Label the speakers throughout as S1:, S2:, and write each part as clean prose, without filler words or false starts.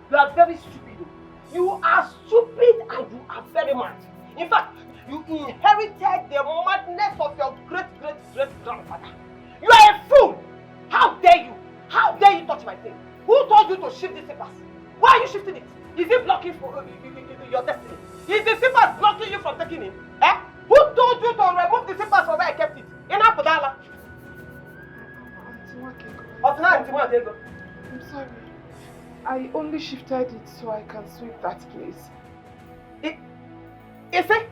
S1: You are very stupid. You are stupid and you are very mad. In fact, you inherited the madness of your great-great-great-grandfather. You are a fool! How dare you? How dare you touch my thing? Who told you to shift the slippers? Why are you shifting it? Is it blocking for your destiny? Is the slippers blocking you from taking it? Eh? Who told you to remove the slippers from where I kept it? In Apodala.
S2: I'm sorry. I only shifted it so I can sweep that place.
S1: Is it?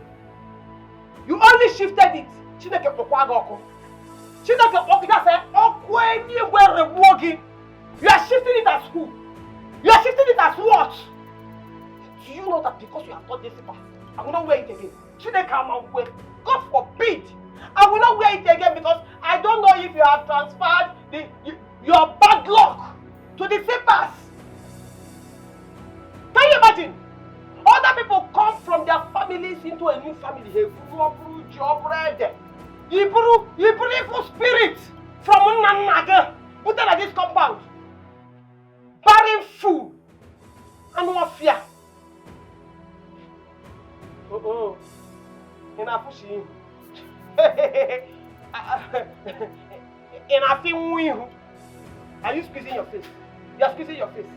S1: You only shifted it. Chineke Pokwago. Chineke Pokwago said, anywhere walking. You are shifting it as who? You are shifting it as what? Do you know that because you have taught this path, I will not wear it again? Chineke Amangwe, God forbid, I will not wear it again because I don't know if you have transferred your bad luck to the slippers. Can you imagine? Other people come from their families into a new family. They brew job bread. You brew evil spirit from Nanaga. Put them at this compound. Barren food. And no fear. Oh. In a pushing. In a thing. Are you squeezing your face? You are squeezing your face.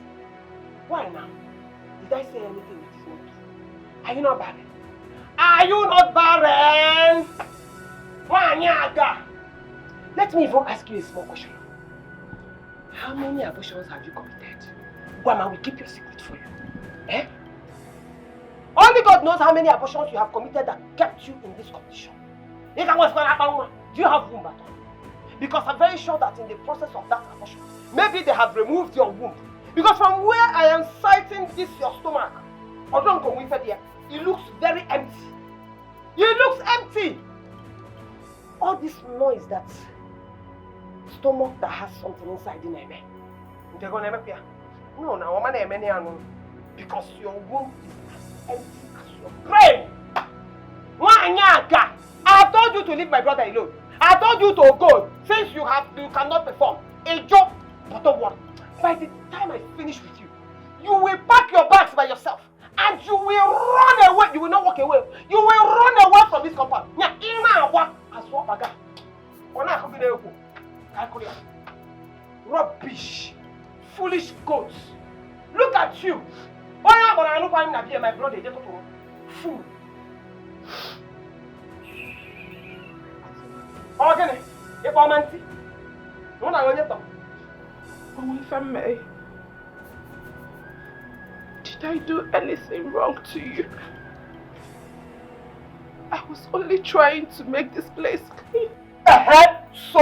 S1: Why now? Did I say anything that is not true? Are you not barren? Are you not barren? Let me even ask you a small question. How many abortions have you committed? Gwama will keep your secret for you. Eh? Only God knows how many abortions you have committed that kept you in this condition. Do you have womb at all? Because I'm very sure that in the process of that abortion, maybe they have removed your womb. Because from where I am sighting this your stomach, it looks very empty. It looks empty. All this noise that stomach that has something inside in it. No, because your womb is as empty as your brain. I told you to leave my brother alone. I told you to go since you cannot perform a job. But don't worry. By the time I finish with you, you will pack your bags by yourself and you will run away. You will not walk away. You will run away from this compound. Rubbish. Foolish goats. Look at you. My brother. Fool. Okay.
S2: If I may, did I do anything wrong to you? I was only trying to make this place clean.
S1: So,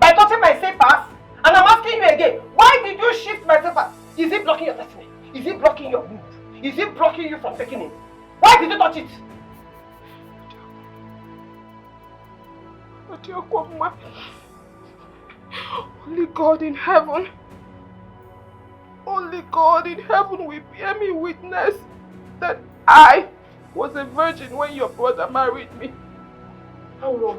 S1: by touching my slippers, and I'm asking you again, why did you shift my slippers? Is it blocking your destiny? Is it blocking your move? Is it blocking you from taking it? Why did you touch it?
S2: Only God in heaven will bear me witness that I was a virgin when your brother married me.
S1: How long?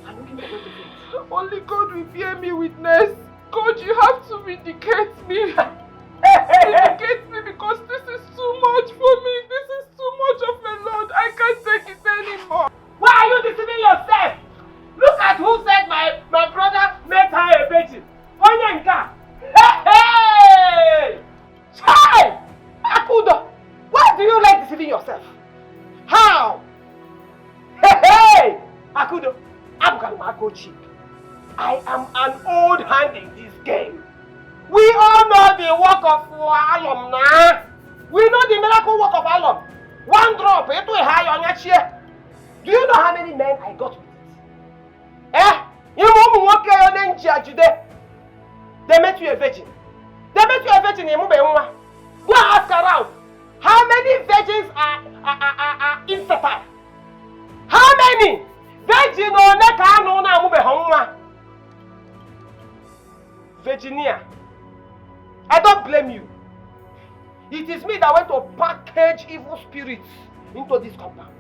S1: I'm looking for where to go.
S2: Only God will bear me witness. God, you have to vindicate me. Vindicate me because this is too much for me. This is too much of a load. I can't take it anymore.
S1: Why are you deceiving yourself? Look at who said my brother made her a virgin. Onyenka. Hey! Child! Akudo! Why do you like deceiving yourself? How? Hey! Akudo, I am an old hand in this game. We all know the work of Alum now. We know the miracle work of Alum. One drop, into a high on your chair. Do you know how many men I got with it? Eh? You won't walk on today. They met you a virgin. They met you a virgin in Mumbai. Go ask around. How many virgins are infertile? How many? Virgin or neka no na mube honwa. Virginia, I don't blame you. It is me that went to package evil spirits into this compound.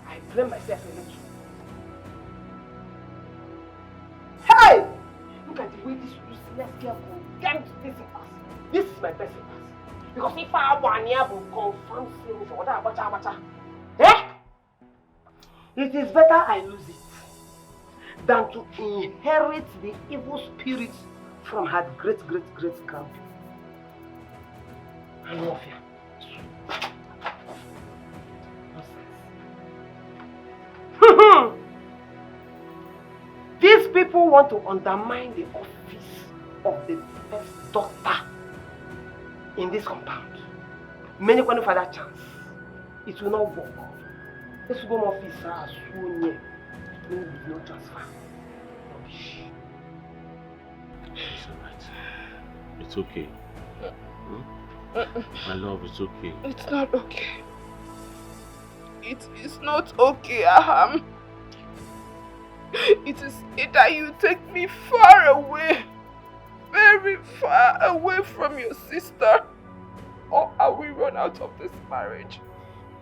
S1: I blame myself a little. Hey! Look at the way this useless girl condemned this in us. This is my best advice. Because if I want to confront sin for what it is better I lose it than to inherit the evil spirit from her great grandpa. I love you. These people want to undermine the office of the first daughter in this compound. Many want for that chance. It will not work. This home office is so near. No transfer. Rubbish.
S3: It's alright. It's okay. My love, it's okay.
S2: It's not okay. It is not okay, Aham. It is either you take me far away, very far away from your sister, or I will run out of this marriage.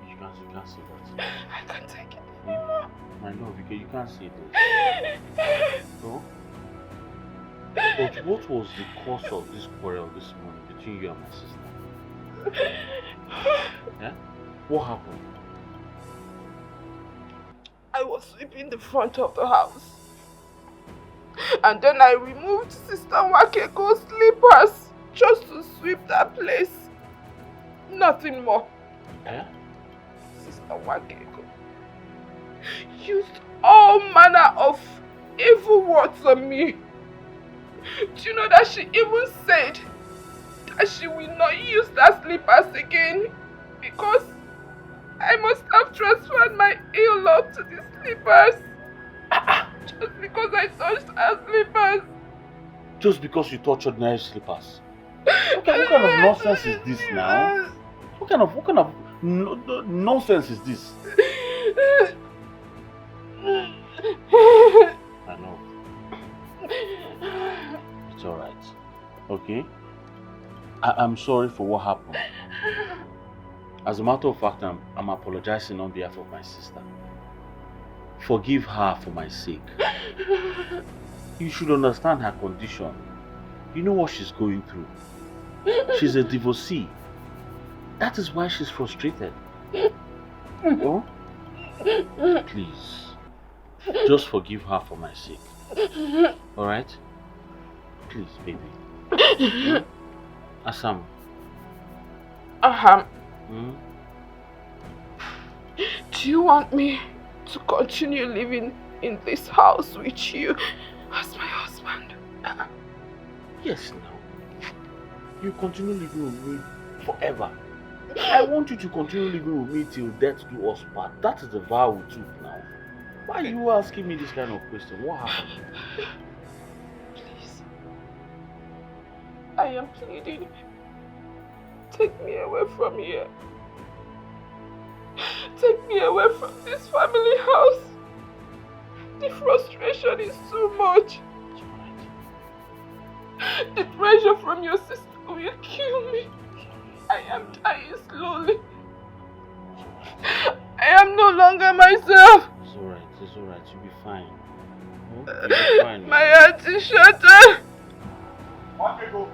S3: You can't say that.
S2: I can't take it anymore.
S3: My love, you can't say that. No? But what was the cause of this quarrel this morning between you and my sister? Yeah? What happened?
S2: I was sweeping the front of the house. And then I removed Sister Wakeko's slippers just to sweep that place. Nothing more.
S3: Yeah?
S2: Sister Wakeko used all manner of evil words on me. Do you know that she even said that she will not use that slippers again because I must have transferred my ill luck to the slippers. Just because I touched her slippers.
S3: Just because you touched ordinary slippers? What kind of nonsense is this now? What kind of nonsense is this? I know. It's alright. Okay? I'm sorry for what happened. As a matter of fact, I'm apologizing on behalf of my sister. Forgive her for my sake. You should understand her condition. You know what she's going through. She's a divorcee. That is why she's frustrated. Oh? Please. Just forgive her for my sake. Alright? Please, baby. Assam.
S2: Aham.
S3: Hmm?
S2: Do you want me to continue living in this house with you as my husband?
S3: Yes, now. You continue living with me forever. I want you to continue living with me till death do us part. That is the vow we took now. Why are you asking me this kind of question? What happened?
S2: Please. I am pleading. Take me away from here. Take me away from this family house. The frustration is too much. The pressure from your sister will kill me. I am dying slowly. I am no longer myself.
S3: It's alright, you'll be fine. You'll be fine.
S2: My heart is shattered.
S4: Wakego.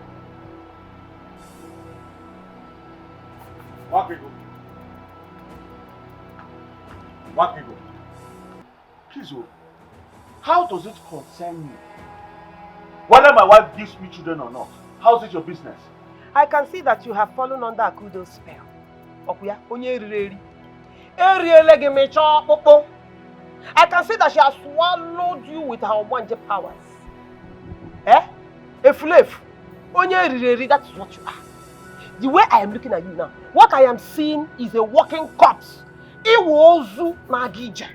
S4: Please, how does it concern you? Whether my wife gives me children or not, how's it your business?
S1: I can see that you have fallen under Akudo's spell. Okuya, onye rireri. I can see that she has swallowed you with her wanje powers. Efulefu. Onye rireri, that is what you are. The way I am looking at you now, what I am seeing is a walking corpse. Iwozu Nagije.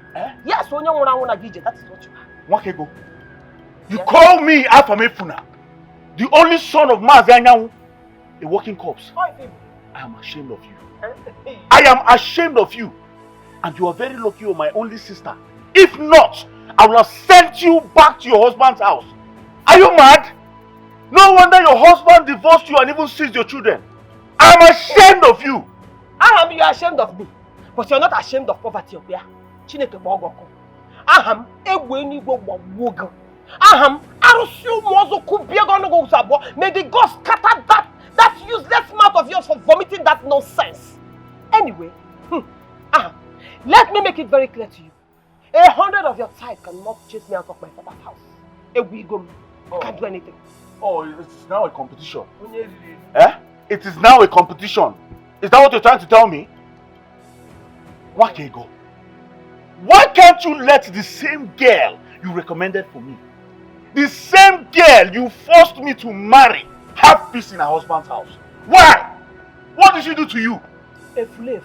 S1: Yes, onye nwura Nagije, that is what you are.
S4: Wakego, you call me Afamefuna, the only son of Maazanyawu, a walking corpse. I am ashamed of you. I am ashamed of you. And you are very lucky you are my only sister. If not, I will have sent you back to your husband's house. Are you mad? No wonder your husband divorced you and even seized your children. I am ashamed of you.
S1: Aham, you are ashamed of me. But you are not ashamed of poverty, Okuya. Chineke Bogoko. Aham, Egwenigwe Wawogo. Aham, Arusu Mozo Kubiagono Sabo. May the gods scatter that useless mouth of yours for vomiting that nonsense. Anyway, let me make it very clear to you. 100 of your type cannot chase me out of my father's house. We can't do anything.
S4: Oh, it's now a competition. Eh? It is now a competition. Is that what you're trying to tell me? Why can't you go? Why can't you let the same girl you recommended for me, the same girl you forced me to marry, have peace in her husband's house? Why? What did she do to you?
S1: A slave.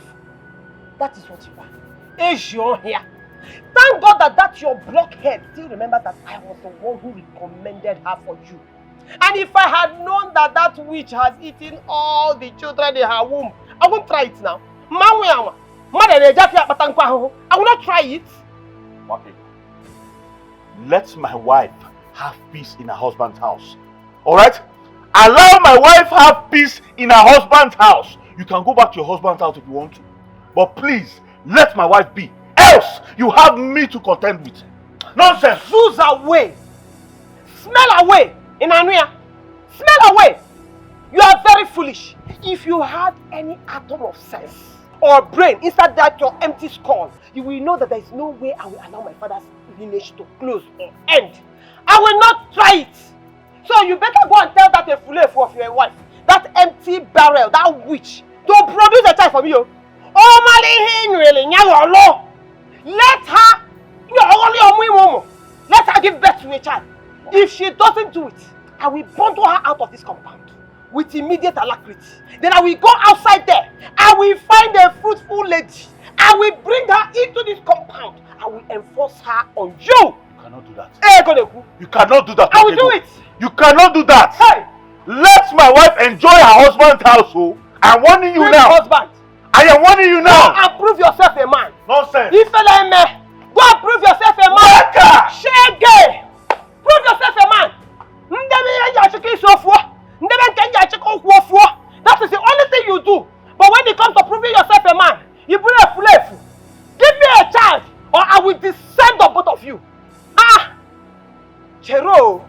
S1: That is what you are. Is your here. Thank God that your blockhead still remember that I was the one who recommended her for you. And if I had known that witch has eaten all the children in her womb, I won't try it now. I will not try it.
S4: Okay. Let my wife have peace in her husband's house. Alright? Allow my wife have peace in her husband's house. You can go back to your husband's house if you want to. But please, let my wife be. Else, you have me to contend with. Nonsense!
S1: Zoos away! Smell away! In Anuya! Smell away! You are very foolish. If you had any atom of sense or brain inside that your empty skull, you will know that there is no way I will allow my father's lineage to close or end. I will not try it. So you better go and tell that a fool of your wife, that empty barrel, that witch, to produce a child for me. Oh, let her give birth to a child. If she doesn't do it, I will bundle her out of this compound with immediate alacrity. Then I will go outside there. I will find a fruitful lady. I will bring her into this compound. I will enforce her on you.
S4: You cannot do that. You cannot do that.
S1: I will do it.
S4: You cannot do that.
S1: Hey!
S4: Let my wife enjoy her husband's household. I'm warning you now.
S1: Husband.
S4: I am warning you now.
S1: Go and prove yourself a man.
S4: Nonsense.
S1: Go and prove yourself a man. Shege. Prove yourself a man. That is the only thing you do. But when it comes to proving yourself a man, you bring a flefu. Give me a child or I will descend on both of you. Chero.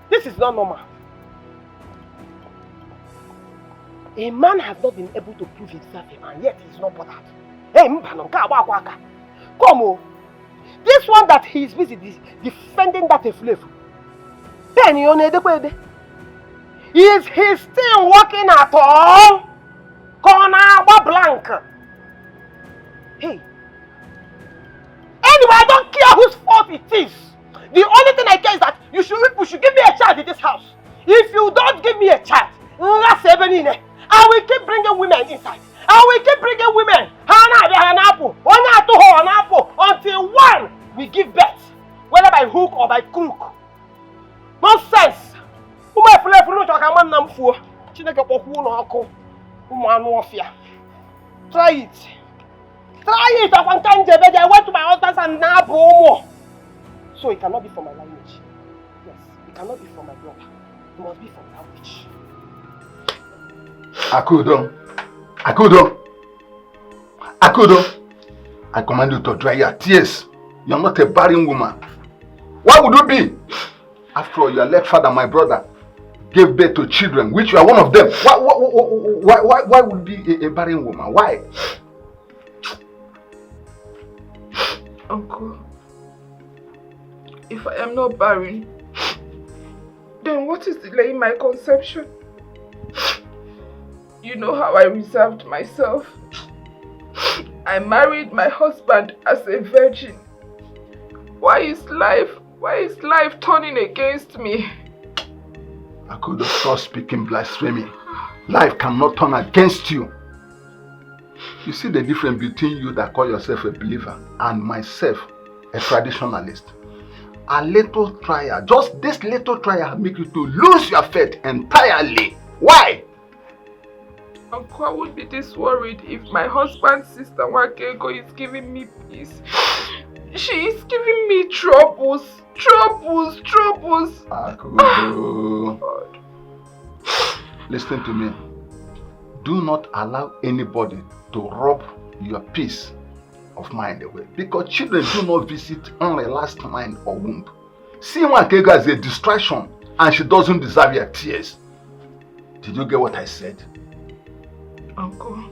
S1: This is not normal. A man has not been able to prove himself a man, yet he is not bothered. Hey, come on. This one that he is busy defending that flavor. Then you know the is he still working at all? Corner blank. Hey. Anyway, I don't care whose fault it is. The only thing I care is that you should give me a child in this house. If you don't give me a child, I will keep bringing women inside. I will keep bringing women until one will give birth, whether by hook or by crook. Nonsense! Try it. I went to my husband's and now so it cannot be from my lineage. Yes, it cannot be from my brother. It must be from that witch.
S5: Akudo, I command you to dry your tears. You are not a barren woman. Why would you be? After all, your late father, my brother, gave birth to children, which you are one of them. Why would you be a barren woman? Why?
S2: Uncle, if I am not barren, then what is delaying my conception? You know how I reserved myself. I married my husband as a virgin. Why is life turning against me?
S5: I could have stopped speaking blasphemy. Life cannot turn against you. You see the difference between you that call yourself a believer and myself, a traditionalist. A little trial, just this little trial make you to lose your faith entirely. Why?
S2: Uncle, I would be this worried if my husband's sister Wakego is giving me peace. She is giving me troubles.
S5: Akudo. Listen to me. Do not allow anybody to rob your peace of mind away. Because children do not visit unrelaxed mind or womb. See Wakego as a distraction and she doesn't deserve your tears. Did you get what I said?
S2: Uncle,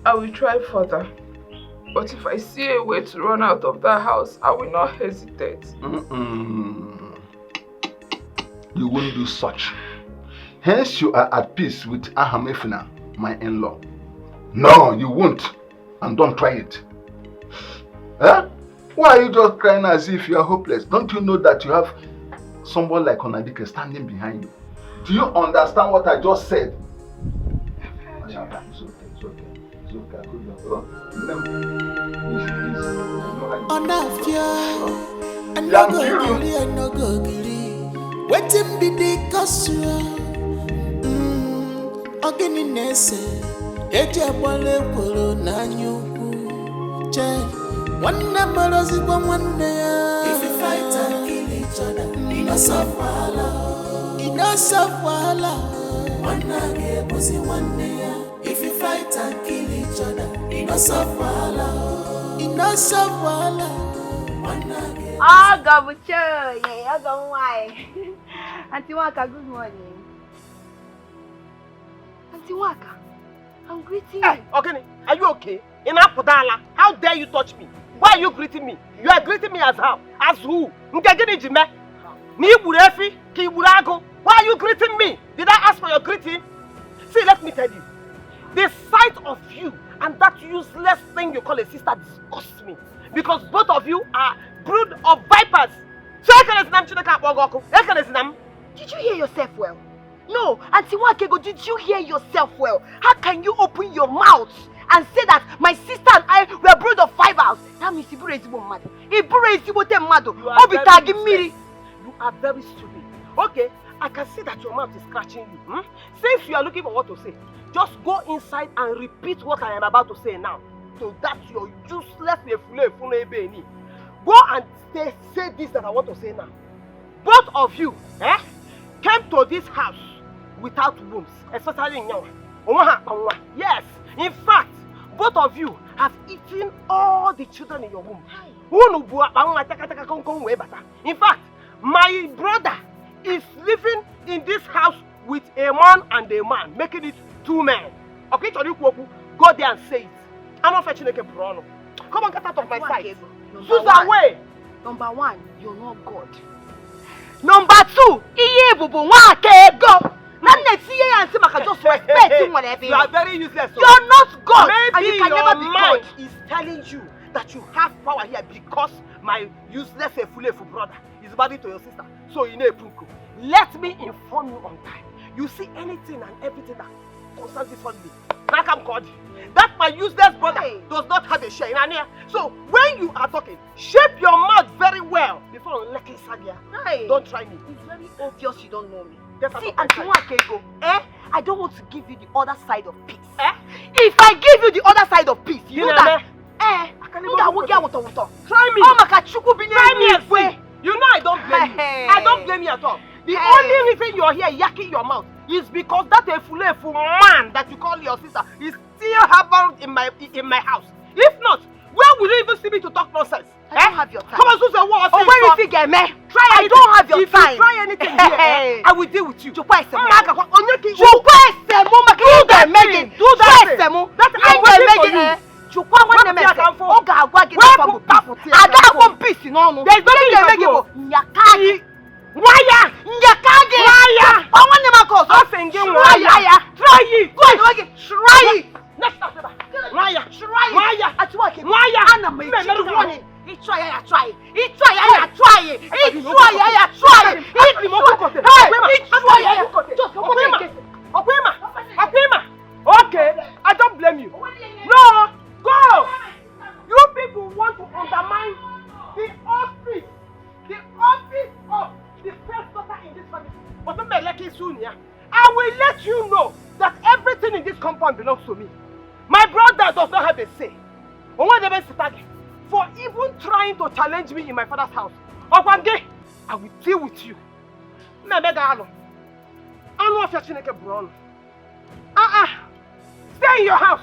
S2: I will try further. But if I see a way to run out of that house, I will not hesitate.
S5: You won't do such. Hence you are at peace with Ahamefina, my in-law. No, you won't. And don't try it. Huh? Why are you just crying as if you are hopeless? Don't you know that you have someone like Onadike standing behind you? Do you understand what I just said? It's okay.
S6: Waiting be the castle. Organinese, Eja Wale Polo Nanyuku. One number is one day. If you fight and kill each other, enough wala. One day, pussy one day. If you fight and kill each other, enough wala.
S7: Oh, Gabucho, yeah, I go why. Auntie Waka, good morning. Auntie Waka, I'm greeting you.
S1: Hey, okay, are you okay? Enough Podala, how dare you touch me? Why are you greeting me? You are greeting me as how? As who? Why are you greeting me? Did I ask for your greeting? See, let me tell you. The sight of you and that useless thing you call a sister disgusts me. Because both of you are brood of vipers.
S7: Did you hear yourself well? No, Auntie Wakego, did you hear yourself well? How can you open your mouth and say that my sister and I were brood of vipers? That means you are
S1: very stupid. Okay, I can see that your mouth is scratching you. Since you are looking for what to say, just go inside and repeat what I am about to say now. So that your useless go and say this that I want to say now. Both of you came to this house without wombs, especially in Yawa. Yes, in fact, both of you have eaten all the children in your womb. In fact, my brother is living in this house with a man and a man, making it 2 men. Okay, go there and say it. I'm not fetching a Bruno. Come on, get out of my sight. Susan, away.
S7: Number 1, you're not God. Number 2, go. Just respect him whatever.
S1: You are very useless.
S7: You're not God.
S1: Maybe
S7: and you can
S1: your
S7: never be
S1: mind
S7: God.
S1: is telling you that you have power here because my useless Efulefu brother is married to your sister. So you know Punku. Let me inform you on time. You see anything and everything that concerns this family. Nakam Kodi. That my useless brother does not have a share in Ania. So when you are talking, shape your mouth very well before Leki Sadia. Don't try me.
S7: It's very obvious you don't know me.
S1: Get
S7: See, Auntie Wakego, I don't want to give you the other side of peace. If I give you the other side of peace, you know that.
S1: Try me.
S7: Try me.
S1: You know I don't blame you. I don't blame you at all. The only reason you're here yakking your mouth is because that Efulefu man that you call your sister is still harbored in my house. If not, where will you even see me to talk nonsense?
S7: I don't have your time.
S1: Come on, Susan, what?
S7: Oh, where you get me? I don't have your time.
S1: If you try anything here, I will deal with you.
S7: Do that thing.
S1: I'm waiting for you. Okay, I don't blame you. No, go. You people want to undermine the office of the first daughter in this family. But don't be lucky soon, yeah. I will let you know that everything in this compound belongs to me. My brother does not have a say. For even trying to challenge me in my father's house. I will deal with you. Stay in your house.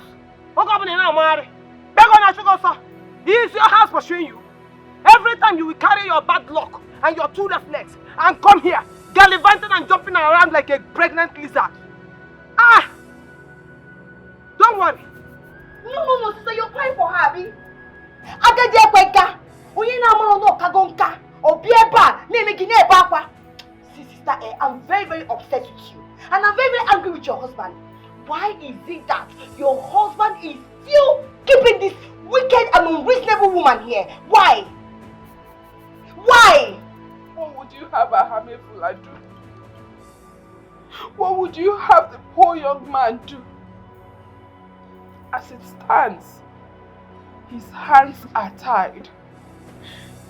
S1: Is your house pursuing you? Every time you will carry your bad luck and your 2 left legs and come here, gallivanting and jumping around like a pregnant lizard. Ah! Don't worry.
S7: No, sister, you're crying for her, Abi. Agadia kweka. Oye na mo no kagonka. Obieba, neme gine bakwa. See, sister, I'm very, very upset with you. And I'm very, very angry with your husband. Why is it that your husband is still keeping this wicked and unreasonable woman here? Why? Why?
S2: What would you have a Hamefula do? What would you have the poor young man do? As it stands, his hands are tied.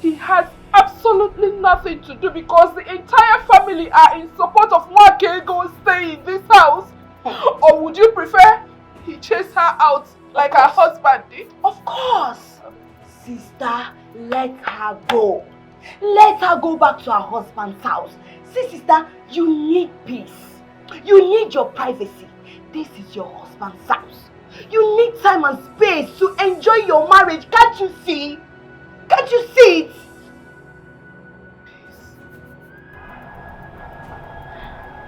S2: He has absolutely nothing to do because the entire family are in support of Mwakego staying in this house. Or would you prefer he chase her out like her husband did?
S7: Of course. Sister, let her go. Let her go back to her husband's house. See, sister, you need peace. You need your privacy. This is your husband's house. You need time and space to enjoy your marriage. Can't you see? Can't you see it?
S2: Peace.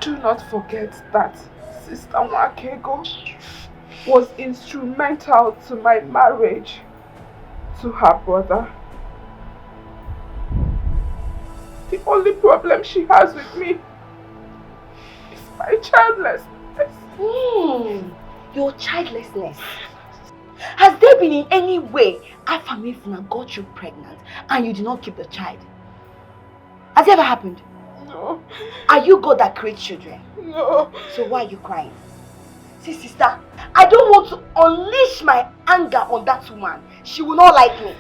S2: Do not forget that Sister Mwakego was instrumental to my marriage to her brother. The only problem she has with me is my childlessness.
S7: Your childlessness. Has there been in any way Afamefuna got you pregnant and you did not keep the child? Has it ever happened?
S2: No.
S7: Are you God that creates children?
S2: No.
S7: So why are you crying? See, sister, I don't want to unleash my anger on that woman. She will not like me.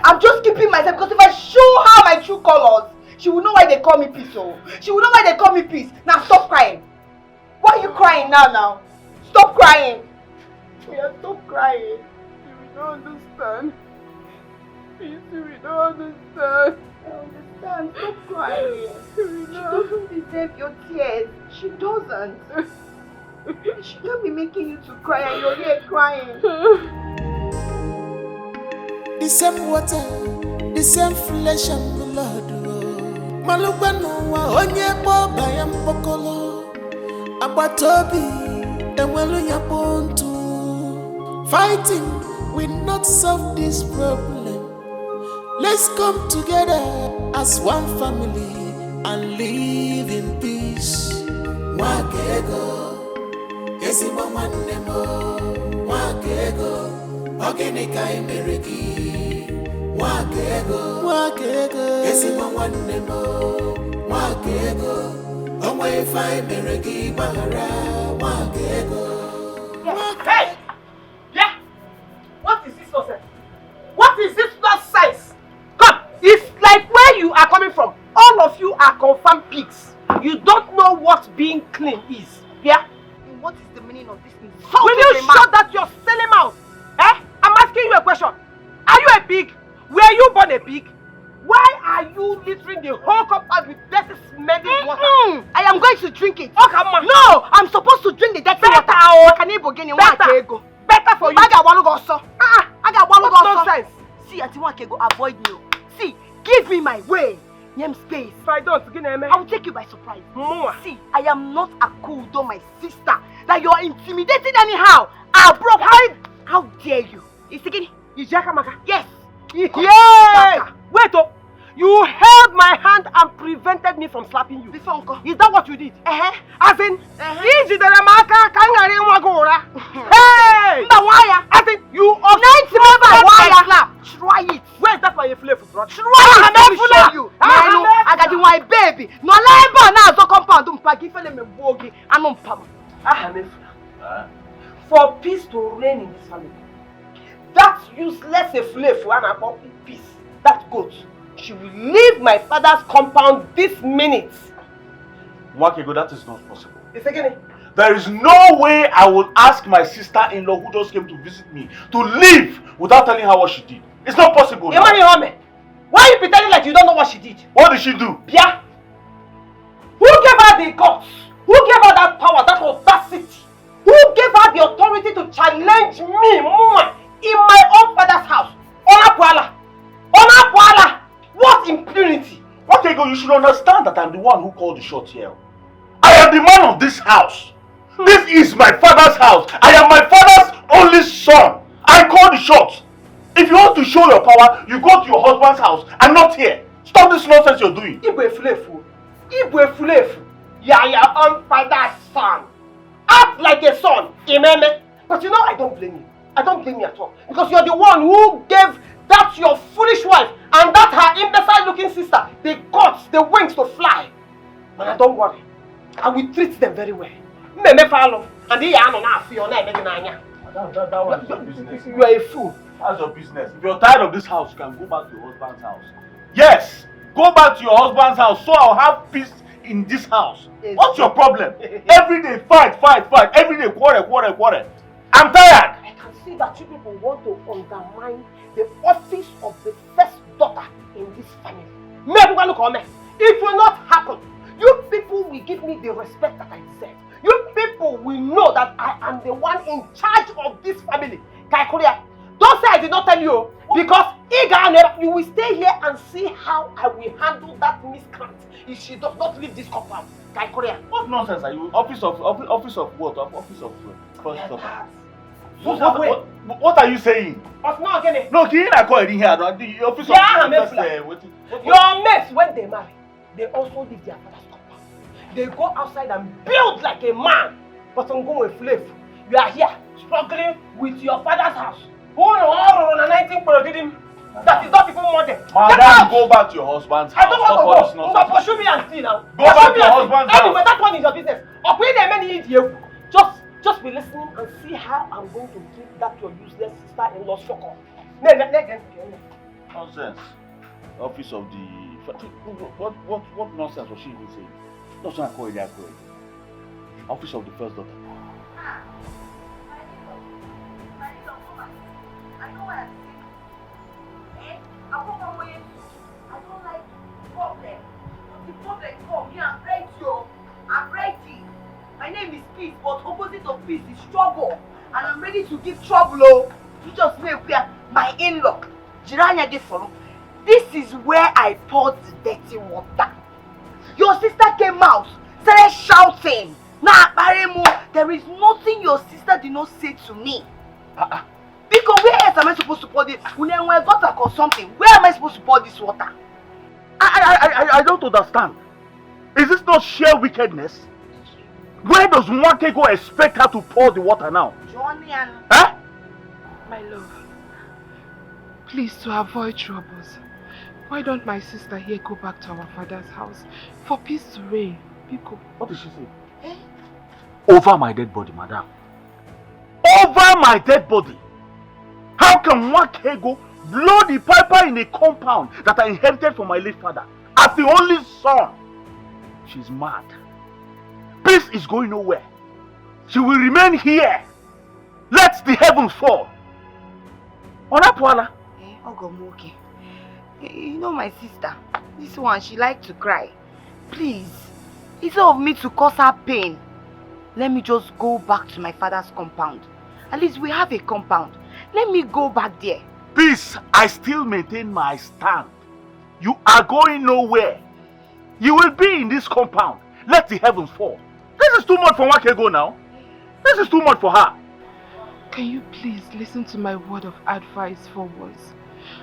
S7: I'm just keeping myself because if I show her my true colors, she will know why they call me peace. Oh. She will know why they call me peace. Now stop crying. Why are you crying now? Stop crying.
S2: Yeah, stop crying. You will not understand. Please, you will not understand.
S7: I understand. Stop crying.
S2: You
S7: She doesn't deserve your tears. She doesn't. She can't be making you to cry and you're here crying.
S6: The same water, the same flesh and blood. Malubano wa onye po bayam pokolo. Abatobi enwelu ya pontu. Fighting will not solve this problem. Let's come together as one family and live in peace. Wakego, ezimo manemo. Wakego, ogenika imeriki. Wakego, ezimo manemo. Wakego, onwe fa imeriki bahara. Wakego.
S1: Hey! Yeah! What is this nonsense? What is this nonsense? Come! It's like where you are coming from. All of you are confirmed pigs. You don't know what being clean is. Yeah?
S7: And what is the meaning of this insult?
S1: Will you shut that your silly mouth? Eh? I'm asking you a question. Are you a pig? Were you born a pig? Why are you littering the whole compound with dirty smelling water?
S7: I am going to drink it.
S1: Oh, come on.
S7: No, I'm supposed to drink the dirty water.
S1: Better for you.
S7: I got one go. I got one go.
S1: Nonsense.
S7: See, Auntie Nwakego, avoid me. See, give me my way. Name space.
S1: If I don't,
S7: I will take you by surprise.
S1: More.
S7: See, I am not a cool though, my sister. That you are intimidating anyhow. How dare you? Is it again? Yes.
S1: Yeah. Wait, oh. You held my hand and prevented me from slapping you.
S7: Before uncle.
S1: Is that what you did? As in, hey! As in, you
S7: slap. Try it.
S1: Where's that my flavor, bro?
S7: Try it. Let me show you. I got my baby. No labor now. So compound.
S1: For peace to reign in this family, that useless slave for an about peace, that goat, she will leave my father's compound this minute.
S4: Mwakego, that is not possible.
S1: It's again.
S4: There is no way I will ask my sister-in-law who just came to visit me to leave without telling her what she did. It's not possible.
S1: Why are you pretending like you don't know what she did?
S4: What did she do?
S1: Yeah. Who gave her the guts? Who gave her that power, that audacity? Who gave her the authority to challenge me, Mama, in my own father's house? Ona Puala! What impunity!
S4: Okay, Wakego, you should understand that I'm the one who called the shot here. I am the man of this house. This is my father's house. I am my father's only son. I call the shots. If you want to show your power, you go to your husband's house and not here. Stop this nonsense you're doing.
S1: Playful. You are your own father's son. Act like a son, Imeme. But you know I don't blame you. I don't blame you at all. Because you're the one who gave that your foolish wife and that her imbecile looking sister the guts, the wings to fly. Man, don't worry. I will treat them very well. Meme follow. And they are not your name.
S4: That was your business.
S1: You are a fool.
S4: That's your business. If you're tired of this house, you can go back to your husband's house. Yes! Go back to your husband's house so I'll have peace in this house. Yes. What's your problem? Every day fight. Every day quarrel. I'm tired.
S1: I can see that you people want to undermine the office of the first daughter in this family. It will not happen. You people will give me the respect that I deserve. You people will know that I am the one in charge of this family. Kaikuria, don't say I did not tell you, because you will stay here and see how I will handle that miscreant if she does not leave this compound. Kaikuria.
S4: What nonsense are you? Office of what? Office of first daughter. What are you saying? No, can you not call it in here? The office of
S1: your mates, when they marry, they also leave their father's compound. They go outside and build like a man. But I'm going with Flav. You are here struggling with your father's house. That is not even modern.
S4: Madam, go back to your husband's house.
S1: I don't want to go. Pursue me and steal now.
S4: Go back to your husband's house.
S1: Anyway, that one is your business. Just be listening and see how I'm going to treat that your useless sister-in-law's fuck off.
S4: Nonsense. Office of the... What nonsense was she even saying? That's what I call it. Office of the first daughter.
S7: I know what I'm saying. I don't like problem. The problem come here and break you. I'm ready. My name is Peace, but opposite of peace is trouble. And I'm ready to give trouble. You just make clear my in-law. Jiranya dey follow. This is where I poured the dirty water. Your sister came out, started shouting. Nah, Baremu, there is nothing your sister did not say to me. Because where else am I supposed to pour this? When I got her or something, where am I supposed to pour this water?
S4: I don't understand. Is this not sheer wickedness? Where does Mwakego expect her to pour the water now?
S7: Johnny and...
S2: Huh? My love, please, to avoid troubles, why don't my sister here go back to our father's house for peace to reign? Pico.
S4: What did she say? Over my dead body, madam. Over my dead body? How can Mwakego blow the piper in a compound that I inherited from my late father as the only son? She's mad. Peace is going nowhere. She will remain here. Let the heavens fall. Onapwala.
S7: Ogomoke. You know my sister. This one, she likes to cry. Please, instead of me to cause her pain, let me just go back to my father's compound. At least we have a compound. Let me go back there.
S4: Peace, I still maintain my stand. You are going nowhere. You will be in this compound. Let the heavens fall. This is too much for Wakego now. This is too much for her.
S2: Can you please listen to my word of advice for once?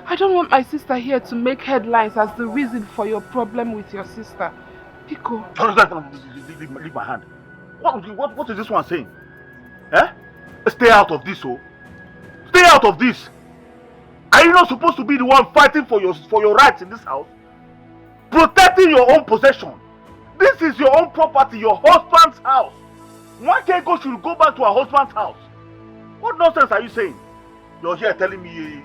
S2: I don't want my sister here to make headlines as the reason for your problem with your sister. Pico.
S4: Leave my hand. What is this one saying? Eh? Stay out of this, oh. Stay out of this. Are you not supposed to be the one fighting for your rights in this house? Protecting your own possession. This is your own property, your husband's house. Mwakego should go back to her husband's house. What nonsense are you saying? You're here telling me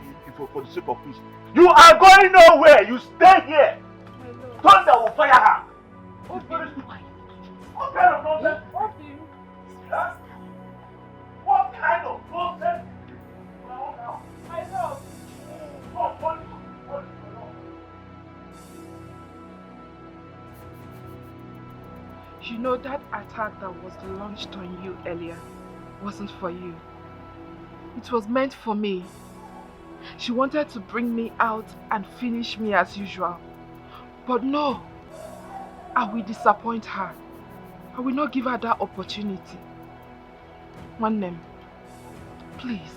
S4: for the sake of peace. You are going nowhere. You stay here. Thunder will fire her. What kind of nonsense? Huh? What kind of nonsense?
S2: I know. You know, that attack that was launched on you earlier wasn't for you. It was meant for me. She wanted to bring me out and finish me as usual. But no, I will disappoint her. I will not give her that opportunity. One name, please,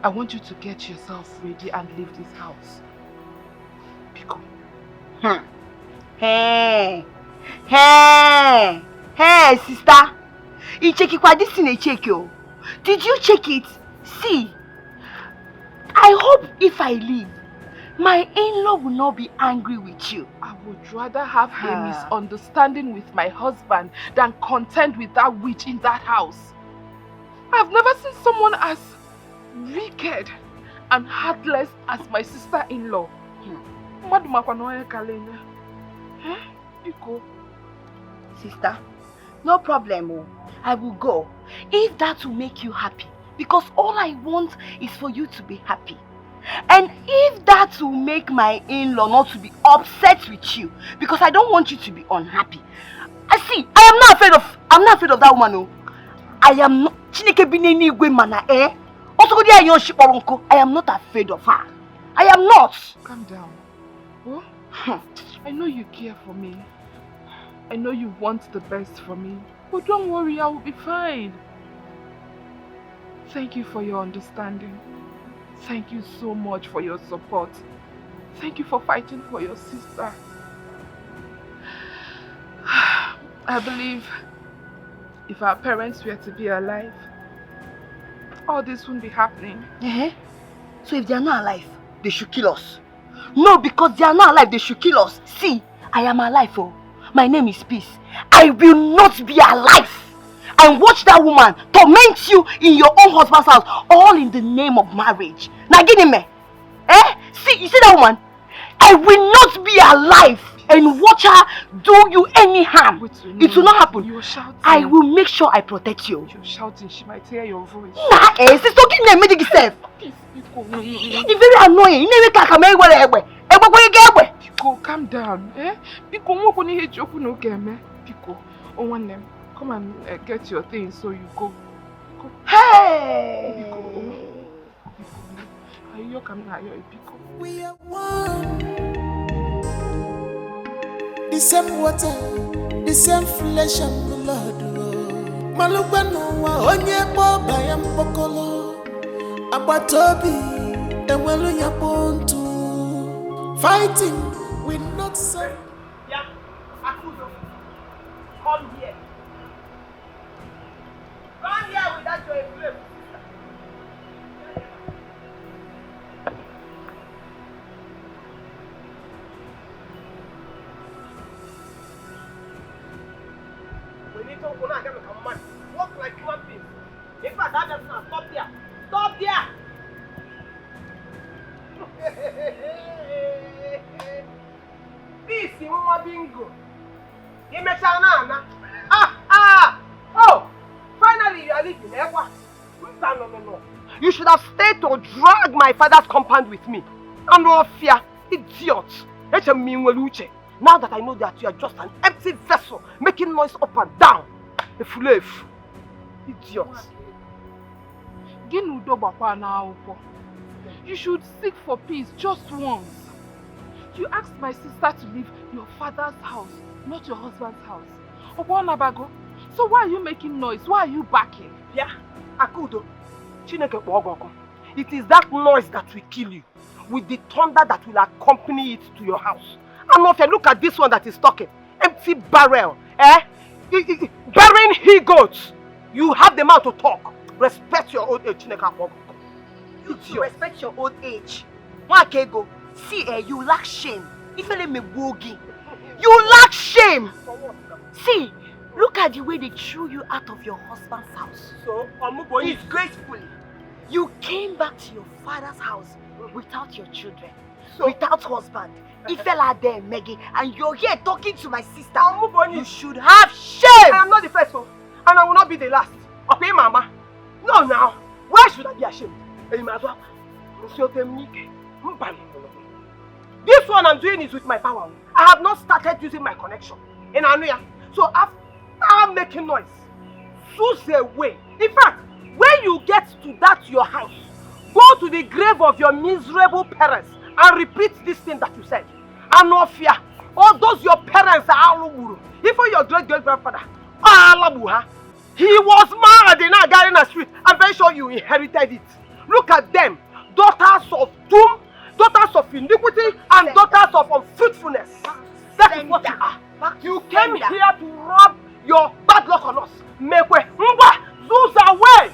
S2: I want you to get yourself ready and leave this house. Biko.
S7: Hey, sister. You check it, this thing check you. Did you check it? See, I hope if I leave, my in-law will not be angry with you.
S2: I would rather have a misunderstanding with my husband than contend with that witch in that house. I've never seen someone as wicked and heartless as my sister-in-law.
S7: Sister, no problem. I will go. If that will make you happy. Because all I want is for you to be happy. And if that will make my in-law not to be upset with you, because I don't want you to be unhappy. I'm not afraid of that woman. No. I am not. I am not afraid of her. I am not.
S2: Calm down. Oh? I know you care for me. I know you want the best for me. But don't worry, I will be fine. Thank you for your understanding. Thank you so much for your support. Thank you for fighting for your sister. I believe if our parents were to be alive, all this wouldn't be happening.
S7: So if they are not alive, they should kill us. No, because they are not alive, they should kill us. See, I am alive. Oh. My name is Peace. I will not be alive and watch that woman torment you in your own husband's house, all in the name of marriage. Now get him, See, you see that woman? I will not be alive and watch her do you any harm. It will not happen.
S2: You're shouting.
S7: I will make sure I protect you.
S2: You're shouting. She might hear your voice.
S7: Nah, she's talking to me yourself. It's very annoying. You never can
S2: Pico, calm down. Pico, I'm going to hit you. Pico, come and get your things so you go. Pico.
S7: Hey!
S2: Pico. You coming here, Pico.
S6: We are one. The same water, the same flesh and blood. Malubano wa onye bo bayam pokolo. Abatobi enwelu yapontu. Fighting will not serve.
S1: Yeah, Akudo, come here. Come here without your flame. We need to go now and get a man. Walk like human beings. In fact, that doesn't stop there. Stop there. This is what bingo. Oh, finally you are leaving. No. You should have stayed to drag my father's compound with me. And no fear, idiot. Now that I know that you are just an empty vessel making noise up and down. A slave. Idiot.
S2: You should seek for peace just once. You asked my sister to leave your father's house, not your husband's house. Obonabago. So why are you making noise? Why are you barking?
S1: Yeah, Akudo. It is that noise that will kill you, with the thunder that will accompany it to your house. And if you look at this one that is talking, empty barrel, bearing he-goats. You have the mouth to talk. Respect your old age,
S7: You to respect your old age. Wakego, see, you lack shame. You lack shame. See, look at the way they threw you out of your husband's house.
S1: So,
S7: disgracefully. You came back to your father's house without your children, without husband. Ifela there, Maggie, and you're here talking to my sister. You should have shame.
S1: I am not the first one, and I will not be the last. Okay, Mama? No, now. Why should I be ashamed? This one I'm doing is with my power. I have not started using my connection in Anuya. So after making noise, choose a way. In fact, when you get to that your house, go to the grave of your miserable parents and repeat this thing that you said. And no fear. All those your parents are all even your great-great-grandfather. He was married in a guy in the street. I'm very sure you inherited it. Look at them. Daughters of doom, daughters of iniquity, and daughters of unfruitfulness. That is what you are. You came here to rub your bad luck on us. Make way. Lose away.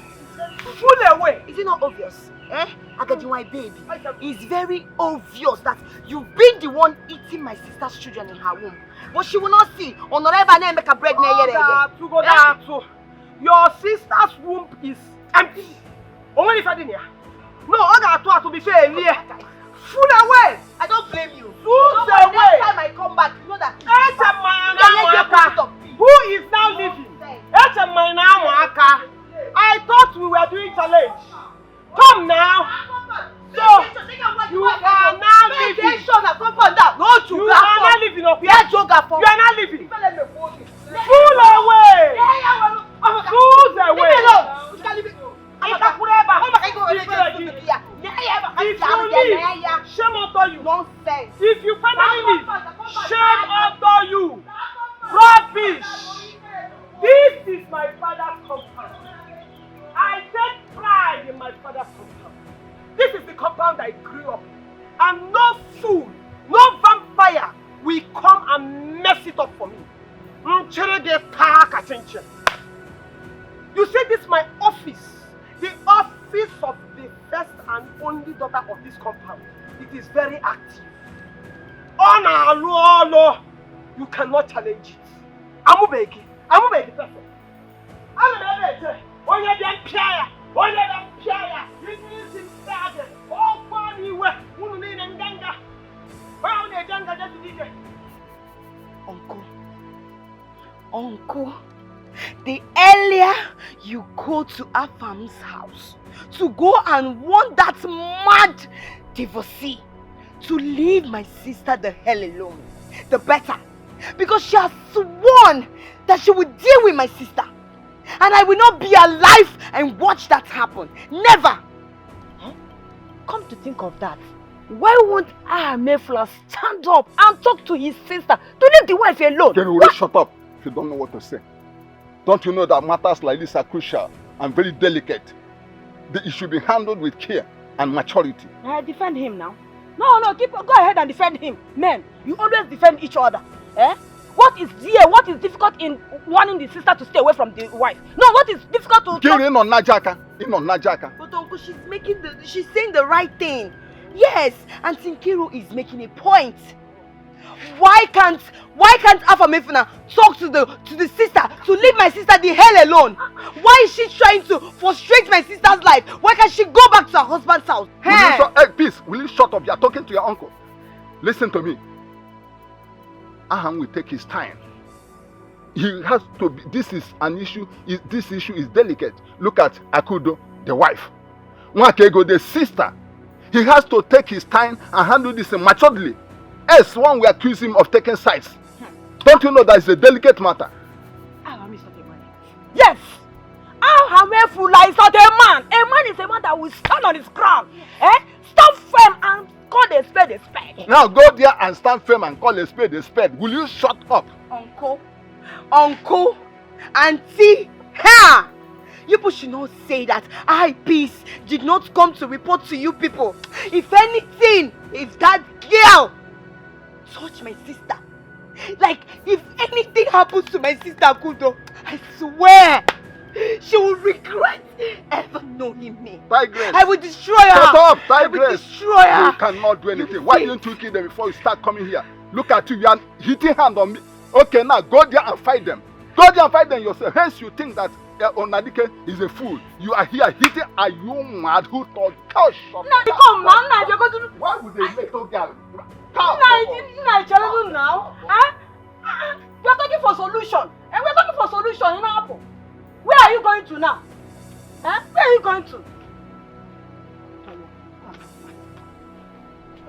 S1: Full away.
S7: Is it not obvious? Agaji, my baby. It's very obvious that you've been the one eating my sister's children in her womb. But she will not see. Make a break.
S1: Your sister's womb is empty. Only if I didn't hear. No, I got to be fair. Full away.
S7: I don't blame you.
S1: Lose away.
S7: Next time I come back, you know that.
S1: Who is now living? I thought we were doing challenge. Come now. So you are now living. You are not living up here. You are not living. Full away. Lose away. If you leave, shame on you.
S7: Nonsense.
S1: If you finally leave, shame on you. Rubbish. This is my father's compound. I take pride in my father's compound. This is the compound I grew up in. And no fool, no vampire will come and mess it up for me. You see, this is my office. The office of the first and only daughter of this compound. It is very active. You cannot challenge it. I'm begging person.
S7: Uncle, the earlier you go to Afam's house to go and warn that mad divorcee to leave my sister the hell alone, the better. Because she has sworn that she will deal with my sister. And I will not be alive and watch that happen. Never. Come to think of that, why won't Mayflower stand up and talk to his sister to leave the wife alone?
S5: Can you shut up if you don't know what to say? Don't you know that matters like this are crucial and very delicate? It should be handled with care and maturity.
S7: Defend him now. No, go ahead and defend him. Men, you always defend each other. What is difficult in wanting the sister to stay away from the wife? No, what is difficult to... But Uncle, she's saying the right thing. Yes, and Tinkiru is making a point. Why can't Afamefuna talk to the sister to leave my sister the hell alone? Why is she trying to frustrate my sister's life? Why can't she go back to her husband's house?
S5: Peace, will you shut up? You are talking to your uncle. Listen to me. Aham will take his time. He has to be, this is an issue, this issue is delicate. Look at Akudo, the wife. Nwakego, the sister. He has to take his time and handle this maturely. Else one will accuse him of taking sides. Don't you know that it's a delicate matter?
S7: Yes! Ahamefula is not a man. A man is a man that will stand on his ground. Stand firm and call a spade a spade.
S5: Now go there and stand firm and call a spade a spade. Will you shut up?
S7: Uncle, auntie, ha! You people should not say that I, Peace, did not come to report to you people. If anything, if that girl touch my sister, like if anything happens to my sister Kudo, I swear she will regret ever knowing me.
S5: Tigress,
S7: I will destroy her.
S5: Shut up, Tigress.
S7: I will destroy her.
S5: You cannot do anything. Why didn't you kill them before you start coming here? Look at you, you are hitting hand on me. Okay, now go there and fight them. Go there and fight them yourself. Hence you think that Onadike is a fool. You are here hitting. Are you mad? Who thought? Cow, shut up. Why would they make no girl?
S7: Now. You are talking for solution. And we are talking for solution in Apple. Where are you going to now? Where are you going to?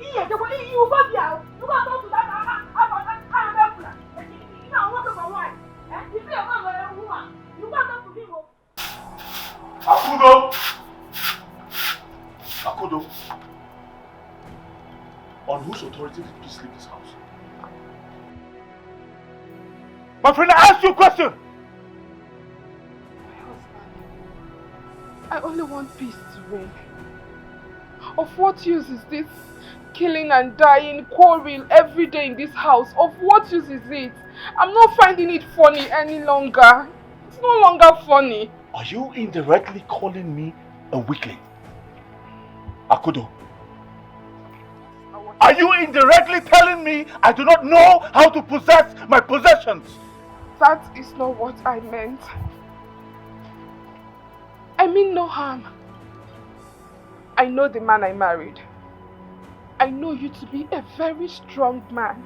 S7: You go there. You go talk to that.
S4: Akudo, on whose authority did you sleep in this house? My friend, I asked you a question.
S2: My husband, I only want peace to reign. Of what use is this killing and dying, quarrel every day in this house? Of what use is it? I'm not finding it funny any longer. It's no longer funny.
S4: Are you indirectly calling me a weakling? Akudo. Are you indirectly telling me I do not know how to possess my possessions?
S2: That is not what I meant. I mean no harm. I know the man I married. I know you to be a very strong man.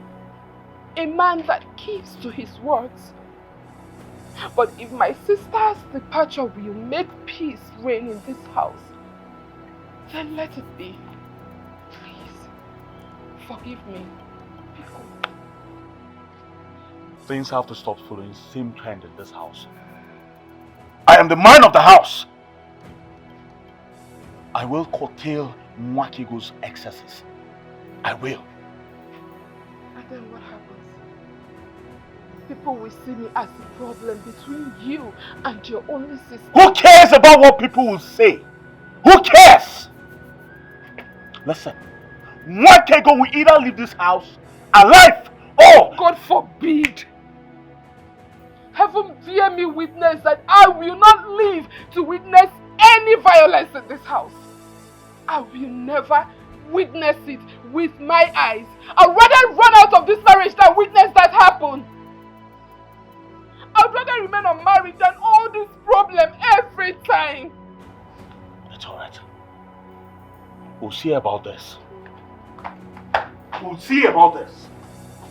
S2: A man that keeps to his words. But if my sister's departure will make peace reign in this house, then let it be. Please, forgive me.
S4: Things have to stop following the same trend in this house. I am the man of the house. I will curtail Mwakigo's excesses. I will.
S2: And then what happens? People will see me as a problem between you and your only sister.
S4: Who cares about what people will say? Who cares? Listen, Mwakigo will either leave this house alive or...
S2: God forbid! Heaven bear me witness that I will not live to witness any violence in this house. I will never witness it with my eyes. I'd rather run out of this marriage than witness that happen. I'd rather remain unmarried than all this problem every time.
S4: It's alright. We'll see about this. We'll see about this.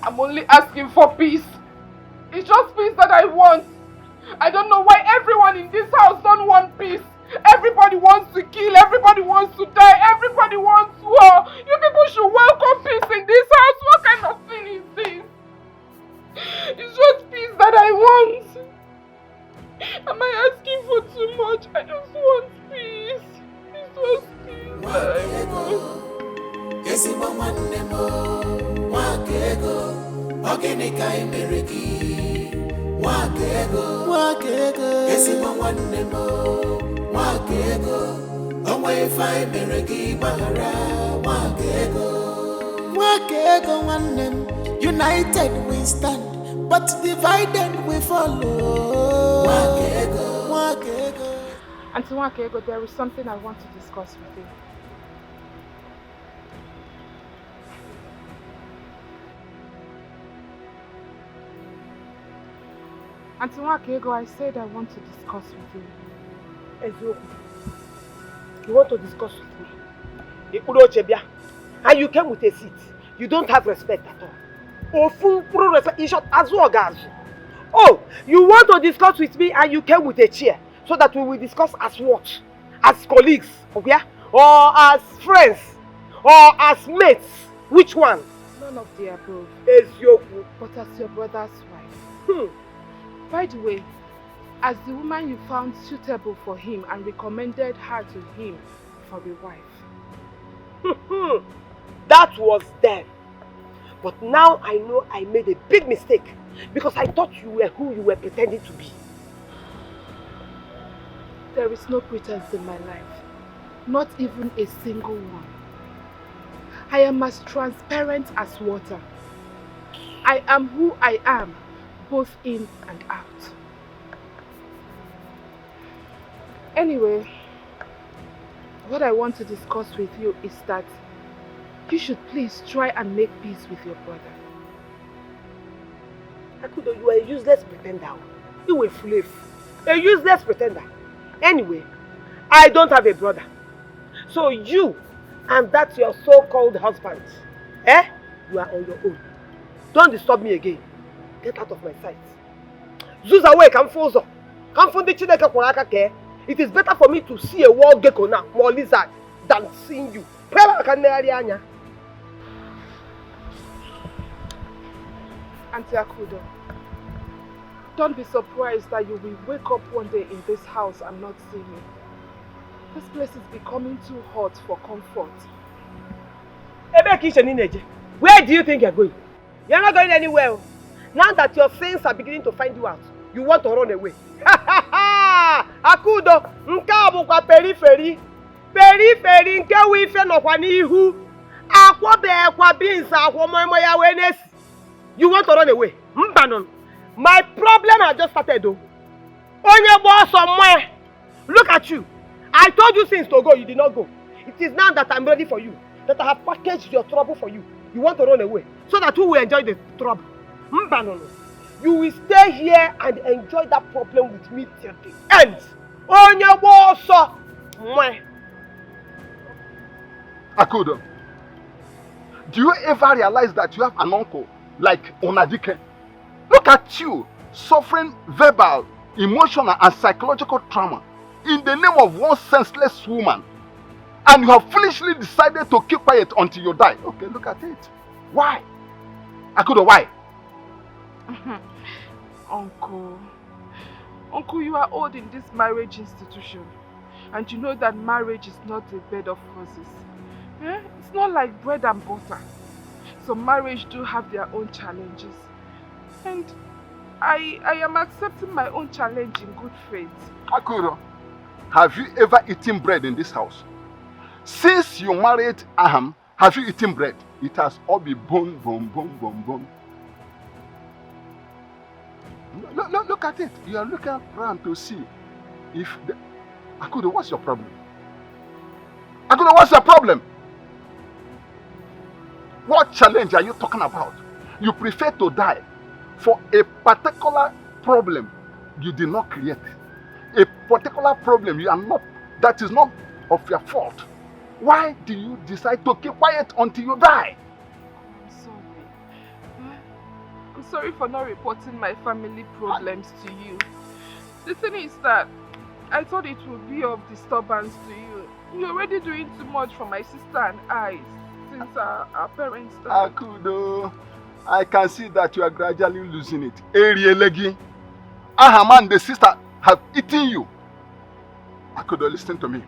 S2: I'm only asking for peace. It's just peace that I want. I don't know why everyone in this house don't want peace. Everybody wants to kill, everybody wants to die, everybody wants war. You people should welcome peace in this house. What kind of thing is this? It's just peace that I want. Am I asking for too much? I just want peace. It's just peace that I want.
S6: United we stand, but divided we follow.
S2: Auntie Wakego, there is something I want to discuss with you. Auntie Wakego, I said I want to discuss with you.
S1: Ezo, you want to discuss with me? And you came with a seat. You don't have respect at all. Oh, full respect. Oh, you want to discuss with me and you came with a chair so that we will discuss as what? As colleagues, okay? Or as friends? Or as mates? Which one?
S2: None of the above.
S1: Ezioku.
S2: But as your brother's wife. By the way, as the woman you found suitable for him and recommended her to him for a wife.
S1: That was then. But now I know I made a big mistake because I thought you were who you were pretending to be.
S2: There is no pretense in my life. Not even a single one. I am as transparent as water. I am who I am, both in and out. Anyway, what I want to discuss with you is that you should please try and make peace with your brother.
S1: Akudo, you are a useless pretender. You a slave. A useless pretender. Anyway, I don't have a brother. So you and that your so-called husband, you are on your own. Don't disturb me again. Get out of my sight. Zuza away, Kamfozo. Kamfundi Chineke Kwanaka Ke. It is better for me to see a wall gecko now, more lizard, than seeing you.
S2: Auntie Akudo, don't be surprised that you will wake up one day in this house and not see me. This place is becoming too hot for comfort.
S1: Where do you think you're going? You're not going anywhere. Now that your sins are beginning to find you out, you want to run away. Akudo, nke abukwa periphery. Periphery nke wife no kwa n'ihu. Akwo be kwa beans akwo momo ya wenes. You want to run away? Mbanon. My problem has just started though. Onye boss somewhere. Look at you. I told you since to go, you did not go. It is now that I'm ready for you. That I have packaged your trouble for you. You want to run away. So that you will enjoy the trouble. Mbanon. You will stay here and enjoy that problem with me till the end. Onye boss somewhere.
S5: Akudo, do you ever realize that you have an uncle like Onadike? Look at you, suffering verbal, emotional and psychological trauma in the name of one senseless woman. And you have foolishly decided to keep quiet until you die. Okay, look at it. Why? Akudo, why?
S2: Uncle, you are old in this marriage institution. And you know that marriage is not a bed of roses. Eh? It's not like bread and butter. So marriage do have their own challenges. And I am accepting my own challenge in good faith.
S5: Akudo, have you ever eaten bread in this house? Since you married Aham, have you eaten bread? It has all been bone, bone, bone, bone, bone. Look at it. You are looking around to see if the... Akudo, what's your problem? Akudo, what's your problem? What challenge are you talking about? You prefer to die for a particular problem you did not create. A particular problem you are not, that is not of your fault. Why do you decide to keep quiet until you die?
S2: I'm sorry. I'm sorry for not reporting my family problems to you. The thing is that I thought it would be of disturbance to you. You're already doing too much for my sister and I since our parents died.
S5: Akudo, I can see that you are gradually losing it. Arielegi, Aham and the sister have eaten you. Akudo, listen to me.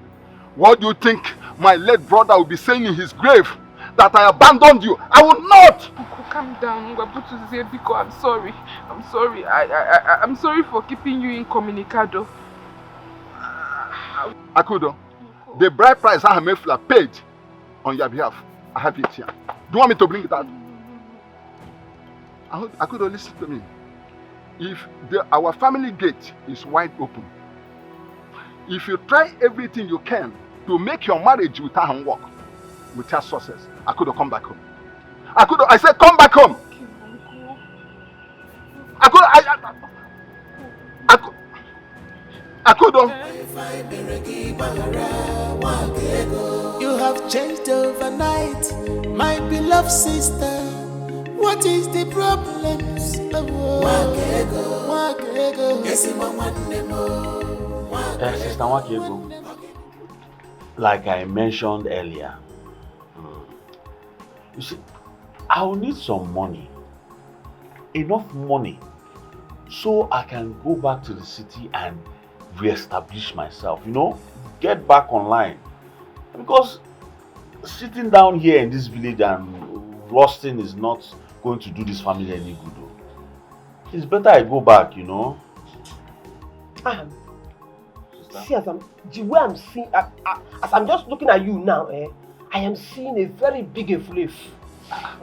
S5: What do you think my late brother will be saying in his grave? That I abandoned you? I will not!
S2: Uncle, calm down. I'm sorry. I'm sorry. I'm sorry for keeping you incommunicado.
S5: Akudo, the bride price Aham paid on your behalf, I have it here. Do you want me to bring it out? Akudo, listen to me. If our family gate is wide open, if you try everything you can to make your marriage with Aham work, without success, Akudo, come back home. Akudo, I said come back home. Akudo, Akudo.
S6: You have changed overnight, my beloved sister. What is the problem?
S3: Sister Wakego, like I mentioned earlier, you see, I will need some money, enough money, so I can go back to the city and re-establish myself, you know, get back online. Because sitting down here in this village and rusting is not going to do this family any good. It's better I go back, you know.
S1: See, the way I'm seeing, as I'm just looking at you now, I am seeing a very big influence. I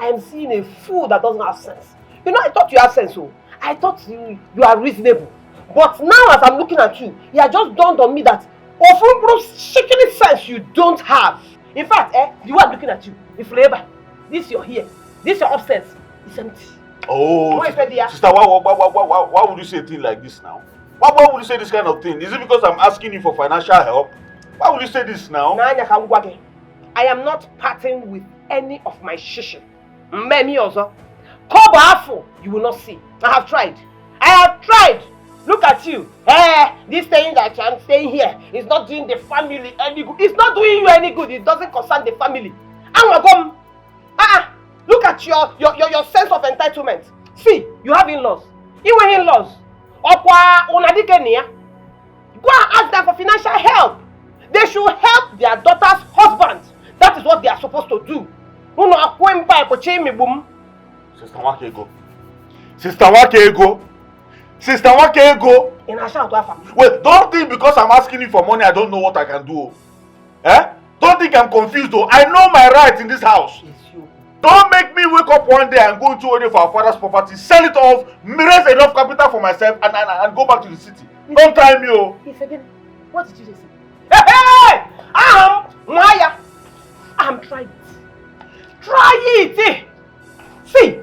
S1: am seeing a fool that doesn't have sense. You know, I thought you had sense, so I thought you are reasonable. But now, as I'm looking at you, it has just dawned on me that of shaking sense you don't have. In fact, the way I'm looking at you, if labor, this your here, this your upstairs, it's empty.
S3: Oh, sister, why would you say a thing like this now? Why would you say this kind of thing? Is it because I'm asking you for financial help? Why would you say this now?
S1: I am not parting with any of my shishi. Many also. Kobo, you will not see. I have tried. Look at you. This thing that I'm staying here is not doing the family any good. It's not doing you any good. It doesn't concern the family. Look at your sense of entitlement. See, you have in-laws. Even in-laws. Go and ask them for financial help. They should help their daughter's husband. That is what they are supposed to do.
S4: Sister Wakego. Sister Wakego. Sister Wakego.
S1: In a shout to
S4: Wait, don't think because I'm asking you for money I don't know what I can do. Eh? Don't think I'm confused though. I know my rights in this house.
S1: It's you.
S4: Don't make me wake up one day and go into order for our father's property, sell it off, raise enough capital for myself and go back to the city. Don't try me, oh.
S1: What did you just say? Hey! Maya! Try it. Try it! See,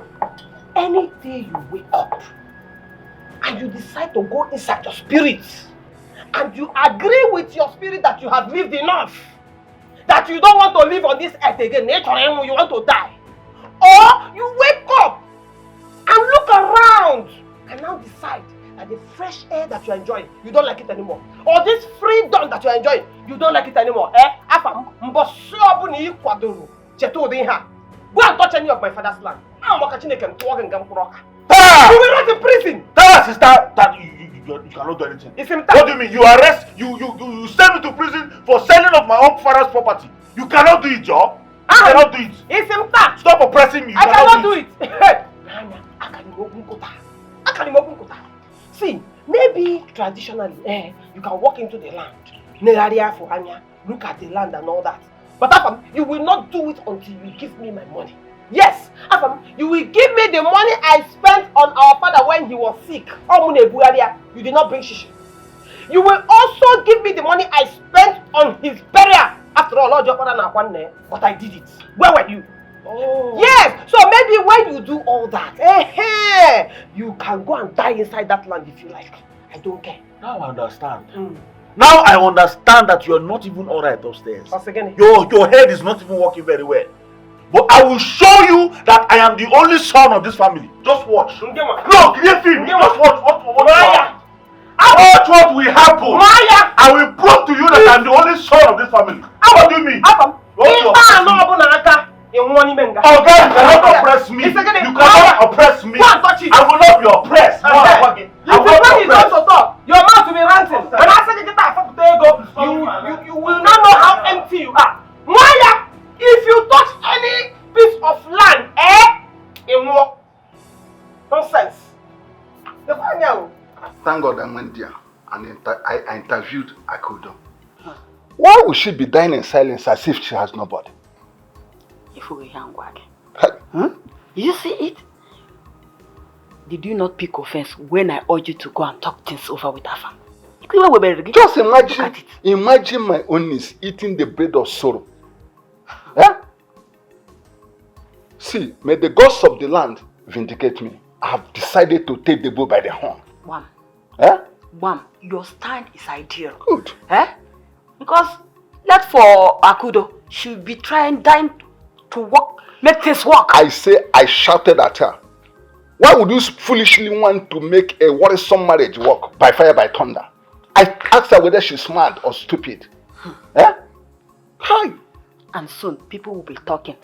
S1: any day you wake up and you decide to go inside your spirit and you agree with your spirit that you have lived enough, that you don't want to live on this earth again, you want to die, or you wake up and look around and now decide that the fresh air that you're enjoying, you don't like it anymore, or this freedom that you're enjoying, you don't like it anymore, go and touch any of my father's land.
S4: Ah!
S1: You will not in prison.
S4: Tell us, sister, that you cannot do anything. What do you mean? You arrest, you send me to prison for selling of my own father's property. You cannot do it, Joe. You cannot do it. Stop oppressing me.
S1: I cannot do it. See, maybe traditionally, you can walk into the land, look at the land and all that. But Afam, you will not do it until you give me my money. Yes, Afam, you will give me the money I spent on our father when he was sick. You did not bring shishi. You will also give me the money I spent on his burial. After all, Lord, your father na one there, but I did it. Where were you? Oh. Yes, so maybe when you do all that, you can go and die inside that land if you like. I don't care.
S4: Now I understand. Now I understand that you're not even alright upstairs. Your head is not even working very well. But I will show you that I am the only son of this family. Just watch. Look, just watch what will happen. Maya. I will prove to you that I'm the only son of this family. What do you mean? Oh God, you cannot oppress me. You cannot oppress me. I will not be oppressed.
S1: Your mouth will be ranting. When I say you will not know how empty you are. Maya, if you touch any piece of land, in war. Nonsense.
S5: Thank God I went there and I interviewed Akudo. Why would she be dying in silence as if she has nobody?
S7: If we young you see it? Did you not pick offense when I urged you to go and talk things over with Afam?
S5: Just imagine my own niece eating the bread of sorrow. See, may the gods of the land vindicate me. I have decided to take the bull by the horn.
S7: Wham, your stand is ideal.
S5: Good.
S7: Because let for Akudo, she'll be dying to work, make things work.
S5: I say I shouted at her. Why would you foolishly want to make a worrisome marriage work by fire by thunder? I asked her whether she's mad or stupid. Hi.
S7: And soon people will be talking,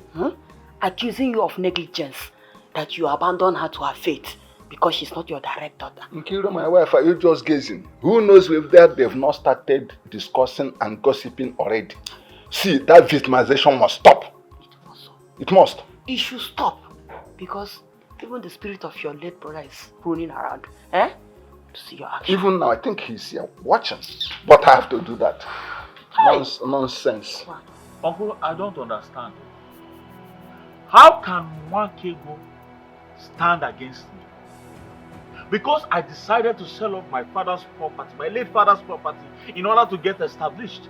S7: accusing you of negligence, that you abandoned her to her fate because she's not your direct daughter.
S5: Nkiro, my wife, are you just gazing? Who knows if they've not started discussing and gossiping already? See, that victimization must stop. It must.
S7: It should stop because even the spirit of your late brother is running around. To see your action.
S5: Even now, I think he's here watching. But I have to do that. Nonsense.
S3: Uncle, I don't understand. How can Wakego stand against me? Because I decided to sell off my father's property, my late father's property, in order to get established.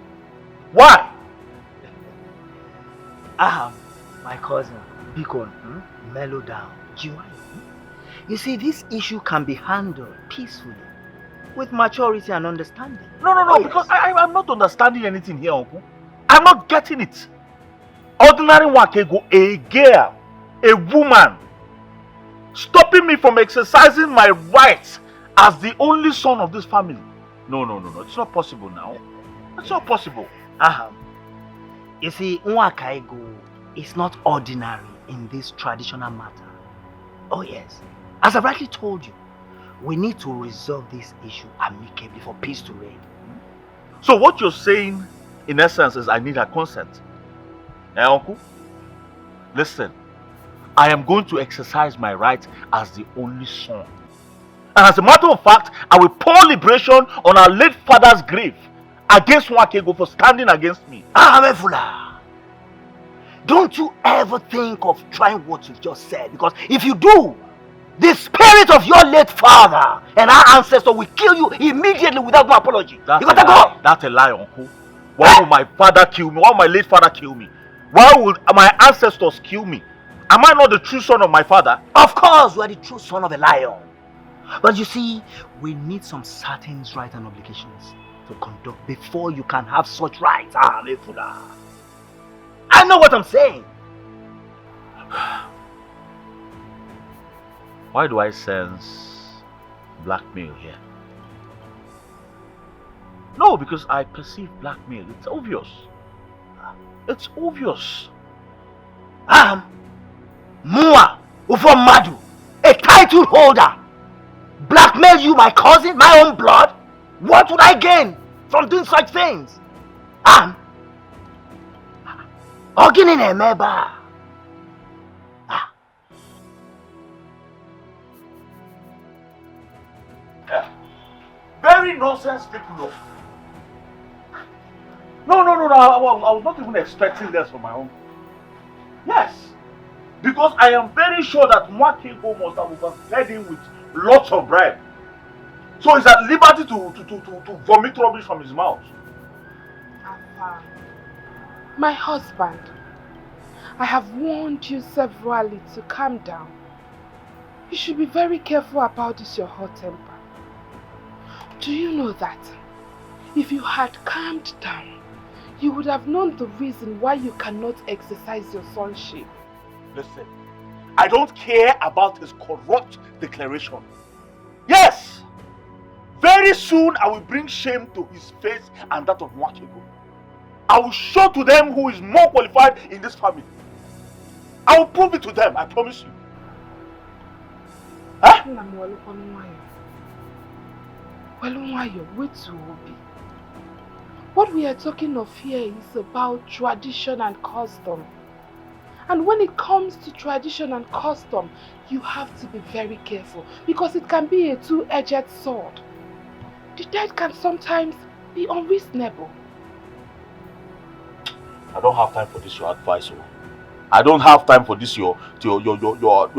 S3: Why?
S8: My cousin, Beacon, mellow down. You see, this issue can be handled peacefully, with maturity and understanding.
S3: No, because I'm not understanding anything here, Uncle. I'm not getting it. Ordinary Wakego, a girl, a woman, stopping me from exercising my rights as the only son of this family. No, it's not possible now. It's not possible.
S8: You see, Nwakaigo is not ordinary in this traditional matter. Oh yes, as I rightly told you, we need to resolve this issue amicably for peace to reign.
S3: So what you're saying, in essence, is I need her consent. Uncle? Listen,
S4: I am going to exercise my right as the only son. And as a matter of fact, I will pour liberation on our late father's grave against Nwakego for standing against me.
S8: Amefula, don't you ever think of trying what you've just said, because if you do, the spirit of your late father and our ancestor will kill you immediately without no apology. You gotta go.
S4: That's a lie, uncle. Why would my father kill me? Why would my late father kill me? Why would my ancestors kill me? Am I not the true son of my father?
S8: Of course, you are the true son of a lion. But you see, we need some certain rights and obligations to conduct before you can have such rights. Amefula, I know what I'm saying.
S4: Why do I sense blackmail here? No, because I perceive blackmail. It's obvious. It's obvious.
S8: Mua Ufomadu, a title holder, blackmail you, my cousin, my own blood? What would I gain from doing such things? Ogini Nemeba.
S4: Very nonsense people. No. I was not even expecting this from my own. Yes. Because I am very sure that Nwakego must have overfed him with lots of bribe. So he's at liberty to vomit rubbish from his mouth.
S2: My husband, I have warned you severally to calm down. You should be very careful about this, your hot temper. Do you know that if you had calmed down, you would have known the reason why you cannot exercise your sonship?
S4: Listen, I don't care about his corrupt declaration. Yes, very soon I will bring shame to his face and that of Nwakego. I will show to them who is more qualified in this family. I will prove it to them, I promise you. Huh?
S2: What we are talking of here is about tradition and custom. And when it comes to tradition and custom, you have to be very careful because it can be a two-edged sword. The dead can sometimes be unreasonable.
S4: I don't have time for this, your advice. I don't have time for this, your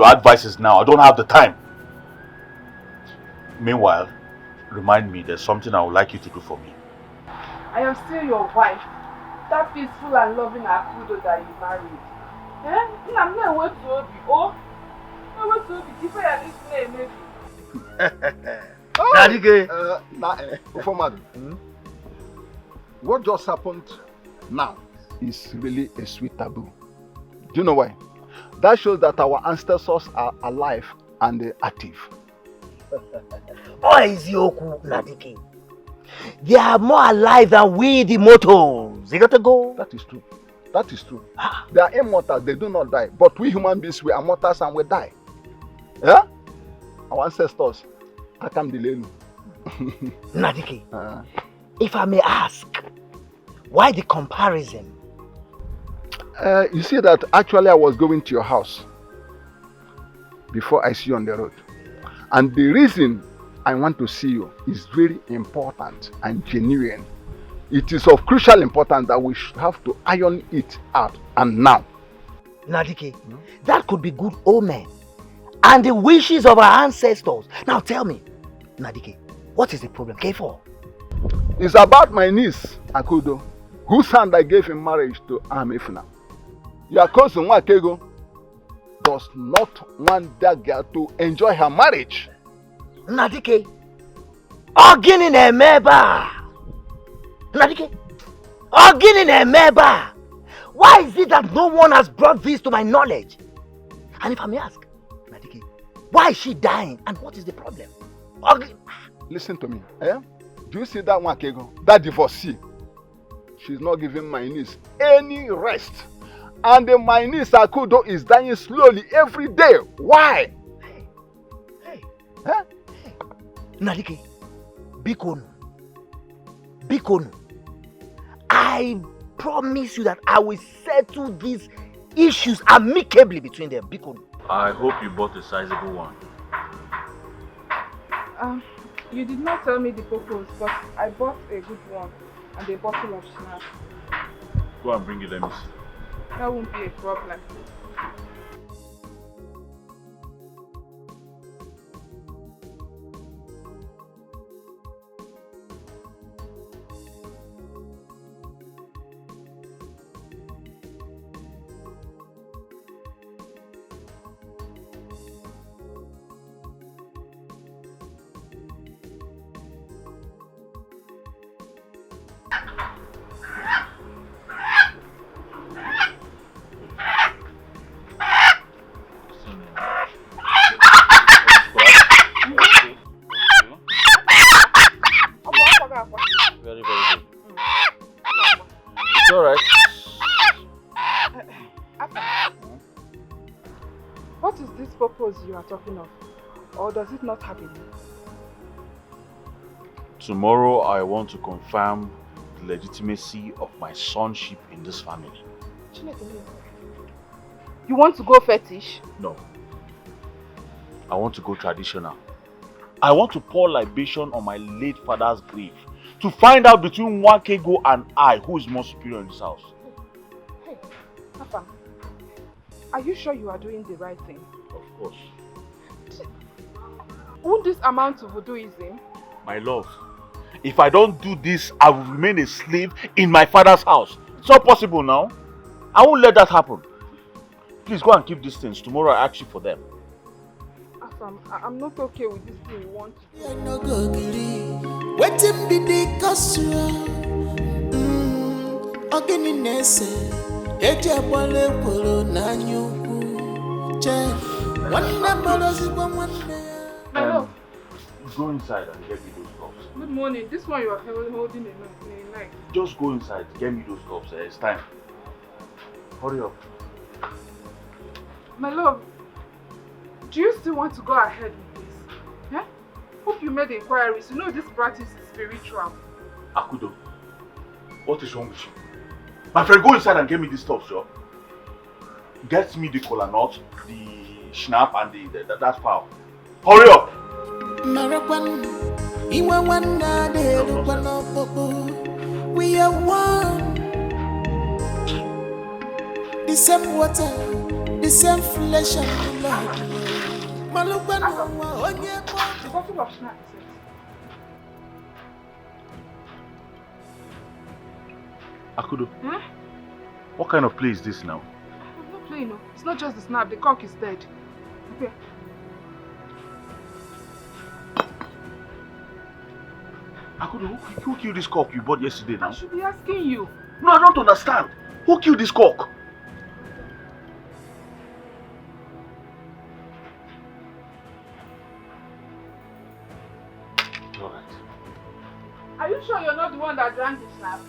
S4: advices now. I don't have the time. Meanwhile, remind me, there's something I would like you to do for me.
S2: I am still your wife. That peaceful and loving Akudo that you married. I'm not wait to be. Oh, I wait to be. If I listen,
S5: What just happened now is really a sweet taboo. Do you know why? That shows that our ancestors are alive and active.
S8: Oizioku Nadike. They are more alive than we, the mortals. You got to go.
S5: That is true. That is true. They are immortal, they do not die. But we human beings, we are mortals and we die. Yeah? Our ancestors, I can't delay you.
S8: Nadike, if I may ask, why the comparison?
S5: You see that actually I was going to your house before I see you on the road. And the reason I want to see you is very important and genuine. It is of crucial importance that we should have to iron it out and now.
S8: Nadike, that could be good omen and the wishes of our ancestors. Now tell me, Nadike, what is the problem? K4.
S5: It's about my niece, Akudo, whose hand I gave in marriage to Amefuna. Your cousin Nwakego does not want that girl to enjoy her marriage.
S8: Nadike, Ogini Nemeba. Nadike, Ogini Nemeba. Why is it that no one has brought this to my knowledge? And if I may ask, Nadike, why is she dying and what is the problem?
S5: Listen to me. Do you see that Nwakego, that divorcee? She's not giving my niece any rest. And my niece Akudo is dying slowly every day. Why?
S8: Hey. Nadike, Bikonu, I promise you that I will settle these issues amicably between them. Bikonu.
S3: I hope you bought a sizable one.
S2: You did not tell me the purpose, but I bought a good one and a bottle of schnapps.
S3: Go and bring it, let me see.
S2: That won't be a problem.
S3: Very, very good. It's alright.
S2: What is this purpose you are talking of? Or does it not have a name?
S3: Tomorrow I want to confirm the legitimacy of my sonship in this family.
S2: You want to go fetish?
S3: No. I want to go traditional. I want to pour libation on my late father's grave to find out between Wakego and I who is more superior in this house.
S2: Hey, Papa, are you sure you are doing the right thing?
S3: Of course.
S2: Won't this amount to voodooism?
S3: My love, if I don't do this, I will remain a slave in my father's house. It's not possible now. I won't let that happen. Please go and keep these things. Tomorrow I ask you for them.
S2: Afam, I'm not okay with this thing you want to do.
S6: Waiting be the casual. Organiness. Eja bole polo na nyuku. Che. One number is one.
S2: My love.
S3: Go inside and get me those cups.
S2: Good morning. This one you are holding in a knife.
S3: Just go inside, get me those cups. It's time. Hurry up.
S2: My love, do you still want to go ahead with this? Yeah? Hope you made inquiries. You know this practice is spiritual.
S3: Akudo, what is wrong with you? My friend, go inside and get me this stuff, sir. Get me the kola nut, the schnapp, and that fowl. Hurry up!
S6: We are one. The same water, the same flesh and blood.
S2: The bottle of schnapps.
S3: Akudo, what kind of play is this now?
S2: I'm not playing, no. It's not just the snap, the cock is dead. Okay.
S3: Akudo, who killed this cock you bought yesterday now?
S2: I should be asking you.
S3: No, I don't understand. Who killed this cock? Alright.
S2: Are you sure you're not the one that drank the snap?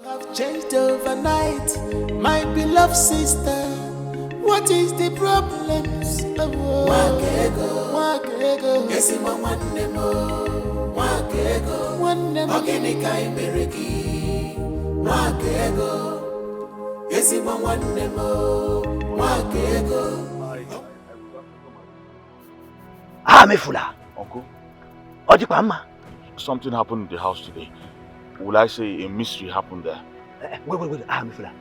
S6: Have changed overnight, my beloved sister. What is the problems? Wakego, Esima Wanemo, Organica Imeriki, Wakego, Esima Wanemo, Wakego.
S8: Mefula.
S3: Uncle,
S8: Ojipama.
S3: something happened in the house today. Will I say a mystery happened there?
S8: Wait. Mefula.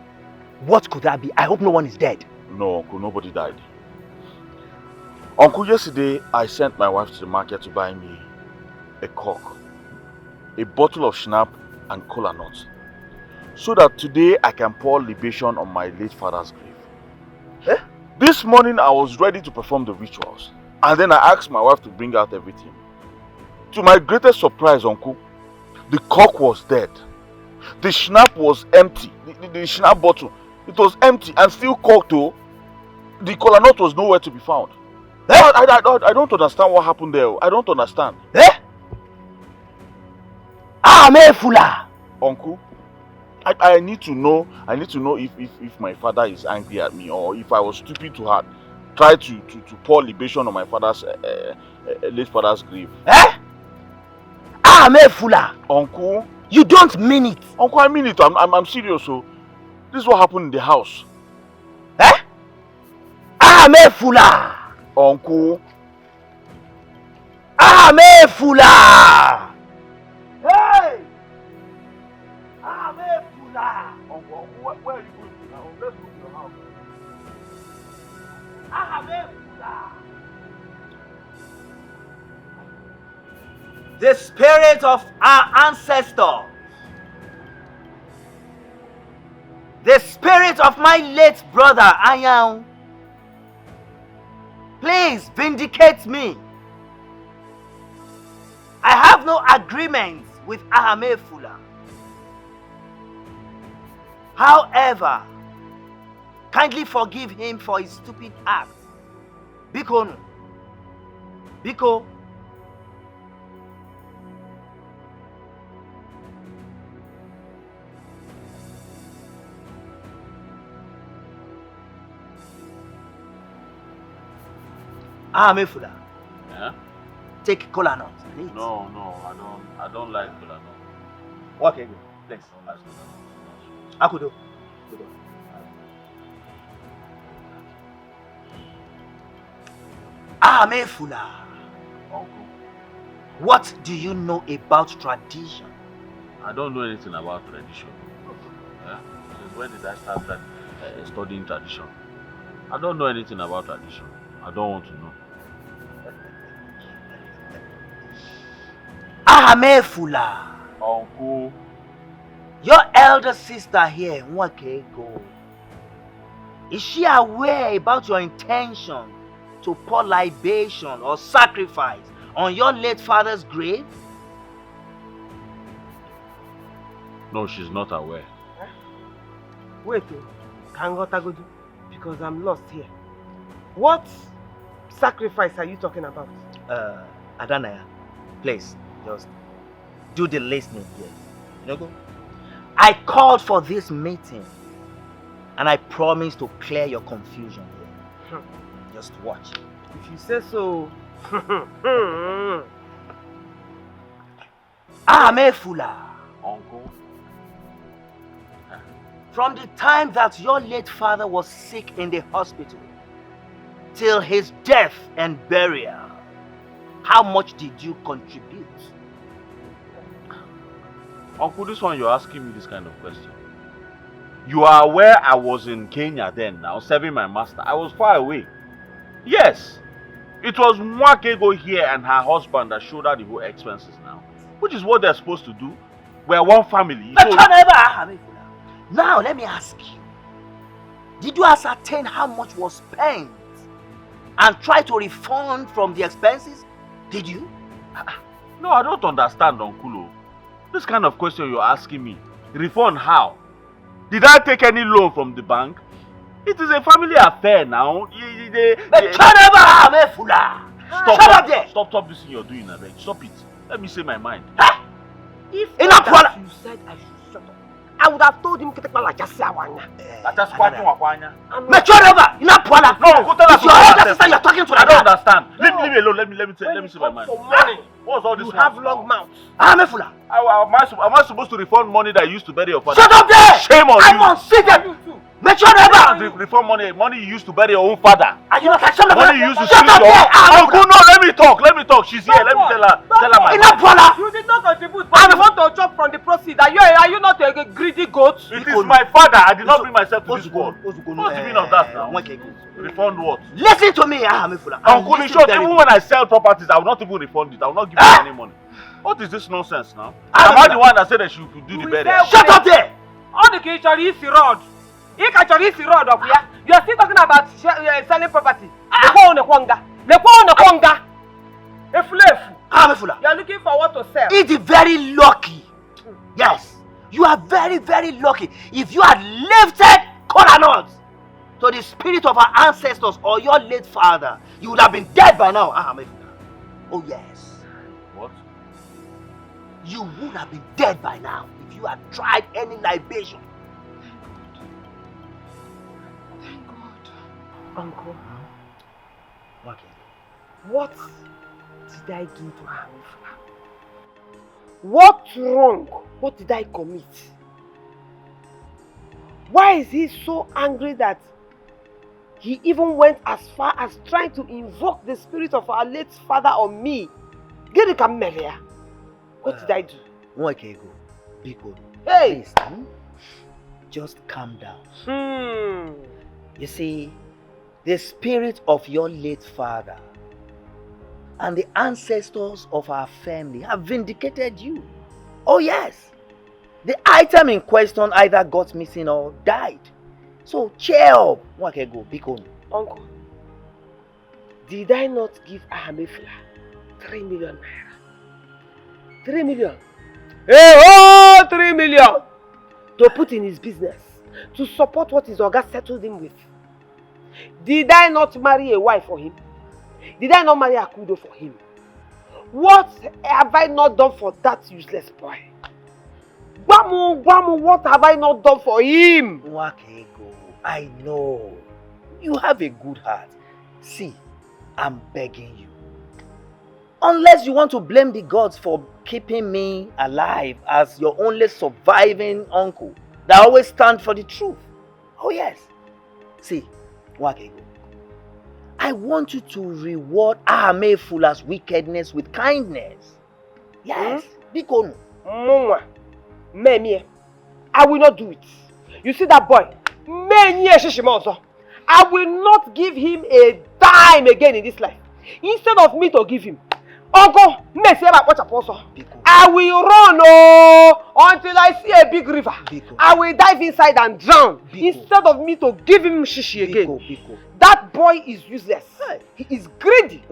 S8: What could that be? I hope no one is dead.
S3: No, Uncle, nobody died. Uncle, yesterday I sent my wife to the market to buy me a cock, a bottle of schnapp and kola nuts, so that today I can pour libation on my late father's grave. This morning I was ready to perform the rituals, and then I asked my wife to bring out everything. To my greatest surprise, Uncle, the cock was dead. The schnapp was empty. The schnapp bottle, it was empty and still corked too. The kola nut was nowhere to be found. I don't understand what happened there. I don't understand.
S8: Mefula.
S3: Uncle,
S4: I need to know if my father is angry at me, or if I was stupid to try to pour libation on my father's late father's grave.
S8: Eh? Fula.
S4: Uncle,
S8: you don't mean it.
S4: Uncle, I mean it. I'm serious. So this is what happened in the house.
S8: Eh? Fula.
S4: Uncle.
S8: Fula. Hey! Fula.
S4: Uncle, where are you going to now? Let's go to your house.
S8: Fula. The spirit of our ancestor, the spirit of my late brother Ayang, please vindicate me. I have no agreement with Fula. However, kindly forgive him for his stupid act. Biko. Fula.
S3: Yeah?
S8: Take cola nut.
S3: No, I don't like cola nut.
S8: Okay, good. Thanks. Akudo. Fula.
S3: Uncle,
S8: what do you know about tradition?
S3: I don't know anything about tradition. Yeah? Since when did I start studying tradition? I don't know anything about tradition. I don't want to know.
S8: Fula.
S3: Uncle.
S8: Your elder sister here, Nwakego, is she aware about your intention to pour libation or sacrifice on your late father's grave?
S3: No, she's not aware.
S1: Wait, Kangotagodu, because I'm lost here. What sacrifice are you talking about?
S8: Adanaya, please, just do the listening here. You know, I called for this meeting and I promise to clear your confusion here. Just watch.
S1: If you say so.
S8: Fula.
S3: Uncle.
S8: From the time that your late father was sick in the hospital till his death and burial, how much did you contribute?
S3: Uncle, this one you're asking me this kind of question. You are aware I was in Kenya then, now serving my master. I was far away. Yes. It was Mwakego here and her husband that showed her the whole expenses now. Which is what they're supposed to do. We're one family.
S8: But now let me ask you. Did you ascertain how much was spent and try to refund from the expenses? Did you?
S3: No, I don't understand, Uncle. This kind of question you're asking me. Refund how? Did I take any loan from the bank? It is a family affair now. Stop this thing you're doing, Abeg. Stop it. Let me say my mind.
S1: If you said I should shut up, I would have told him to take my like just say awanya.
S3: That's quite wakwanya.
S8: No, go tell us your sister you're talking to.
S3: I don't understand. Leave me alone. Let me say my mind. What's all this?
S1: You have long mouth.
S3: Am I supposed to refund money that I used to bury your father?
S8: Shut up there!
S3: Shame on you.
S8: I'm unseated.
S3: Refund money you used to bury your own father.
S8: Are you not ashamed of
S3: money you used to
S8: shut
S3: steal
S8: up
S3: your
S8: there!
S3: Uncle, no, let me talk. She's here. Let me tell her my mind.
S1: You did not contribute, but you want to chop from the proceeds. Are you not a greedy goat?
S3: It is my father. I did not bring myself to this world. What's the meaning of that now? Refund what?
S8: Listen to me,
S3: Uncle, in short, even when I sell properties, I will not even refund it. I will not give you any money. What is this nonsense now? Am I the one that said that she could do the burial?
S8: Shut up there!
S1: All the kitchen is road. You are still talking about selling property. You are looking for what to sell.
S8: It's very lucky. Yes, you are very, very lucky. If you had lifted Kolanot to the spirit of our ancestors or your late father, you would have been dead by now. Oh yes.
S3: What?
S8: You would have been dead by now if you had tried any libation.
S1: Thank God. Uncle.
S8: Okay.
S1: What did I do to her? What wrong? What did I commit? Why is he so angry that he even went as far as trying to invoke the spirit of our late father on me? What did I do?
S8: Okay, go. Be good.
S1: Hey!
S8: Please, just calm down. You see, the spirit of your late father and the ancestors of our family have vindicated you. Oh yes. The item in question either got missing or died. So cheer up. Okay, go. Be good.
S1: Uncle, did I not give Ahamefla 3 million naira? 3 million? Hey, oh, 3 million! To put in his business, to support what his Oga settled him with. Did I not marry a wife for him? Did I not marry a kudo for him? What have I not done for that useless boy? Gwamu, what have I not done for him?
S8: Wakego, I know. You have a good heart. See, I'm begging you. Unless you want to blame the gods for keeping me alive as your only surviving uncle that always stands for the truth. Oh yes. See, Wakego, I want you to reward Ahamefula's wickedness with kindness. Yes. Bikonu.
S1: Meme, I will not do it. You see that boy? I will not give him a dime again in this life. Instead of me to give him, Uncle, I will run until I see a big river. I will dive inside and drown instead of me to give him shishi again. That boy is useless. He is greedy.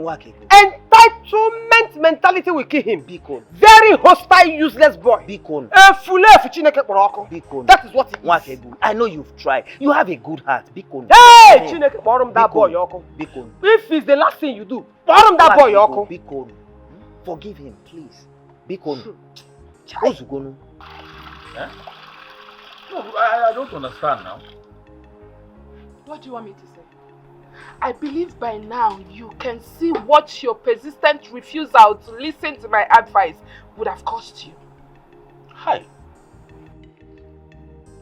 S1: Entitlement mentality will kill him. Very hostile, useless boy. That is what he is.
S8: I know you've tried. You have a good heart.
S1: Hey! Chineke, borrow that boy, Yoko. If it's the last thing you do, borrow that boy, Yoko.
S8: Forgive him, please. Bikonu.
S4: Eh? No, I don't understand now.
S2: What do you want me to say? I believe by now you can see what your persistent refusal to listen to my advice would have cost you.
S4: Hi.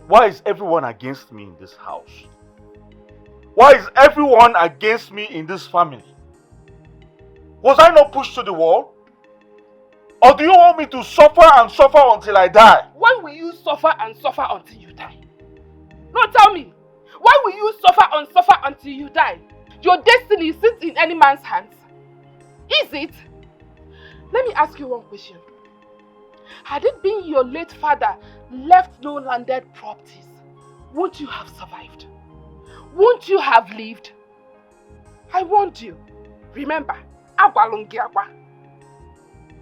S4: Why is everyone against me in this house? Why is everyone against me in this family? Was I not pushed to the wall? Or do you want me to suffer and suffer until I die?
S2: Why will you suffer and suffer until you die? No, tell me. Why will you suffer and suffer until you die? Your destiny sits in any man's hands. Is it? Let me ask you one question. Had it been your late father left no landed properties, won't you have survived? Won't you have lived? I warned you. Remember,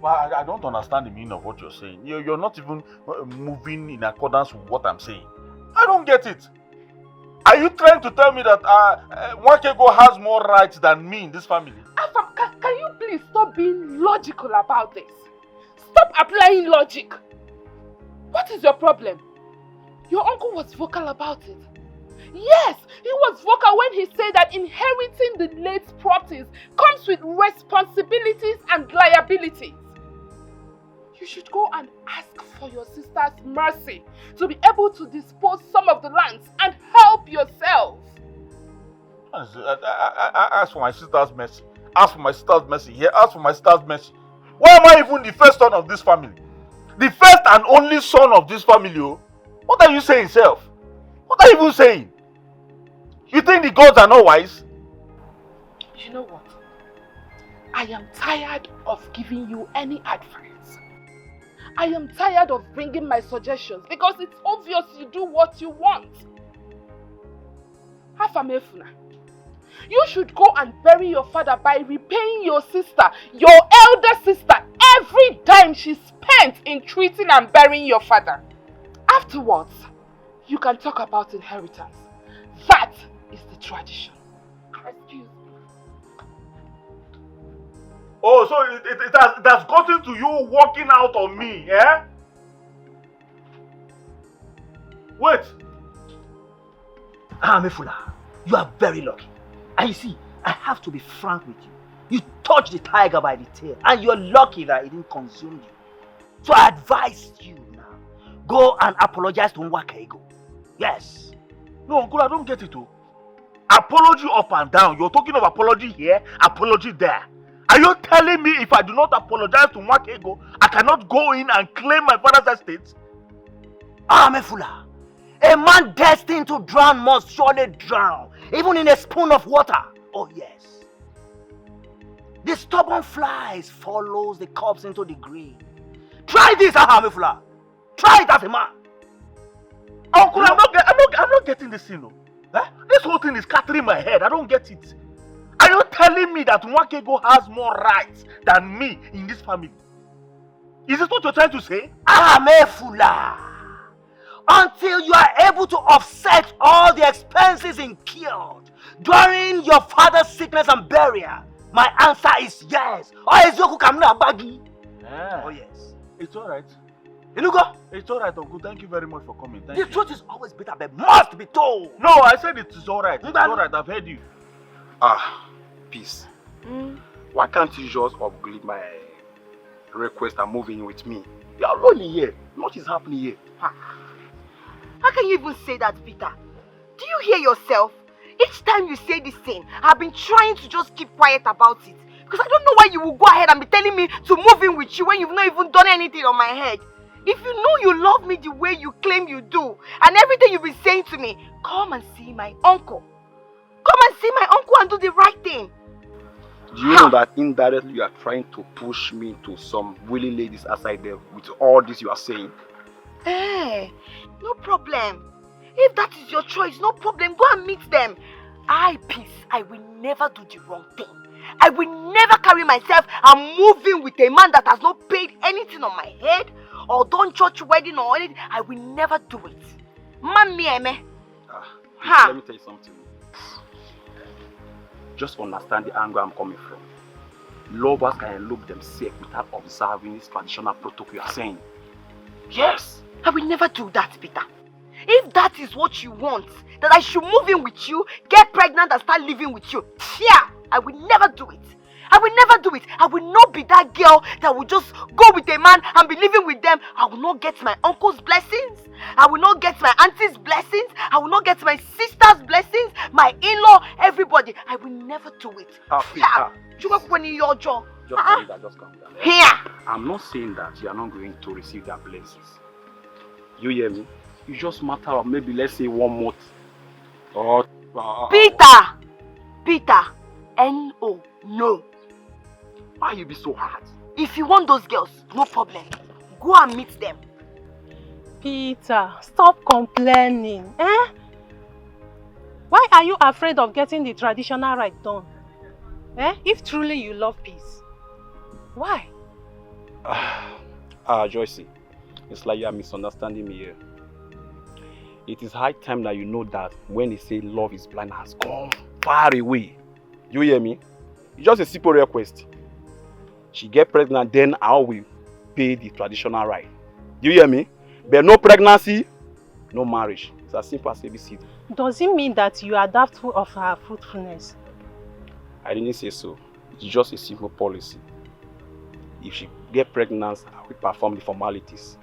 S4: Well, I don't understand the meaning of what you're saying. You're not even moving in accordance with what I'm saying. I don't get it. Are you trying to tell me that Wakego has more rights than me in this family?
S2: Afam, can you please stop being logical about this? Stop applying logic. What is your problem? Your uncle was vocal about it. Yes, he was vocal when he said that inheriting the late properties comes with responsibilities and liabilities. You should go and ask for your sister's mercy to be able to dispose some of the lands and help yourself.
S4: Ask for my sister's mercy. Ask for my sister's mercy here. Ask for my sister's mercy. Why am I even the first son of this family? The first and only son of this family. Oh? What are you saying, self? What are you even saying? You think the gods are not wise?
S2: You know what? I am tired of giving you any advice. I am tired of bringing my suggestions because it's obvious you do what you want. Afamefuna, you should go and bury your father by repaying your sister, your elder sister, every dime she spent in treating and burying your father. Afterwards, you can talk about inheritance. That is the tradition. Excuse me.
S4: Oh, so it has gotten to you walking out on me, eh? Wait.
S8: Mefula, you are very lucky. And you see, I have to be frank with you. You touched the tiger by the tail, and you're lucky that it didn't consume you. So I advise you now, go and apologize to Nwakaigo. Yes.
S4: No, Uncle, I don't get it, oh. Apology up and down. You're talking of apology here, apology there. Are you telling me if I do not apologize to Nwakaigo, I cannot go in and claim my father's estate?
S8: Mefula, a man destined to drown must surely drown, even in a spoon of water. Oh yes. The stubborn flies follows the corpse into the grave. Try this, Mefula. Try it as a man.
S4: Uncle, I'm not getting this, you know. This whole thing is scattering my head. I don't get it. Are you telling me that Nwakaigo has more rights than me in this family? Is this what you're trying to say?
S8: Mefula. Until you are able to offset all the expenses incurred during your father's sickness and burial, my answer is yes. Oh yes.
S4: It's alright.
S8: Inugo?
S4: It's alright, Uncle. Thank you very much for coming. Thank
S8: the
S4: you.
S8: truth is always bitter, but must be told.
S4: No, I said it is alright. It's alright. I've heard you.
S9: Peace. Why can't you just upgrade my request and move in with me? You are only here. What is happening here?
S7: How can you even say that, Peter? Do you hear yourself? Each time you say this thing, I've been trying to just keep quiet about it. Because I don't know why you will go ahead and be telling me to move in with you when you've not even done anything on my head. If you know you love me the way you claim you do, and everything you've been saying to me, come and see my uncle. Come and see my uncle and do the right thing.
S9: Do you know that indirectly you are trying to push me to some willy ladies outside there with all this you are saying?
S7: Hey, no problem. If that is your choice, no problem. Go and meet them. Peace, I will never do the wrong thing. I will never carry myself and move in with a man that has not paid anything on my head or done church wedding or anything. I will never do it. Let me
S9: tell you something. Just understand the angle I'm coming from. Lovers can elope themselves without observing this traditional protocol you are saying. Yes.
S7: I will never do that, Peter. If that is what you want, that I should move in with you, get pregnant and start living with you, yeah, I will never do it. I will never do it. I will not be that girl that will just go with a man and be living with them. I will not get my uncle's blessings. I will not get my auntie's blessings. I will not get my sister's blessings, my in-law, everybody. I will never do it.
S9: Just calm down, just calm down.
S7: Here.
S9: I'm not saying that you are not going to receive their blessings. You hear me? It's just matter of maybe, let's say, 1 month. Or
S7: Peter, N-O, no.
S9: Why you be so hard?
S7: If you want those girls, no problem. Go and meet them.
S2: Peter, stop complaining. Why are you afraid of getting the traditional rite done? If truly you love peace. Why?
S9: Joycey, it's like you are misunderstanding me here. It is high time that you know that when they say love is blind has gone far away. You hear me? It's just a simple request. She get pregnant, then I will pay the traditional rite. You hear me? But no pregnancy, no marriage. It's as simple as ABC.
S2: Does it mean that you are doubtful of her fruitfulness?
S9: I didn't say so. It's just a simple policy. If she get pregnant, I will perform the formalities.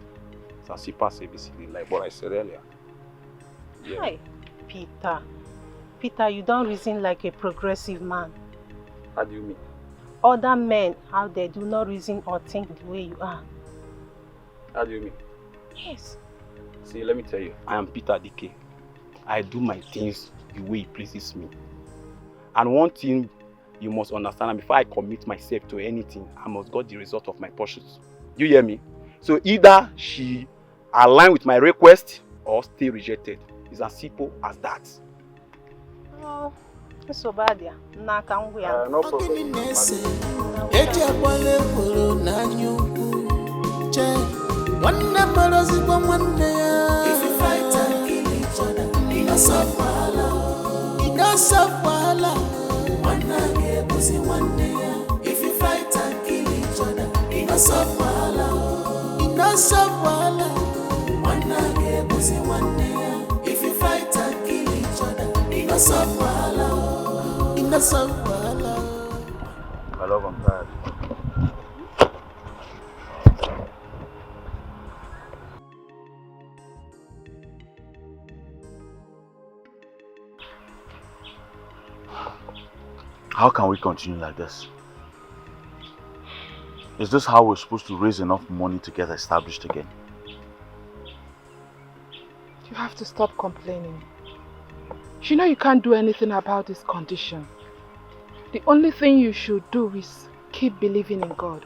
S9: It's as simple as ABC, like what I said earlier. Yeah.
S2: Hi, Peter. Peter, you don't reason like a progressive man.
S9: How do you mean?
S2: Other men out there do not reason or think the way you are.
S9: How do you mean?
S2: Yes.
S9: See, let me tell you, I am Peter DK. I do my things the way it pleases me. And one thing you must understand, before I commit myself to anything, I must get the result of my pursuits. You hear me? So either she align with my request or stay rejected. It's as simple as that.
S2: Oh, it's so bad, yeah.
S9: No problem.
S6: If you fight and kill each other, it does suffer. One day, if you fight and Innocent wala, wanna get pussy one day. If you fight and kill each other, innocent wala.
S3: My love, I'm tired. How can we continue like this? Is this how we're supposed to raise enough money to get established again?
S2: You have to stop complaining. You know you can't do anything about this condition. The only thing you should do is keep believing in God.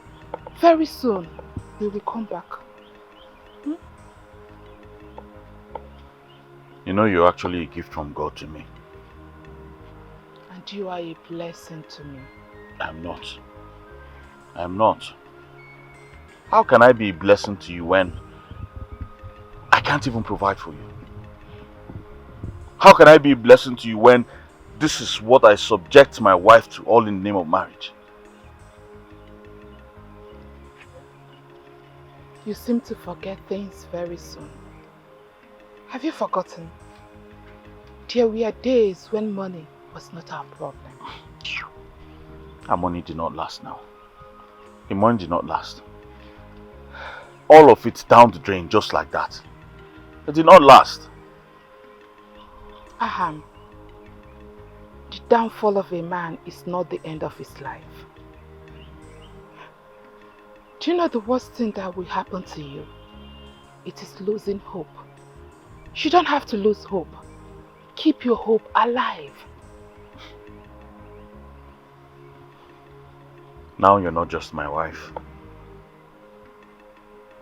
S2: Very soon, we will come back.
S3: You know you're actually a gift from God to me.
S2: And you are a blessing to me.
S3: I'm not. I'm not. How can I be a blessing to you when I can't even provide for you? How can I be a blessing to you when this is what I subject my wife to, all in the name of marriage?
S2: You seem to forget things very soon. Have you forgotten? There were days when money was not our problem.
S3: Our money did not last now. The money did not last. All of it down the drain just like that. It did not last.
S2: Aham, the downfall of a man is not the end of his life. Do you know the worst thing that will happen to you? It is losing hope. You don't have to lose hope. Keep your hope alive.
S3: Now you're not just my wife,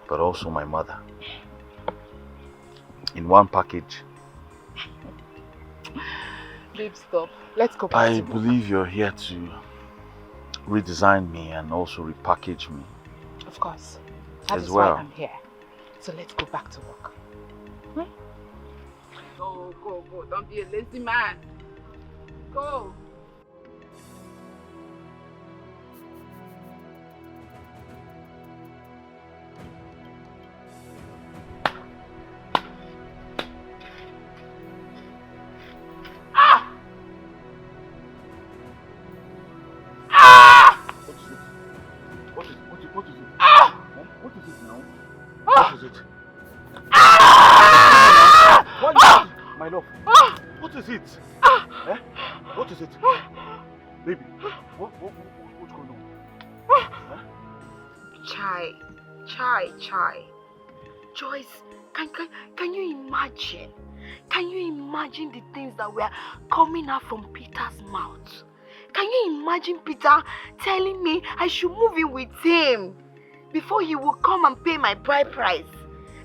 S3: but also my mother. In one package.
S2: Babe, stop. Let's go back
S3: I
S2: to work.
S3: believe you're here to redesign me and also repackage me.
S2: Of course. That
S3: As
S2: is
S3: well.
S2: why I'm here. So let's go back to work. Go. Don't be a lazy man. Go.
S3: My love, what is it? What is it? Baby, what's going on?
S7: Chai. Joyce, can you imagine? Can you imagine the things that were coming out from Peter's mouth? Can you imagine Peter telling me I should move in with him before he will come and pay my bride price?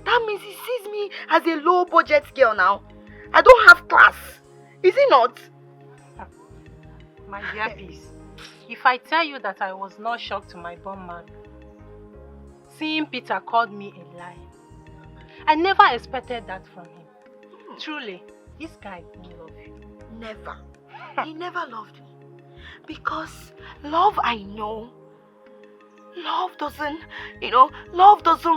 S7: That means he sees me as a low budget girl now. I don't have class. Is it not?
S10: My dear peace, if I tell you that I was not shocked to my born man, seeing Peter called me a liar. I never expected that from him. Truly, this guy didn't love you.
S7: Never. He never loved me. Because love, I know. Love doesn't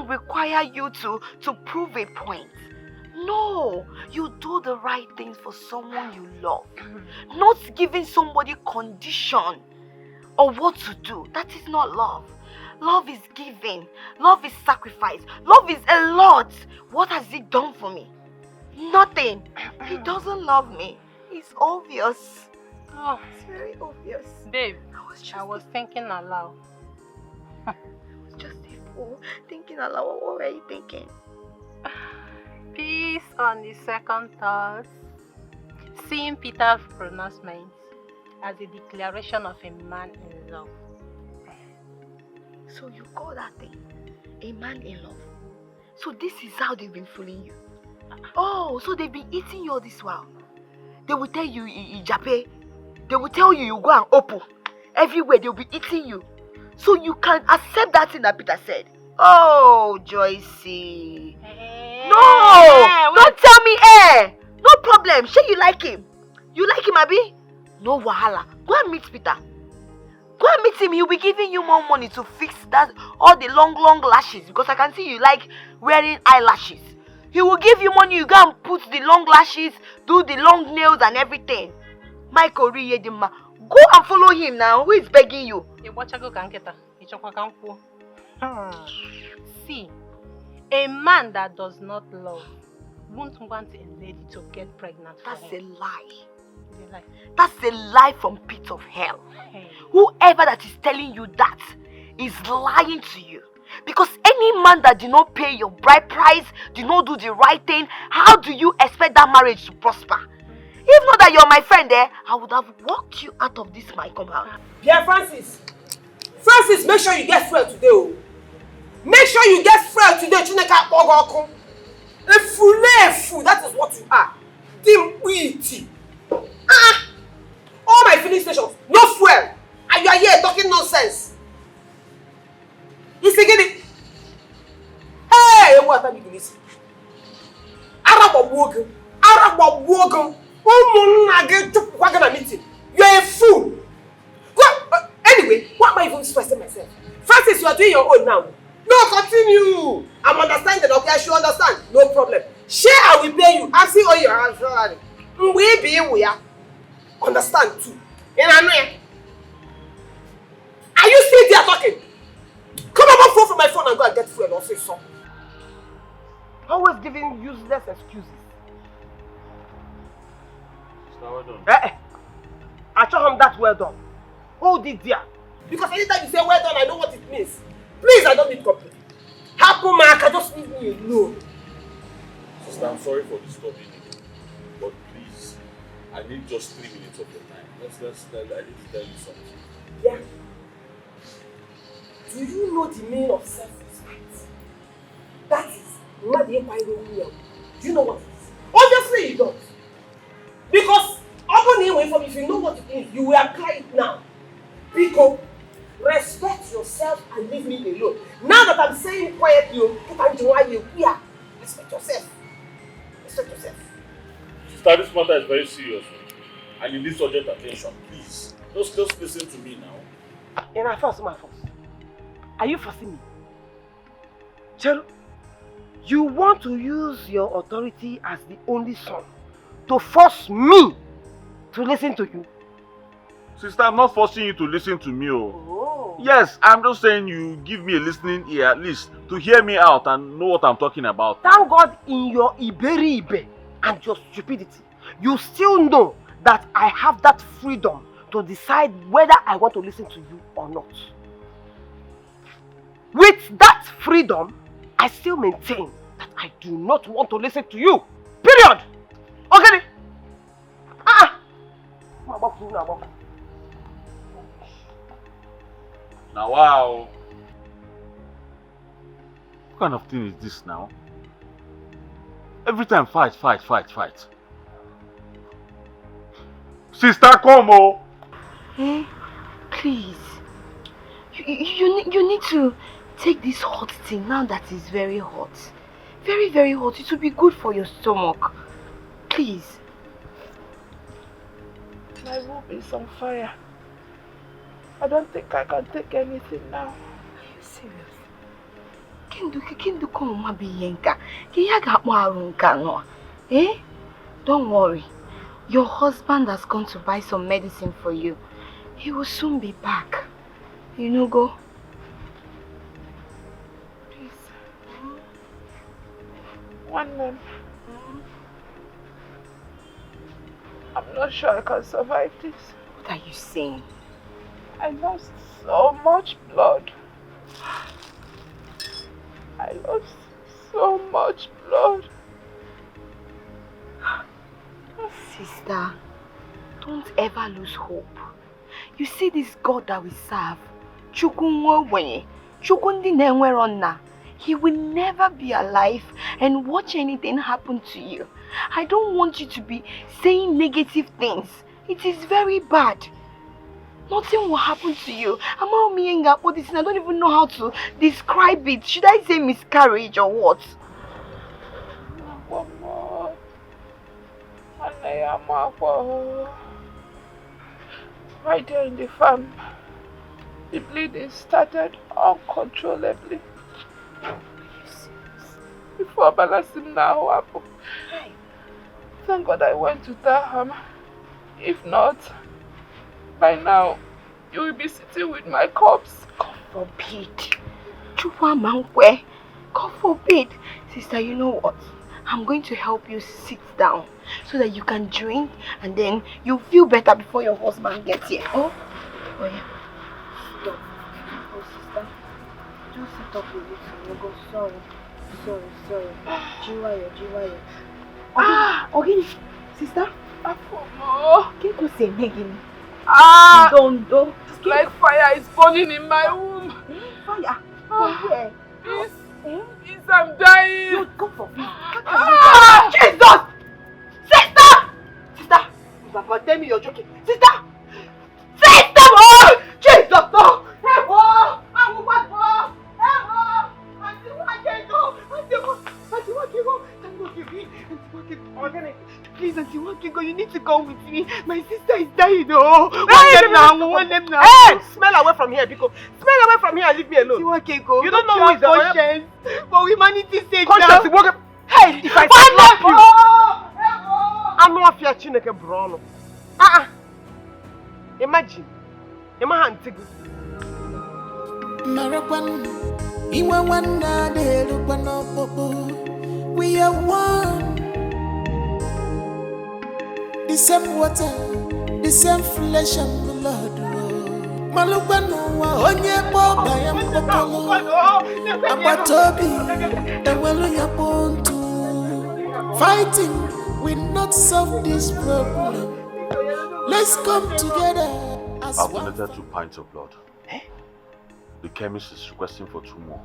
S7: require you to prove a point. No, you do the right things for someone you love. Not giving somebody condition on what to do. That is not love. Love is giving. Love is sacrifice. Love is a lot. What has he done for me? Nothing. He doesn't love me. It's obvious.
S10: Oh,
S7: it's very obvious.
S10: Babe, I was thinking aloud.
S7: I was just a fool thinking aloud. What were you thinking?
S10: Peace on the second thought. Seeing Peter's pronouncement as a declaration of a man in love.
S7: So you call that thing a man in love? So this is how they've been fooling you? Oh, so they've been eating you all this while? They will tell you Ijape. They will tell you go and open. Everywhere they'll be eating you. So you can accept that thing that Peter said. Oh, Joycey. No! Don't tell me No problem. Sure you like him. You like him, Abi? No wahala. Go and meet Peter. Go and meet him. He'll be giving you more money to fix that all the long lashes, because I can see you like wearing eyelashes. He will give you money. You go and put the long lashes, do the long nails and everything. Michael, go and follow him now. Who is begging you?
S10: See, a man that does not love won't want a lady to get pregnant for
S7: That's
S10: him.
S7: a lie. That's a lie from pit of hell. Hey. Whoever that is telling you that is lying to you. Because any man that did not pay your bride price, did not do the right thing, how do you expect that marriage to prosper? If not that you're my friend there, I would have walked you out of this my compound.
S1: Yeah, Francis, make sure you get fuel today. Oh. Make sure you get fuel today. Chineka Ogoku. A fool, that is what you are. Dimwiti. All my filling stations, no fuel. And you are here talking nonsense. He's again. Hey, what are you doing? Arab Wogan. You're a fool. Anyway, what am I even stressing myself? Francis, you are doing your own now. No, continue. I'm understanding. Okay, I should understand. No problem. Share, I will pay you. I see all your answers. We are. Understand too. Are you still there talking? Come on, phone from my phone and go and get fuel or say so. Always giving useless excuses.
S3: Well done.
S1: I told him that well done. Hold it there. Because anytime you say well done, I know what it means. Please, I don't need company. Happen, man, can just leave me alone.
S3: Sister, I'm sorry for disturbing you, but please, I need just 3 minutes of your time. I need to tell you something.
S1: Yeah. Do you know the meaning of self-respect? That is not the empire. Do you know what it is? Obviously you don't. Because if you know what it is, you will apply it now. Because respect yourself and leave me alone. Now that I'm saying quietly, you can join you. Yeah. Respect yourself. Respect yourself.
S3: Sister, this matter is very serious. And you need urgent attention. Please. Just listen to me now.
S1: And I force my force. Are you forcing me? Cheru, you want to use your authority as the only son to force me to listen to you?
S4: Sister, I'm not forcing you to listen to me. Oh. Yes, I'm just saying you give me a listening ear at least to hear me out and know what I'm talking about.
S1: Thank God in your Iberi and your stupidity, you still know that I have that freedom to decide whether I want to listen to you or not. With that freedom, I still maintain that I do not want to listen to you. Period. Okay?
S4: Now, wow. What kind of thing is this now? Every time fight. Sister, come on.
S7: Hey, please. You need to take this hot thing now that is very hot. Very, very hot. It will be good for your stomach. Please.
S2: My room is on fire. I don't think I can take anything now.
S7: Are you serious? Kindu koma biyenka. Kiyaga marunka no. Eh? Don't worry. Your husband has gone to buy some medicine for you. He will soon be back. You know, go.
S2: Please. One man. I'm not sure I can survive this.
S7: What are you saying?
S2: I lost so much blood. I lost so much blood.
S7: Sister, don't ever lose hope. You see this God that we serve, He will never be alive and watch anything happen to you. I don't want you to be saying negative things. It is very bad. Nothing will happen to you. I don't even know how to describe it. Should I say miscarriage or what?
S2: One more. Right there in the farm, The bleeding started uncontrollably. Before balancing now happened. Thank God I went to tell him. If not, by now, you will be sitting with my corpse.
S7: God forbid. God forbid. Sister, you know what? I'm going to help you sit down so that you can drink and then you'll feel better before your husband gets here. Oh yeah. Stop. Oh, sister. Just sit up a little. You go. Sorry. Jiwayo. Okay. Sister. Can't go say Megan. Don't.
S2: It's like fire is burning in my womb.
S7: Fire? From where?
S2: Please, I'm dying.
S7: No, go for me. Jesus! Sister! Papa, tell me you're joking. Sister! Oh! Jesus! No! Auntie, please, Auntie Wakigo, you need to come with me. My sister is dying, One them now.
S1: Hey! Smell away from here, Biko. Smell away from here and leave me alone.
S7: Auntie Wakigo,
S1: You don't know who is the
S7: conscience. For humanity sake
S1: conscience.
S7: now.
S1: Hey, if I slap you, I'm not fear Chineke Bruno. Imagine.
S6: We are one. The same water, the same flesh and blood. Malubano wa onye boba ya mpopolo. Abatobi, ewelu ya pontu. Fighting will not solve this problem. Let's come together as
S3: I've
S6: one.
S3: donated 2 pints of blood. The chemist is requesting for 2 more.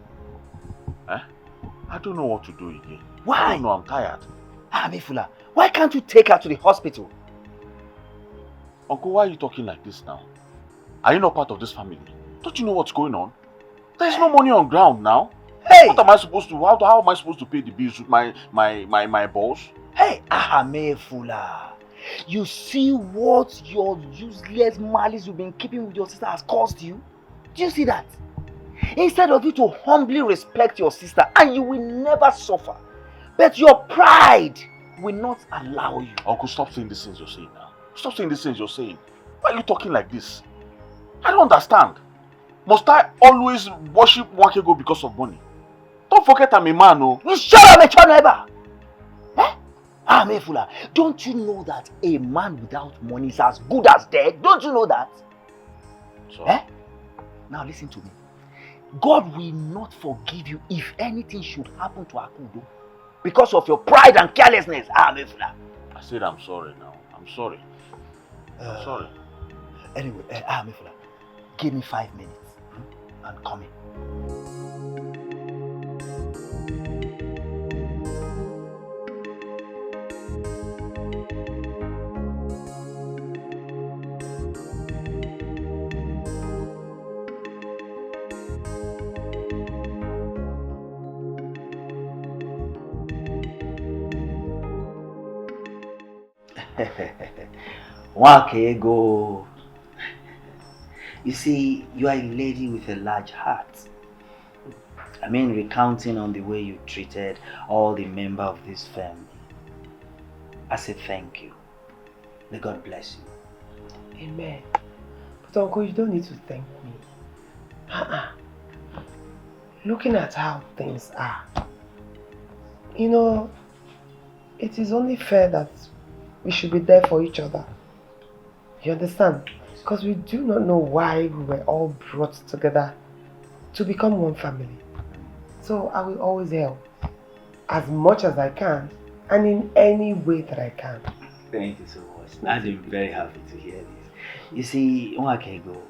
S3: I don't know what to do again.
S8: Why?
S3: I don't know, I'm tired.
S8: Amefula, why can't you take her to the hospital?
S3: Uncle, why are you talking like this now? Are you not part of this family? Don't you know what's going on? There's no money on ground now.
S8: Hey!
S3: What am I supposed to, how am I supposed to pay the bills with my boss?
S8: Hey, Amefula, you see what your useless malice you've been keeping with your sister has cost you? Do you see that? Instead of you to humbly respect your sister, and you will never suffer, but your pride will not allow you.
S3: Uncle, stop saying these things you're saying now. Stop saying these things you're saying. Why are you talking like this? I don't understand. Must I always worship Wakego because of money? Don't forget I'm a man, oh.
S8: You shut up, Mechoneba! Amefula, don't you know that a man without money is as good as dead? Don't you know that?
S3: So,
S8: Now listen to me. God will not forgive you if anything should happen to Akudo because of your pride and carelessness, Amefula.
S3: I said I'm sorry now. I'm sorry. I'm sorry.
S8: Anyway, Amefula, give me 5 minutes. I'm coming. Wakego. You see, you are a lady with a large heart. I mean, recounting on the way you treated all the members of this family. I say thank you. May God bless you.
S1: Amen. But Uncle, you don't need to thank me. Looking at how things are, you know, it is only fair that we should be there for each other. You understand? Because we do not know why we were all brought together to become one family. So I will always help as much as I can and in any way that I can.
S8: Thank you so much. I'm very happy to hear this. You see, Wakego,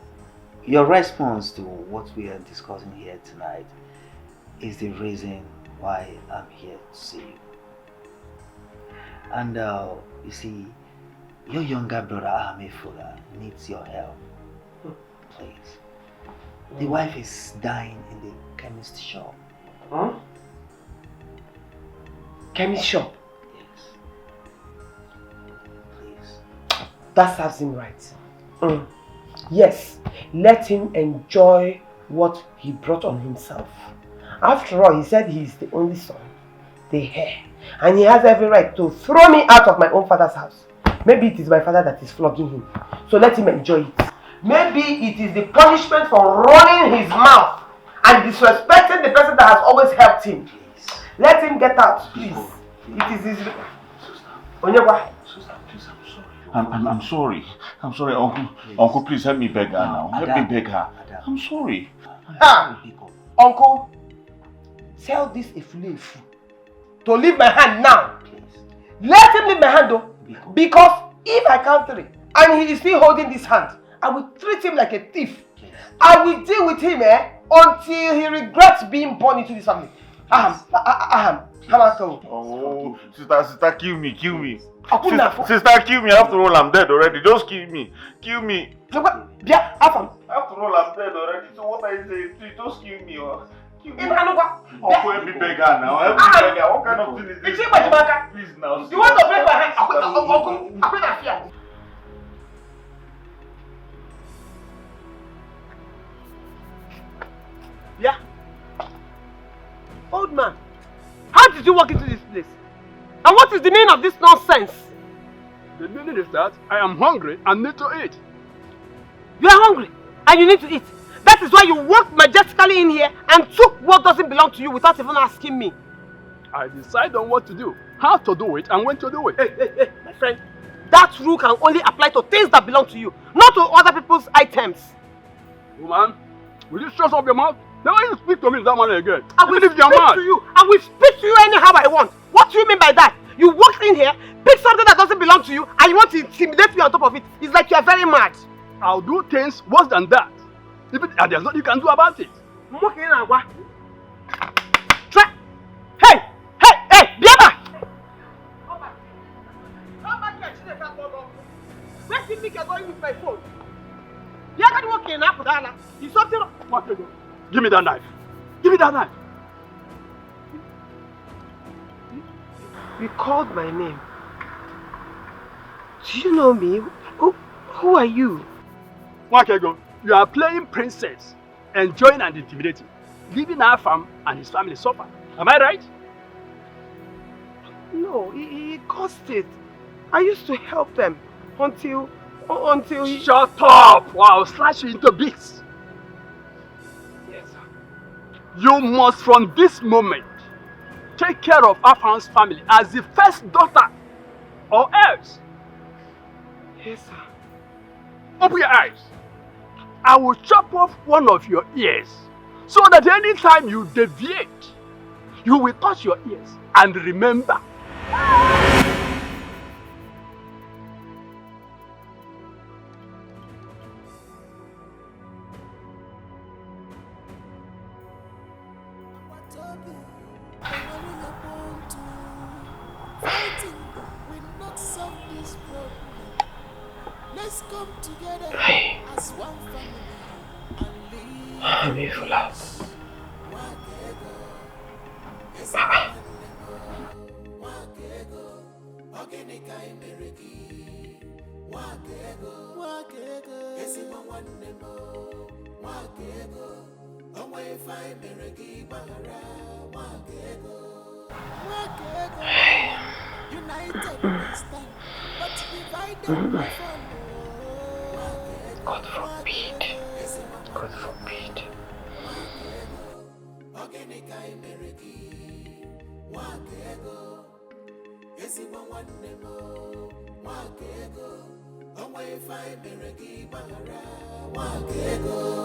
S8: your response to what we are discussing here tonight is the reason why I'm here to see you. And you see, your younger brother Amefula needs your help. Please. The wife is dying in the chemist shop.
S1: Huh? Chemist shop?
S8: Yes. Please.
S1: That serves him right. Yes, let him enjoy what he brought on himself. After all, he said he is the only son, the heir, and he has every right to throw me out of my own father's house. Maybe it is my father that is flogging him, so let him enjoy it. Maybe it is the punishment for running his mouth and disrespecting the person that has always helped him. Let him get out, please. It is his... Onyekwa.
S4: I'm sorry. I'm sorry, Uncle. Uncle, please help me beg her now. Help me beg her. I'm sorry.
S1: Uncle, tell this Ifule to leave my hand now. Let him leave my hand though. Because if I count 3 and he is still holding this hand, I will treat him like a thief. I will deal with him until he regrets being born into this family.
S4: Oh, sister, kill me. Sister, kill me. After all, I'm dead already. Just kill me. Kill me. After all, I'm dead already. So what are you saying? Just kill me. Kill me. Uncle, help me beg her now. Help me beg her. What kind of thing is this? Please now.
S1: You want to break my hand? Uncle, yeah. Old man, how did you walk into this place? And what is the meaning of this nonsense?
S11: The meaning is that I am hungry and need to eat.
S1: You are hungry and you need to eat. That is why you walked majestically in here and took what doesn't belong to you without even asking me.
S11: I decide on what to do, how to do it, and when to do it.
S1: Hey, my friend. That rule can only apply to things that belong to you, not to other people's items.
S11: Woman, will you shut up your mouth? Never you speak to me in that manner again.
S1: I will speak to you. I will speak to you anyhow I want. What do you mean by that? You walked in here, pick something that doesn't belong to you, and you want to intimidate me on top of it. It's like you are very mad.
S11: I'll do things worse than that. Even there's nothing you can do about it.
S1: Try. Hey, Biaba! Come back here, where did you going with my phone? Biaba walking up with Anna. Is something wrong?
S11: What? Give me that knife. Give me that knife.
S1: You called my name. Do you know me? Who are you?
S11: Wakego, you are playing princess, enjoying and intimidating, leaving our farm and his family suffer. Am I right?
S1: No, he caused it. I used to help them until he...
S11: Shut up! Or I'll slash you into bits.
S1: Yes, sir.
S11: You must, from this moment, take care of Orphans' family as the first daughter, or else.
S1: Yes, sir.
S11: Open your eyes. I will chop off one of your ears so that anytime you deviate, you will touch your ears and remember.
S6: Let's come together as one family.
S1: I'm here for love.
S6: United we stand, but divided we fall.
S1: God forbid. God forbid.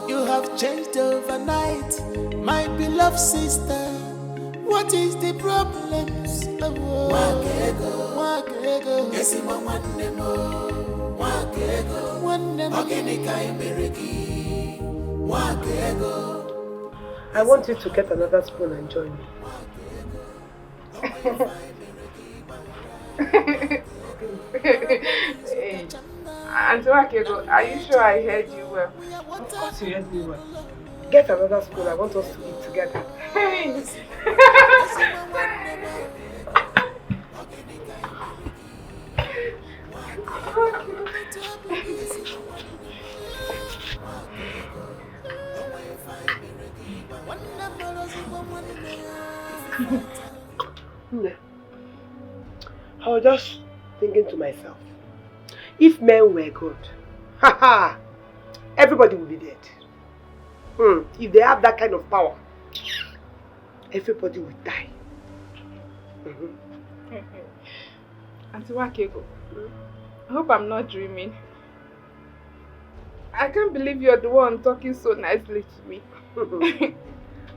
S6: You have changed overnight, my beloved sister. What is the problem?
S1: I want you to get another spoon and join me.
S2: Hey, Auntie Wakego, are you sure I heard you well?
S1: Of course you heard me well. Get another spoon, I want us to eat together.
S2: Hey.
S1: I was just thinking to myself, if men were good, everybody would be dead. If they have that kind of power, everybody would die.
S2: Auntie Wakego, I hope I'm not dreaming. I can't believe you're the one talking so nicely to me.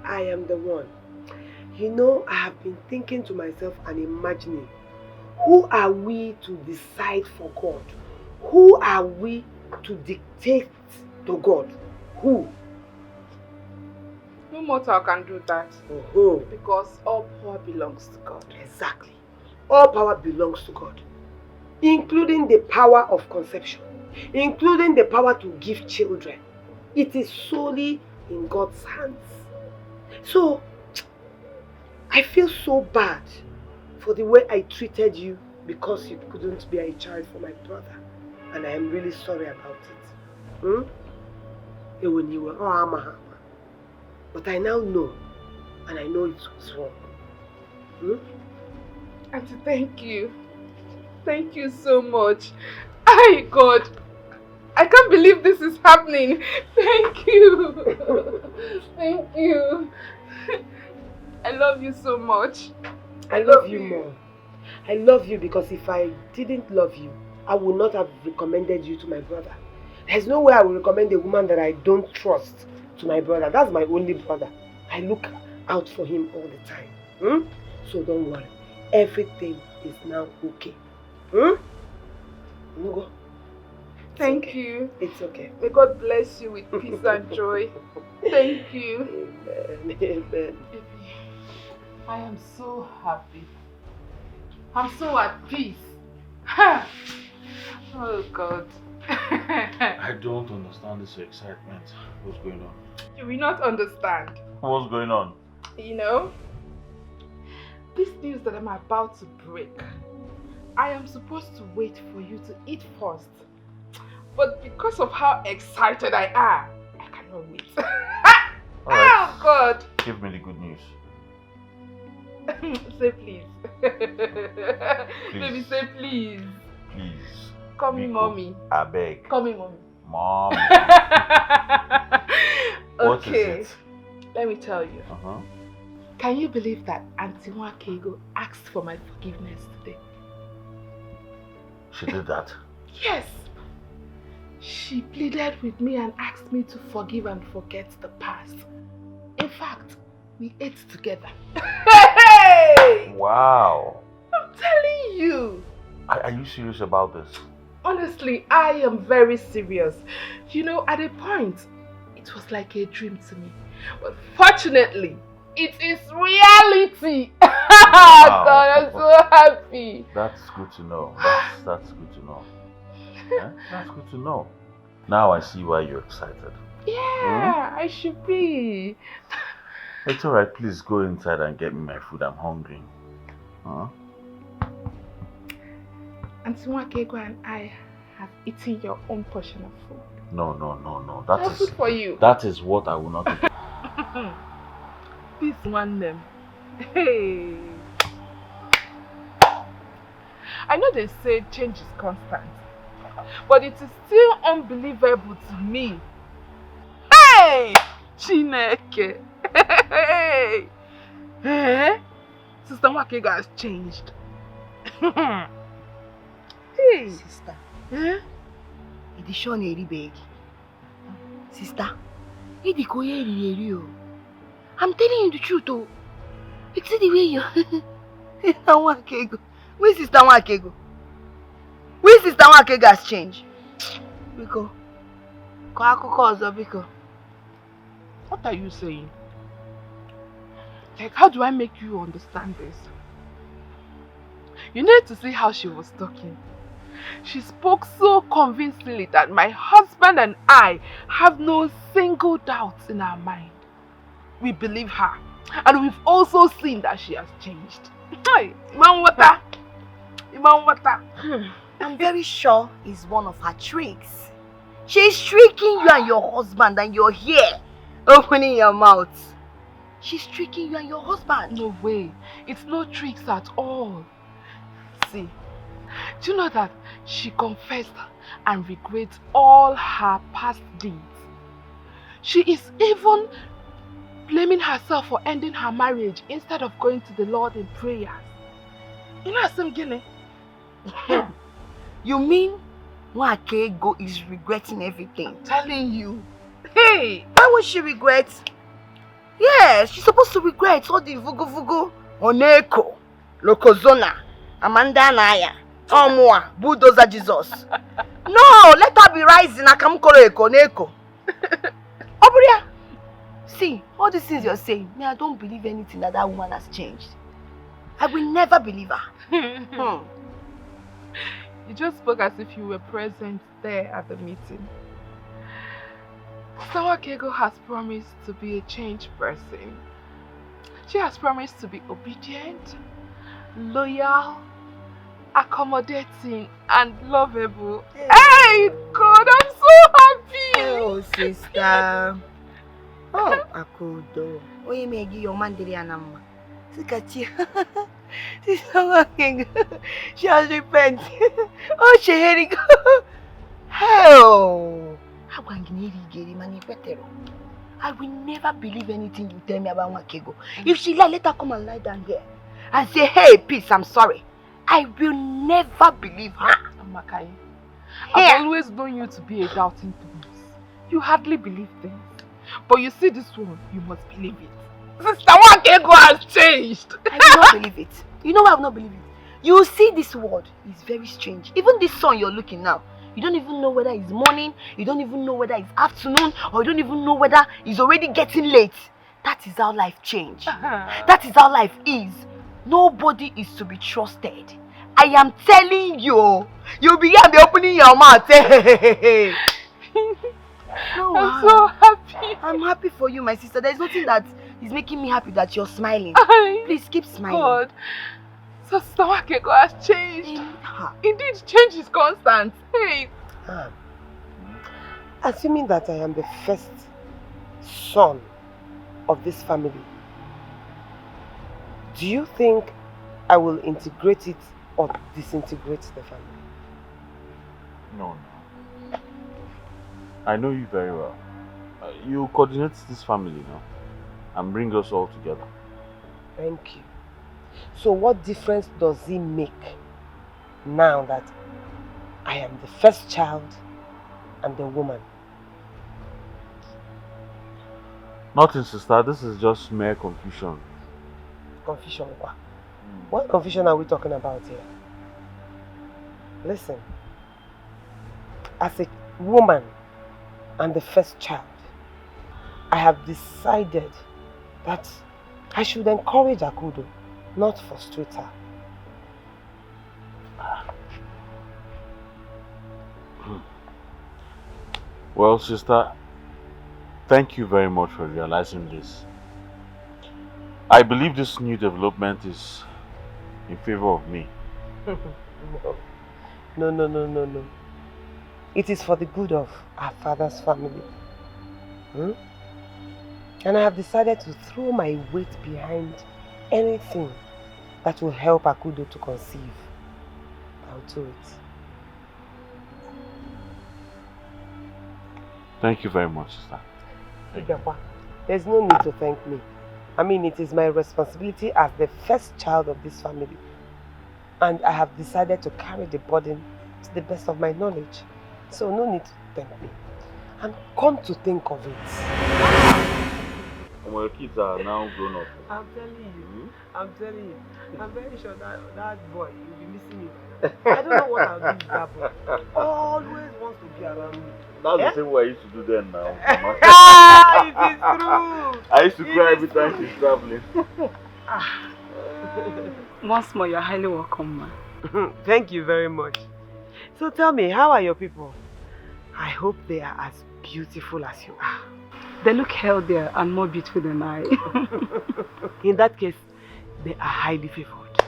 S1: I am the one. You know, I have been thinking to myself and imagining, who are we to decide for God? Who are we to dictate to God? Who?
S2: No mortal can do that. Because all power belongs to God.
S1: Exactly. All power belongs to God. Including the power of conception. Including the power to give children. It is solely in God's hands. So, I feel so bad for the way I treated you because you couldn't be a child for my brother. And I am really sorry about it. But I now know, and I know it was wrong.
S2: Auntie, thank you. Thank you so much. God, I can't believe this is happening. Thank you. Thank you. I love you so much.
S1: I love you more. I love you because if I didn't love you, I would not have recommended you to my brother. There's no way I will recommend a woman that I don't trust to my brother. That's my only brother. I look out for him all the time. So don't worry. Everything is now okay. Nugo.
S2: Thank you.
S1: It's okay.
S2: May God bless you with peace and joy. Thank you.
S1: Amen. Amen.
S2: I am so happy. I'm so at peace. Oh God.
S3: I don't understand this excitement. What's going on?
S2: You will not understand.
S3: What's going on?
S2: You know, this news that I'm about to break, I am supposed to wait for you to eat first. But because of how excited I am, I cannot wait.
S3: Right.
S2: Oh God.
S3: Give me the good news.
S2: Say please.
S3: Please.
S2: Baby, say please.
S3: Please.
S2: Call me mommy.
S3: I beg.
S2: Call me mommy.
S3: Mom. What
S2: Okay.
S3: is it?
S2: Let me tell you.
S3: Uh-huh.
S2: Can you believe that Auntie Wakego asked for my forgiveness today?
S3: She did that?
S2: Yes. She pleaded with me and asked me to forgive and forget the past. In fact, we ate together. Hey!
S3: Wow.
S2: I'm telling you.
S3: Are you serious about this?
S2: Honestly, I am very serious. You know, at a point, it was like a dream to me. But fortunately, it is reality.
S3: Wow.
S2: God, I'm so happy.
S3: That's good to know. That's good to know. Yeah? That's good to know. Now I see why you're excited.
S2: Yeah, I should be.
S3: It's alright, please go inside and get me my food. I'm hungry. Huh?
S2: Auntie Wakego and I have eaten your own portion of food.
S3: No.
S2: That's food for you.
S3: That is what I will not eat.
S2: This one them. Hey. I know they say change is constant, but it is still unbelievable to me. Hey! Chineke! Hey! Hey! Sister Wakego has changed. Hey!
S7: Sister.
S2: Eh?
S7: It is shown a big. Sister, it is going. I'm telling you the truth, oh. It's the way you. Sister Wakego. Where Sister Wakego? Where Sister Wakego has changed? Biko. Biko.
S2: What are you saying? Like, how do I make you understand this? You need to see how she was talking. She spoke so convincingly that my husband and I have no single doubt in our mind. We believe her, and we've also seen that she has changed.
S7: I'm very sure it's one of her tricks. She's tricking you and your husband, and you're here opening your mouth. She's tricking you and your husband.
S2: No way. It's no tricks at all. See, do you know that she confessed and regrets all her past deeds? She is even blaming herself for ending her marriage instead of going to the Lord in prayers. You know some Guinea?
S7: You mean Nwakego is regretting everything?
S2: I'm telling you.
S7: Hey, why would she regret? Yes, she's supposed to regret all the vugu Oneko, Lokozona, Amanda Naya, Omwa, Bulldozer Jesus. No, let her be rising. Akamukoro Ekoneko. Oburia, see, all these things you're saying, me, I don't believe anything that woman has changed. I will never believe her.
S2: You just spoke as if you were present there at the meeting. Nwakego has promised to be a changed person. She has promised to be obedient, loyal, accommodating, and lovable. Hey, God, I'm so happy!
S7: Oh, sister. Oh, Akudo. Oye megi your man diri anama. Sikachi. Sister Nwakego. She has repented. Oh, she heading. Hell. I will never believe anything you tell me about Nwakego. If she lie, let her come and lie down here and say, hey, peace, I'm sorry. I will never believe her.
S2: Amakai, I've always known you to be a doubting Thomas. You hardly believe things. But you see this one, you must believe it. Sister Nwakego has changed.
S7: I will not believe it. You know why I will not believe it? You see this word is very strange. Even this sun you're looking now, you don't even know whether it's morning, you don't even know whether it's afternoon, or you don't even know whether it's already getting late. That is how life changes. That is how life is. Nobody is to be trusted. I am telling you, you'll be here opening your mouth. No,
S2: I'm so happy.
S7: I'm happy for you, my sister. There's nothing that is making me happy that you're smiling. Please keep smiling.
S2: God. So Sister Nwakego has changed. Indeed, change is constant. Hey.
S1: Assuming that I am the first son of this family, do you think I will integrate it or disintegrate the family?
S3: No. I know you very well. You coordinate this family now and bring us all together.
S1: Thank you. So what difference does it make now that I am the first child and the woman?
S3: Nothing, sister. This is just mere confusion.
S1: Confusion? What confusion are we talking about here? Listen, as a woman and the first child, I have decided that I should encourage Akudo, not frustrate her.
S3: Well, sister, thank you very much for realizing this. I believe this new development is in favor of me.
S1: No. It is for the good of our father's family. And I have decided to throw my weight behind anything that will help Akudo to conceive. I'll do it.
S3: Thank you very much, sister.
S1: There's no need to thank me. I mean, it is my responsibility as the first child of this family. And I have decided to carry the burden to the best of my knowledge. So no need to thank me. And come to think of it.
S3: Your kids are now grown up.
S1: I'm telling you. I'm very sure that boy will be missing me. I don't know what I'll do with that boy. Always wants to be around me.
S3: That's the same way I used to do then now.
S1: It is true.
S3: I used to cry every time she's traveling.
S12: Once more, you're highly welcome, ma.
S1: Thank you very much. So tell me, how are your people? I hope they are as beautiful as you are.
S12: They look healthier and more beautiful than I.
S1: In that case, they are highly favored.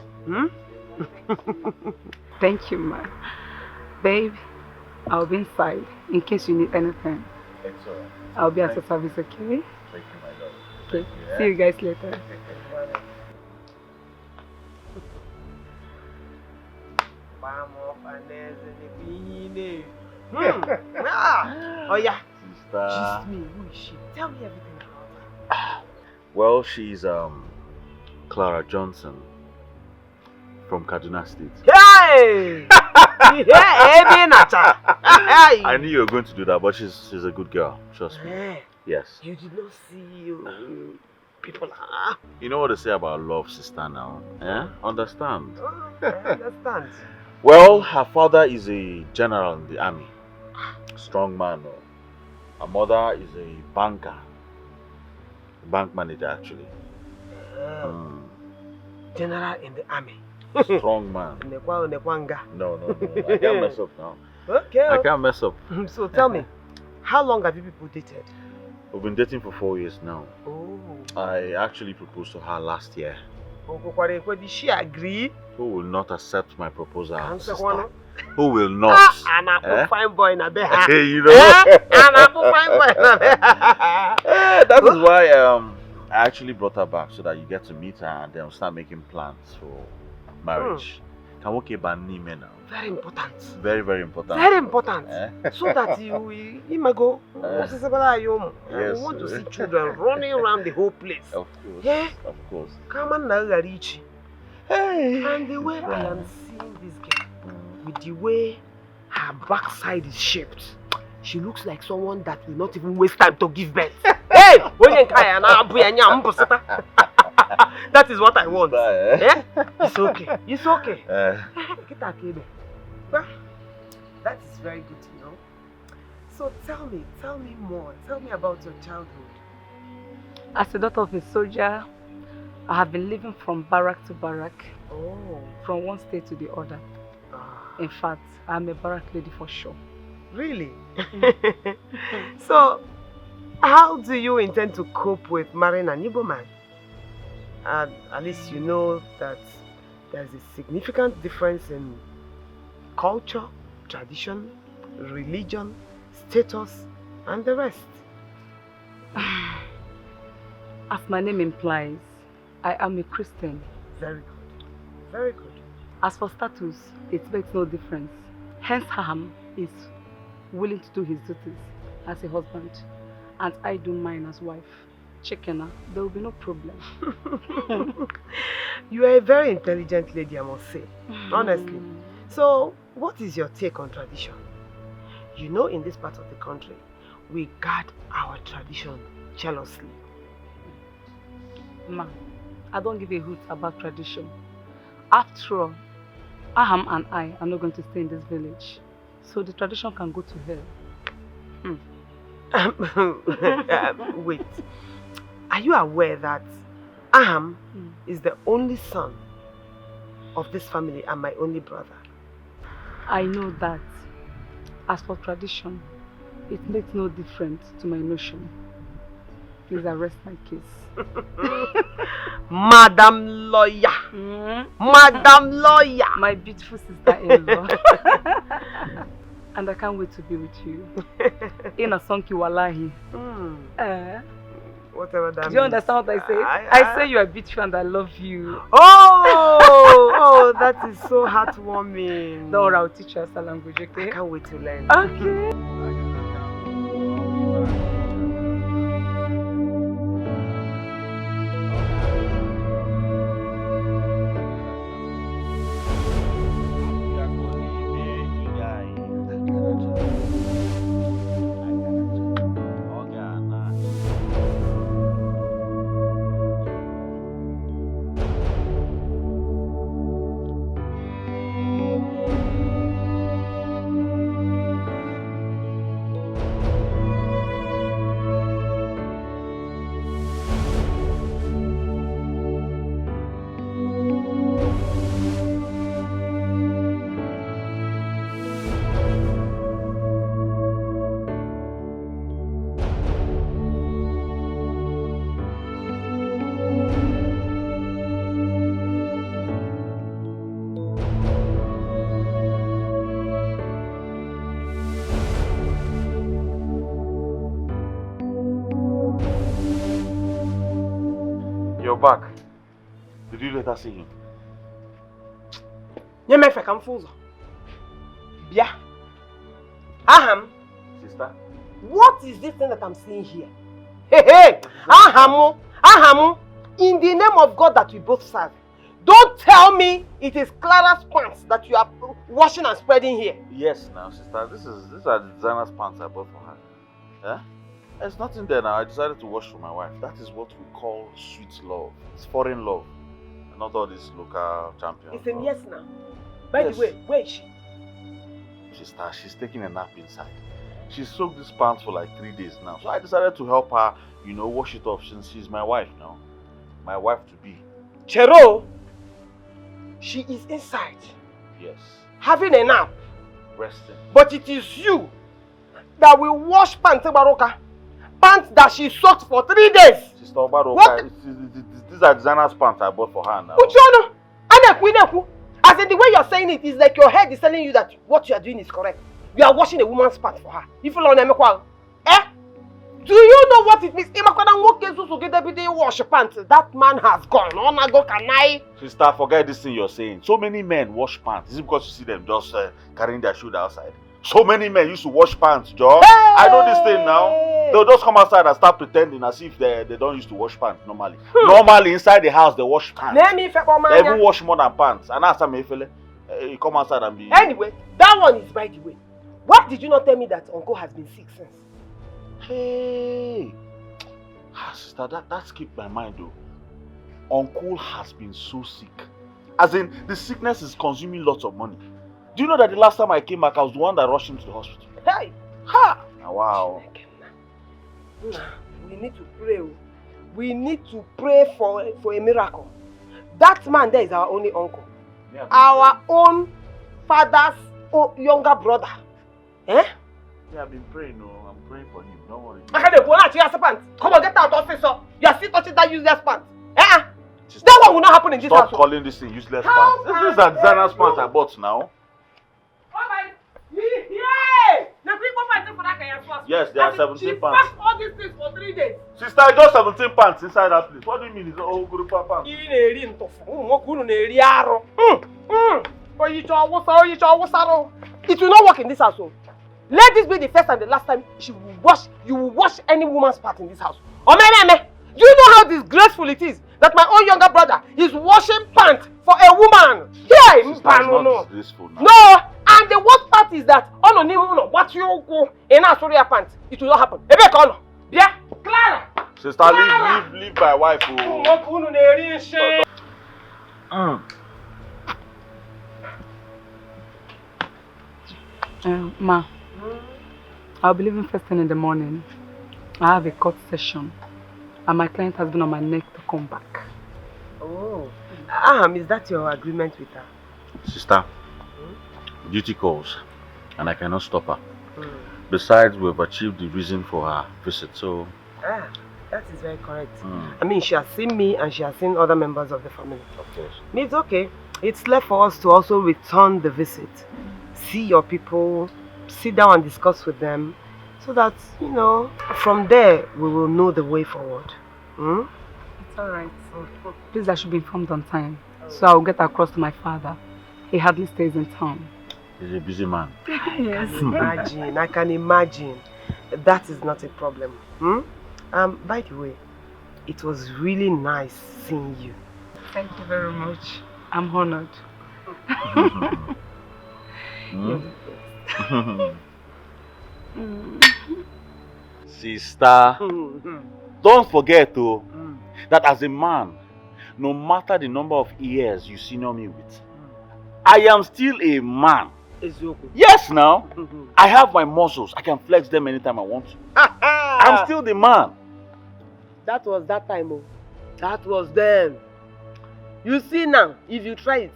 S12: Thank you, ma. Babe, I'll be inside in case you need anything.
S3: It's alright.
S12: I'll be at your service, okay?
S3: Thank you, my love.
S12: Okay. See you guys later.
S1: Oh yeah.
S3: Sister.
S1: Just me. Who is she? Tell me everything about her.
S3: Well, she's Clara Johnson from Kaduna State.
S1: Hey!
S3: I knew you were going to do that, but she's a good girl. Trust me.
S1: Hey,
S3: Yes.
S1: you did not see people.
S3: You know what they say about love, sister, now? Understand?
S1: Oh, I understand.
S3: Well, her father is a general in the army. Strong man. Her mother is a banker. Bank manager, actually.
S1: General in the army.
S3: Strong man. No, I can't mess up now.
S1: Okay.
S3: I can't mess up.
S1: So tell me, how long have you people dated?
S3: We've been dating for 4 years now.
S1: Oh.
S3: I actually proposed to her last year.
S1: Did she agree?
S3: Who will not accept my proposal?
S1: Answer
S3: Sister?
S1: one.
S3: Who will not?
S1: I'm a fine boy in a bed.
S3: You know?
S1: I'm a fine boy in a bed.
S3: That is why I actually brought her back so that you get to meet her and then we'll start making plans for marriage. Can we keep banning men now?
S1: Very important.
S3: Very, very important.
S1: Very important. So that you go.
S3: Yes.
S1: We want to see children running around the whole place.
S3: Of course.
S1: Yeah.
S3: Of course.
S1: Come on now, Rich.
S3: Hey.
S1: And the way I am seeing this girl, with the way her backside is shaped, she looks like someone that will not even waste time to give birth. Hey! That is what I want. Yeah? It's okay. It's okay. That is very good to know. So tell me more. Tell me about your childhood.
S12: As a daughter of a soldier, I have been living from barrack to barrack.
S1: Oh.
S12: From one state to the other. In fact, I'm a barrack lady for sure.
S1: Really? So, how do you intend to cope with marrying an Igbo man? At least you know that there's a significant difference in culture, tradition, religion, status, and the rest.
S12: As my name implies, I am a Christian.
S1: Very good. Very good.
S12: As for status, it makes no difference. Hence, Ham is willing to do his duties as a husband, and I do mine as wife. Chekena, there will be no problem.
S1: You are a very intelligent lady, I must say. Honestly. So, what is your take on tradition? You know, in this part of the country, we guard our tradition jealously.
S12: Ma, I don't give a hoot about tradition. After all, Aham and I are not going to stay in this village. So the tradition can go to hell.
S1: Wait. Are you aware that Aham is the only son of this family and my only brother?
S12: I know that. As for tradition, it makes no difference to my notion. Please arrest my case.
S1: Madam Lawyer. Madam Lawyer.
S12: My beautiful sister-in-law. And I can't wait to be with you. In a sonki wallahi.
S1: Whatever that means.
S12: Do you understand what I say? I say you are beautiful and I love you.
S1: Oh, that is so heartwarming.
S12: Don't worry, I'll teach you Hausa language, okay?
S1: I can't wait to learn.
S12: Okay.
S3: You're back. Did you let her see him?
S1: Nyemefe ka mfuzo. Bia. Aham.
S3: Sister?
S1: What is this thing that I'm seeing here? Hey! Ahamu! In the name of God that we both serve, don't tell me it is Clara's pants that you are washing and spreading here.
S3: Yes, now, sister. These are the designer's pants I bought for her. Yeah? There's nothing there now. I decided to wash for my wife. That is what we call sweet love. It's foreign love. Not all these local champions.
S1: It's a yes now. By the way, where is she?
S3: Sister, she's taking a nap inside. She soaked these pants for like 3 days now. So I decided to help her, wash it off since she's my wife now. My wife to be.
S1: Chero, she is inside.
S3: Yes.
S1: Having a nap.
S3: Resting.
S1: But it is you that will wash pants, Baroka. Pants that she soaked for 3 days.
S3: Sister Baroka, these are designer's pants I bought for her now.
S1: Uchono, as in the way you're saying it is like your head is telling you that what you are doing is correct. You are washing a woman's pants for her. If you don't know, do you know what it means? Wash pants. That man has gone.
S3: Sister, forget this thing you're saying. So many men wash pants. Is it because you see them just carrying their shoes outside? So many men used to wash pants, Joe. Hey! I know this thing now. They'll just come outside and start pretending as if they don't used to wash pants normally. Normally, inside the house, they wash pants. They even wash more than pants. And that's you come outside and be...
S1: Anyway, that one is by the way. What did you not tell me that Uncle has been sick since?
S3: Hey! Sister, that skipped my mind though. Uncle has been so sick. As in, the sickness is consuming lots of money. Do you know that the last time I came back, I was the one that rushed him to the hospital?
S1: Hey!
S3: Ha! Wow.
S1: We need to pray. We need to pray for a miracle. That man there is our only uncle. Yeah, our own father's younger brother. Eh?
S3: Yeah, I've been praying. No, I'm praying for him. Don't worry.
S1: Come on, get out of office. You are still touching that useless pants. Eh? That one will not happen in this house.
S3: Stop calling this thing useless pants. This is a designer's pants I bought now. Yes, there are 17 pants.
S1: She all these things for 3 days.
S3: Sister, just 17 pants inside that place. What do you mean it's a whole group of pants?
S1: It will not work in this house. Let this be the first and the last time you will wash any woman's part in this house. Do you know how disgraceful it is that my own younger brother is washing pants for a woman? Yeah,
S3: it's not disgraceful now.
S1: No, and the worst part is that what you go in our story pants, it will not happen. Yeah, Clara.
S3: Sister, leave my wife.
S12: Ma, I'll be leaving first thing in the morning. I have a court session, and my client has been on my neck to come back.
S1: Oh, is that your agreement with her?
S3: Sister, duty calls, and I cannot stop her. Besides, we've achieved the reason for her visit, so...
S1: that is very correct. I mean, she has seen me and she has seen other members of the family.
S3: Of course.
S1: It's okay. It's left for us to also return the visit. See your people, sit down and discuss with them, so that, from there, we will know the way forward.
S12: It's alright. Please, I should be informed on time, so I'll get across to my father. He hardly stays in town.
S3: He's a busy man.
S12: Yes.
S1: I can imagine. That is not a problem. By the way, it was really nice seeing you.
S12: Thank you very much. I'm honored.
S3: Sister, don't forget that as a man, no matter the number of years you senior me with, I am still a man. Yes, now. I have my muscles. I can flex them anytime I want to. I'm still the man.
S1: That was that time. That was then. You see now, if you try it,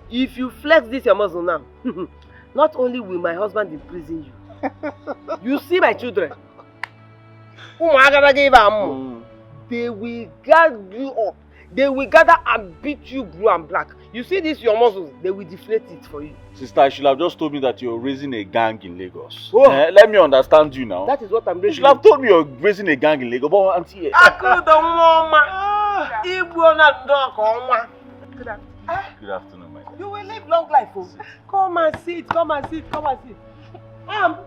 S1: if you flex this your muscle now, not only will my husband imprison you, you see my children. They will guard you up. They will gather and beat you blue and black. You see this, your muscles, they will deflate it for you.
S3: Sister, you should have just told me that you're raising a gang in Lagos. Let me understand you now.
S1: That is what I'm raising.
S3: You should have told me you're raising a gang in Lagos. But auntie,
S2: Good afternoon.
S3: Good afternoon, my dear.
S1: You will live long life, oh. Come and sit, come and sit, come and sit.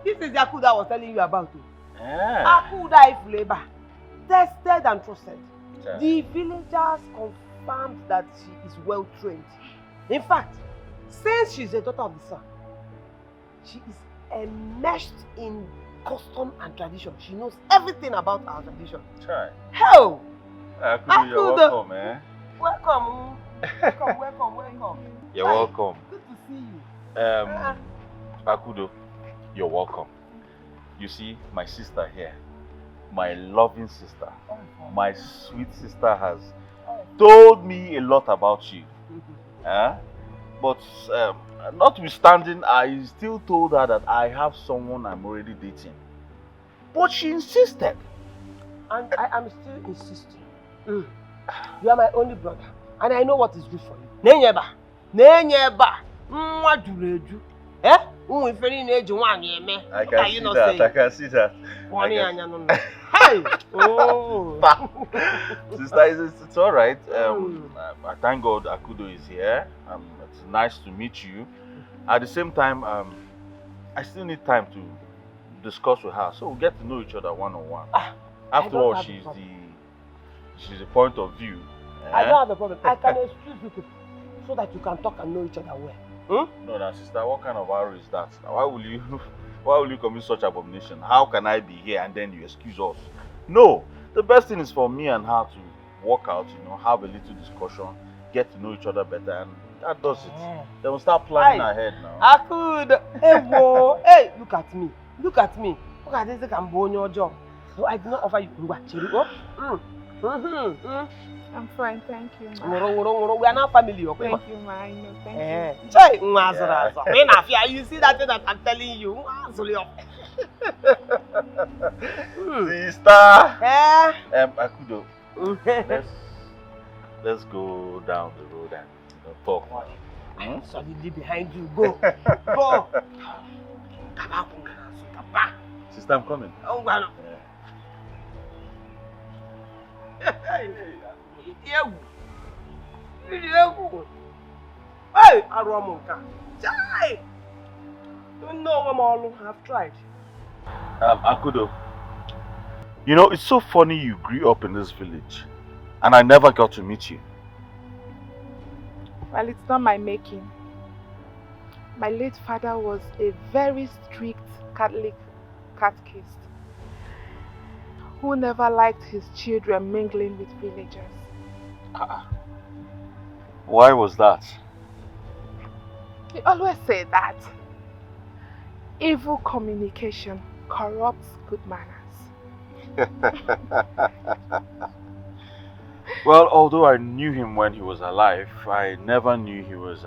S1: This is the Akuda I was telling you about. Akuda if labor, tested and trusted.
S3: Yeah.
S1: The villagers confirmed that she is well trained. In fact, since she's a daughter of the sun, she is enmeshed in custom and tradition. She knows everything about our tradition.
S3: Try.
S1: Hell!
S3: Akudo, you're welcome, eh?
S1: Welcome. Welcome.
S3: You're welcome.
S1: Good to see you.
S3: Akudo, you're welcome. You see, my sister here, my loving sister, my sweet sister has told me a lot about you. But notwithstanding, I still told her that I have someone I'm already dating. But she insisted.
S1: And I am still insisting. You are my only brother. And I know what is good for you. Nenyeba. Eh?
S3: I can see that. I can see that.
S1: Hey! Oh!
S3: Sister, it's all right. I thank God Akudo is here. It's nice to meet you. At the same time, I still need time to discuss with her, so we'll get to know each other one-on-one. After all, she's the point of view.
S1: I don't have a problem. I can excuse you so that you can talk and know each other well.
S3: No, sister, what kind of arrow is that? Why will you commit such abomination? How can I be here and then you excuse us? No, the best thing is for me and her to walk out, have a little discussion, get to know each other better, and that does it. Then we'll start planning ahead now.
S1: I could. Hey, look at me. Look at this Cambodian job. So I did not offer you.
S2: I'm fine, thank you, ma.
S1: We are now family, okay?
S2: Thank you, ma. I know, thank you.
S1: You see that thing that I'm telling you?
S3: Sister! Akudo, let's go down the road and talk.
S1: I'm solidly behind you. Go.
S3: Sister, I'm coming.
S1: Hey, Aromonka. Chai! Don't know what all have tried.
S3: Akudo, it's so funny you grew up in this village and I never got to meet you.
S2: Well, it's not my making. My late father was a very strict Catholic catechist who never liked his children mingling with villagers.
S3: Why was that?
S2: He always said that evil communication corrupts good manners.
S3: Well, although I knew him when he was alive, I never knew he was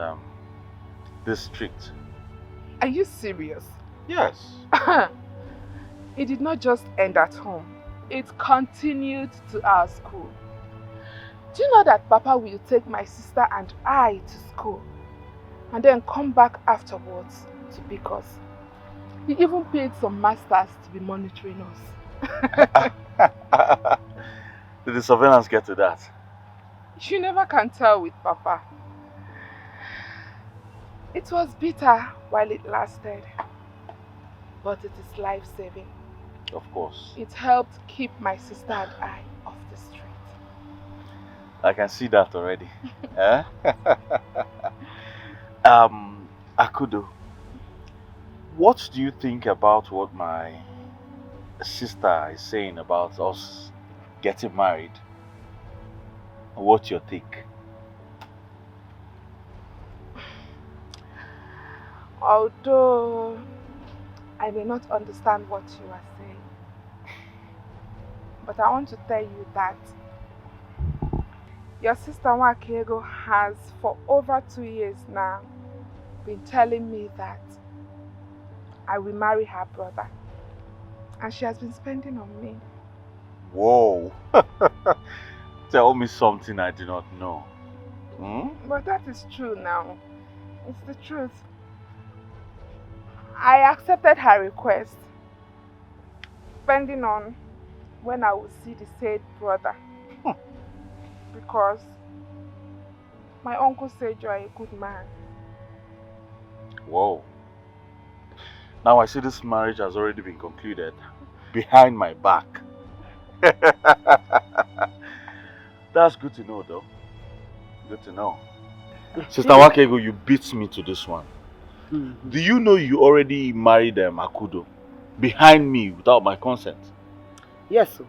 S3: this strict.
S2: Are you serious?
S3: Yes.
S2: It did not just end at home. It continued to our school. Do you know that Papa will take my sister and I to school and then come back afterwards to pick us? He even paid some masters to be monitoring us.
S3: Did the surveillance get to that?
S2: You never can tell with Papa. It was bitter while it lasted, but it is life-saving.
S3: Of course.
S2: It helped keep my sister and I off the street.
S3: I can see that already. Akudo, what do you think about what my sister is saying about us getting married? What's your take?
S2: Although I may not understand what you are saying, but I want to tell you that your sister Wakego has for over 2 years now been telling me that I will marry her brother, and she has been spending on me.
S3: Whoa! Tell me something I do not know.
S2: But that is true now. It's the truth. I accepted her request, depending on when I will see the said brother. because my uncle said you are a good man.
S3: Whoa. Now I see this marriage has already been concluded behind my back. That's good to know though. Good to know. Sister Wakego, you beat me to this one. Do you know you already married Akudo behind me without my consent?
S1: Yes, sir.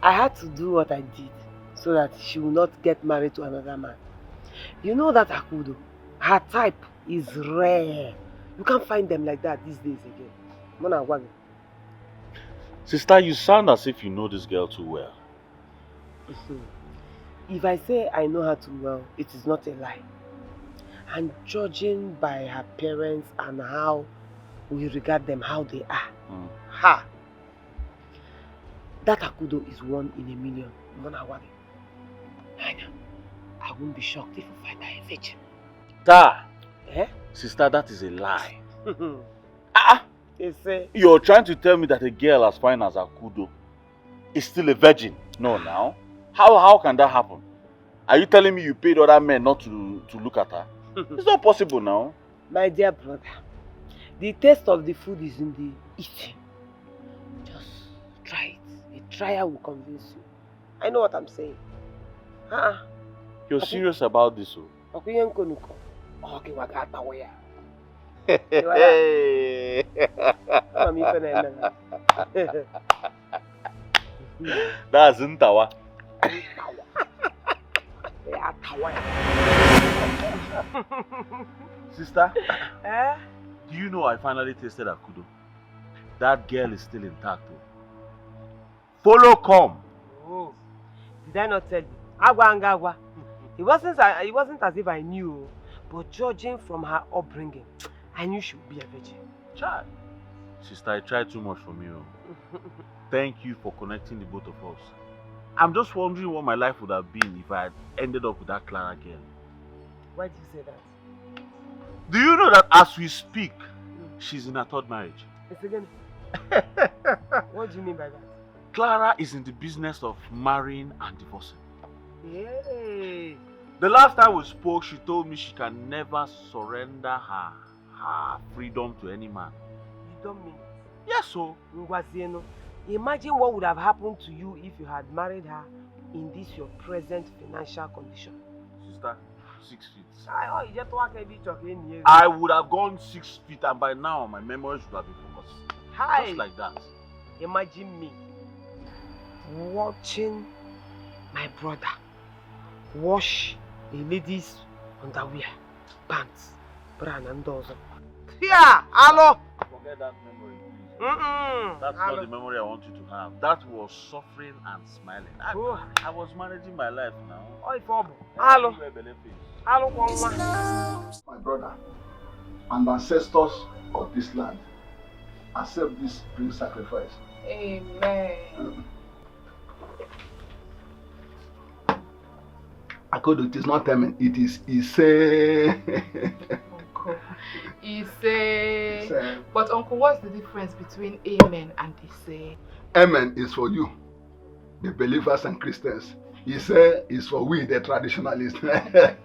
S1: I had to do what I did so that she will not get married to another man. You know that Akudo, her type is rare. You can't find them like that these days again. Mona Wagi.
S3: Sister, you sound as if you know this girl too well.
S1: If I say I know her too well, it is not a lie. And judging by her parents and how we regard them, how they are, that Akudo is 1 in a million. Mona Wagi. I won't be shocked if we find her a virgin.
S3: Sister, that is a lie.
S1: Say,
S3: you're trying to tell me that a girl as fine as Akudo is still a virgin? No, now. How can that happen? Are you telling me you paid other men not to look at her? It's not possible now.
S1: My dear brother, the taste of the food is in the eating. Just try it. A trial will convince you. I know what I'm saying.
S3: You're serious about this? That's Ntawa. Sister, do you know I finally tasted Akudo? That girl is still intact. Follow come.
S1: Oh, did I not tell you? Agwa. It wasn't as if I knew, but judging from her upbringing, I knew she would be a virgin.
S3: Child. Sister, I tried too much from you. Thank you for connecting the both of us. I'm just wondering what my life would have been if I had ended up with that Clara girl.
S1: Why do you say that?
S3: Do you know that as we speak, she's in her 3rd marriage?
S1: It's again. What do you mean by that?
S3: Clara is in the business of marrying and divorcing.
S1: Yay!
S3: The last time we spoke, she told me she can never surrender her freedom to any man.
S1: You don't mean it?
S3: Yes, so.
S1: Imagine what would have happened to you if you had married her in this your present financial condition.
S3: Sister, 6 feet.
S1: I
S3: would have gone 6 feet and by now my memories would have been focused. Just like that.
S1: Imagine me watching my brother wash a lady's underwear, pants, bra and dozen. Yeah, hello.
S3: Forget that memory, please. That's not the memory I want you to have. That was suffering and smiling. I was managing my life now.
S1: Hello.
S5: My brother and ancestors of this land, accept this brave sacrifice.
S2: Amen.
S5: Akodo, it is not amen, it is Ise.
S2: Uncle, Ise. But Uncle, what's the difference between amen and Ise?
S5: Amen is for you, the believers and Christians. Ise is for we, the traditionalists. Hey.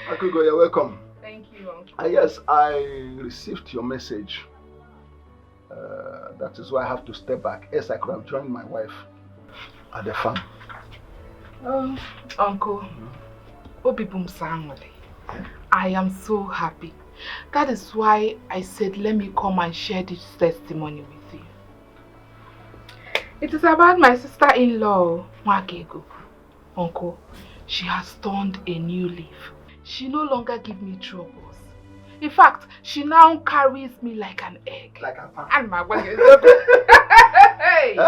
S5: Akodo, you're welcome.
S2: Thank you, Uncle.
S5: Yes, I received your message. That is why I have to step back. Yes, I could have joined my wife at the farm.
S2: Oh, Uncle, I am so happy. That is why I said let me come and share this testimony with you. It is about my sister-in-law, Wakego. Uncle, she has turned a new leaf. She no longer gives me troubles. In fact, she now carries me like an egg.
S5: Like a pan.
S2: And my wife is hey.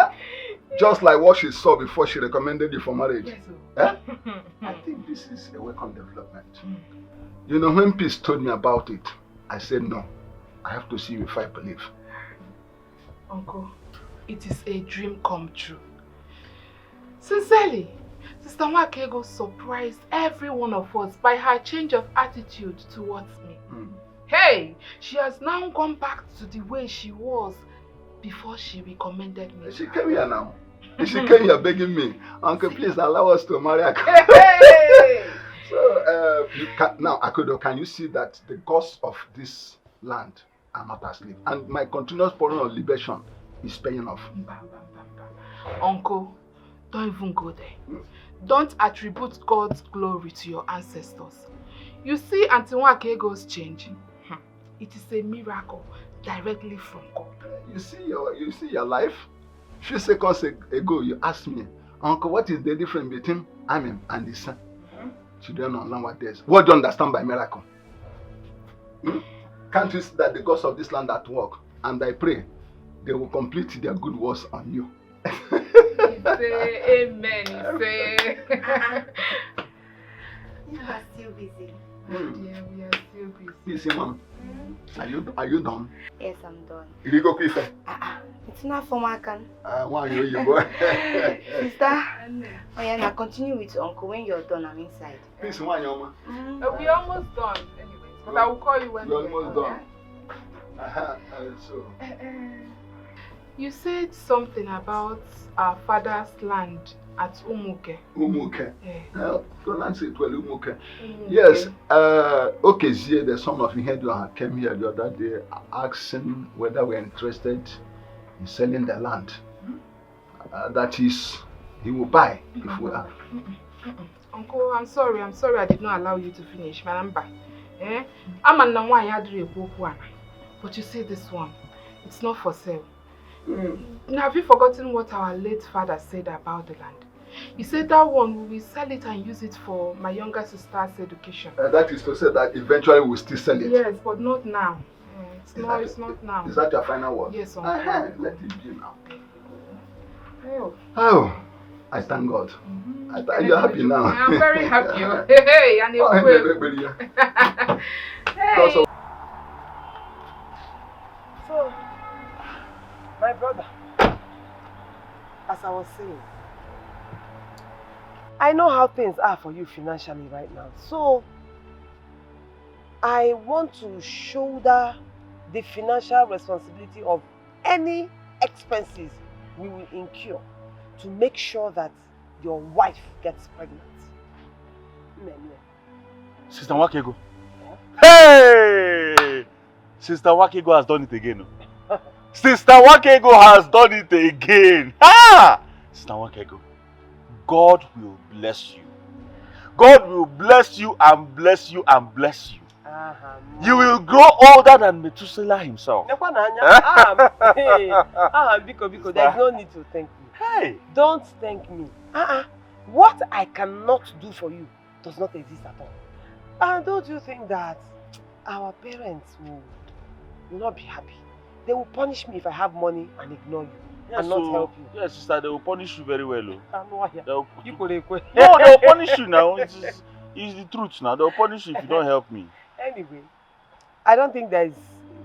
S5: Just like what she saw before she recommended you for marriage.
S2: Yes,
S5: I think this is a welcome development. You know, when Peace told me about it, I said no. I have to see you if I believe.
S2: Uncle, it is a dream come true. Sincerely, Sister Wakego surprised every one of us by her change of attitude towards me. Hey, she has now gone back to the way she was before she recommended me.
S5: She came here now. She came here begging me, Uncle, please allow us to marry her.
S2: Hey!
S5: So, now, Akodo, can you see that the gods of this land are not asleep? And my continuous pouring of libation is paying off.
S2: Uncle, don't even go there. Don't attribute God's glory to your ancestors. You see Auntie Nwakego's changing. It is a miracle directly from God.
S5: You see your life? Few seconds ago, you asked me, Uncle, what is the difference between Amen and the sun? Children don't know what this. What do you understand by miracle? Can't you see that the gods of this land at work? And I pray they will complete their good works on you.
S2: Say amen. Say.
S7: You are still busy.
S2: Yeah, we are still busy.
S5: Busy, Mom. Are you done?
S7: Yes, I'm done.
S5: You go quick.
S7: It's not for my can.
S5: Why you boy?
S7: Sister, oh yeah, now continue with Uncle. When you're done, I'm inside.
S5: Please, why you, Mama?
S2: We're almost done, anyways. But I will call you when
S5: we're almost done. So.
S2: You said something about our father's land at Umuke.
S5: Umuke.
S2: Yeah.
S5: Pronounce it well, Umuke. Yes. Okezie, the son of Ihedua, came here the other day, asking whether we're interested in selling the land. That is, he will buy if we are.
S2: Uncle, I'm sorry I did not allow you to finish. My number. I'm a Namwa, but you see this one, it's not for sale. Now, have you forgotten what our late father said about the land? He said that one, we will sell it and use it for my younger sister's education.
S5: That is to say that eventually we'll still sell it?
S2: Yes, but not now. It's not now.
S5: Is that your final word?
S2: Yes, Uncle.
S5: Let it be now.
S2: Oh,
S5: I thank God. You're happy now.
S2: I'm very happy. Hey, and hey.
S1: So, my brother, as I was saying, I know how things are for you financially right now. So, I want to shoulder the financial responsibility of any expenses we will incur to make sure that your wife gets pregnant.
S3: Sister Wakego. Hey! Sister Wakego has done it again. Sister Wakego has done it again. Ah! Sister Wakego, God will bless you. God will bless you and bless you and bless you. You will grow older than Methuselah himself.
S1: Biko, there's no need to thank me.
S3: Hey!
S1: Don't thank me. What I cannot do for you does not exist at all. And don't you think that our parents will not be happy? They will punish me if I have money and ignore you and not help you.
S3: Yes, sister, they will punish you very well.
S1: No,
S3: they will punish you now. It's the truth now. They will punish you if you don't help me.
S1: Anyway, I don't think there is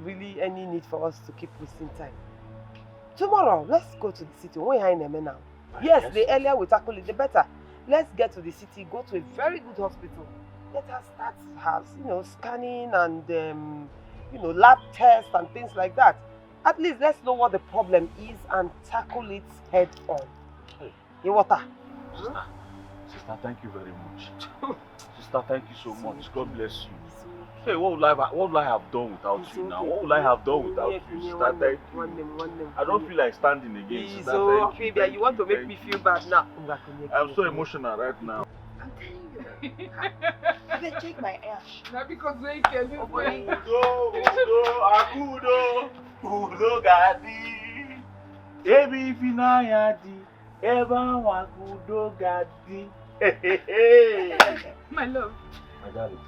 S1: really any need for us to keep wasting time. Tomorrow, let's go to the city. We're here in Eme now. Yes, the earlier we tackle it, the better. Let's get to the city, go to a very good hospital. Let us start scanning and lab tests and things like that. At least let's know what the problem is and tackle it head on. Hey, water.
S3: Sister, thank you very much. Sister, thank you so much. God bless you. Hey, what would I have done without you now? What would I have done without you? Sister, thank you. I don't feel like standing again. Sister,
S1: so, baby, you want to make me feel bad now?
S3: I'm so emotional right now.
S7: I'm telling you. Even check my ash.
S2: Not because they can you.
S3: Udo gadi. Ebi finayadi. Eba wakudo gadi.
S2: My love.
S3: My darling.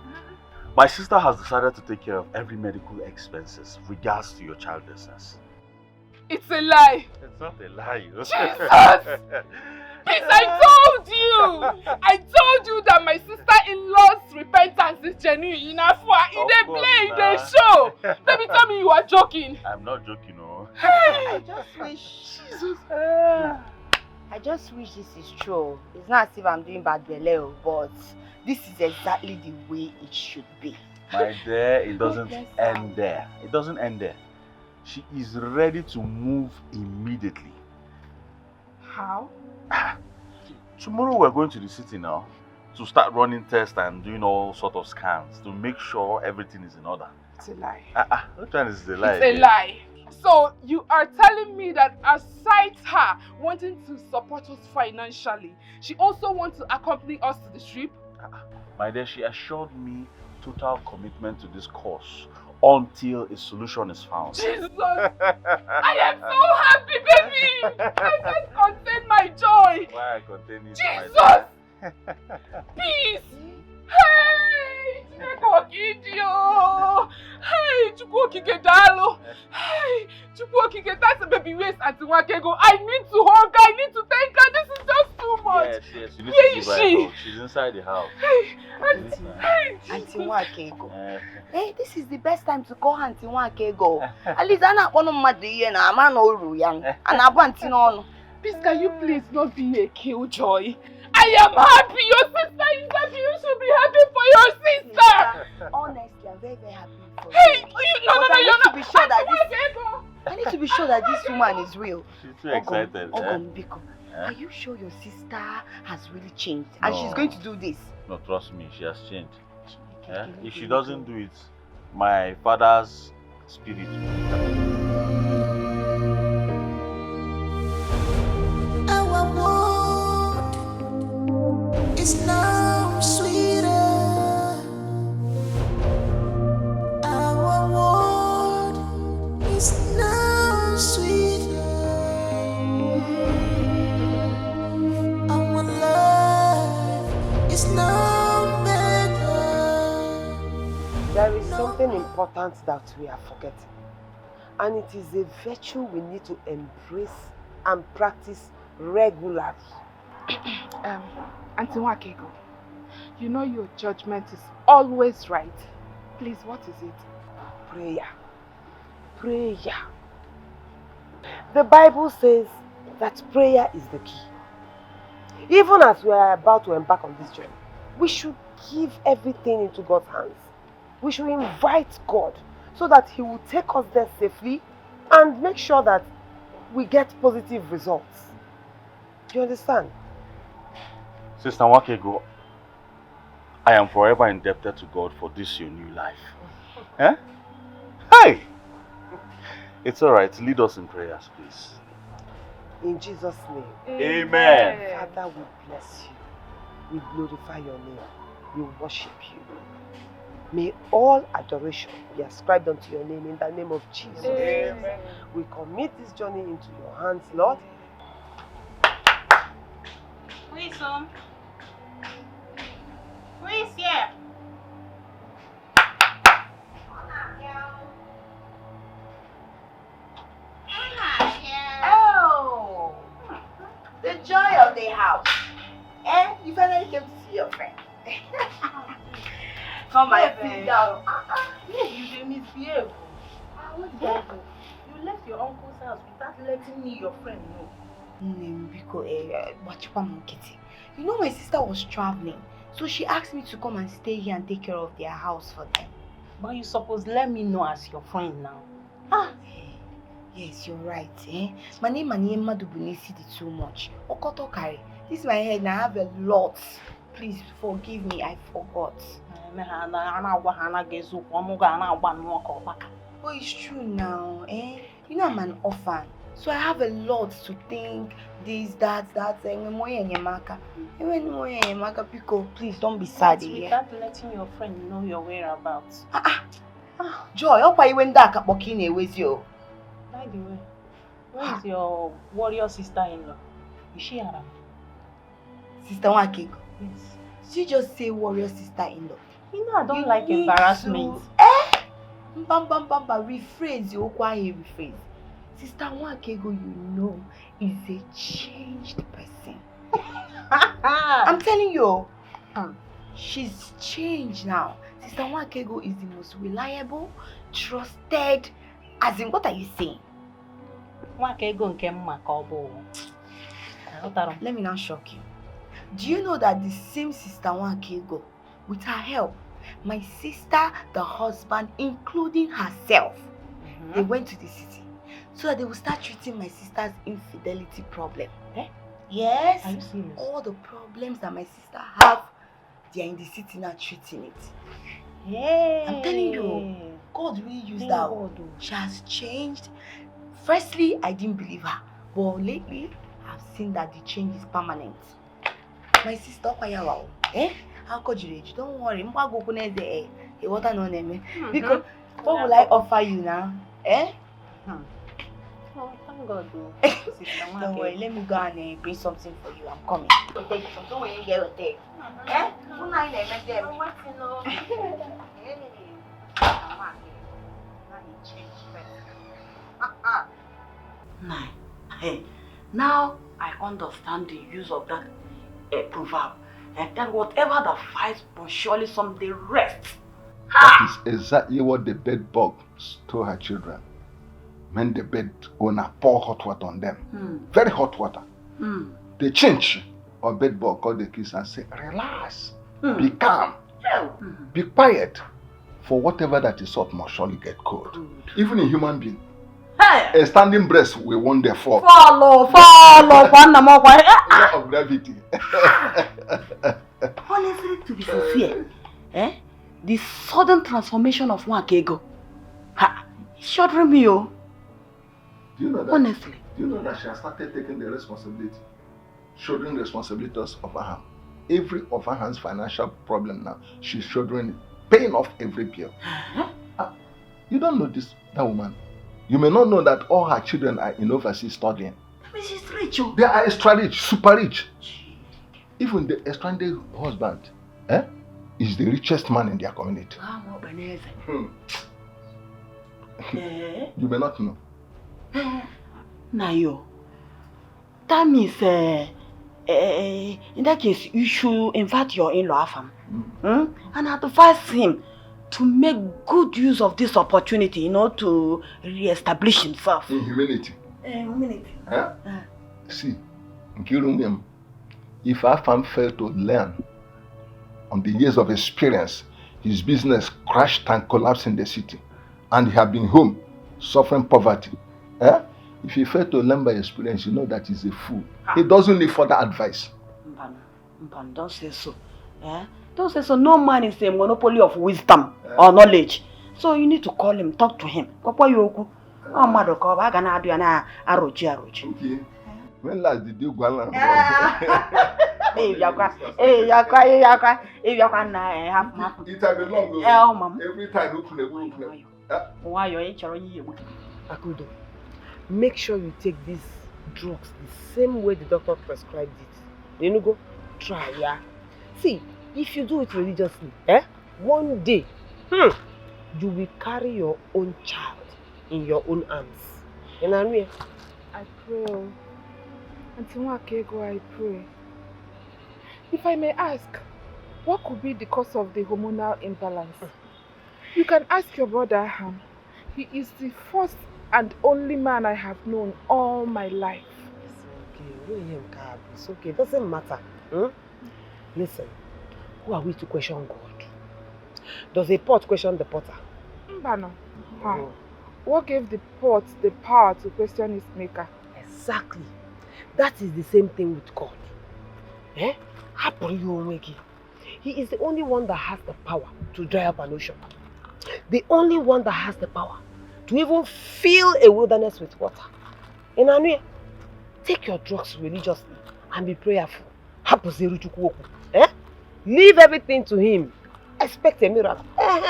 S3: My sister has decided to take care of every medical expenses regards to your childlessness.
S2: It's a lie.
S3: It's not a lie.
S2: Jesus! Please, I told you that my sister-in-law's repentance is genuine enough for her. In the play, in the show. Baby, tell me you are joking.
S3: I'm not joking, no.
S7: I just wish. Jesus. I just wish this is true. It's not as if I'm doing bad beleo, but this is exactly the way it should be.
S3: My dear, it doesn't end there. It doesn't end there. She is ready to move immediately.
S2: How?
S4: Tomorrow we're going to the city now to start running tests and doing all sort of scans to make sure everything is in order.
S2: It's a lie.
S4: Which one is a lie?
S2: It's a lie. So you are telling me that aside her wanting to support us financially, she also wants to accompany us to the trip?
S4: My dear, she assured me total commitment to this course until a solution is found.
S2: Jesus! I am so happy, baby! I can't contain my joy!
S4: Why I contain it?
S2: Jesus! Peace! Hey! Hey! Hey! That's a baby waist at the one can go. I need to hug her. I need to thank her. This is just too much.
S4: Yes. You need
S2: Where
S4: to
S2: is
S4: give her
S2: she?
S4: a hug. She's inside the house.
S7: Auntie Nwakego. Hey, this is the best time to call Auntie Nwakego. At least I'm not one of my day and I'm not young. And I want to know.
S2: Please, can you please not be a killjoy? I am happy. Your sister is happy. You should be happy for your sister.
S7: Honestly, I'm very, very happy for you.
S2: Hey, no,
S7: I need to be sure that
S2: Nwakego.
S7: I need to be sure that this woman is real.
S4: She's too excited.
S7: Biko, are you sure your sister has really changed and she's going to do this?
S4: No, trust me, she has changed. If she doesn't do it, my father's spirit will be
S6: Our world is now sweeter. Our world is now sweeter. Our life is now better.
S1: There is something important that we are forgetting. And it is a virtue we need to embrace and practice regularly.
S2: Auntie Nwakego, you know your judgment is always right. Please, what is it?
S1: Prayer. Prayer. The Bible says that prayer is the key. Even as we are about to embark on this journey, we should give everything into God's hands. We should invite God so that He will take us there safely and make sure that we get positive results. Do you understand?
S4: Sister Nwakego, I am forever indebted to God for this your new life. Hey! It's alright, lead us in prayers, please.
S1: In Jesus' name.
S4: Amen.
S1: Father, we bless you. We glorify your name. We worship you. May all adoration be ascribed unto your name in the name of Jesus.
S2: Amen.
S1: We commit this journey into your hands, Lord.
S10: Who is home? Who is here?
S7: Oh, the joy of the house. And you finally came to see your friend. Come and sit down.
S10: You should misbehave. What did I do? You left your uncle's house without letting me, your friend, know.
S7: You know my sister was traveling, so she asked me to come and stay here and take care of their house for them.
S10: But you suppose let me know as your friend now.
S7: Yes, you're right. My name and Madubunisi did too much. Okotokari. This is my head and I have a lot. Please forgive me, I forgot. But it's true now, You know I'm an orphan, so I have a lot to think. This, that, Pico, please don't be sad.
S10: Without letting your friend know your whereabouts.
S7: Joy, how you went back at Bokine with you?
S10: By the way, where is your warrior sister-in-law? Is she around?
S7: Sister Nwakego?
S10: Yes.
S7: Did you just say warrior sister-in-law?
S10: You know I don't like embarrassment.
S7: Rephrase, you rephrase. Sister Nwakego, you know, is a changed person. I'm telling you, she's changed now. Sister Nwakego is the most reliable, trusted. As in, what are you saying?
S10: Let
S7: me now shock you. Do you know that the same Sister Nwakego, with her help, my sister, the husband, including herself, they went to the city so that they will start treating my sister's infidelity problem. Yes.
S8: Are you serious?
S7: All the problems that my sister have, they are in the city now treating it.
S8: Hey.
S7: I'm telling you, God really used that. She has changed. Firstly, I didn't believe her, but lately, I've seen that the change is permanent. My sister, how could you? Don't worry, because what will I offer you now?
S10: Oh, thank God.
S7: Don't worry, let me go and bring something for you. I'm coming. Take something when you get a day.
S8: Now I understand the use of that proverb. That whatever that fights must surely someday rest.
S5: That is exactly what the bed bug told her children. When the bed owner pour hot water on them, very hot water, they change or bed bug call the kids and say, relax, be calm, be quiet. For whatever that is hot must surely get cold. Even a human being. A standing breast will one day fall.
S8: Follow,
S5: law of gravity.
S8: Honestly, to be sincere, the sudden transformation of Nwakego, it's shuddering me, oh.
S5: Do you know that?
S8: Honestly.
S5: Do you know that she has started taking the responsibility, shouldering responsibilities of her hand? Every of her hand's financial problem now, she's shouldering it, paying off every bill. You don't know this, that woman. You may not know that all her children are in overseas studying.
S8: She's rich, oh.
S5: They are extra rich, super rich. Even the estranded husband is the richest man in their community. You may not know.
S8: Nayo, that means in that case you should invite your in-law Afam and advise him to make good use of this opportunity, to re-establish himself.
S5: In humility.
S8: Humility.
S5: See, if Afam failed to learn on the years of experience, his business crashed and collapsed in the city, and he had been home suffering poverty. If he failed to learn by experience, you know that he's a fool. He doesn't need further advice.
S8: Mpan, don't say so. Don't say so. No man is a monopoly of wisdom or knowledge. So you need to call him, talk to him. Okay.
S5: When last did you go along?
S8: It
S5: has been long. Every time you
S1: Akudo, make sure you take these drugs the same way the doctor prescribed it. You know, go try, yeah. See, if you do it religiously, one day, you will carry your own child in your own arms. You know what I mean?
S2: I pray. Auntie Nwakego, I pray. If I may ask, what could be the cause of the hormonal imbalance? You can ask your brother Ham. He is the first and only man I have known all my life.
S1: It's okay. It doesn't matter. Listen, who are we to question God? Does a pot question the potter?
S2: Mbano. What gave the pot the power to question its maker?
S1: Exactly. That is the same thing with God. He is the only one that has the power to dry up an ocean. The only one that has the power to even fill a wilderness with water. Take your drugs religiously and be prayerful. Leave everything to him. Expect a miracle. You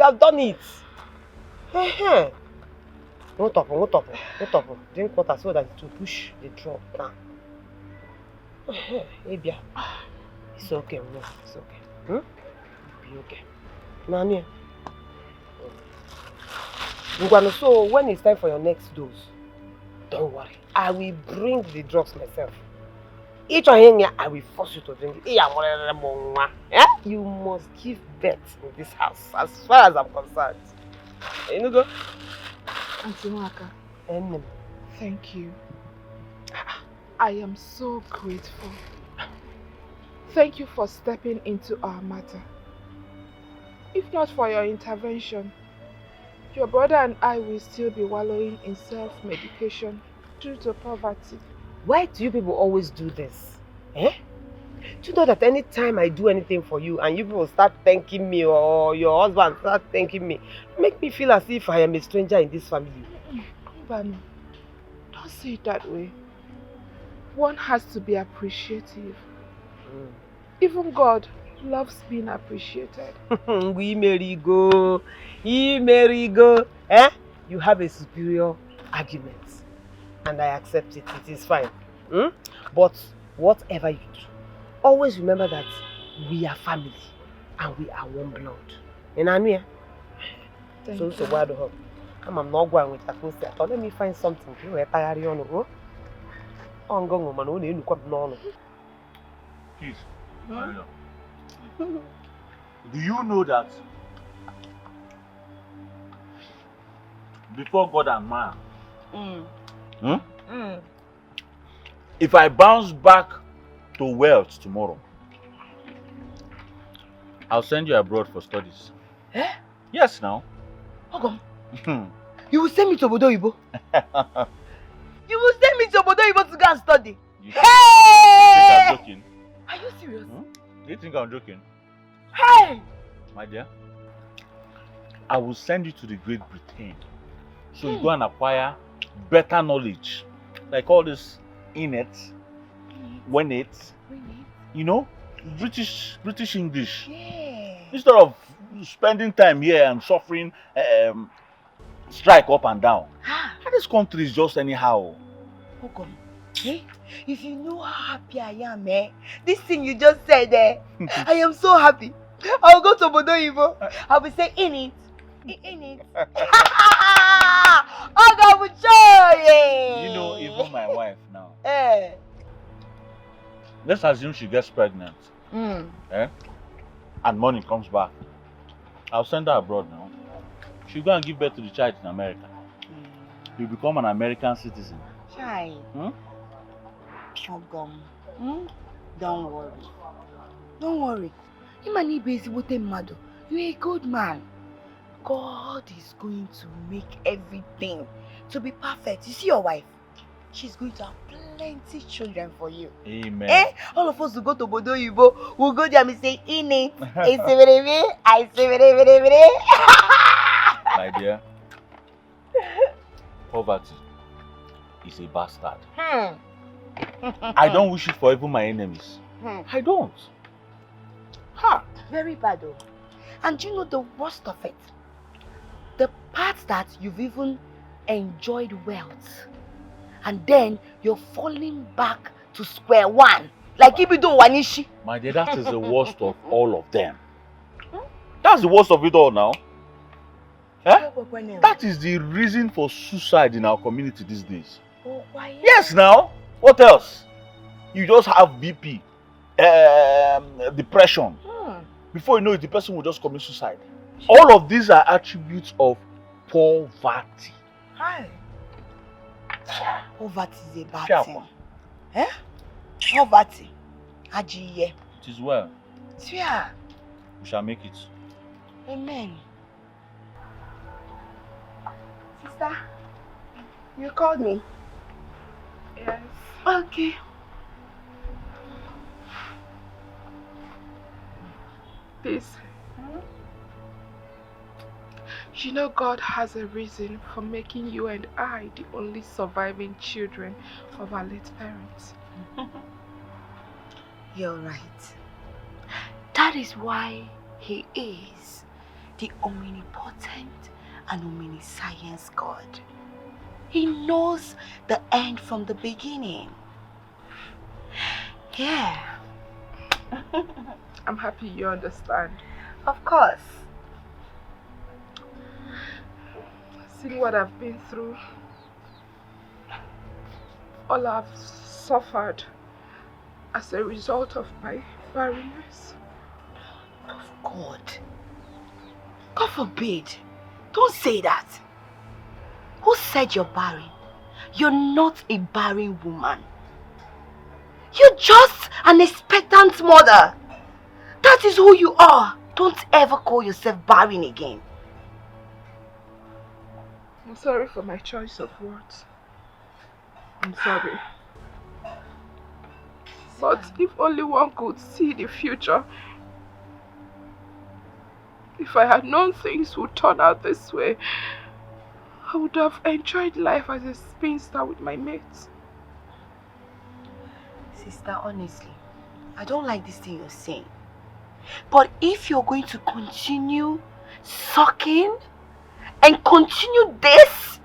S1: have done it. No top. Drink water so that it will push the drop now. It's okay, it's okay. It'll be okay. Nani. So when it's time for your next dose, don't worry. I will bring the drugs myself. Each one here, I will force you to drink it. You must give birth in this house, as far as I'm concerned. You know, go.
S2: Auntie Nwaka, thank you. I am so grateful. Thank you for stepping into our matter. If not for your intervention, your brother and I will still be wallowing in self-medication due to poverty.
S1: Why do you people always do this? Eh? Do you know that any time I do anything for you and you people start thanking me or your husband start thanking me, make me feel as if I am a stranger in this family?
S2: Banu, don't say it that way. One has to be appreciative. Even God loves being appreciated.
S1: We merry go. Eh? You have a superior argument. And I accept it. It is fine. But whatever you do, always remember that we are family and we are one blood. In Ania. So why do you? I'm not going with that poster. Let me find something.
S4: Please. Do you know that before God and man, if I bounce back to wealth tomorrow, I'll send you abroad for studies.
S7: Eh?
S4: Yes, now.
S7: Ogom, you will send me to Obodo Ibo? You will send me to Obodo Ibo to go and study?
S4: You
S7: Hey!
S4: think I'm joking?
S7: Are you serious?
S4: Do you think I'm joking?
S7: Hey!
S4: My dear, I will send you to the Great Britain. So you go and acquire better knowledge. Like all this innate, when it's, you know, British English.
S7: Yeah.
S4: Instead of spending time here and suffering strike up and down. This country is just anyhow.
S7: Ogom, if you know how happy I am, this thing you just said, I am so happy. I'll go to Obodo Ibo. I will say in it. Ogom,
S4: You know, even my wife now. Let's assume she gets pregnant. And money comes back. I'll send her abroad now. She'll go and give birth to the child in America. You'll become an American citizen.
S7: Child. Ogom, don't worry. Don't worry. You're a good man. God is going to make everything to be perfect. You see your wife? She's going to have plenty children for you.
S4: Amen.
S7: All of us will go to Obodo Ibo. We'll go there and say, in it. I say,
S4: My dear, poverty is a bastard. I don't wish it for even my enemies. I don't.
S7: Very bad though. And you know the worst of it? The part that you've even enjoyed wealth. And then you're falling back to square one. Like if you do wanishi.
S4: My dear, that is the worst of all of them. That's the worst of it all now. That is the reason for suicide in our community these days.
S7: Oh, why?
S4: Yes, now. What else? You just have BP, depression. Before you know it, the person will just commit suicide. All of these are attributes of poverty.
S7: Poverty is a bad thing. Poverty. Ajiye.
S4: It is well.
S7: Yeah.
S4: We shall make it.
S7: Amen. Sister, you called me?
S2: Yes.
S7: Okay.
S2: Peace. You know God has a reason for making you and I the only surviving children of our late parents.
S7: You're right. That is why He is the omnipotent and omniscience God. He knows the end from the beginning. Yeah.
S2: I'm happy you understand.
S7: Of course.
S2: Seeing what I've been through, all I've suffered as a result of my barrenness.
S7: Of God. God forbid. Don't say that. Who said you're barren? You're not a barren woman. You're just an expectant mother. That is who you are. Don't ever call yourself barren again.
S2: I'm sorry for my choice of words. I'm sorry. But if only one could see the future. If I had known things would turn out this way, I would have enjoyed life as a spinster with my mates.
S7: Sister, honestly, I don't like this thing you're saying. But if you're going to continue sucking and continue this,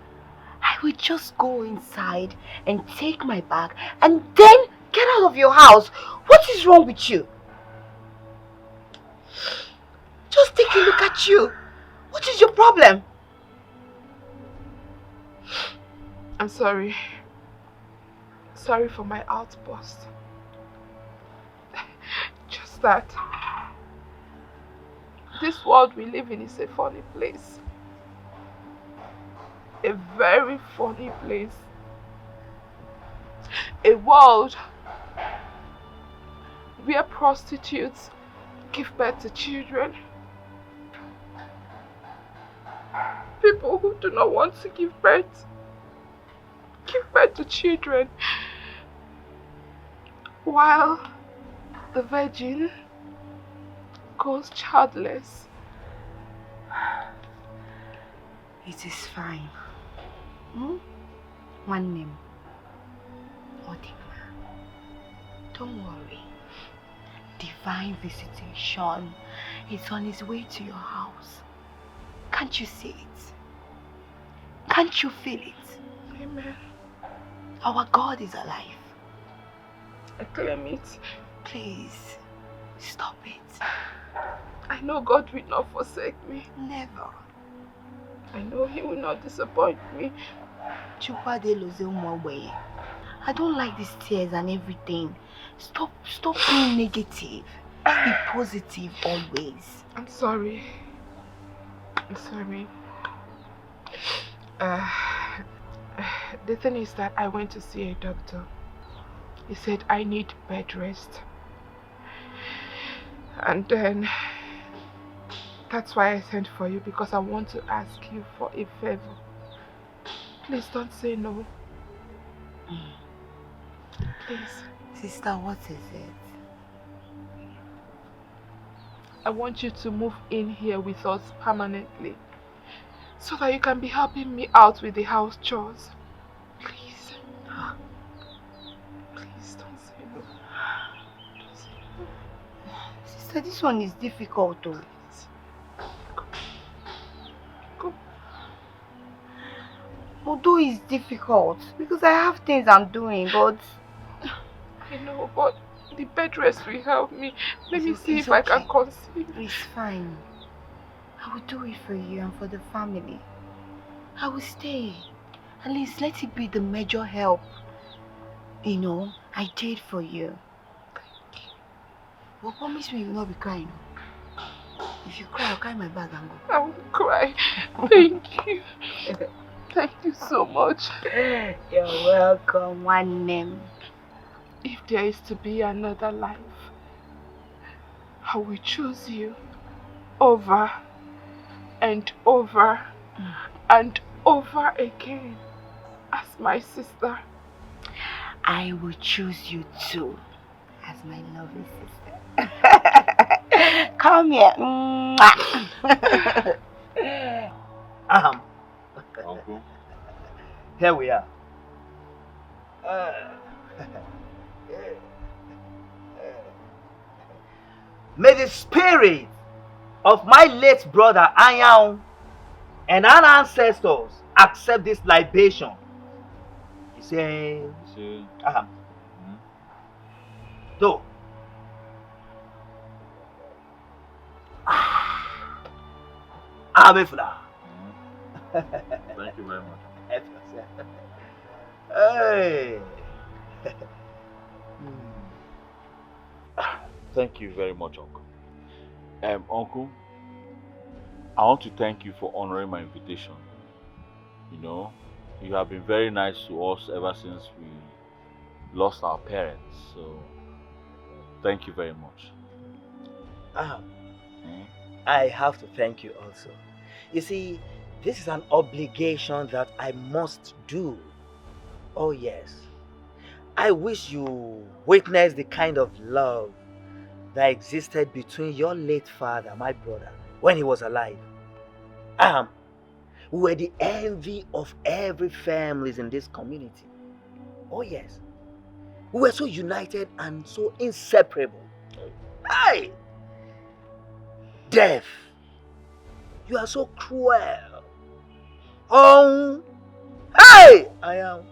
S7: I will just go inside and take my bag and then get out of your house. What is wrong with you? Just take a look at you. What is your problem?
S2: I'm sorry. Sorry for my outburst. Just that this world we live in is a funny place. A very funny place. A world where prostitutes give birth to children. People who do not want to give birth to children, while the virgin goes childless.
S7: It is fine. One name. Odima. Don't worry. Divine visitation is on its way to your house. Can't you see it? Can't you feel it?
S2: Amen.
S7: Our God is alive.
S2: I claim it.
S7: Please, stop it.
S2: I know God will not forsake me.
S7: Never.
S2: I know He will not disappoint me.
S7: I don't like these tears and everything. Stop being negative. Be positive always.
S2: I'm sorry. I'm sorry. The thing is that I went to see a doctor. He said I need bed rest. And then that's why I sent for you, because I want to ask you for a favor. Please don't say no. Please.
S7: Sister, what is it?
S2: I want you to move in here with us permanently, so that you can be helping me out with the house chores. Please. Please don't say no. Don't say no.
S7: Sister, this one is difficult though.
S2: Go.
S7: Although it's difficult, because I have things I'm doing, but...
S2: I know, but the bed rest will help me. Let me see if I can conceive.
S7: It's fine. I will do it for you and for the family. I will stay. At least let it be the major help, I did for you.
S2: Thank you.
S7: But promise me you will not be crying. If you cry, I'll carry my bag and go.
S2: I won't cry. Thank you. Thank you so much.
S7: You're welcome, one name.
S2: If there is to be another life, I will choose you over and over and over again as my sister.
S7: I will choose you too as my lovely sister. Come here.
S3: Uncle.
S8: Here we are. May the spirit of my late brother Ayaun and our ancestors accept this libation. He said, Do. Abifla.
S3: Thank you very much.
S8: Hey.
S3: Thank you very much, Uncle. Uncle, I want to thank you for honoring my invitation. You have been very nice to us ever since we lost our parents. So, thank you very much.
S8: I have to thank you also. You see, This is an obligation that I must do. Oh yes. I wish you witnessed the kind of love that existed between your late father, my brother, when he was alive. We were the envy of every family in this community. Oh yes. We were so united and so inseparable. Hey! Death! You are so cruel. Oh! Hey! I am.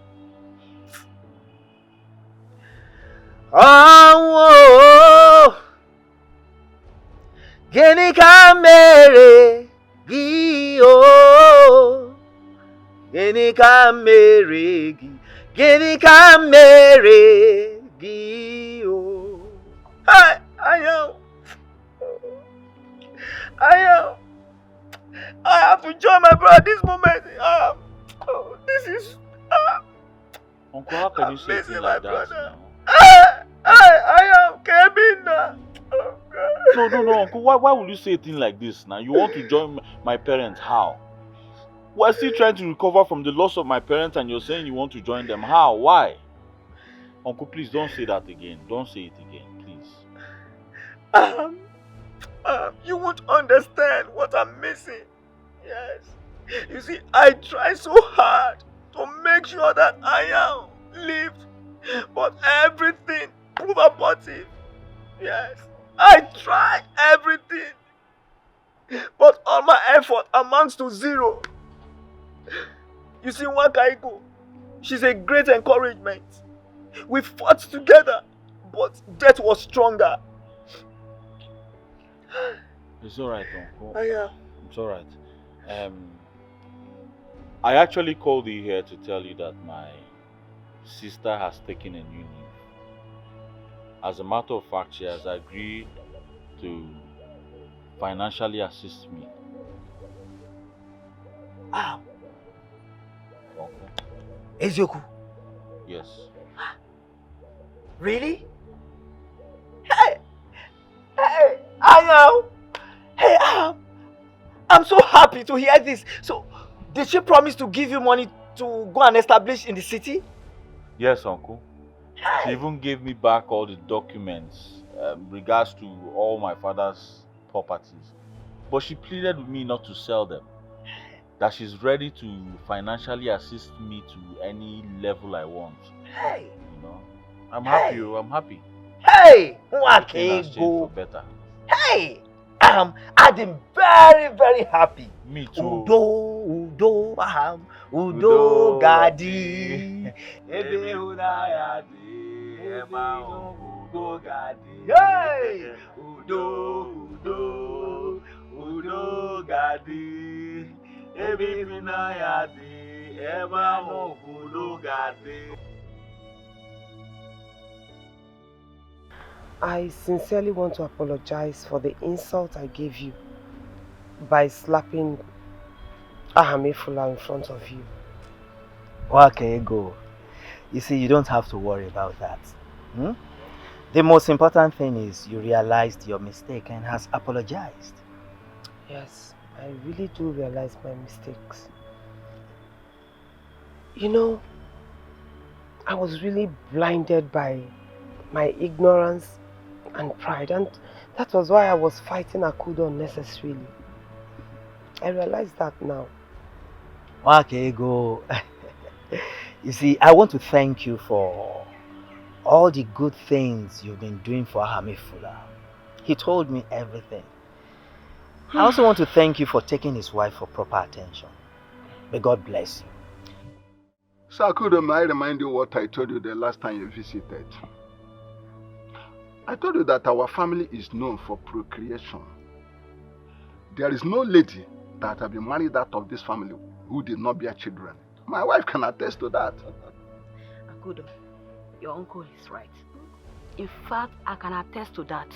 S8: Oh! Gini ka mere gi o. Gini ka mere gi. Gini ka mere gi o. Hey! I am. I have to join my brother this moment. This is.
S3: Uncle, how can you say things like that now?
S8: I am Kevin.
S3: No, Uncle. Why would you say a thing like this now? You want to join my parents? How? We're still trying to recover from the loss of my parents, and you're saying you want to join them. How? Why? Uncle, please don't say that again. Don't say it again, please.
S8: You won't understand what I'm missing. Yes. You see, I try so hard to make sure that I am lived, but everything proved abortive. Yes. I tried everything, but all my effort amounts to zero. You see, Wakaigo, she's a great encouragement. We fought together, but death was stronger.
S3: It's alright, Uncle.
S8: Yeah.
S3: It's alright. I actually called you here to tell you that my sister has taken a new leave. As a matter of fact, she has agreed to financially assist me.
S8: Ezioku?
S3: Yes.
S8: Really? Hey, I am. Hey, I'm so happy to hear this. So, did she promise to give you money to go and establish in the city?
S3: Yes, Uncle. She even gave me back all the documents regards to all my father's properties. But she pleaded with me not to sell them. That she's ready to financially assist me to any level I want.
S8: Hey!
S3: You know, I'm happy. I'm happy.
S8: Hey!
S3: Everything has changed for better.
S8: Hey! I'm very, very happy.
S3: Me too.
S8: Udo, Udo Gadi. Ebe Unayadi, Ema Udo Gadi. Hey! Udo Gadi. Ebe Unayadi, Ema Udo Gadi.
S1: I sincerely want to apologize for the insult I gave you by slapping Ahamefula in front of you.
S8: Okay, go. You see, you don't have to worry about that. The most important thing is you realized your mistake and has apologized.
S1: Yes, I really do realize my mistakes. You know, I was really blinded by my ignorance and pride, and that was why I was fighting Akudo unnecessarily. I realize that now.
S8: Okay, go. You see, I want to thank you for all the good things you've been doing for Ahamefula. He told me everything. I also want to thank you for taking his wife for proper attention. May God bless you.
S5: So Akudo, may I remind you what I told you the last time you visited? I told you that our family is known for procreation. There is no lady that have been married out of this family who did not bear children. My wife can attest to that.
S12: Akudo, your uncle is right. In fact, I can attest to that.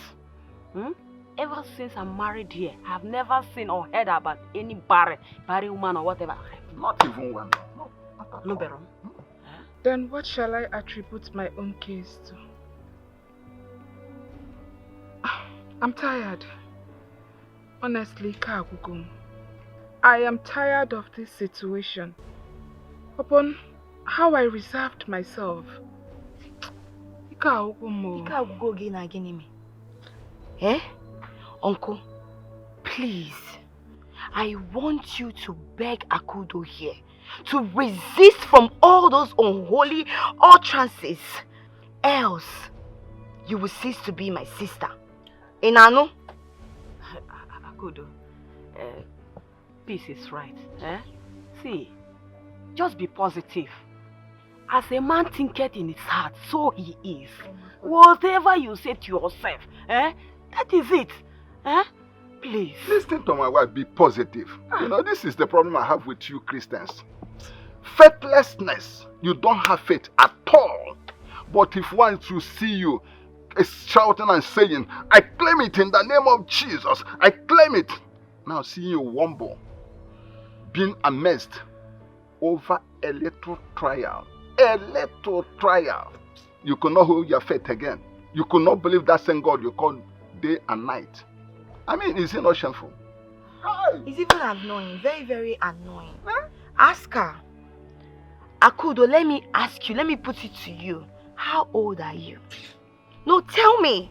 S12: Ever since I'm married here, I've never seen or heard about any barren woman or whatever.
S5: Not even one.
S12: No, Baron.
S2: Then what shall I attribute my own case to? I'm tired. Honestly, Kagukum, I am tired of this situation. Upon how I reserved myself.
S7: Eh? Uncle, please, I want you to beg Akudo here to resist from all those unholy utterances. Else, you will cease to be my sister. Inano?
S12: Akudo, peace is right. See, just be positive. As a man thinketh in his heart, so he is. Whatever you say to yourself, that is it. Please.
S5: Listen to my wife, be positive. You know, this is the problem I have with you Christians. Faithlessness. You don't have faith at all. But if one to see you shouting and saying, I claim it in the name of Jesus, I claim it. Now seeing you wumble, being amazed over a little trial. A little trial. You could not hold your faith again. You could not believe that same God you call day and night. I mean, is it not shameful?
S7: It's even annoying. Very, very annoying. Ask her. Akudo, let me ask you. Let me put it to you. How old are you? No, tell me.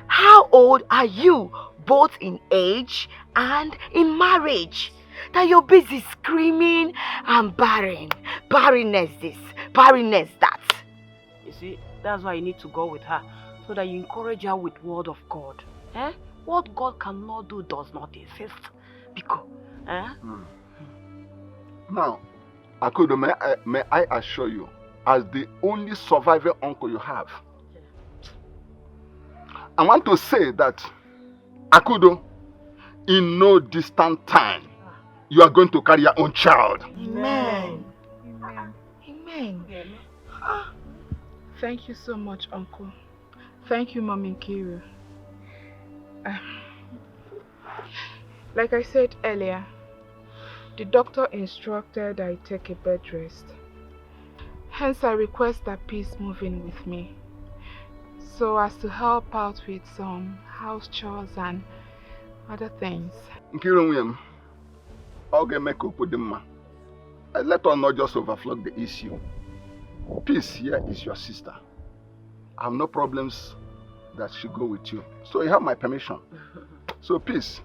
S7: How old are you? Both in age and in marriage. That you're busy screaming and barren. Barrenness this, barrenness that.
S12: You see, that's why you need to go with her. So that you encourage her with word of God. What God cannot do does not exist. Because,
S5: Now, Akudo, may I assure you, as the only surviving uncle you have, I want to say that, Akudo, in no distant time, you are going to carry your own child.
S7: Amen.
S2: Amen.
S7: Amen.
S2: Thank you so much, Uncle. Thank you, Mommy Nkiru. Like I said earlier, the doctor instructed I take a bed rest. Hence, I request that peace move in with me, so as to help out with some house chores and other things.
S5: Nkiru William, okay, make up with them. Let us not just overflow the issue. Peace here is your sister. I have no problems that she go with you. So you have my permission. So Peace,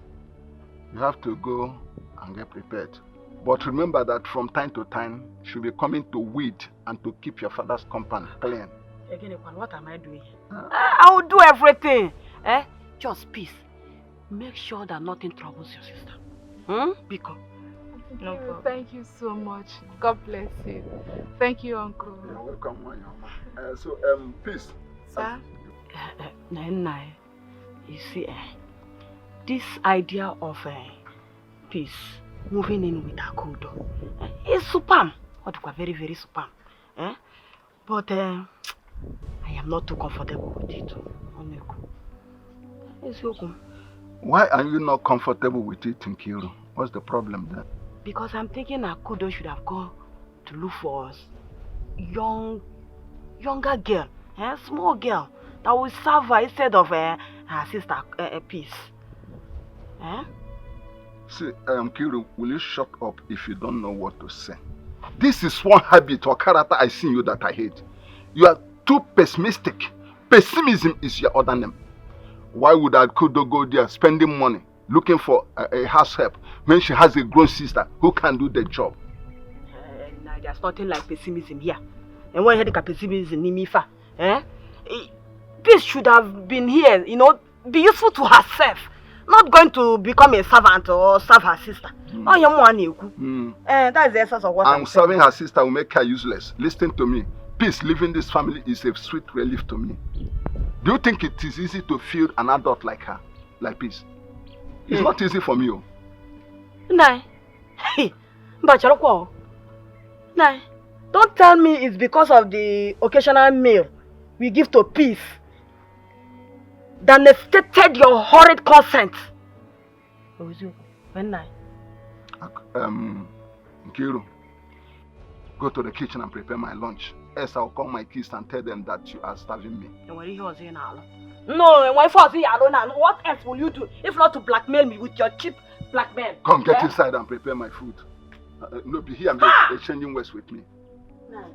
S5: you have to go and get prepared. But remember that from time to time, she'll be coming to weed and to keep your father's compound clean.
S12: Again, what am I doing? I will do everything. Just peace. Make sure that nothing troubles your sister. Because.
S2: No problem. Thank you so much. God bless you. Thank you, Uncle.
S5: You're welcome, Mama. So, Peace.
S7: Sir?
S12: You see, this idea of peace moving in with Akudo is superb. Very, very superb. But I am not too comfortable with it.
S5: Why are you not comfortable with it, Nkiru? What's the problem then?
S12: Because I'm thinking Akudo should have gone to look for us. Younger girl, small girl, that will serve her instead of her sister, Peace.
S5: See, Nkiru, will you shut up if you don't know what to say? This is one habit or character I see in you that I hate. You are too pessimistic. Pessimism is your other name. Why would Akudo go there spending money looking for a house help when she has a grown sister who can do the job?
S12: Now there's nothing like pessimism here. And when you heard pessimism in Mifa, Peace should have been here, be useful to herself. Not going to become a servant or serve her sister. That is the essence of what I'm saying.
S5: Serving her sister will make her useless. Listen to me. Peace leaving this family is a sweet relief to me. Do you think it is easy to feel an adult like her? Like Peace? It's not easy for me.
S12: Nah. Don't tell me it's because of the occasional meal we give to Peace that necessitated your horrid consent.
S5: Nkiru, go to the kitchen and prepare my lunch. Else I'll call my kids and tell them that you are starving me.
S12: No, what else will you do if not to blackmail me with your cheap
S1: Black men.
S5: Come, get inside and prepare my food. No, be here and be exchanging words with me.
S1: No.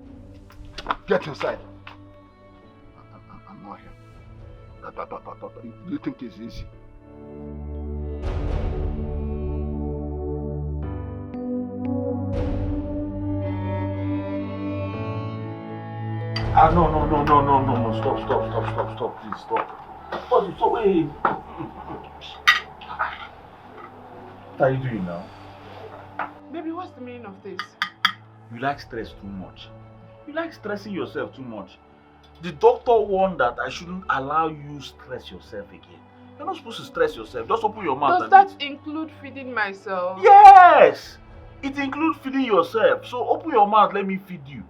S5: Get inside. I'm not here. Do you think it's easy?
S4: No, stop, please, stop. Stop, wait. What are you doing now?
S2: Baby, what's the meaning of this?
S4: You like stress too much. You like stressing yourself too much. The doctor warned that I shouldn't allow you stress yourself again. You're not supposed to stress yourself. Just open your mouth.
S2: Does that include feeding myself?
S4: Yes! It includes feeding yourself. So open your mouth, let me feed you.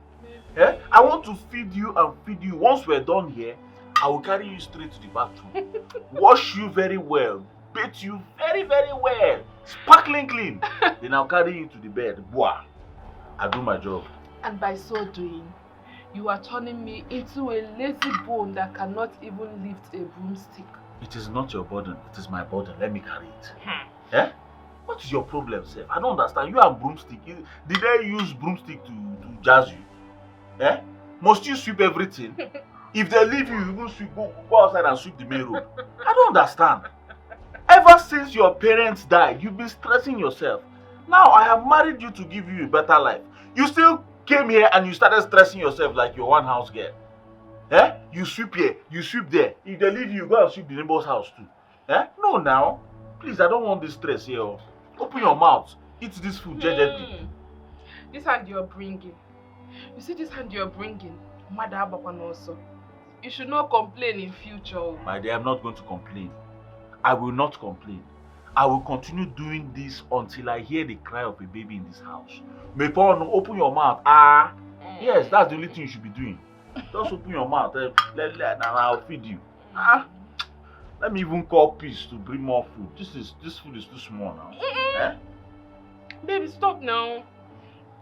S4: Eh? I want to feed you and feed you. Once we're done here, I will carry you straight to the bathroom. Wash you very well. Bathe you very, very well. Sparkling clean. Then I'll carry you to the bed. Boah. I'll do my job.
S2: And by so doing, you are turning me into a lazy bone that cannot even lift a broomstick.
S4: It is not your burden. It is my burden. Let me carry it. Eh? What is your problem, sir? I don't understand. You have broomstick. Did they use broomstick to jazz you? Eh? Must you sweep everything? If they leave you, you will sweep, go outside and sweep the main road. I don't understand. Ever since your parents died, you've been stressing yourself. Now I have married you to give you a better life. You still came here and you started stressing yourself like you're one house girl. Eh? You sweep here, you sweep there. If they leave you, you go and sweep the neighbor's house too. Eh? No now. Please, I don't want this stress here. Open your mouth. Eat this food gently.
S2: This hand you're bringing. You see this hand you're bringing? Mother Abakwan also. You should not complain in future.
S4: My dear, I'm not going to complain. I will not complain. I will continue doing this until I hear the cry of a baby in this house. Mepono, open your mouth. Yes, that's the only thing you should be doing. Just open your mouth. And I'll feed you. Let me even call Peace to bring more food. This food is too small now. Eh?
S2: Baby, stop now.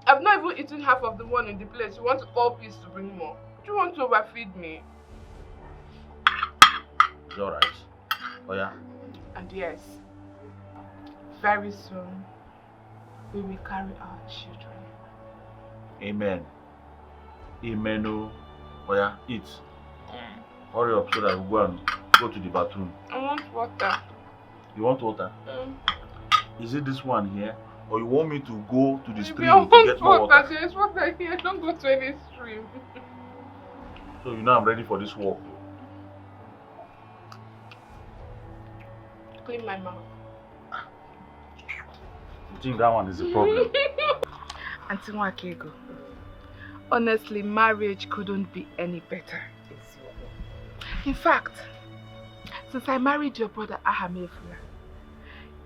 S2: I've not even eaten half of the one in the place. You want to call Peace to bring more? Do you want to overfeed me?
S4: It's alright. Oh yeah.
S2: And yes, very soon we will carry our children.
S4: Amen. Amen. Oh yeah, eat. Hurry up so that we go to the bathroom.
S2: I want water.
S4: You want water? Is it this one here? Or you want me to go to the stream
S2: to
S4: get more water?
S2: There's water here. Don't go to any stream.
S4: So you know I'm ready for this walk.
S2: Clean my mouth.
S4: You think that one is a problem?
S2: Auntie Nwakego, honestly, marriage couldn't be any better. In fact, since I married your brother Ahamefula,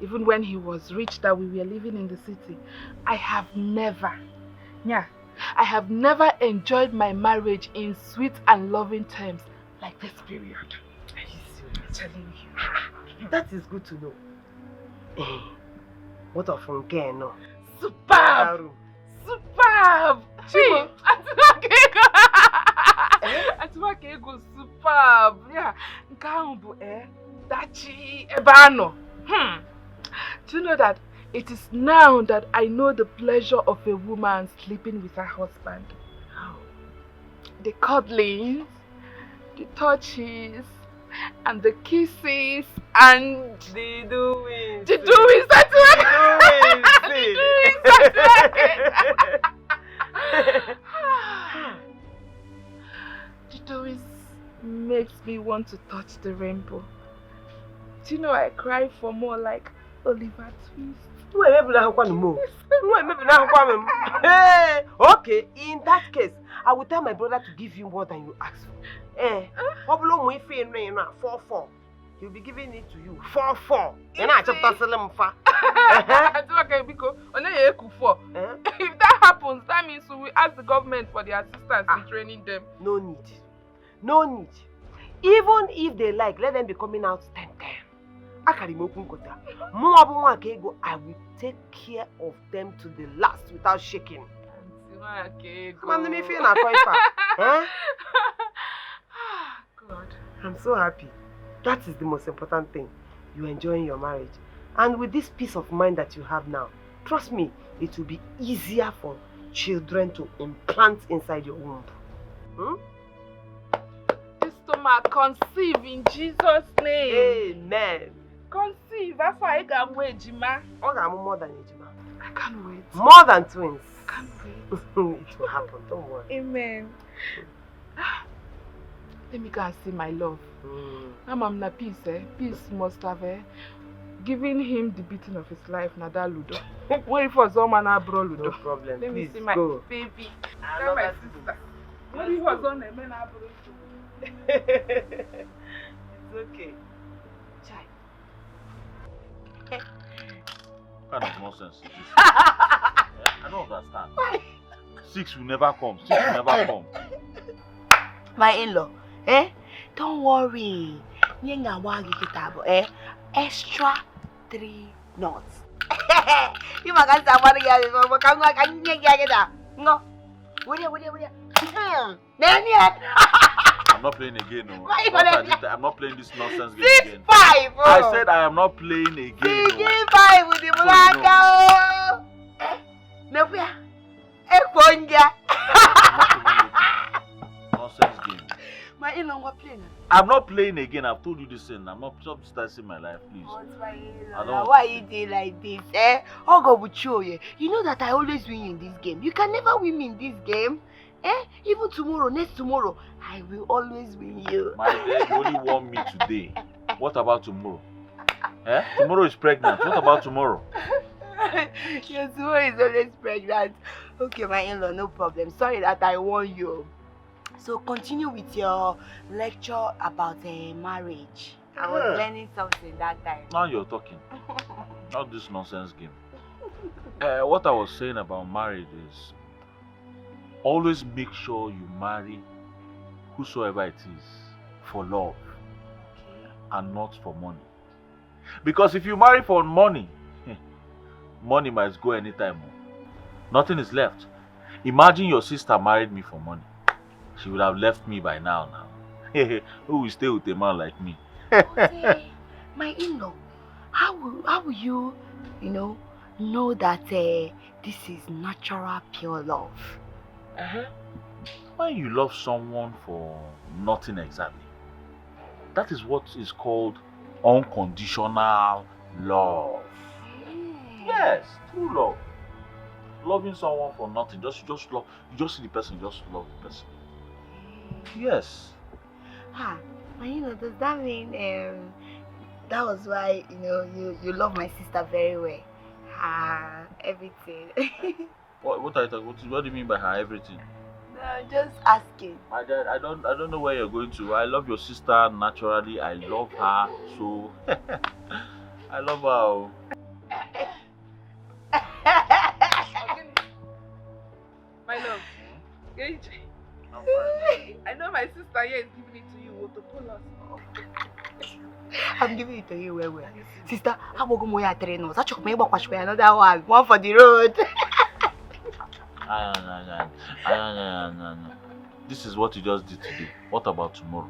S2: even when he was rich that we were living in the city, I have never enjoyed my marriage in sweet and loving terms like this period.
S1: Are you serious? I'm telling you. That is good to know. What of Funke no?
S2: Superb! Superb! Chimo! Auntie Nwakego, superb! Yeah. Nkambu, Dachi, Ebano. Do you know that it is now that I know the pleasure of a woman sleeping with her husband? The cuddlings, the touches, and the kisses, and
S1: the doings.
S2: The doings, that's right! The doings makes me want to touch the rainbow. Do you know I cry for more like Oliver Twist?
S1: Okay, in that case, I will tell my brother to give you more than you asked for. 4-4. He'll be giving it to you. 4-4.
S2: If that happens, that means we will ask the government for their assistance in training them.
S1: No need. No need. Even if they like, let them be coming out 10-10. I will take care of them to the last without shaking. God. I'm so happy. That is the most important thing. You're enjoying your marriage. And with this peace of mind that you have now, trust me, it will be easier for children to implant inside your womb.
S2: This stomach conceive in Jesus' name.
S1: Amen.
S2: Conceive. That's why I can wait, Jima.
S1: More than Ejima.
S2: I can't wait.
S1: More than twins.
S2: I can't wait.
S1: It will happen, don't worry.
S2: Amen. Let me go and see my love. I'm na peace, eh? Peace must have given him the beating of his life, Nada Ludo. What if was on man bro Ludo?
S1: No problem.
S2: Let
S1: Please
S2: me see my
S1: go.
S2: baby. Tell my sister. What if was on a man bro?
S1: It's okay. Chai.
S3: What kind of nonsense is this? I don't understand. 6 will never come. 6 will never come.
S7: My in-law, don't worry. Extra 3 knots. You makan somebody else, no.
S3: I'm not playing again, no. I'm not playing this nonsense game again.
S7: 6-5.
S3: I said I am not playing again.
S7: 6-5 with the Blanca. No,
S3: Nonsense game.
S7: My in-law, what playing?
S3: I'm not playing again. I've told you this thing. I'm not stressing my life, please.
S7: Why you doing like this, Oh, God, with you, you know that I always win you in this game. You can never win me in this game. Even tomorrow, next tomorrow, I will always win you.
S3: My dear, you only won me today. What about tomorrow? Tomorrow is pregnant. What about tomorrow?
S7: Your tomorrow is always pregnant. Okay, my in-law, no problem. Sorry that I won you. So continue with your lecture about marriage. I was learning something that time.
S3: Now you're talking. Not this nonsense game. What I was saying about marriage is always make sure you marry whosoever it is for love and not for money. Because if you marry for money, money might go anytime. Nothing is left. Imagine your sister married me for money. She would have left me by now. Who will stay with a man like me?
S7: My in-law, how will you, know that this is natural, pure love?
S3: When you love someone for nothing exactly, that is what is called unconditional love. Yes, true love. Loving someone for nothing, just love. You just see the person, you just love the person. Yes.
S7: Does that mean that was why you love my sister very well? Everything.
S3: What are you talking? What do you mean by her everything?
S7: No, just asking.
S3: My dad, I don't know where you're going to. I love your sister naturally. I love her, so I love her.
S2: My love. I know my sister here is giving it to you to pull us.
S7: I'm giving it to you well. Sister, I'm going to go to the road. Another one for the road.
S3: This is what you just did today. What about tomorrow?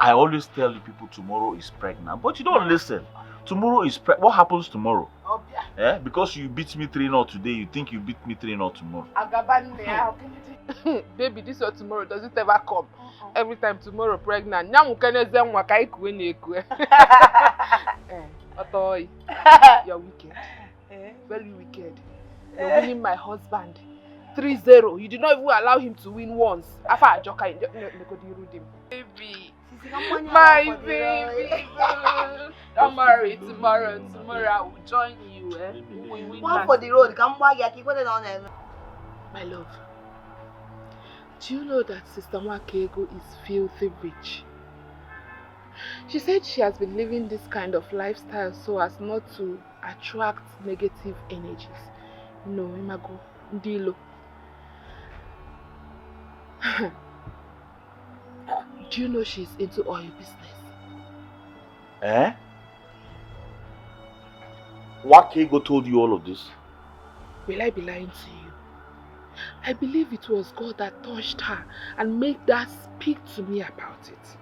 S3: I always tell you people tomorrow is pregnant, but you don't listen. Tomorrow is what happens tomorrow? Because you beat me 3-0 today, you think you beat me 3-0 tomorrow.
S2: Baby, this or tomorrow, does it ever come? Every time tomorrow pregnant. You're wicked. Very wicked. You're winning my husband. 3-0. You did not even allow him to win once. After I joke, baby. My baby. Don't worry, tomorrow I will join you.
S7: One for the road.
S2: My love, do you know that Sister Mwakego is filthy rich? She said she has been living this kind of lifestyle so as not to attract negative energies. No, Imago, Ndilo. Do you know she's into oil business?
S3: Wakego told you all of this?
S2: Will I be lying to you? I believe it was God that touched her and made her speak to me about it.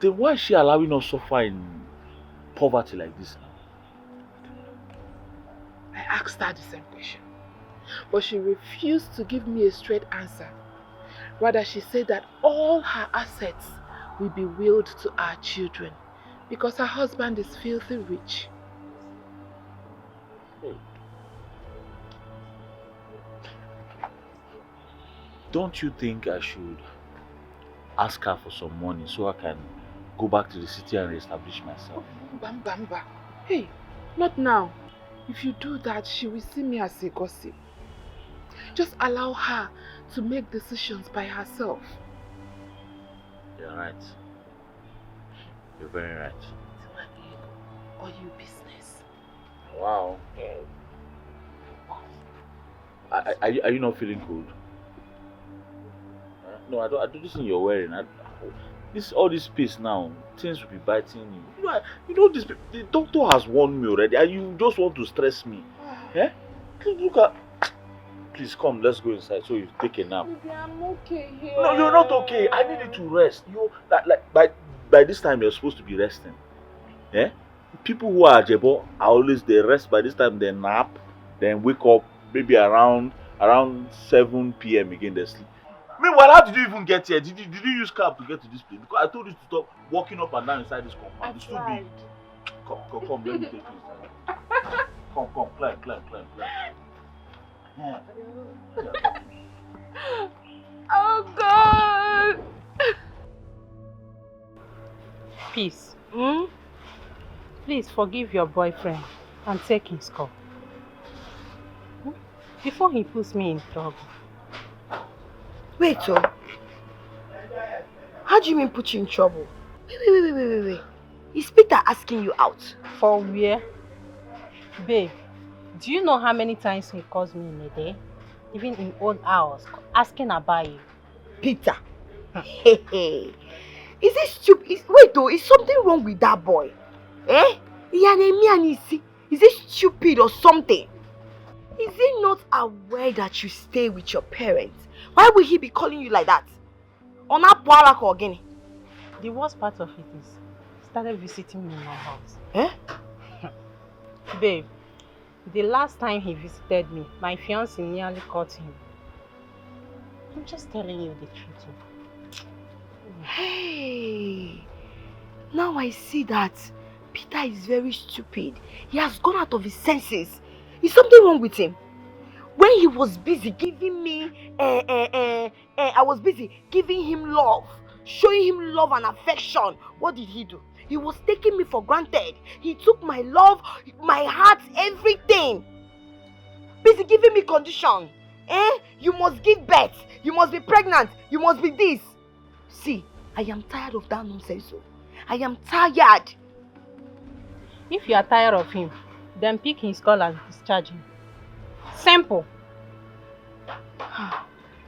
S3: then why is she allowing us suffer in poverty like this now?
S2: I asked her the same question, but she refused to give me a straight answer. Rather, she said that all her assets will be willed to our children because her husband is filthy rich.
S3: Hey. Don't you think I should ask her for some money so I can go back to the city and reestablish myself?
S2: Bamba. Hey, not now. If you do that, she will see me as a gossip. Just allow her to make decisions by herself.
S3: You're right. You're very right.
S2: Or you business.
S3: Wow. Are you not feeling cold? No, I do this thing you're wearing. All this space now, things will be biting you. You know this. The doctor has warned me already, and you just want to stress me. Eh? Look at. Please come, let's go inside so you take a nap.
S2: Baby, I'm okay here.
S3: No, you're not okay. I need you to rest. By this time you're supposed to be resting. Eh? People who are Jebo are always they rest by this time, they nap, then wake up maybe around 7 p.m. again they sleep. Meanwhile, how did you even get here? Did you use cab to get to this place? Because I told you to stop walking up and down inside this compound. It's too big. Come, let me take you inside. Come, climb. Yeah.
S2: Oh God!
S10: Peace. Please forgive your boyfriend and take his call. Before he puts me in trouble.
S7: Wait, how do you mean put you in trouble? Wait. Is Peter asking you out?
S10: For where? Babe, do you know how many times he calls me in a day? Even in old hours, asking about you.
S7: Peter? Hey. Is this stupid? Wait though, is something wrong with that boy? Eh? Is he stupid or something? Is he not aware that you stay with your parents? Why would he be calling you like that? Again?
S10: The worst part of it is, he started visiting me in my house.
S7: Eh?
S10: Babe, the last time he visited me, my fiancé nearly caught him. I'm just telling you the truth.
S7: Hey, now I see that Peter is very stupid. He has gone out of his senses. Is something wrong with him? When he was busy giving me, I was busy giving him love, showing him love and affection. What did he do? He was taking me for granted. He took my love, my heart, everything. Busy giving me condition. You must give birth. You must be pregnant. You must be this. See, I am tired of that nonsense. I am tired.
S10: If you are tired of him, then pick his call and discharge him. Simple.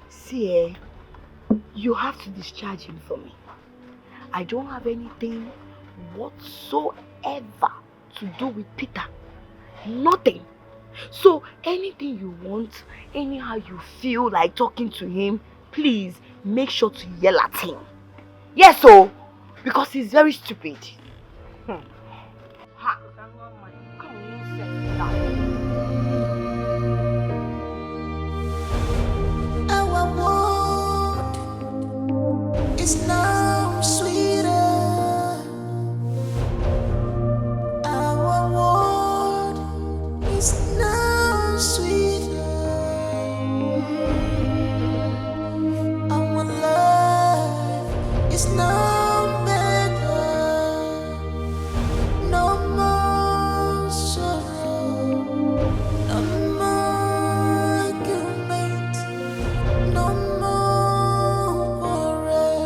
S7: See, you have to discharge him for me. I don't have anything whatsoever to do with Peter. Nothing. So anything you want, anyhow you feel like talking to him, please make sure to yell at him. Yes, because he's very stupid.
S6: Our world is now sweeter. Our world is now sweeter. Our life is now better. No more sorrow, no more argument, no more worry.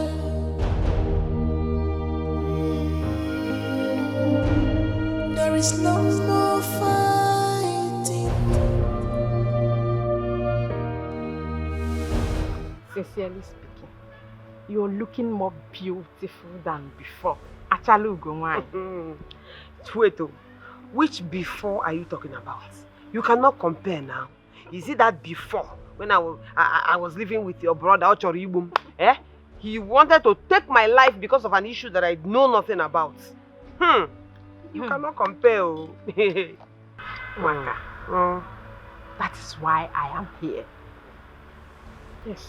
S6: There is no more fighting.
S12: Sincerely speaking, you're looking more beautiful than before. Actually,
S1: Wait, which before are you talking about? You cannot compare now. You see that before when I was living with your brother Ochoribum, He wanted to take my life because of an issue that I know nothing about. You cannot compare.
S10: Waka. That is why I am here. Yes.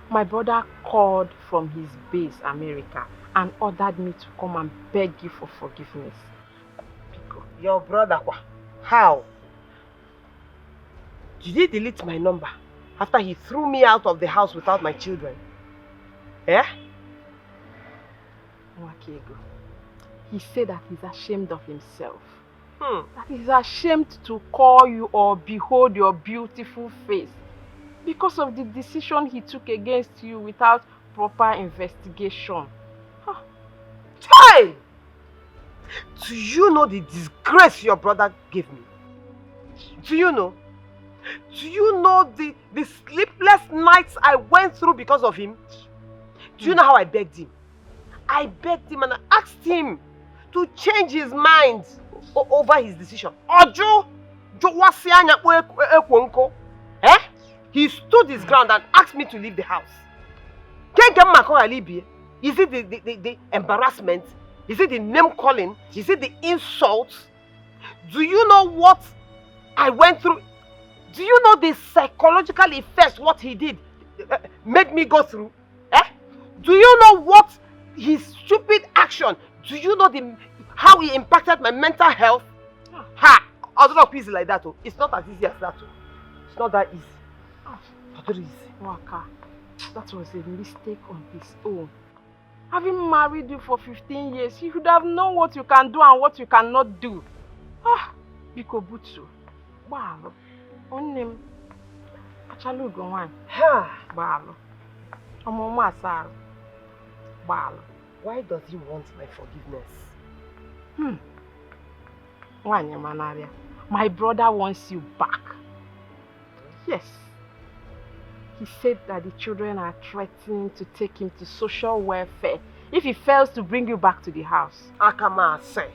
S10: My brother called from his base, America, and ordered me to come and beg you for forgiveness.
S1: Your brother, how? Did he delete my number after he threw me out of the house without my children? Eh?
S10: Wakego. He said that he's ashamed of himself.
S1: That
S10: he's ashamed to call you or behold your beautiful face because of the decision he took against you without proper investigation.
S1: Hey! Do you know the disgrace your brother gave me? Do you know? Do you know the sleepless nights I went through because of him? Do you know how I begged him? I begged him and I asked him to change his mind over his decision. He stood his ground and asked me to leave the house. Is it the embarrassment? Is it the name calling? Is it the insults? Do you know what I went through? Do you know the psychological effects what he did made me go through? Do you know what his stupid action? Do you know how he impacted my mental health? I don't know easy like that. It's not as easy as that. It's not that easy. Not easy.
S10: Waka, that was a mistake on his own. Having married you for 15 years, you should have known what you can do and what you cannot do. Biko Butsu. Balo. Onim. Achalugo wan. Balo. Omoma Asaro. Balo.
S1: Why does he want my forgiveness?
S10: Manaria. My brother wants you back. Yes. He said that the children are threatening to take him to social welfare if he fails to bring you back to the house.
S1: Akama say.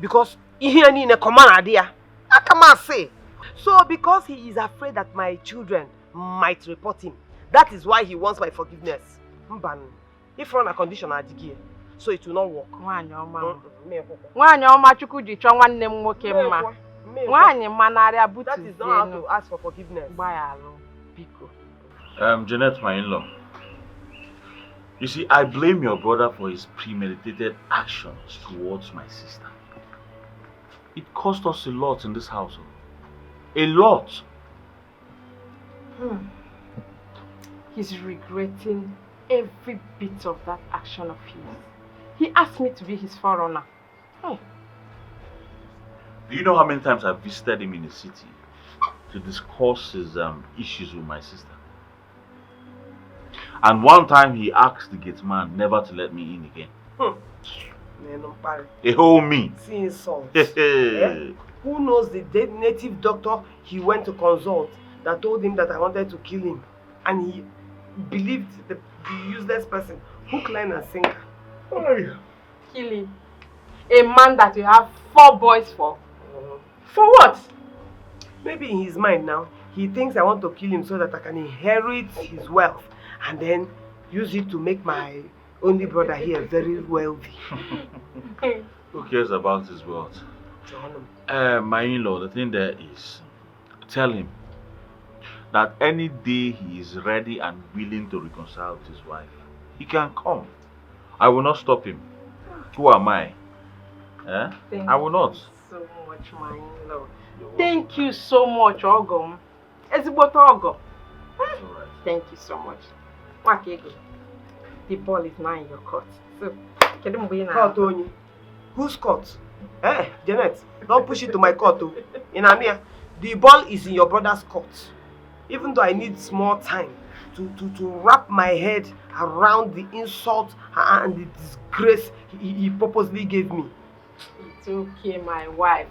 S1: Because he in a command idea. Akama say. So because he is afraid that my children might report him, that is why he wants my forgiveness. Mban. If run a condition adigie, so it will not work. That is not how to ask for forgiveness.
S3: Jeanette, my in-law. You see, I blame your brother for his premeditated actions towards my sister. It cost us a lot in this household. A lot.
S10: He's regretting every bit of that action of his. He asked me to be his forerunner.
S3: Do you know how many times I've visited him in the city to discuss his issues with my sister? And one time he asked the gate man never to let me in again. A whole me.
S1: See insult. Who knows the native doctor he went to consult that told him that I wanted to kill him, and he believed the useless person, hook, line and sinker.
S10: Kill him. A man that you have 4 boys for. For what?
S1: Maybe in his mind now, he thinks I want to kill him so that I can inherit his wealth and then use it to make my only brother here very wealthy.
S3: Who cares about his wealth? My in-law, the thing there is, tell him that any day he is ready and willing to reconcile with his wife, he can come. I will not stop him. Who am I? I will not.
S10: Thank you so much, my in-law. Thank you so much, Ogom. Ezigbote Ogo. Thank you so much. Wakego, the ball is now in your court. So,
S1: court only. Whose court? Janet, don't push it to my court. In Amia, the ball is in your brother's court. Even though I need small time to wrap my head around the insult and the disgrace he purposely gave me.
S10: It's okay, my wife.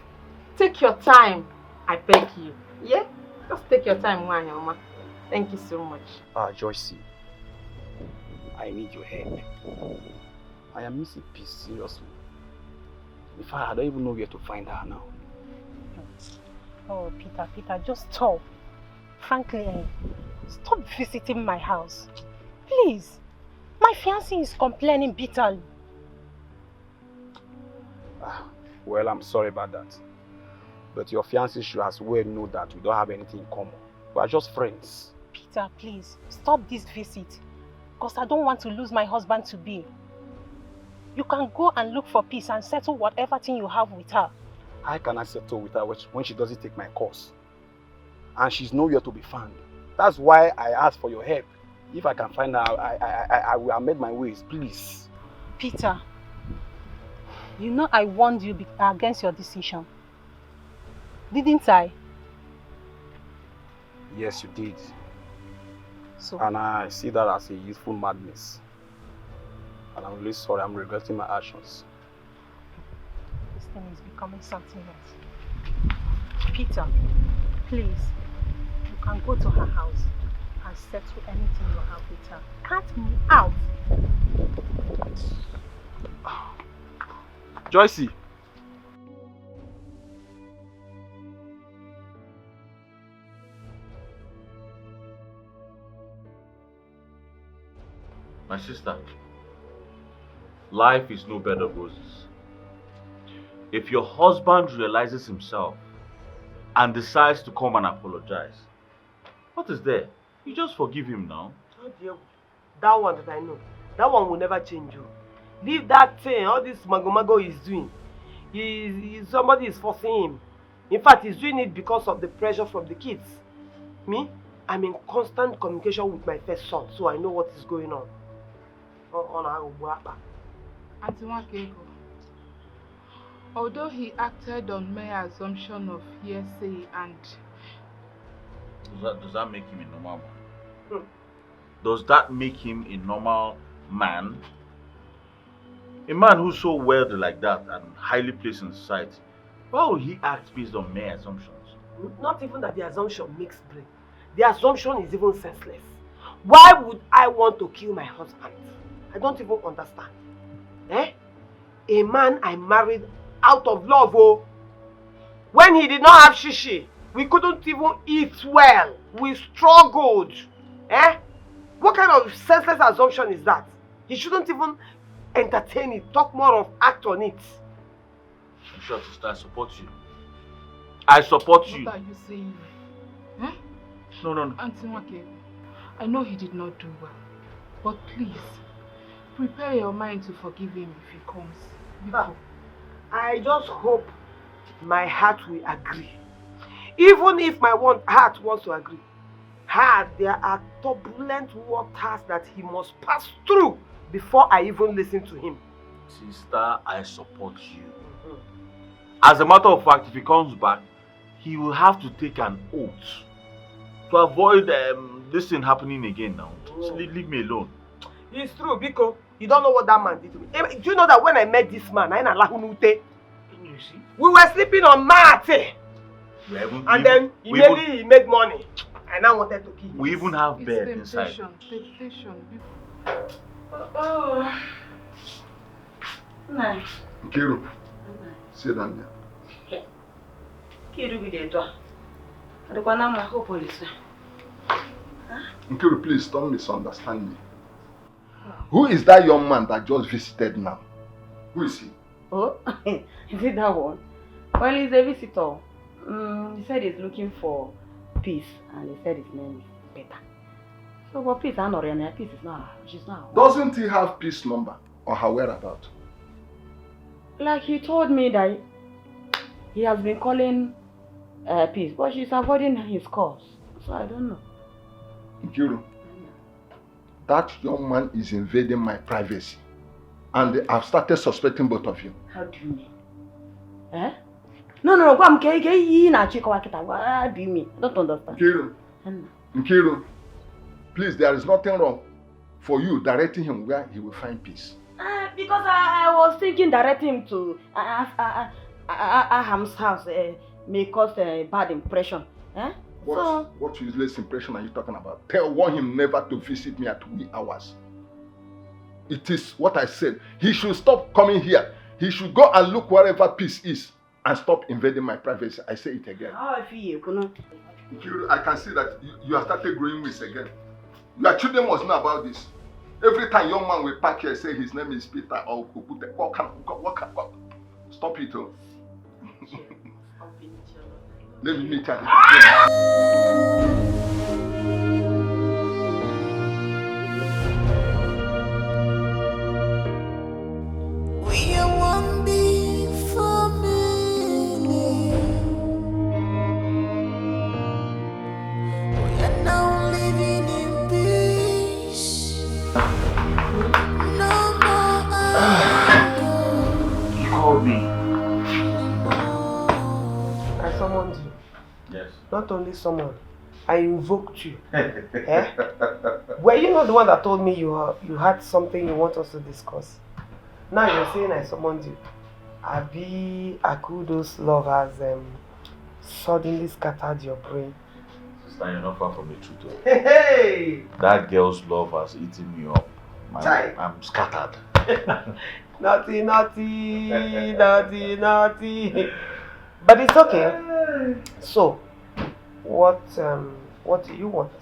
S10: Take your time, I beg you. Yeah? Just take your time, Wanyama. Thank you so much.
S9: Joyce, I need your help. I am missing peace, seriously. In fact, I don't even know where to find her now.
S10: Oh, Peter, just stop. Frankly, stop visiting my house. Please. My fiancé is complaining bitterly.
S9: Well, I'm sorry about that. But your fiancé should as well know that we don't have anything in common. We are just friends.
S10: Peter, please, stop this visit. Because I don't want to lose my husband-to-be. You can go and look for peace and settle whatever thing you have with her.
S9: How can I settle with her when she doesn't take my course? And she's nowhere to be found. That's why I asked for your help. If I can find her, I will amend my ways, please.
S10: Peter, you know I warned you against your decision. Didn't I?
S9: Yes, you did.
S10: So?
S9: And I see that as a youthful madness. And I'm really sorry, I'm regretting my actions.
S10: This thing is becoming something else. Peter, please, you can go to her house and settle anything you have with her. Cut me out.
S9: Joycey.
S3: My sister, life is no bed of roses. If your husband realizes himself and decides to come and apologize, what is there? You just forgive him now.
S1: Oh dear, that one that I know, that one will never change you. Leave that thing, all this mago is doing. Somebody is forcing him. In fact, he's doing it because of the pressure from the kids. Me, I'm in constant communication with my first son, so I know what is going on.
S2: Auntie Wakego, although he acted on mere assumption of hearsay and...
S3: Does that make him a normal man? Does that make him a normal man? A man who's so wealthy like that and highly placed in society, why would he act based on mere assumptions?
S1: Not even that the assumption makes brain. The assumption is even senseless. Why would I want to kill my husband? I don't even understand. A man I married out of love, oh. When he did not have shishi, we couldn't even eat well. We struggled. What kind of senseless assumption is that? He shouldn't even entertain it, talk more of act on it.
S3: I'm sure, sister, I support you. I support you.
S2: What are you saying?
S3: No.
S2: Auntie Wakego, I know he did not do well, but please, prepare your mind to forgive him if he comes.
S1: I just hope my heart will agree. Even if my heart wants to agree. There are turbulent waters that he must pass through before I even listen to him.
S3: Sister, I support you. As a matter of fact, if he comes back, he will have to take an oath to avoid this thing happening again now. So leave me alone.
S1: It's true, Biko. You don't know what that man did to me. Do you know that when I met this man,
S3: you see?
S1: We were sleeping on mat. And then he made money. And I wanted to kill him.
S3: We even have bed inside.
S2: Temptation.
S5: Nkiru, sit down there. Nkiru, please don't misunderstand me. Who is that young man that just visited now? Who is he?
S12: Oh, is it that one? Well, he's a visitor. He said he's looking for peace, and he said his name is Peter. So, but peace, I'm not really. Peace is not. She's not.
S5: Doesn't he have peace number or her whereabouts?
S12: Like he told me that he has been calling peace, but she's avoiding his calls. So I don't know.
S5: Nkiru, that young man is invading my privacy, and I've started suspecting both of you.
S12: How do you mean? No, what do you mean? I don't understand.
S5: Nkiru, please, there is nothing wrong for you directing him where he will find peace.
S12: Because I was thinking directing him to Aham's house may cause a bad impression.
S5: What useless impression are you talking about? Warn him never to visit me at wee hours. It is what I said. He should stop coming here. He should go and look wherever peace is and stop invading my privacy. I say it again.
S12: How I feel,
S5: I can see that you have started growing wings again. Your children must know about this. Every time young man will pack here, say his name is Peter or Kupute. What? Stop it, oh. Let me meet her.
S6: We are one big family. We are now living in peace. No more anger.
S3: You called me.
S1: I summoned you.
S3: Yes.
S1: Not only summoned, I invoked you. Eh? Were you not the one that told me you had something you want us to discuss? Now you're saying I summoned you. Abi Akudo's love has suddenly scattered your brain.
S3: Sister, you're not far from the truth.
S1: Hey!
S3: That girl's love has eaten me up. I'm scattered.
S1: Naughty. But it's okay. So, what do you want?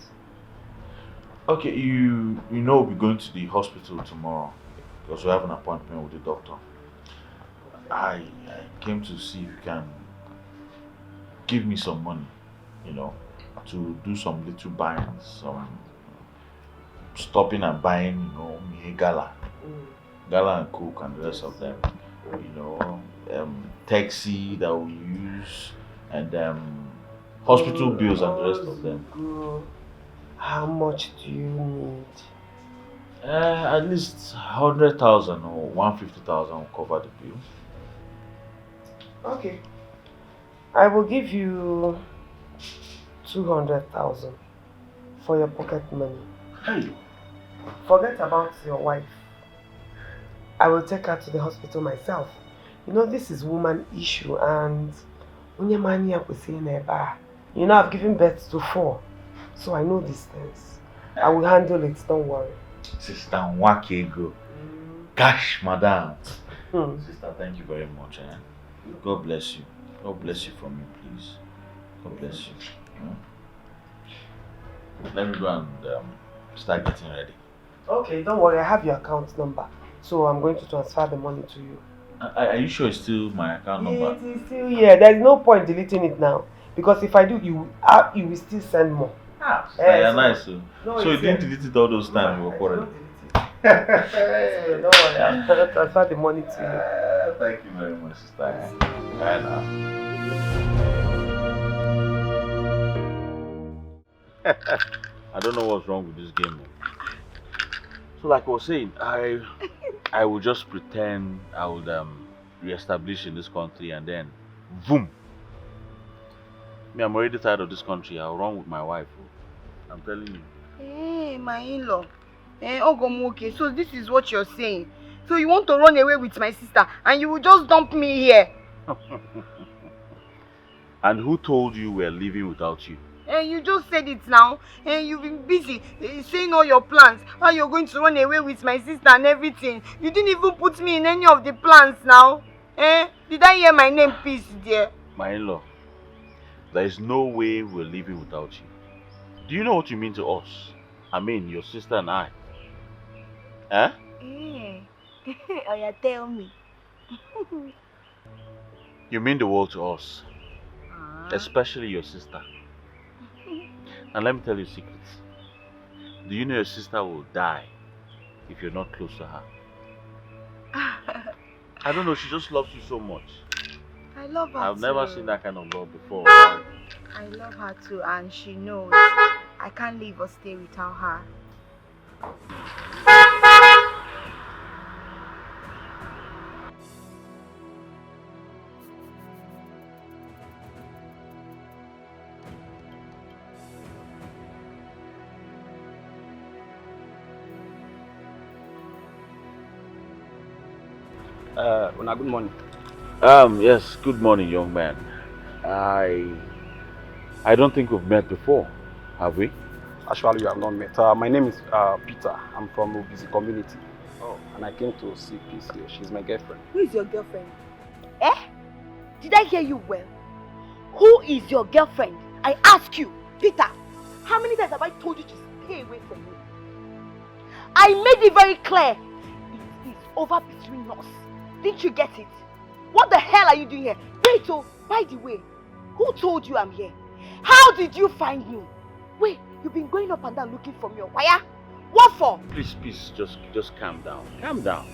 S3: Okay, you know we're going to the hospital tomorrow because we have an appointment with the doctor. I came to see if you can give me some money, to do some little buying, some stopping and buying, me gala and coke and the rest of them, taxi that we use and hospital bills and the rest of them.
S1: How much do you need?
S3: At least 100,000 or 150,000 will cover the bill.
S1: Okay. I will give you 200,000 for your pocket money.
S3: Hey.
S1: Forget about your wife. I will take her to the hospital myself. This is woman issue and I've given birth to 4. So I know these things. I will handle it, don't worry.
S3: Sister Nwakego. Gosh, madam. Sister, thank you very much. God bless you. God bless you for me, please. God bless you. Let me go and start getting ready.
S1: Okay, don't worry. I have your account number. So I'm going to transfer the money to you.
S3: Are you sure it's still my account number?
S1: It is still here. There's no point deleting it now. Because if I do, you will still send more.
S3: You're nice. So you didn't delete it all those times you were quarreling?
S1: Don't worry. I'll transfer the money to you.
S3: Thank you very much, sister. Bye now. I don't know what's wrong with this game. So like I was saying, I will just pretend I would re-establish in this country and then boom. I'm already tired of this country. I'll run with my wife. I'm telling you.
S7: Hey, my in-law. Ogomoke, so this is what you're saying. So you want to run away with my sister and you will just dump me here.
S3: And who told you we're leaving without you?
S7: You just said it now. You've been busy saying all your plans. How you're going to run away with my sister and everything. You didn't even put me in any of the plans now. Did I hear my name, Peace, dear?
S3: My in-law, there is no way we're leaving without you. Do you know what you mean to us? I mean, your sister and I. Oh yeah,
S7: tell me.
S3: You mean the world to us. Especially your sister. And let me tell you secrets. Do you know your sister will die if you're not close to her? I don't know, she just loves you so much.
S7: I love her
S3: I've
S7: too.
S3: never seen that kind of love before.
S7: I love her too, and she knows I can't live or stay without her.
S9: Good morning.
S3: Yes, good morning, young man. I don't think we've met before, have we?
S9: Actually, you have not met. My name is Peter. I'm from Obizi community. Oh. And I came to see Peace here. She's my girlfriend.
S7: Who is your girlfriend? Did I hear you well? Who is your girlfriend? I ask you, Peter. How many times have I told you to stay away from me? I made it very clear. It is over between us. Didn't you get it? What the hell are you doing here? Wait, oh, by the way, who told you I'm here? How did you find me? Wait, you've been going up and down looking for me. Why? What for?
S3: Please, just calm down. Calm down.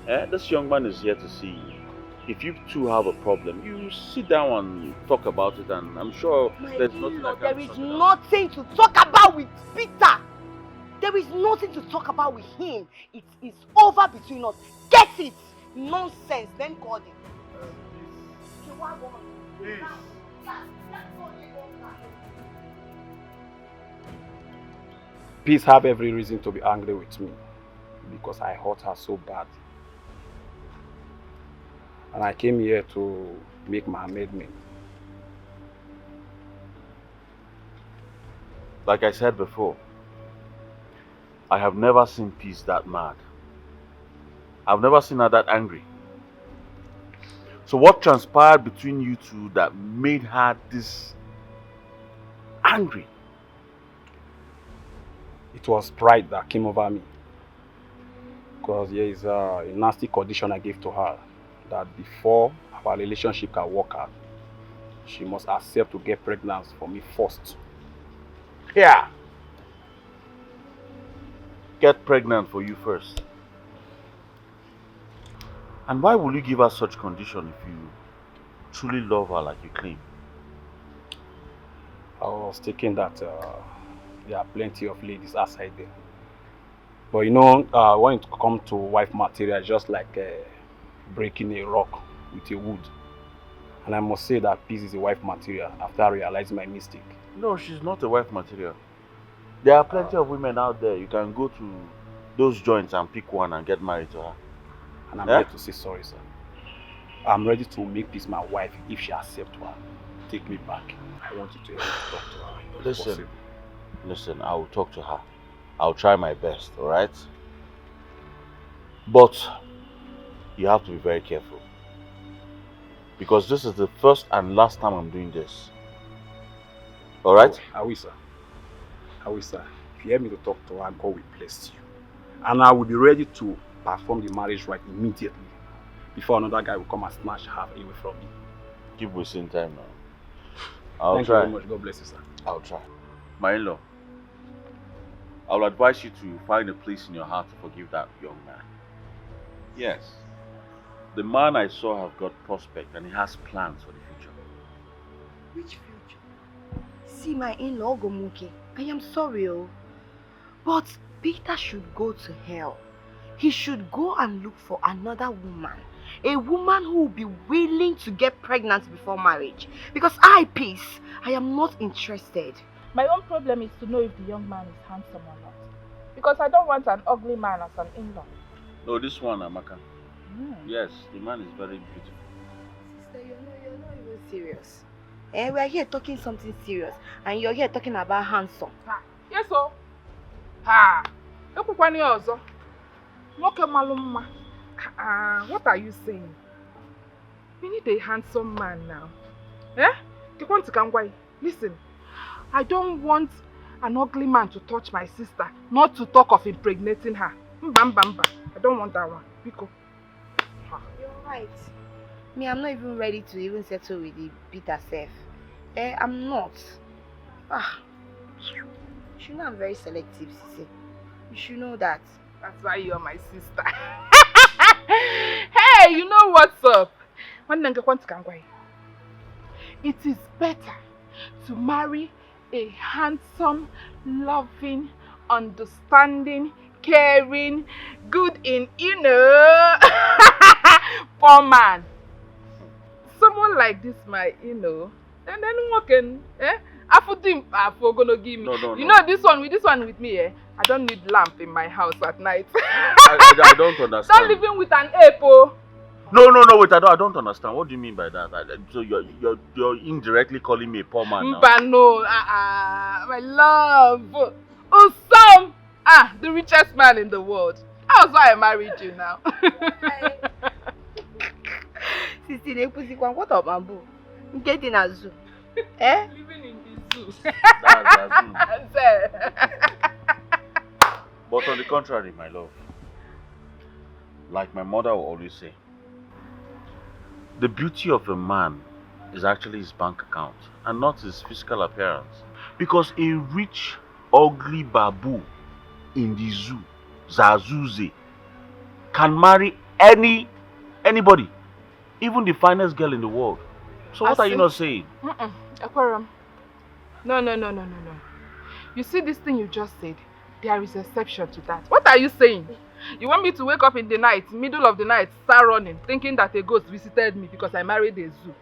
S3: This young man is here to see you. If you two have a problem, you sit down and talk about it, and I'm sure there's nothing that
S7: there is nothing to talk about with Peter. There is nothing to talk about with him. It is over between us. Get it? Nonsense. Then call it.
S3: Please.
S9: Peace have every reason to be angry with me because I hurt her so bad. And I came here to make my amendment.
S3: Like I said before, I have never seen Peace that mad. I've never seen her that angry. So what transpired between you two that made her this angry?
S9: It was pride that came over me. Because there is a nasty condition I gave to her. That before our relationship can work out, she must accept to get pregnant for me first.
S3: Yeah. Get pregnant for you first. And why will you give her such condition if you truly love her like you claim?
S9: I was thinking that there are plenty of ladies outside there. But you know, when it comes to wife material, just like breaking a rock with a wood. And I must say that Peace is a wife material after realizing my mistake.
S3: No, she's not a wife material. There are plenty of women out there. You can go to those joints and pick one and get married to her.
S9: And I'm here to say sorry, sir. I'm ready to make Peace my wife if she accepts her. Take me back. I want you to help me talk to her.
S3: Listen, I will talk to her. I'll try my best, alright? But you have to be very careful. Because this is the first and last time I'm doing this. Alright?
S9: I will, sir. I will, sir. If you help me to talk to her, God will bless you. And I will be ready to perform the marriage rite immediately. Before another guy will come and snatch her away from me.
S3: Keep wasting time now. I'll
S9: Thank
S3: try.
S9: you very much. God bless you, sir.
S3: I'll try. My in-law, I will advise you to find a place in your heart to forgive that young man. Yes. The man I saw has got prospect and he has plans for the future.
S7: Which future? See, my in-law Gomuke, I am sorry, but Peter should go to hell. He should go and look for another woman. A woman who will be willing to get pregnant before marriage. Because Peace, I am not interested.
S2: My own problem is to know if the young man is handsome or not. Because I don't want an ugly man as an in-law.
S3: No, this one, Amaka. Yes, the man is very beautiful.
S7: Sister, you're not even serious. We are here talking something serious. And you're here talking about handsome.
S2: Yes, sir. What are you saying? We need a handsome man now. Listen, I don't want an ugly man to touch my sister, not to talk of impregnating her. I don't want that one. Pico.
S7: You're right. Me, I'm not even ready to even settle with the Peter self. I'm not. You should know I'm very selective, Sisi. You should know that.
S2: That's why you're my sister. Hey, you know what's up? It is better to marry a handsome, loving, understanding, caring, good in, poor man. Someone like this, and then walking, gonna give me.
S3: No.
S2: You know this one with me, I don't need lamp in my house at night.
S3: I don't understand.
S2: Don't live in with an ape.
S3: No, wait, I don't understand. What do you mean by that? So you're indirectly calling me a poor man now?
S2: But no, my love. Usam, the richest man in the world. That's why I married you now.
S7: Sisi, what up, Bamboo? Get in a zoo.
S2: Living in the zoo.
S3: That's a zoo. But on the contrary, my love, like my mother will always say, the beauty of a man is actually his bank account and not his physical appearance. Because a rich, ugly babu in the zoo, Zazuze, can marry anybody, even the finest girl in the world. So what are you not saying?
S2: Aquarium. No. You see this thing you just said? There is exception to that. What are you saying? You want me to wake up in the night, middle of the night, start running, thinking that a ghost visited me because I married a zoo?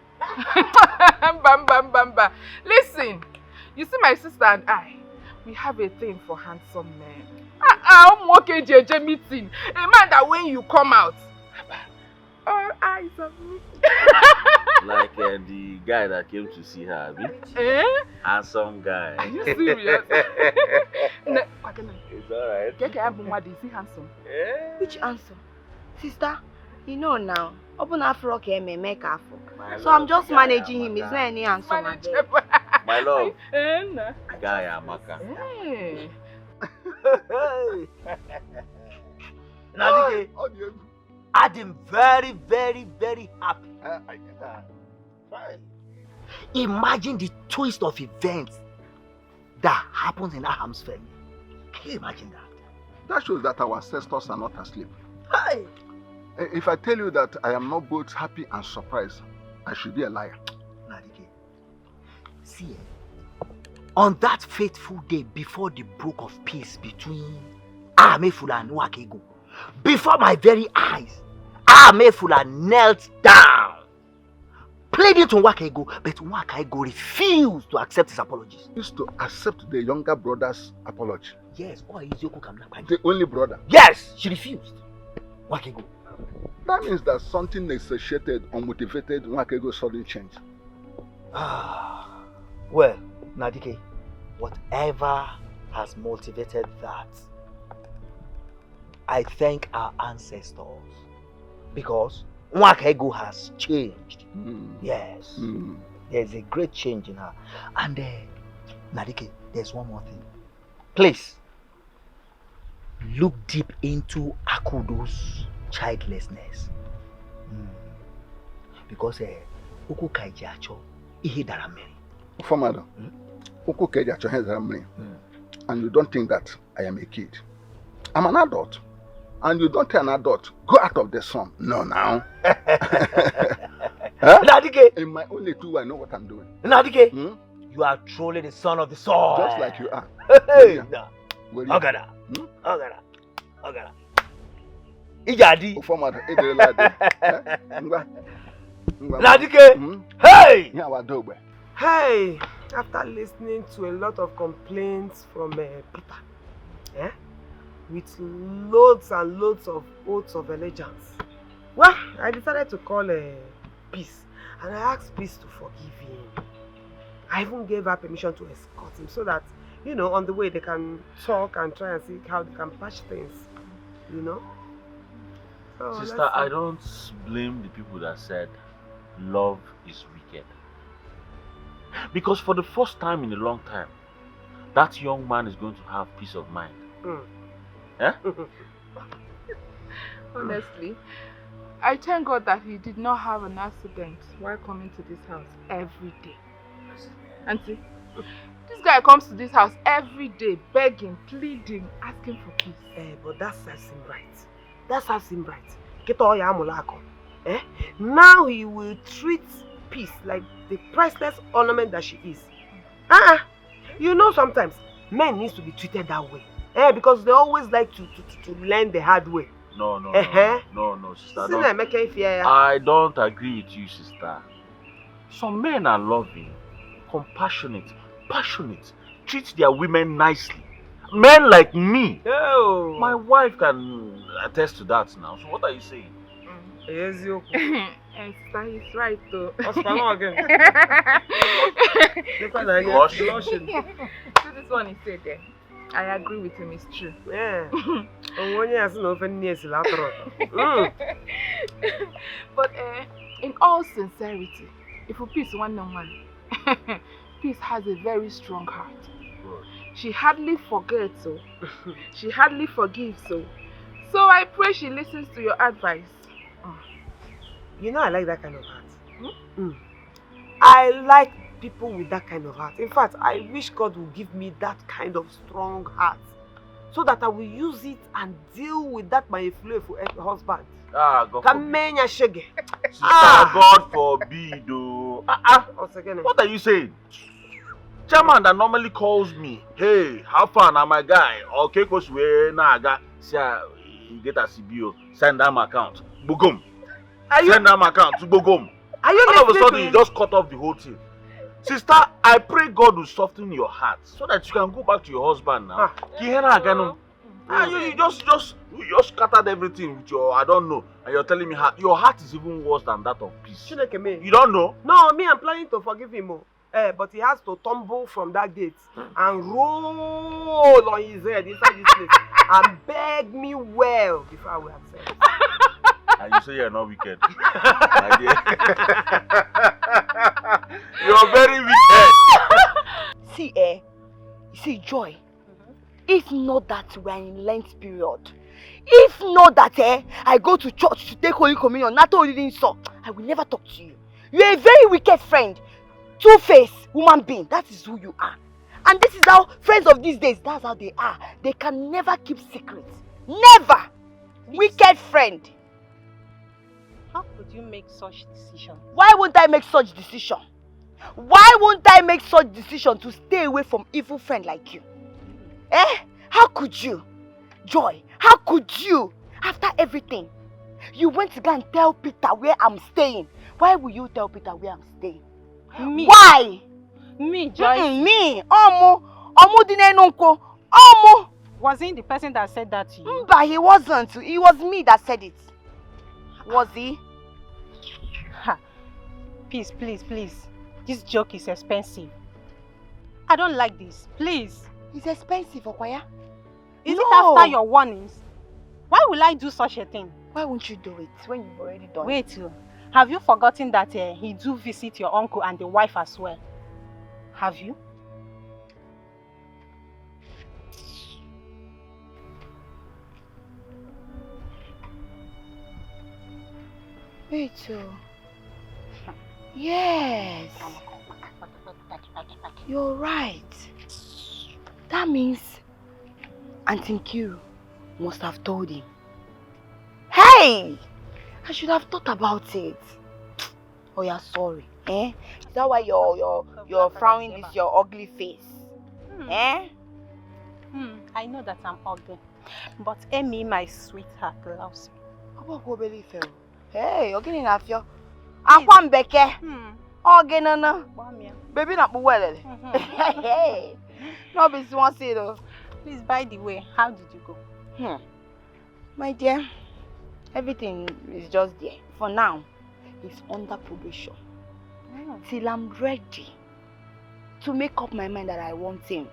S2: Bam. Listen, you see my sister and I, we have a thing for handsome men. I'm walking JJ meeting. A man that when you come out, all eyes on me.
S3: Like the guy that came to see her, handsome guy.
S2: Are you serious?
S3: It's alright.
S2: Is he handsome?
S7: Which handsome? Sister, you know now. Open Afro came and make Afro. So I'm just managing him. Is there any handsome?
S3: My love. Guy Amaka.
S8: Nadike, I'm very, very, very happy. Imagine the twist of events that happens in Aham's family. Can you imagine that?
S5: That shows that our ancestors are not asleep. Hi. If I tell you that I am not both happy and surprised, I should be a liar.
S8: Nadike, see, on that fateful day before the broke of peace between Amefula and Nwakego, before my very eyes, Amefula knelt down, pleading to Nwakego, but Nwakego refused to accept his apologies.
S5: He used to accept the younger brother's apology.
S8: Yes, or
S5: the only brother.
S8: Yes, she refused. Nwakego.
S5: That means that something negotiated or motivated Nwakego's sudden change.
S8: Well, Nadike, whatever has motivated that, I thank our ancestors because Nwakego has changed. Yes, there's a great change in her. And Nadike, there's one more thing. Please, look deep into Akudo's childlessness. Because Uku Kaijacho ihe dara mmiri.
S5: Father, Uku Kaijacho ihe dara mmiri. And you don't think that I am a kid. I'm an adult. And you don't tell an adult, go out of the sun. No, now.
S8: Nadike!
S5: In my only two, I know what I'm doing.
S8: Nadike! You are truly the son of the soil.
S5: Just like you are.
S8: Hey! Ogada. Ogada. Ijadi. Nadike. Hey.
S1: Hey. After listening to a lot of complaints from Peter, with loads and loads of oaths of allegiance, well, I decided to call Peace, and I asked Peace to forgive him. I even gave her permission to escort him so that, you know, on the way they can talk and try and see how they can patch things, you know. So
S3: sister, I don't blame the people that said love is wicked. Because for the first time in a long time, that young man is going to have peace of mind.
S2: Honestly, I thank God that he did not have an accident while coming to this house every day. Auntie, this guy comes to this house every day, begging, pleading, asking for peace.
S1: But that serves him right. That serves him right. Get all your amulako. Now he will treat Peace like the priceless ornament that she is. You know, sometimes men need to be treated that way. Because they always like to learn the hard way.
S3: No, sister. I don't agree with you, sister. Some men are loving, compassionate, passionate, treat their women nicely. Men like me.
S1: Oh.
S3: My wife can attest to that now. So what are you saying?
S2: Sister, he's right though.
S1: Again.
S2: So this one he said there. I agree with him, it's true.
S1: Yeah.
S2: But in all sincerity, if we Peace one on one, Peace has a very strong heart. She hardly forgets, so she hardly forgives, so I pray she listens to your advice.
S1: You know I like that kind of heart. I like people with that kind of heart. In fact, I wish God would give me that kind of strong heart so that I will use it and deal with that my influential husband.
S4: God forbid.
S1: Sister,
S4: God forbid. What are you saying? Chairman that normally calls me, hey, how far now my guy? Okay, cause we naga. See, you get a CBO. Send them account. Bogum. Send them account to Bogum. All of a sudden, you just cut off the whole thing. Sister, I pray God will soften your heart so that you can go back to your husband now. You just scattered everything with your, I don't know, and you're telling me your heart is even worse than that of peace. You don't know?
S1: No, me, I'm planning to forgive him. But he has to tumble from that gate and roll on his head inside this place and beg me well before I will accept.
S4: And you say you're not wicked. My dear. You're very wicked.
S7: See, Joy, if not that we're in Lent period, if not that I go to church to take Holy Communion, not only so, I will never talk to you. You're a very wicked friend. Two-faced human being, that is who you are. And this is how friends of these days, that's how they are. They can never keep secrets. Never! Wicked friend.
S10: How could you make such decision?
S7: Why won't I make such decision? Why won't I make such decision to stay away from evil friend like you? How could you? Joy, how could you? After everything, you went to go and tell Peter where I'm staying. Why will you tell Peter where I'm staying?
S10: Me.
S7: Why?
S10: Me, Joyce.
S7: Me. Omo dinenonko.
S10: Was he the person that said that to you?
S7: But he wasn't. It was me that said it. Was he?
S10: Please. This joke is expensive. I don't like this. Please.
S7: It's expensive, Okwaya.
S10: Is it after your warnings? Why will I do such a thing?
S7: Why won't you do it when you've already done it?
S10: Wait. Have you forgotten that he do visit your uncle and the wife as well? Have you?
S7: Wait. Yes. You're right. That means Auntie Nkiru must have told him. Hey! I should have thought about it. Oh, you're sorry. Is that why you're frowning this your ugly face?
S10: I know that I'm ugly. But Amy, my sweetheart, loves me.
S7: Hey, you're getting off your Aquam Beke. No. Baby not well. Hey. No business want to say though.
S10: Please, by the way, how did you go?
S7: My dear, everything is just there. For now, it's under probation. Till I'm ready to make up my mind that I want him.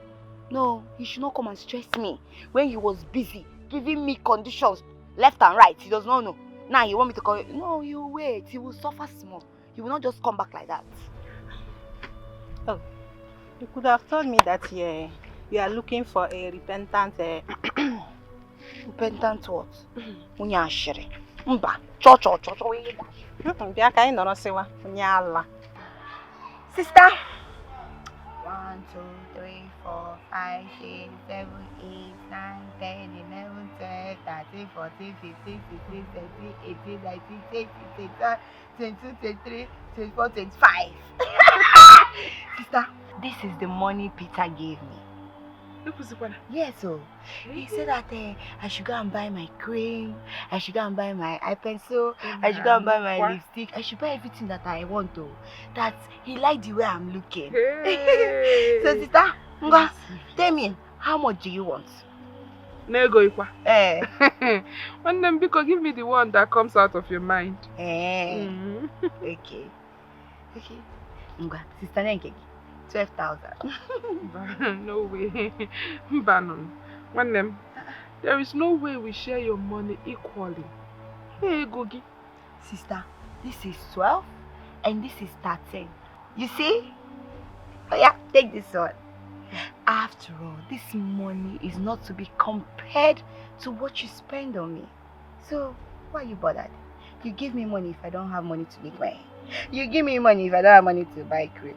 S7: No, he should not come and stress me when he was busy giving me conditions left and right. He does not know. Now he want me to call it. No, you wait. He will suffer small. He will not just come back like that.
S10: Oh, you could have told me that you are looking for a repentant.
S7: Repentant what? Unyashire. Mba. Sister. 1, 2, 3, 4, 5, 6, 7, 8, 9, 10, 11, 12, 13, 14, 15, 16, 17, 18, 19, 20, 21, 22, 23, 24, 25. Sister, this is the money Peter gave me. Yes, so he said that I should go and buy my cream, I should go and buy my eye pencil, I should go and buy my lipstick, I should buy everything that I want to. That he liked the way I'm looking. Hey. So sister, tell me, how much do you want?
S2: Nego Ikwa. One them because give me the one that comes out of your mind.
S7: Okay. Sister Nenkegi. 12,000.
S2: No way. Bannon. One them. There is no way we share your money equally. Hey, Gogi.
S7: Sister, this is 12 and this is 13. You see? Oh yeah, take this one. After all, this money is not to be compared to what you spend on me. So, why are you bothered? You give me money if I don't have money to make my hair. You give me money if I don't have money to buy cream.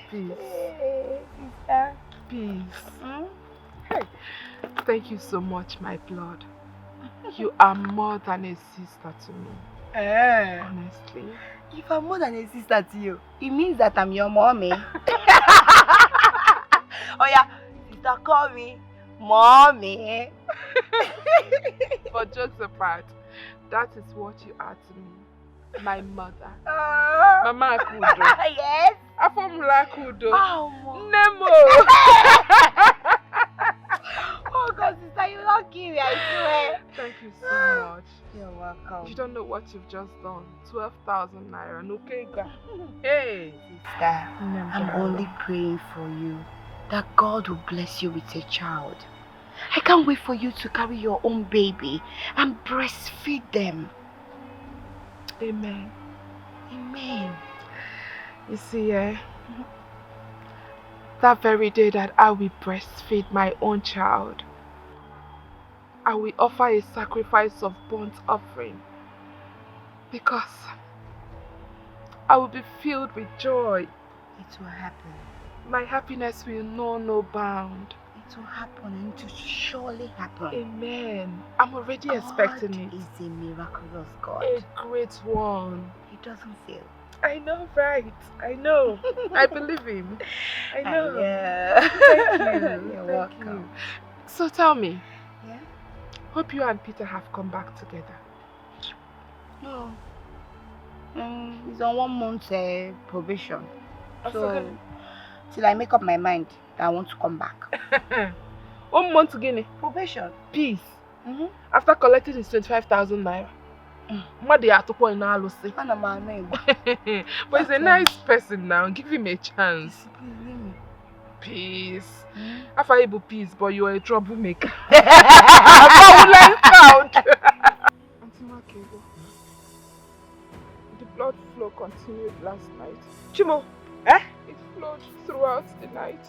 S2: Peace.
S7: Sister.
S2: Peace. Hey, thank you so much, my blood. You are more than a sister to me. Honestly.
S7: If I'm more than a sister to you, it means that I'm your mommy. Oh yeah, sister, call me mommy.
S2: But jokes apart, that is what you are to me. My mother. Mama Kudo.
S7: Yes.
S2: Afomula Kudo.
S7: Oh,
S2: Nemo.
S7: Oh God, sister, you lucky me, I swear.
S2: Thank you so much.
S7: You're welcome.
S2: You don't know what you've just done. 12,000 naira. No kega. Hey.
S7: Sister, I'm only praying for you that God will bless you with a child. I can't wait for you to carry your own baby and breastfeed them.
S2: Amen.
S7: Amen.
S2: You see, that very day that I will breastfeed my own child, I will offer a sacrifice of burnt offering, because I will be filled with joy.
S7: It will happen.
S2: My happiness will know no bound.
S7: It will happen and it will surely happen.
S2: Amen. I'm already expecting it.
S7: God is a miraculous God.
S2: A great one.
S7: He doesn't fail.
S2: I know, right? I know. I believe him. I know.
S7: Yeah.
S2: Thank you.
S7: You're
S2: Thank
S7: welcome.
S2: you. So tell me.
S7: Yeah?
S2: Hope you and Peter have come back together.
S7: No. He's on 1 month probation. So, till I make up my mind that I want to come back.
S2: 1 month again.
S7: Probation.
S2: Peace. After collecting his 25,000 naira. But he's a nice person now. Give him a chance. Peace. Affable peace, but you're a troublemaker. The blood flow continued last night.
S1: Chimo,
S2: It flowed throughout the night.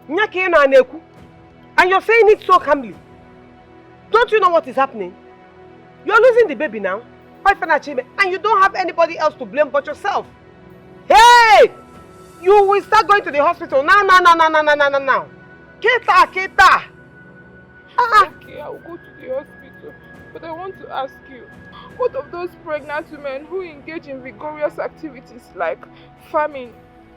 S1: And you're saying it so calmly. Don't you know what is happening? You're losing the baby now. And you don't have anybody else to blame but yourself. Hey! You will start going to the hospital now. Keta.
S2: Okay, I will go to the hospital. But I want to ask you, what of those pregnant women who engage in vigorous activities like farming?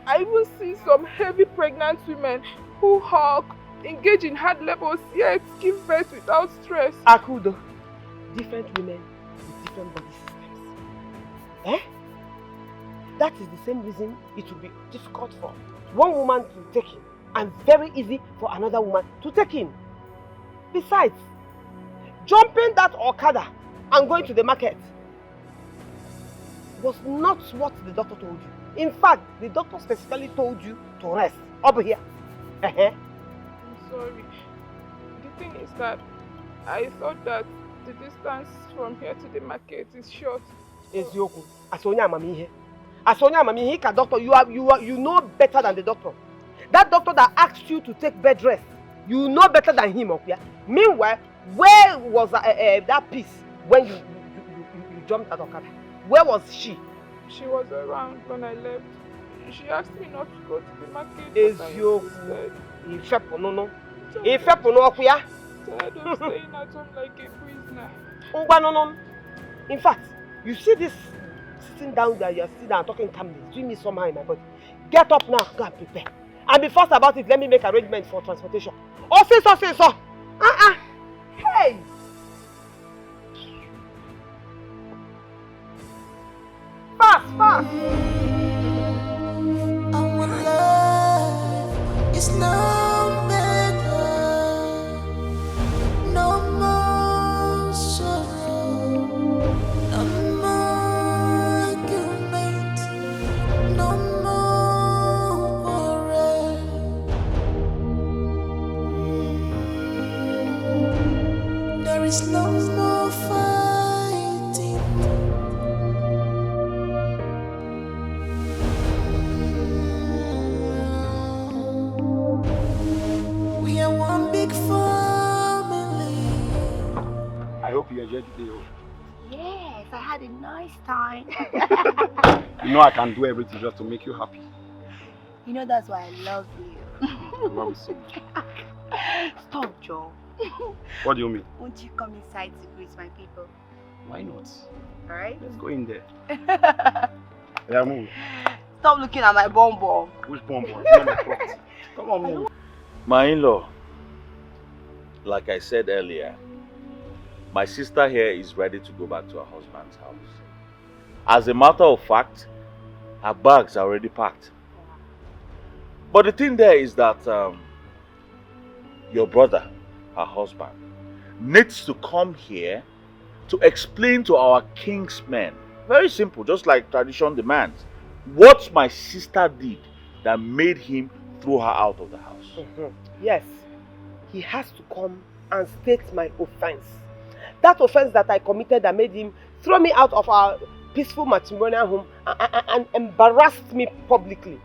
S2: I even see some heavy pregnant women who hawk, engage in hard labors, yet give birth without stress.
S1: Akudo, different women with different body systems. That is the same reason it will be difficult for one woman to take in and very easy for another woman to take in. Besides, jumping that Okada and going to the market was not what the doctor told you. In fact, the doctor specifically told you to rest over here.
S2: I'm sorry. The thing is that I thought that the distance from here to the market is short.
S1: Ezioku, Asonya Mamihe. Asonya Mamihe, doctor, you know better than the doctor. That doctor that asked you to take bed rest, you know better than him, okay? Meanwhile, where was that piece when you jumped at Okada? Where was she?
S2: She was around when I left. She asked me not to go to the market.
S1: Ezioku.
S2: Tired of staying at home like a prisoner.
S1: In fact, you see this sitting down there, you're sitting down talking calmly, it's doing me somehow in my body. Get up now, go and prepare. And be fast about it, let me make arrangements for transportation. Oh, say so. Hey! Fast!
S6: Our life is no better. No more sorrow. No more argument. No more quarrel. There is no more fighting. big family.
S9: I hope you enjoyed the day.
S7: Yes, I had a nice time.
S9: You know I can do everything just to make you happy.
S7: You know that's why I love you.
S9: I love you so much.
S7: Stop, Joe.
S9: What do you mean?
S7: Won't you come inside to greet my people?
S9: Why not?
S7: Alright?
S9: Let's go in there. Yeah, move.
S7: Stop looking at my bum.
S9: Which bomb? Come on, move.
S3: My in-law, like I said earlier, my sister here is ready to go back to her husband's house. As a matter of fact, her bags are already packed. But the thing there is that your brother, her husband, needs to come here to explain to our king's men, very simple, just like tradition demands, what my sister did that made him throw her out of the house.
S1: Yes, he has to come and state my offense. That offense that I committed that made him throw me out of our peaceful matrimonial home and embarrassed me publicly.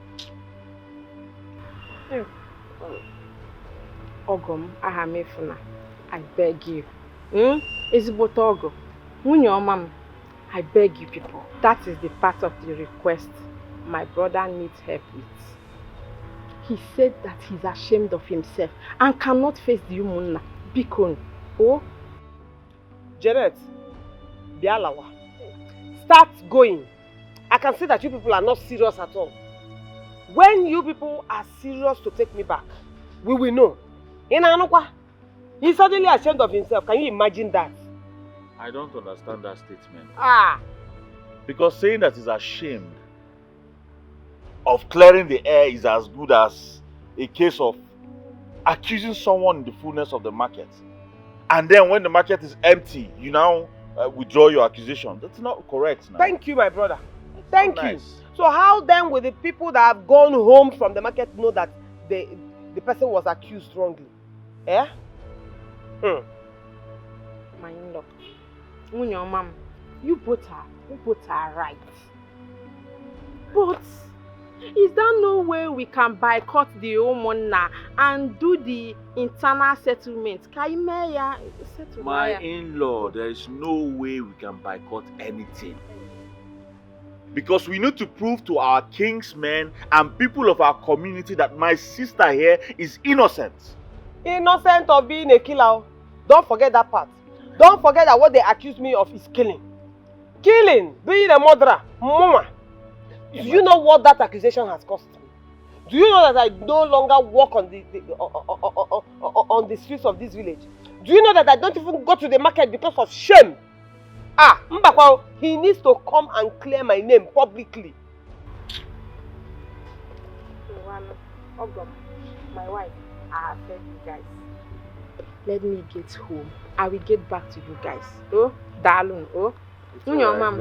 S12: Ogom, Ahamefuna, I beg you. Ezigbote Ogo, nwunye ọma m, I beg you people. That is the part of the request my brother needs help with. He said that he's ashamed of himself and cannot face the Umunna. Bikon. Oh?
S1: Janet, Bialawa, start going. I can see that you people are not serious at all. When you people are serious to take me back, we will know. He's suddenly ashamed of himself. Can you imagine that?
S3: I don't understand that statement.
S1: Ah!
S3: Because saying that he's ashamed of clearing the air is as good as a case of accusing someone in the fullness of the market. And then when the market is empty, you now withdraw your accusation. That's not correct now.
S1: Thank you, my brother. Thank you.
S3: Nice.
S1: So how then will the people that have gone home from the market know that the person was accused wrongly? Eh?
S12: My in-law, nwunye ọma m, you both are right. But is there no way we can boycott the Umunna and do the internal settlement?
S3: My in-law, there is no way we can boycott anything. Because we need to prove to our king's men and people of our community that my sister here is innocent.
S1: Innocent of being a killer. Don't forget that part. Don't forget that what they accuse me of is killing. Killing, being a murderer. Mama. Do you know what that accusation has cost me? Do you know that I no longer walk on the streets of this village? Do you know that I don't even go to the market because of shame? Ah, Mbakwa, he needs to come and clear my name publicly.
S12: My wife, I have said you guys. Let me get home. I will get back to you guys. Oh, darling. Oh, your mom.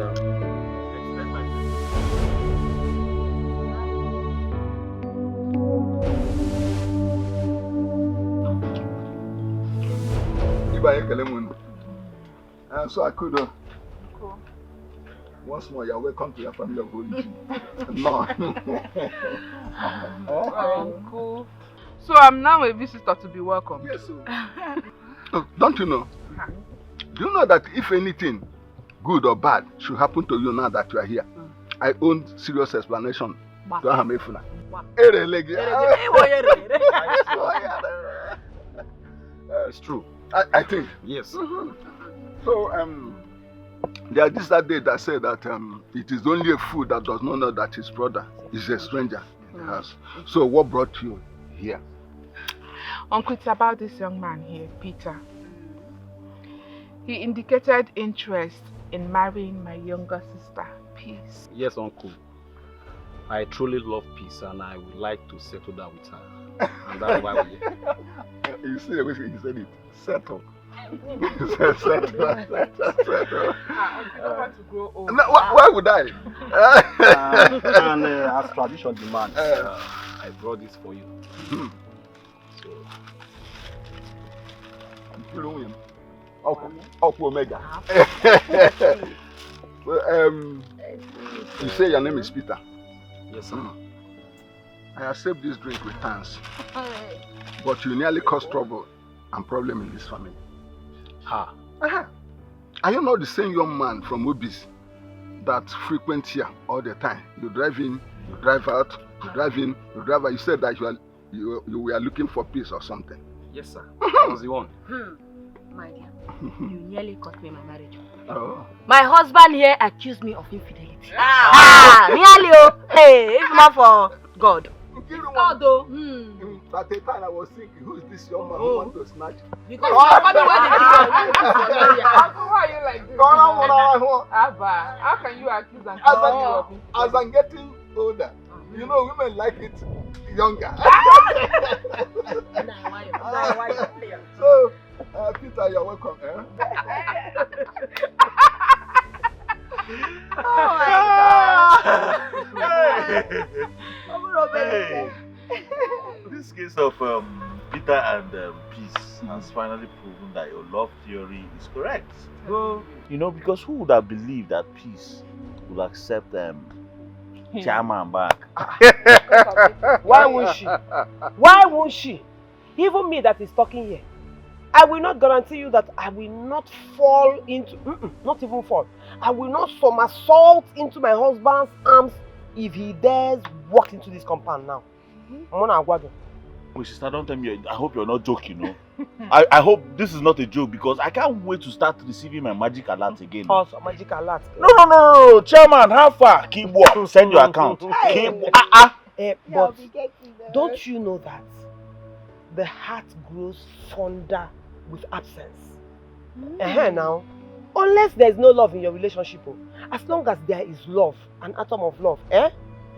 S5: So I could. Once more, you're welcome to your family of origin. No.
S2: Uncle. So I'm now a visitor to be welcome.
S5: Yes, sir. Oh, don't you know? Do you know that if anything good or bad should happen to you now that you are here, I own serious explanation to Ahamefuna. It's true. I think. Yes. So, there is that day that said that it is only a fool that does not know that his brother is a stranger in the house. So what brought you here?
S2: Uncle, it's about this young man here, Peter. He indicated interest in marrying my younger sister, Peace.
S9: Yes, Uncle. I truly love Peace and I would like to settle down with her. And that's why we're here.
S5: You see the way he said it? Settle. Settle.
S2: I don't want to grow old.
S5: No, why would I?
S9: And as tradition demands, I brought this for you.
S5: Omega. You say your name is Peter?
S9: Yes, sir.
S5: I accept this drink with thanks. But you nearly caused trouble and problem in this family.
S3: Ha.
S5: Are you not the same young man from Obis that frequent here all the time? You drive in, you drive out, you drive in, you drive out. You said that you were looking for peace or something.
S9: Yes, sir. I was the one.
S7: My dear, you nearly cost me my marriage.
S5: Oh.
S7: My husband here accused me of infidelity. Nearly. Oh. Hey, if not for God. God, though.
S5: At the time I was thinking, who is this young man who wants to snatch?
S7: Because your father went
S2: Why are you like this? Abba, how can you accuse and
S5: as I'm getting older, you know, women like it younger. So, Peter, you're welcome.
S7: Oh my God.
S3: Hey. This case of Peter and Peace has finally proven that your love theory is correct. You know, because who would have believed that Peace would accept Chairman back?
S1: Why won't she? Why won't she? Even me that is talking here, I will not guarantee you that I will not fall into, not even fall. I will not somersault into my husband's arms if he dares walk into this compound now.
S3: Wait, sister, don't tell me. I hope you're not joking, no? I hope this is not a joke because I can't wait to start receiving my magic alert again.
S1: Also, magic alert.
S3: No. Chairman, how far? Keep walk. Send your account.
S1: But don't you know that the heart grows fonder with absence? Now, unless there is no love in your relationship, as long as there is love, an atom of love,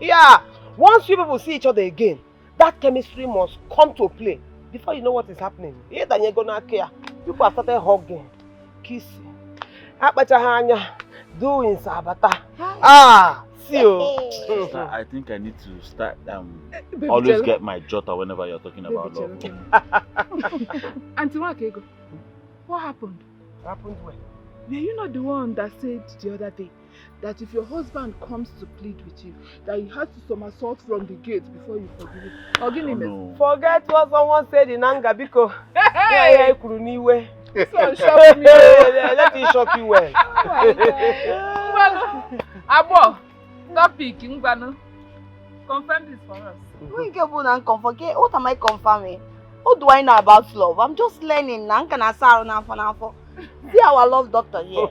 S1: yeah. Once you people see each other again, that chemistry must come to play. Before you know what is happening, then you're gonna care. People have started hugging, kissing, doing sabata. See you.
S3: Sister, I think I need to start always get my jotter whenever you're talking about love.
S2: Auntie Wakego, what happened?
S1: Happened when?
S2: Were you not the one that said the other day that if your husband comes to plead with you, that he has to somersault from the gate before you forgive him?
S3: No.
S1: Forget what someone said in anger because
S2: So shock me.
S1: let me shock you well.
S2: Abo, topic, confirm this for us.
S7: What am I confirming? What do I know about love? I'm just learning. See our love doctor here.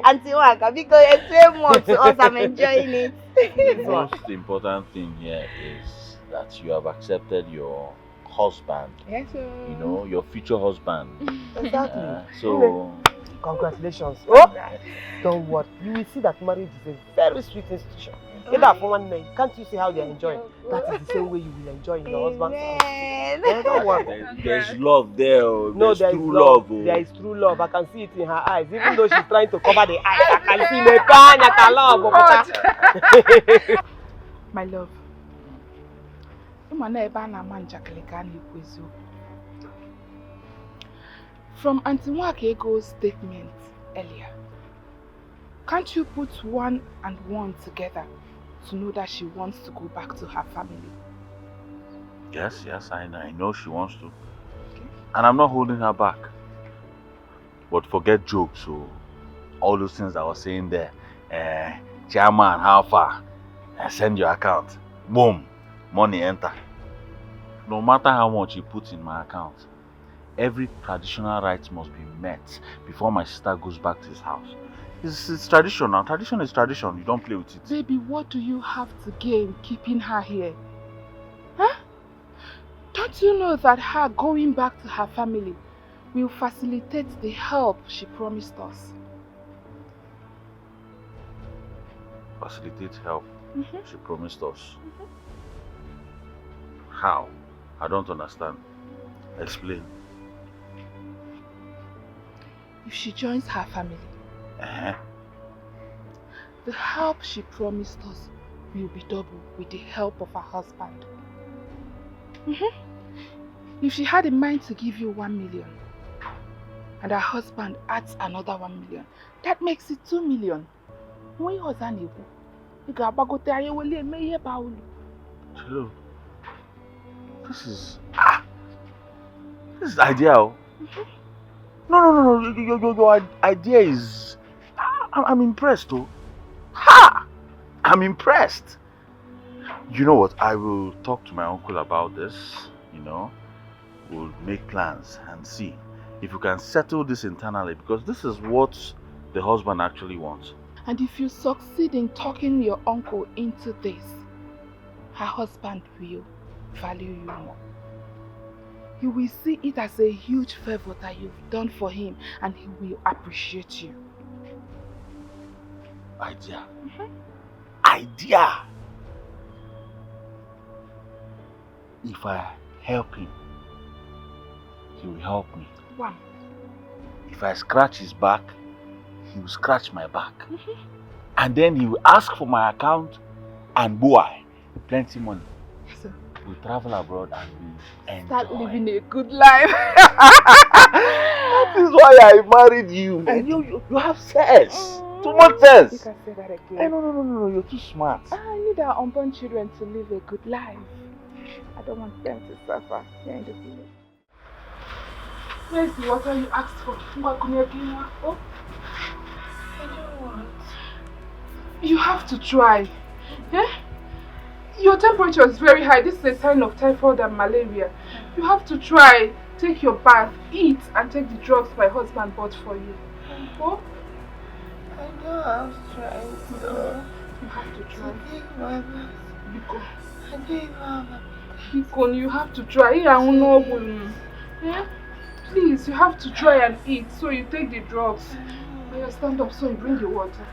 S7: Auntie Waka, because it's 12 months to us, I'm enjoying it.
S3: The most important thing here is that you have accepted your husband.
S2: Yes, sir.
S3: You know, your future husband.
S1: Exactly.
S3: So,
S1: congratulations. Oh, don't worry. You will see that marriage is a very sweet institution. Can't you see how they're enjoying? That is the same way you will enjoy in your husband's house. Don't worry.
S3: There's love there.
S1: No, there is true love. There is true love. I can see it in her eyes. Even though she's trying to cover the eyes, I can see me love.
S2: My love. From Auntie Wakego's statement earlier, can't you put one and one together to know that she wants to go back to her family?
S3: Yes, I know she wants to. Okay. And I'm not holding her back. But forget jokes, so all those things I was saying there. Chairman, how far? Send your account. Boom, money enter. No matter how much you put in my account, every traditional right must be met before my sister goes back to his house. It's tradition now. Tradition is tradition. You don't play with it.
S2: Baby, what do you have to gain keeping her here? Huh? Don't you know that her going back to her family will facilitate the help she promised us?
S3: Facilitate help she promised us? How? I don't understand. Explain.
S2: If she joins her family, the help she promised us will be double with the help of her husband. If she had in mind to give you 1 million and her husband adds another 1 million, that makes it 2 million.
S3: Hello. This is ideal.
S4: No. Your idea is... I'm impressed, though. Ha! I'm impressed. You know what? I will talk to my uncle about this, you know. We'll make plans and see if we can settle this internally, because this is what the husband actually wants.
S2: And if you succeed in talking your uncle into this, her husband will value you more. He will see it as a huge favor that you've done for him, and he will appreciate you.
S4: Idea. Idea! If I help him, he will help me.
S2: Wow.
S4: If I scratch his back, he will scratch my back. And then he will ask for my account, and boy, plenty money.
S2: So,
S4: we travel abroad and we enjoy.
S2: Start living a good life.
S4: That is why I married you, man. You have sense. Too much sense.
S2: You can say that again.
S4: Hey, no, you're too smart.
S2: I need our unborn children to live a good life. I don't want them to suffer here in the village. Where's the water you asked for? Oh,
S10: I don't want.
S2: You have to try. Eh? Your temperature is very high. This is a sign of typhoid and malaria. You have to try. Take your bath, eat, and take the drugs my husband bought for you. Oh?
S10: I don't have strength, though.
S2: You have to try. Biko.
S10: I don't have.
S2: Biko, you have to try. Yeah? Please, you have to try and eat. So you take the drugs. You stand up so you bring the water.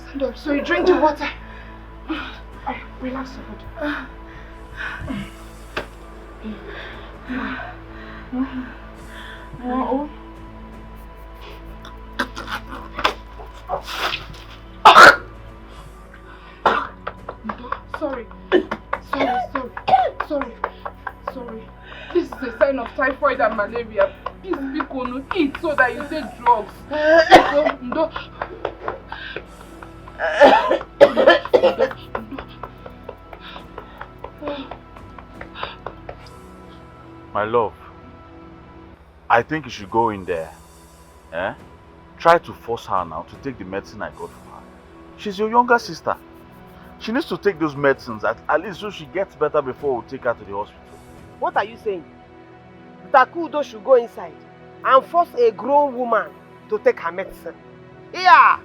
S2: Stand up so you drink the water. Relax your body. Sorry. This is a sign of typhoid and malaria. Please, Biko, eat so that you take drugs.
S4: My love, I think you should go in there. Try to force her now to take the medicine I got for her. She's your younger sister. She needs to take those medicines at least so she gets better before we take her to the hospital.
S1: What are you saying? Takudo should go inside and force a grown woman to take her medicine. Yeah!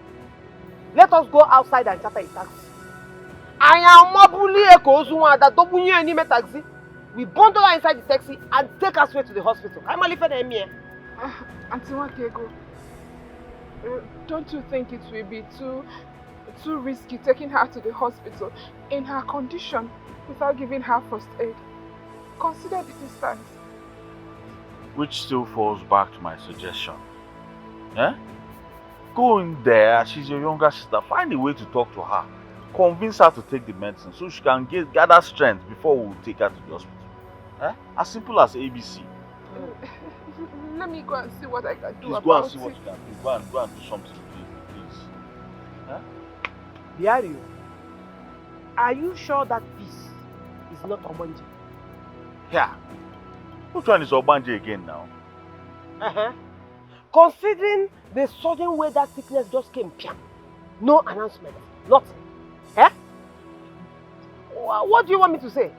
S1: Let us go outside and charter a taxi. I am mabuli ekozuma that don't need any taxi. We bundle her inside the taxi and take her straight to the hospital. I'm a little bit
S2: Auntie Wakego, don't you think it will be too risky taking her to the hospital in her condition without giving her first aid? Consider the distance.
S4: Which still falls back to my suggestion. Go in there, she's your younger sister. Find a way to talk to her. Convince her to take the medicine so she can gather strength before we take her to the hospital. As simple as ABC.
S2: Let me go and see what I can do
S4: Please
S2: about it.
S4: Go and see what you can do. Go and do something, please.
S1: Biario, are you sure that this is not Obanje?
S4: Yeah. Which one is Obanje again now?
S1: Considering the sudden way that sickness just came, no announcement, nothing. What do you want me to say?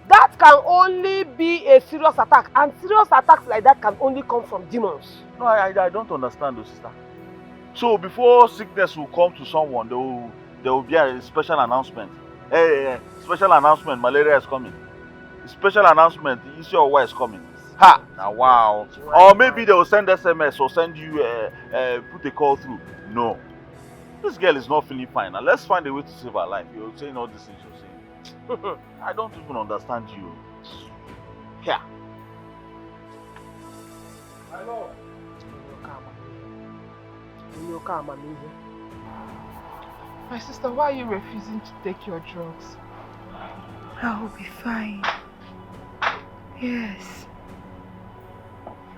S1: That can only be a serious attack, and serious attacks like that can only come from demons.
S4: No, I don't understand though, sister. So before sickness will come to someone, there will be a special announcement. Hey, special announcement, malaria is coming. Special announcement, Isiyowa is coming. Ha! Now wow. Or maybe they will send SMS or send you put a call through. No. This girl is not feeling fine. Now let's find a way to save her life. You're saying all these things you're saying. I don't even understand you. Here.
S1: I know.
S2: My sister, why are you refusing to take your drugs?
S10: I will be fine. Yes.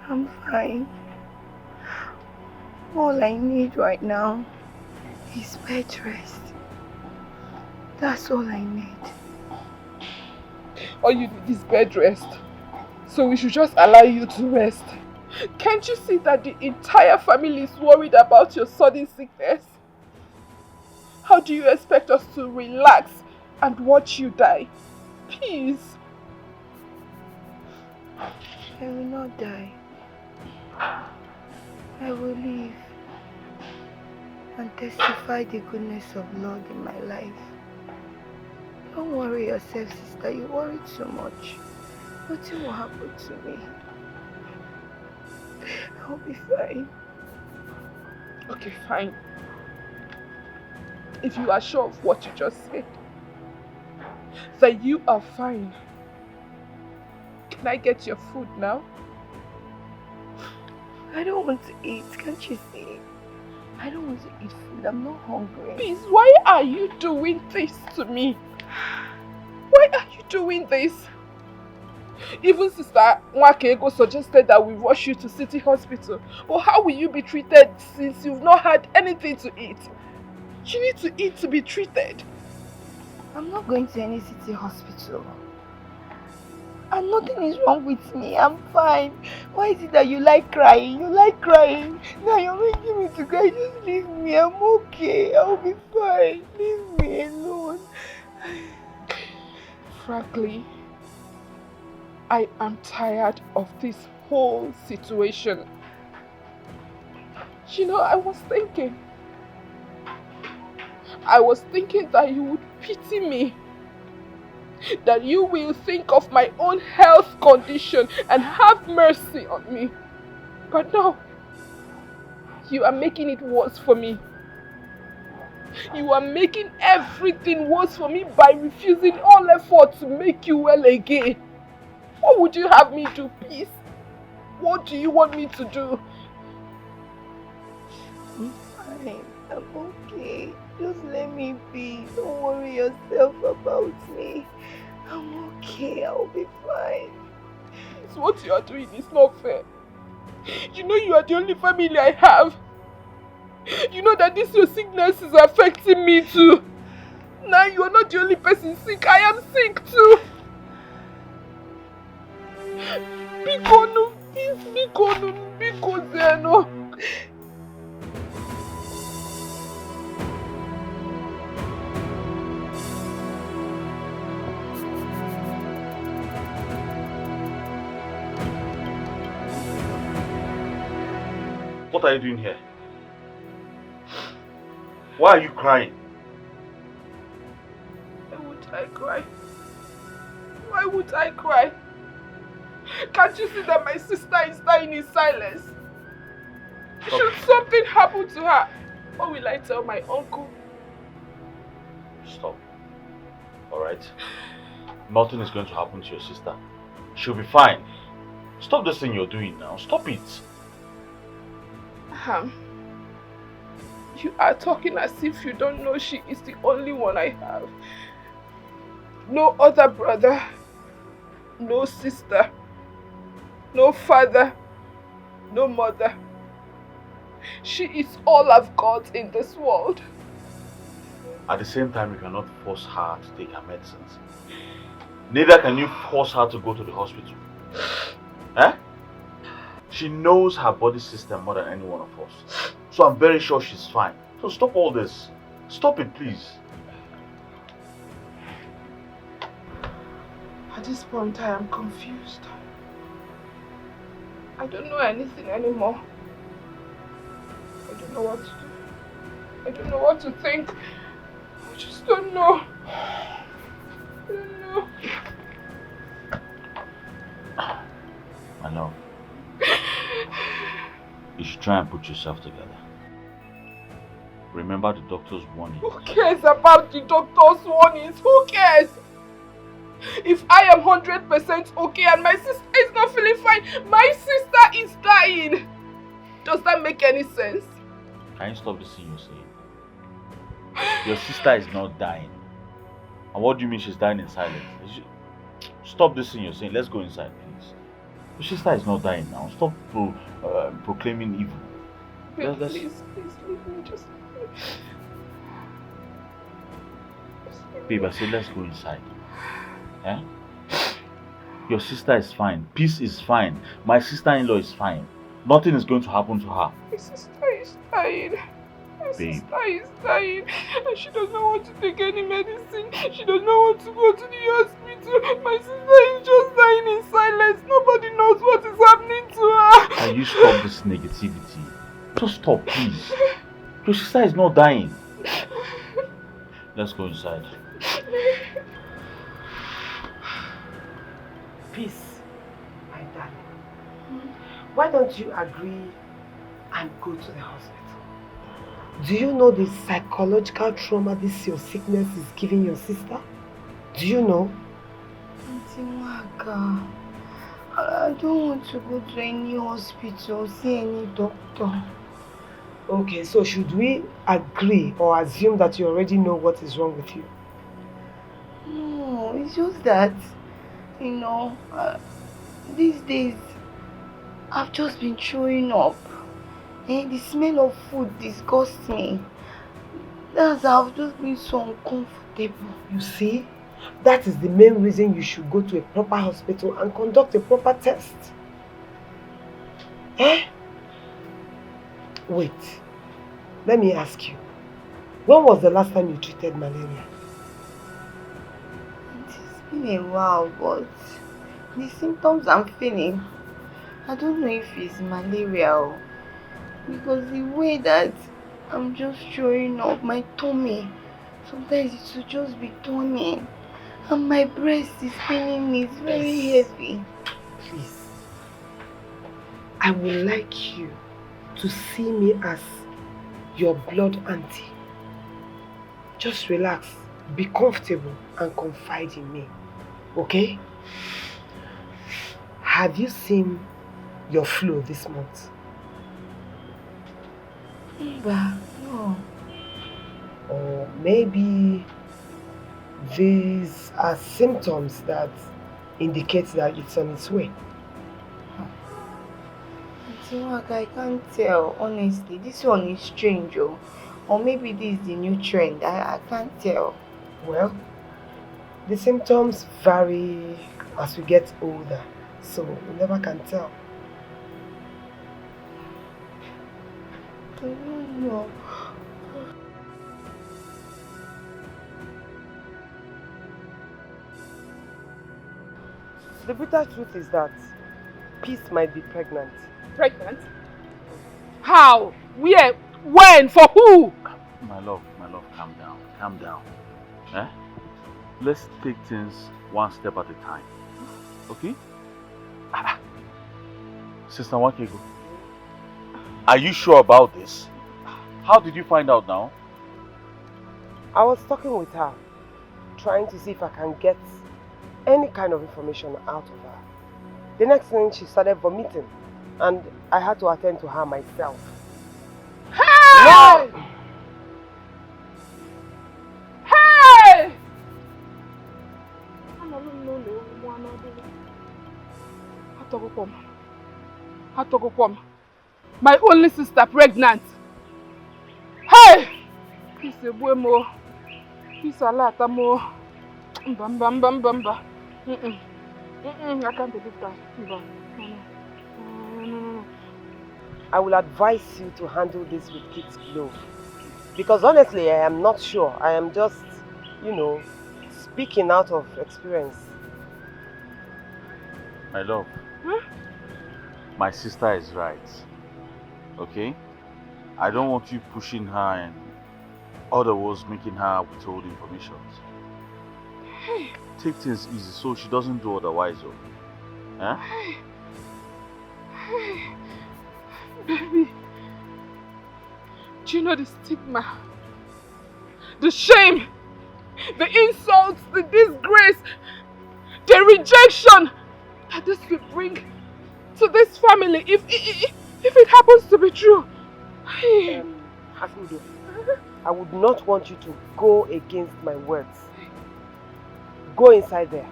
S10: I'm fine. All I need right now is bed rest. That's all I need.
S2: All you need is bed rest. So we should just allow you to rest. Can't you see that the entire family is worried about your sudden sickness? How do you expect us to relax and watch you die? Please.
S7: I will not die. I will live and testify the goodness of Lord in my life. Don't worry yourself, sister. You worry too much. Nothing will happen to me. I'll be fine.
S2: Okay, fine. If you are sure of what you just said, that you are fine, can I get your food now?
S7: I don't want to eat, can't you see? I don't want to eat food, I'm not hungry.
S2: Please, why are you doing this to me? Why are you doing this? Even Sister Nwakego suggested that we rush you to City Hospital. But how will you be treated since you've not had anything to eat? You need to eat to be treated.
S7: I'm not going to any city hospital. And nothing is wrong with me. I'm fine. Why is it that you like crying? You like crying. Now you're making me to cry. Just leave me. I'm okay. I'll be fine. Leave me alone.
S2: Frankly, I am tired of this whole situation. You know, I was thinking that you would pity me, that you will think of my own health condition and have mercy on me. But no, you are making it worse for me. You are making everything worse for me by refusing all effort to make you well again. What would you have me do, please? What do you want me to do?
S7: I'm fine. I'm okay. Just let me be. Don't worry yourself about me. I'm okay. I'll be fine.
S2: It's what you are doing is not fair. You know you are the only family I have. You know that this your sickness is affecting me too. Now you are not the only person sick. I am sick too. Bikonu, please, Bikonu, Bikozeno.
S4: What are you doing here? Why are you crying?
S2: Why would I cry? Why would I cry? Can't you see that my sister is dying in silence? Should something happen to her, what will I tell my uncle?
S4: Stop. Alright? Nothing is going to happen to your sister. She'll be fine. Stop this thing you're doing now. Stop it.
S2: You are talking as if you don't know she is the only one I have. No other brother, no sister, no father, no mother. She is all I've got in this world.
S4: At the same time, you cannot force her to take her medicines. Neither can you force her to go to the hospital. Eh? She knows her body system more than any one of us. So I'm very sure she's fine. So stop all this. Stop it, please.
S2: At this point, I am confused. I don't know anything anymore. I don't know what to do. I don't know what to think. I just don't know. I don't know.
S3: My love, you should try and put yourself together. Remember the doctor's warning.
S2: Who cares about the doctor's warnings? Who cares? If I am 100% okay and my sister is not feeling fine, my sister is dying. Does that make any sense?
S3: Can you stop this thing you're saying? Your sister is not dying. And what do you mean she's dying in silence? Stop this thing you're saying. Let's go inside, please. Your sister is not dying now. Stop proclaiming evil.
S2: Babe, please leave me. Just...
S3: Babe, I said let's go inside. Eh? Your sister is fine. Peace is fine. My sister-in-law is fine. Nothing is going to happen to her.
S2: My sister is dying. My
S3: Babe.
S2: sister is dying. And she does not want to take any medicine. She does not want to go to the hospital. My sister is just dying in silence. Nobody knows what is happening to her.
S3: Can you stop this negativity? Just stop, please. Your sister is not dying. Let's go inside.
S1: Peace, my darling. Why don't you agree and go to the hospital? Do you know the psychological trauma this your sickness is giving your sister? Do you know?
S7: Auntie Waka, I don't want to go to any hospital, see any doctor.
S1: Okay, so should we agree or assume that you already know what is wrong with you?
S7: No, it's just that, you know, these days I've just been throwing up. And the smell of food disgusts me. That's how I've just been so uncomfortable.
S1: You see, that is the main reason you should go to a proper hospital and conduct a proper test. Eh? Wait, let me ask you. When was the last time you treated malaria?
S7: It's been a while, but the symptoms I'm feeling, I don't know if it's malaria or... Because the way that I'm just throwing up, my tummy, sometimes it will just be turning. And my breast is paining me, it's very heavy.
S1: Please, I would like you to see me as your blood auntie. Just relax, be comfortable and confide in me, okay? Have you seen your flow this month?
S7: No.
S1: Or maybe these are symptoms that indicate that it's on its way.
S7: I can't tell, honestly. This one is strange, oh. Or maybe this is the new trend. I can't tell.
S1: Well, the symptoms vary as we get older, so we never can tell.
S7: I don't know.
S1: The bitter truth is that Peace might be pregnant.
S2: Pregnant? How? Where? When? For who?
S3: My love, calm down. Eh? Let's take things one step at a time. Okay? Sister Wakego, are you sure about this? How did you find out now?
S1: I was talking with her, trying to see if I can get any kind of information out of her. The next thing, she started vomiting, and I had to attend to her myself.
S2: Hey!
S1: No!
S2: Hey! My only sister pregnant. Hey! Peace mo. Peace alata mo. Mba. I can't believe that. No.
S1: I will advise you to handle this with kids' glow. Because honestly, I am not sure. I am just, speaking out of experience.
S3: My love, my sister is right. Okay? I don't want you pushing her and otherwise making her withhold information.
S2: Hey.
S3: Take things easy so she doesn't do otherwise. Huh?
S2: Hey. Baby, do you know the stigma, the shame, the insults, the disgrace, the rejection that this will bring to this family if it happens to be true?
S1: Akudo, I would not want you to go against my words. Go inside there,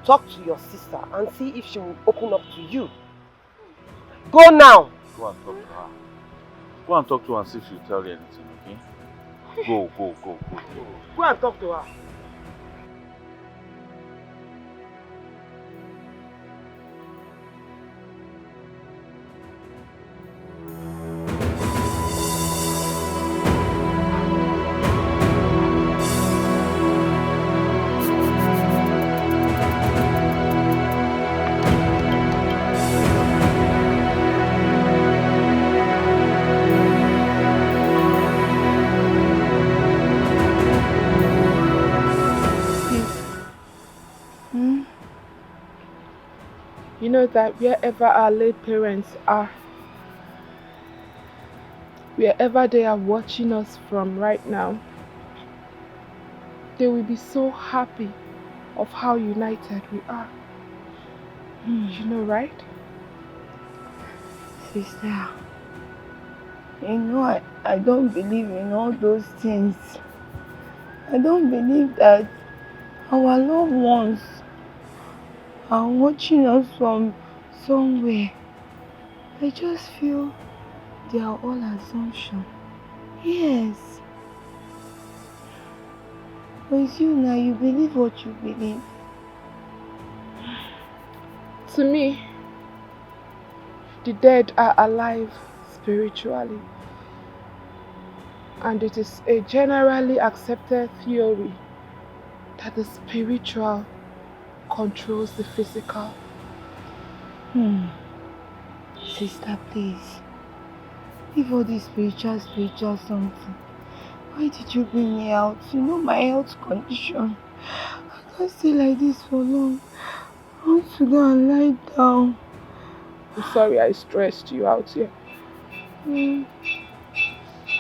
S1: talk to your sister and see if she will open up to you. Go now!
S3: Go and talk to her. Go and talk to her and see if she'll tell you anything, okay? Go.
S1: Go and talk to her.
S2: know that wherever our late parents are, wherever they are watching us from right now, they will be so happy of how united we are. You know, right?
S7: Sister, you know I don't believe in all those things. I don't believe that our loved ones are watching us from somewhere. I just feel they are all assumption. Yes. But it's you now, you believe what you believe.
S2: To me, the dead are alive spiritually. And it is a generally accepted theory that the spiritual controls the physical.
S7: Sister, please. Leave all this spiritual something. Why did you bring me out? You know my health condition. I can't stay like this for long. I want to go and lie down.
S2: I'm sorry I stressed you out here.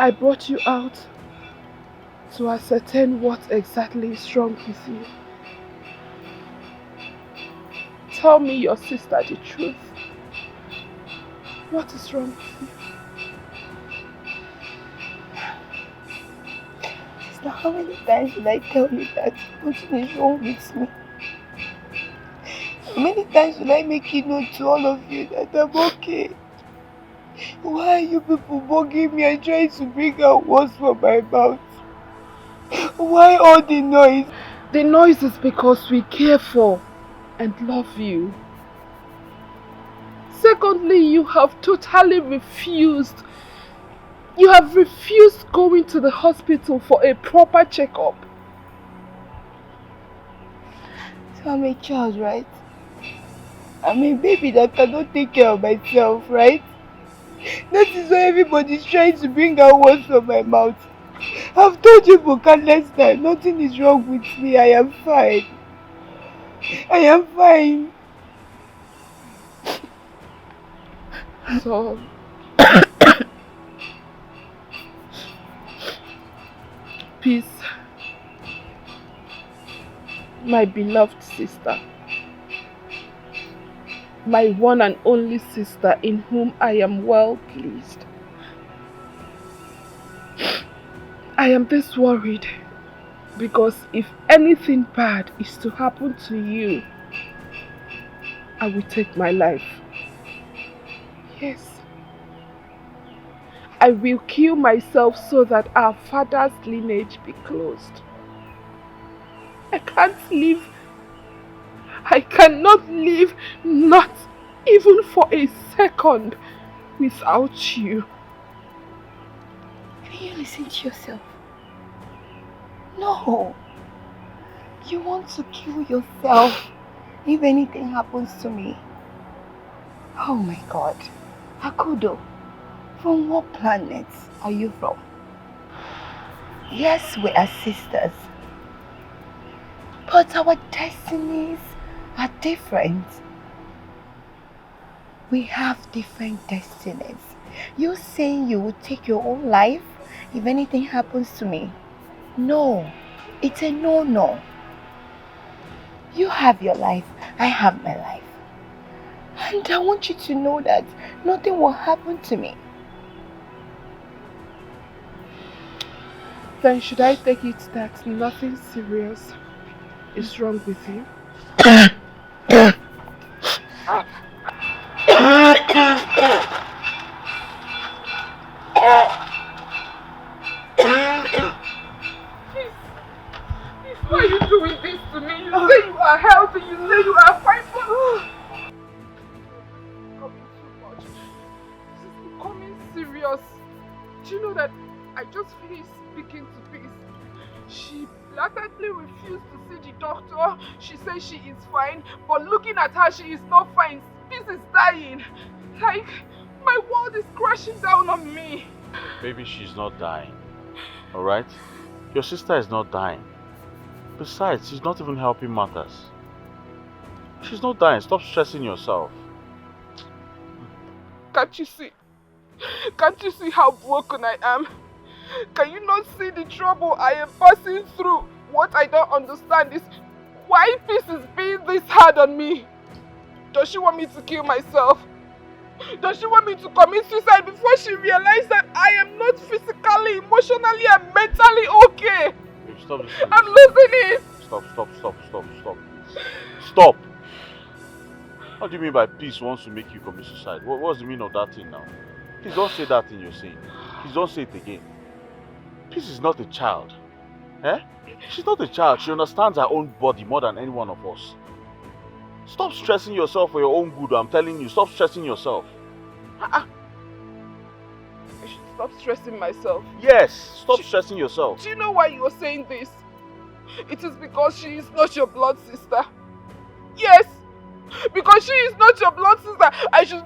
S2: I brought you out to ascertain what exactly is wrong with you. Tell me, your sister, the truth. What is wrong with you?
S7: Sister, how many times should I tell you that nothing is wrong with me? How many times should I make it known to all of you that I'm okay? Why are you people bugging me and trying to bring out words from my mouth? Why all the noise?
S2: The noise is because we care for and love you. Secondly, you have totally refused. You have refused going to the hospital for a proper checkup.
S7: So I'm a child, right? I'm a baby that cannot take care of myself, right? That is why everybody's trying to bring out words from my mouth. I've told you for countless times, nothing is wrong with me. I am fine. I am fine.
S2: So, peace, my beloved sister, my one and only sister in whom I am well pleased. I am this worried because if anything bad is to happen to you, I will take my life. Yes. I will kill myself so that our father's lineage be closed. I can't live. I cannot live, not even for a second, without you.
S7: Can you listen to yourself? No. You want to kill yourself if anything happens to me. Oh my God. Akudo, from what planet are you from? Yes, we are sisters. But our destinies are different. We have different destinies. You saying you would take your own life if anything happens to me? No, it's a no-no. You have your life, I have my life. And I want you to know that nothing will happen to me.
S2: Then should I take it that nothing serious is wrong with you? Why are you doing this to me? You say you are healthy, you say you are fine, but this is becoming serious. Do you know that I just finished speaking to Peace? She blatantly refused to see the doctor. She says she is fine, but looking at her, she is not fine. Peace is dying. Like, my world is crashing down on me.
S3: Baby, she's not dying. Alright? Your sister is not dying. Besides, she's not even helping matters. She's not dying. Stop stressing yourself.
S2: Can't you see? Can't you see how broken I am? Can you not see the trouble I am passing through? What I don't understand is why peace is being this hard on me. Does she want me to kill myself? Does she want me to commit suicide before she realizes that I am not physically, emotionally, and mentally okay?
S3: Stop this.
S2: I'm losing it.
S3: Stop. What do you mean by peace wants to make you commit suicide? What's the meaning of that thing now? Please don't say that thing you're saying. Please don't say it again. Peace is not a child. Eh? She's not a child. She understands her own body more than any one of us. Stop stressing yourself for your own good. I'm telling you, stop stressing yourself.
S2: I should stop stressing myself.
S3: Yes, stop stressing yourself.
S2: Do you know why you're saying this? It is because she is not your blood sister. Yes, because she is not your blood sister. I should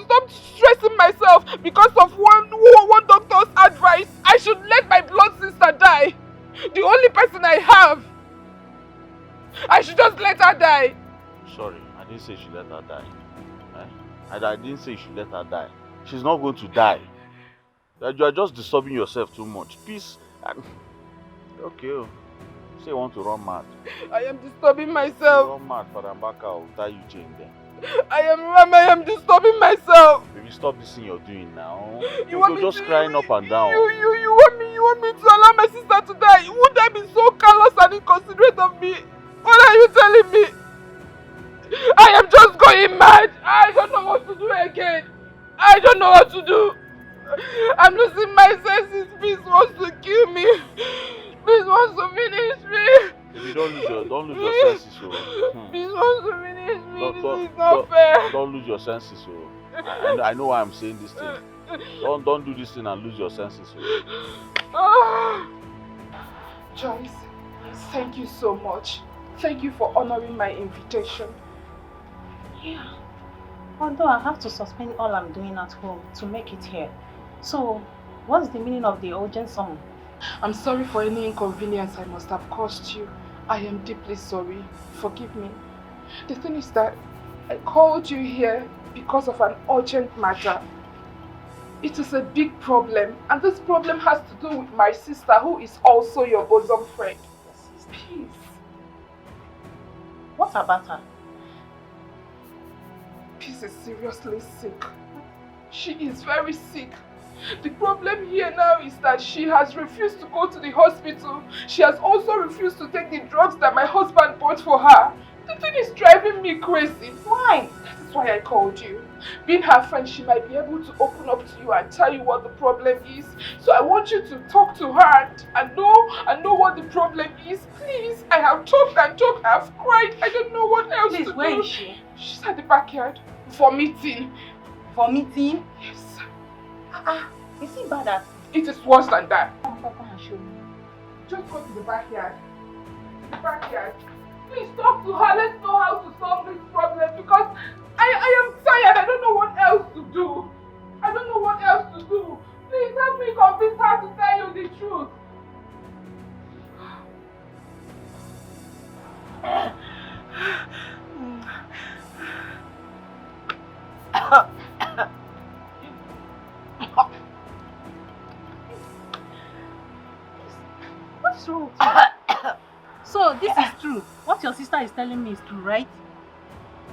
S2: stop stressing myself because of one doctor's advice. I should let my blood sister die. The only person I have. I should just let her die.
S3: Sorry, I didn't say you should let her die. I didn't say you should let her die. She's not going to die. You are just disturbing yourself too much. Peace. Okay. Say you want to run mad.
S2: I am disturbing myself.
S3: Run mad, Father Mbaka will tie you chain then.
S2: I am disturbing myself.
S3: Baby, stop this thing you're doing now.
S2: You're
S3: just crying up and down.
S2: You want me to allow my sister to die? Would that be so callous and inconsiderate of me? What are you telling me? I am just going mad. I don't know what to do again. I don't know what to do. I'm losing my senses. Peace wants to kill me. Peace wants to finish me.
S3: Baby, don't lose your senses.
S2: Peace wants to finish me. This is not fair.
S3: Don't lose your senses. I know why I'm saying this thing. Don't do this thing and lose your senses.
S2: Joyce, thank you so much. Thank you for honoring my invitation.
S10: Yeah. Although I have to suspend all I'm doing at home to make it here. So, what's the meaning of the urgent summon?
S2: I'm sorry for any inconvenience I must have caused you. I am deeply sorry. Forgive me. The thing is that I called you here because of an urgent matter. It is a big problem, and this problem has to do with my sister, who is also your bosom friend. Peace.
S10: What about her?
S2: Peace is seriously sick. She is very sick. The problem here now is that she has refused to go to the hospital. She has also refused to take the drugs that my husband bought for her. The thing is driving me crazy.
S10: Why?
S2: That is why I called you. Being her friend, she might be able to open up to you and tell you what the problem is. So I want you to talk to her and know what the problem is. Please, I have talked and talked. I have cried. I don't know what else to do.
S10: Where is she?
S2: She's at the backyard. Vomiting.
S10: Vomiting?
S2: Yes.
S10: Is it bad at?
S2: It is worse than that.
S10: Show me.
S2: Just go to the backyard. The backyard. Please talk to her. Let's know how to solve this problem because I am tired. I don't know what else to do. I don't know what else to do. Please help me convince her to tell you the truth.
S10: What's wrong with you? So this is true. What your sister is telling me is true, right?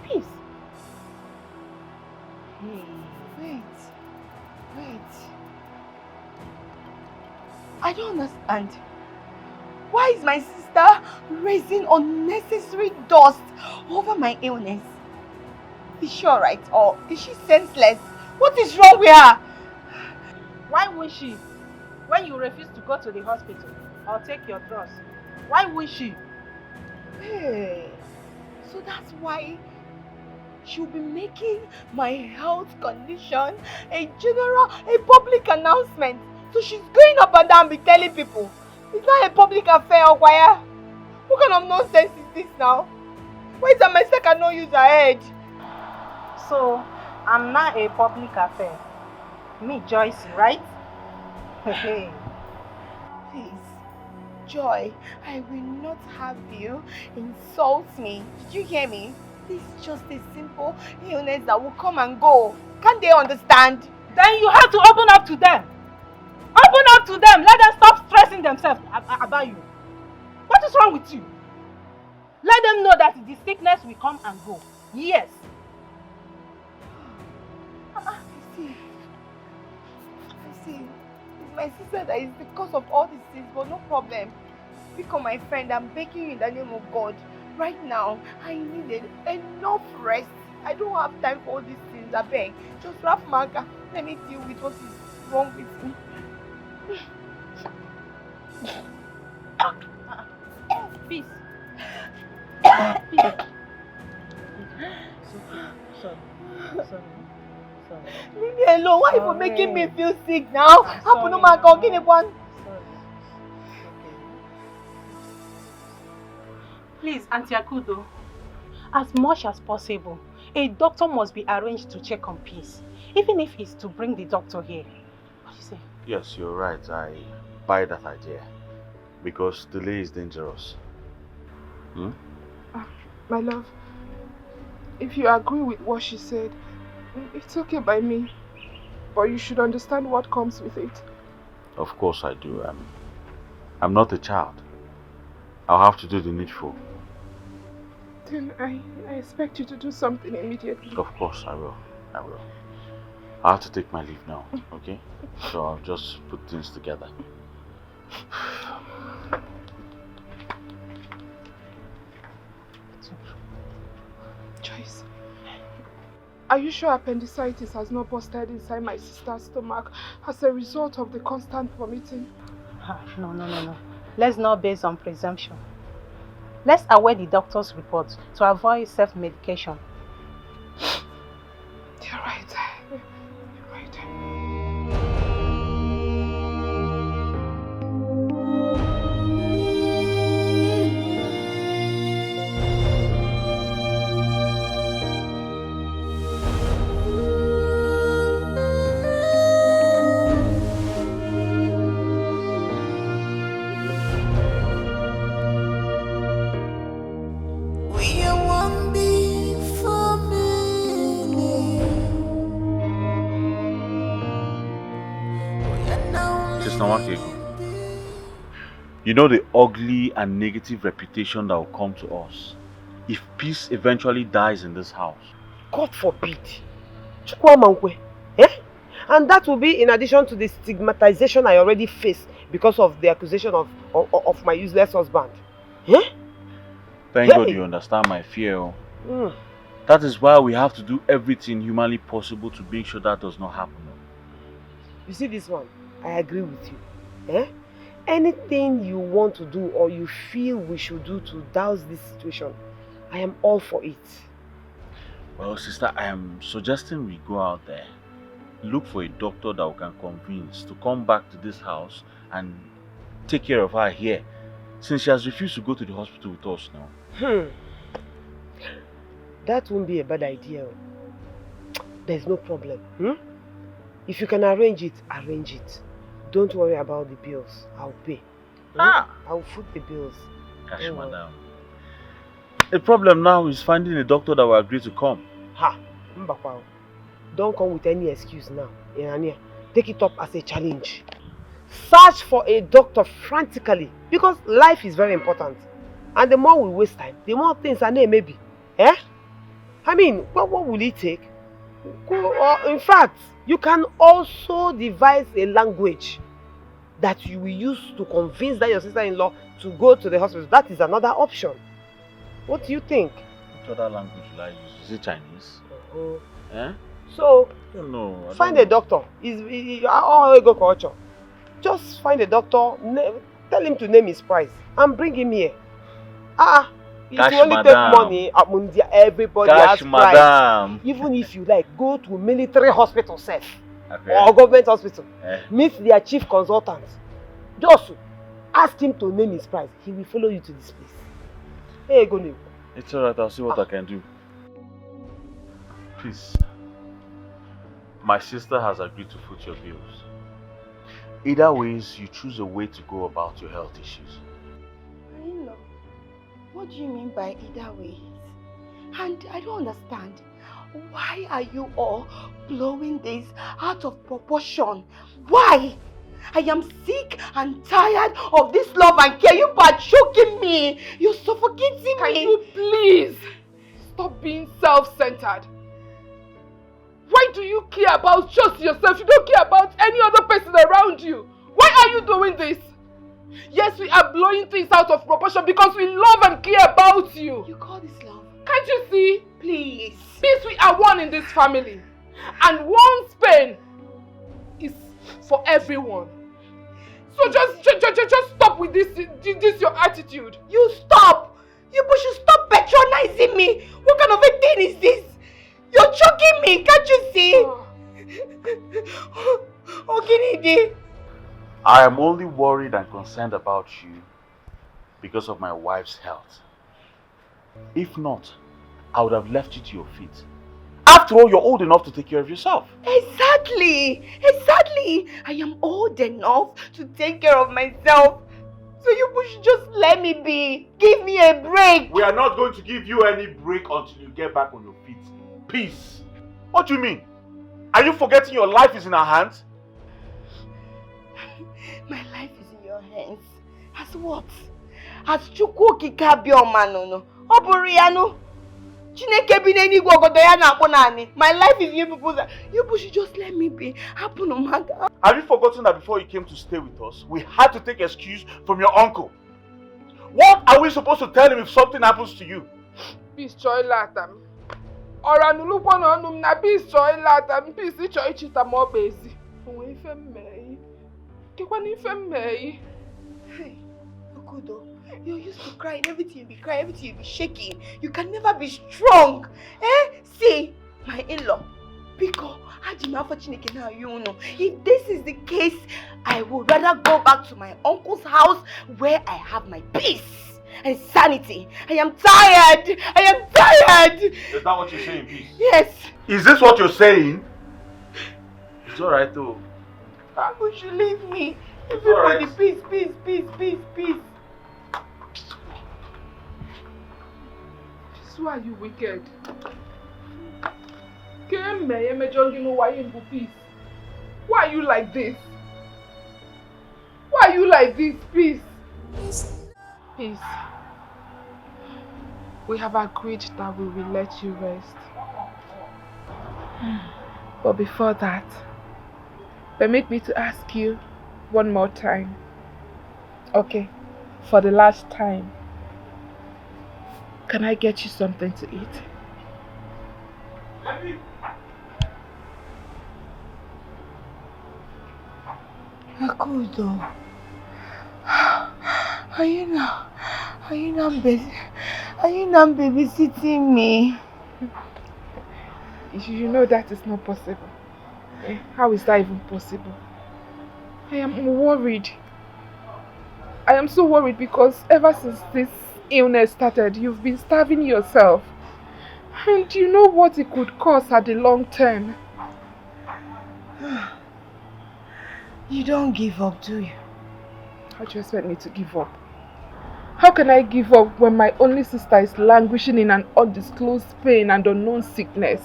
S7: Peace. Wait. I don't understand. Why is my sister raising unnecessary dust over my illness? Is she alright or is she senseless? What is wrong with her?
S10: Why won't she? When you refuse to go to the hospital or take your drugs, why won't she?
S7: Hey, so that's why she'll be making my health condition a public announcement. So she's going up and down be telling people. It's not a public affair, Okwaya. What kind of nonsense is this now? Why is that my sister cannot use her head?
S10: So, I'm not a public affair. Me, Joyce, right? Hey.
S7: Please, Joy, I will not have you insult me. Did you hear me? This is just a simple illness that will come and go. Can't they understand?
S10: Then you have to open up to them. Open up to them. Let them stop stressing themselves about you. What is wrong with you? Let them know that the sickness will come and go. Yes.
S7: I see. It's my sister that is the cause of all these things, but no problem. Become my friend, I'm begging you in the name of God. Right now, I needed enough rest. I don't have time for all these things, I beg. Just wrap Maga. Let me deal with what is wrong with me.
S10: Peace. Sorry.
S7: Leave me alone. Why are you making me feel sick now? Happen to my God, give me one.
S10: Please, Auntie Akudo, as much as possible, a doctor must be arranged to check on Peace, even if it's to bring the doctor here. What do you say?
S3: Yes, you're right. I buy that idea. Because delay is dangerous.
S2: My love, if you agree with what she said, it's okay by me. But you should understand what comes with it.
S3: Of course I do. I'm not a child. I'll have to do the needful.
S2: Then I expect you to do something immediately.
S3: Of course I will. I have to take my leave now, okay? So I'll just put things together.
S2: Joyce, are you sure appendicitis has not busted inside my sister's stomach as a result of the constant vomiting?
S10: No. Let's not base on presumption. Let's await the doctor's report to avoid self-medication.
S2: You're right.
S3: You know the ugly and negative reputation that will come to us if Peace eventually dies in this house.
S1: God forbid. Eh? And that will be in addition to the stigmatization I already face because of the accusation of my useless husband. Eh?
S3: Thank God you understand my fear. That is why we have to do everything humanly possible to make sure that does not happen.
S1: You see this one? I agree with you. Eh? Anything you want to do or you feel we should do to douse this situation, I am all for it.
S3: Well, sister, I am suggesting we go out there, look for a doctor that we can convince to come back to this house and take care of her here, since she has refused to go to the hospital with us now.
S1: That won't be a bad idea. There's no problem. If you can arrange it, arrange it. Don't worry about the bills. I'll pay. I'll foot the bills.
S3: Gosh, madam. The problem now is finding a doctor that will agree to come.
S1: Don't come with any excuse now. Take it up as a challenge. Search for a doctor frantically because life is very important. And the more we waste time, the more things are there maybe. Eh? I mean, what will it take? In fact, you can also devise a language that you will use to convince that your sister-in-law to go to the hospital. That is another option. What do you think?
S3: What other language will I use? Is it Chinese? Eh?
S1: So,
S3: no,
S1: find a doctor. All go culture. Just find a doctor, tell him to name his price, and bring him here. If you only take money, everybody has price. Even if you like, go to military hospital or government hospital. Meet their chief consultant. Just ask him to name his price. He will follow you to this place. Hey, go name.
S3: It's alright, I'll see what I can do. Please. My sister has agreed to foot your bills. Either ways, you choose a way to go about your health issues.
S7: What do you mean by either ways? And I don't understand. Why are you all blowing this out of proportion? Why? I am sick and tired of this love and care. You are choking me. You're suffocating me.
S2: Can you please stop being self-centered? Why do you care about just yourself? You don't care about any other person around you. Why are you doing this? Yes, we are blowing things out of proportion because we love and care about you.
S7: You call this love?
S2: Can't you see?
S7: Please.
S2: Since we are one in this family, and one's pain is for everyone. So just stop with this your attitude.
S7: You stop. You should stop patronizing me. What kind of a thing is this? You're choking me. Can't you see? Okay,
S3: I am only worried and concerned about you because of my wife's health. If not, I would have left you to your feet. After all, you're old enough to take care of yourself.
S7: Exactly. I am old enough to take care of myself. So you should just let me be. Give me a break.
S4: We are not going to give you any break until you get back on your feet. Peace. What do you mean? Are you forgetting your life is in our hands?
S7: My life is in your hands. As what? As Chukwu Kikabioma no. Oburiano. My life is in you people's hands. You should just let me be.
S4: Have you forgotten that before you came to stay with us, we had to take excuse from your uncle? What are we supposed to tell him if something happens to you?
S2: Peace choy latam. Ora nulukwa no num na peace choy latam. Peace choy chita mo bezi. Onwe ife mmei. Kekwa ni ife mmei.
S7: Hey, Okudo. You're used to crying, everything you be crying, everything you be shaking. You can never be strong. See, my in-law, Pico, if this is the case, I would rather go back to my uncle's house where I have my peace and sanity. I am tired.
S4: Is that what you're saying, peace?
S7: Yes.
S4: Is this what you're saying? It's alright though.
S7: You should leave me. Everybody, right. Peace.
S2: Why are you wicked? Why are you like this? Peace? Peace. We have agreed that we will let you rest. But before that, permit me to ask you one more time. Okay, for the last time. Can I get you something to eat?
S7: Akudo, are you now babysitting me?
S2: You know that is not possible. How is that even possible? I am worried. I am so worried because ever since this illness started, you've been starving yourself. And you know what it could cause at the long term.
S7: You don't give up, do you?
S2: How do you expect me to give up? How can I give up when my only sister is languishing in an undisclosed pain and unknown sickness?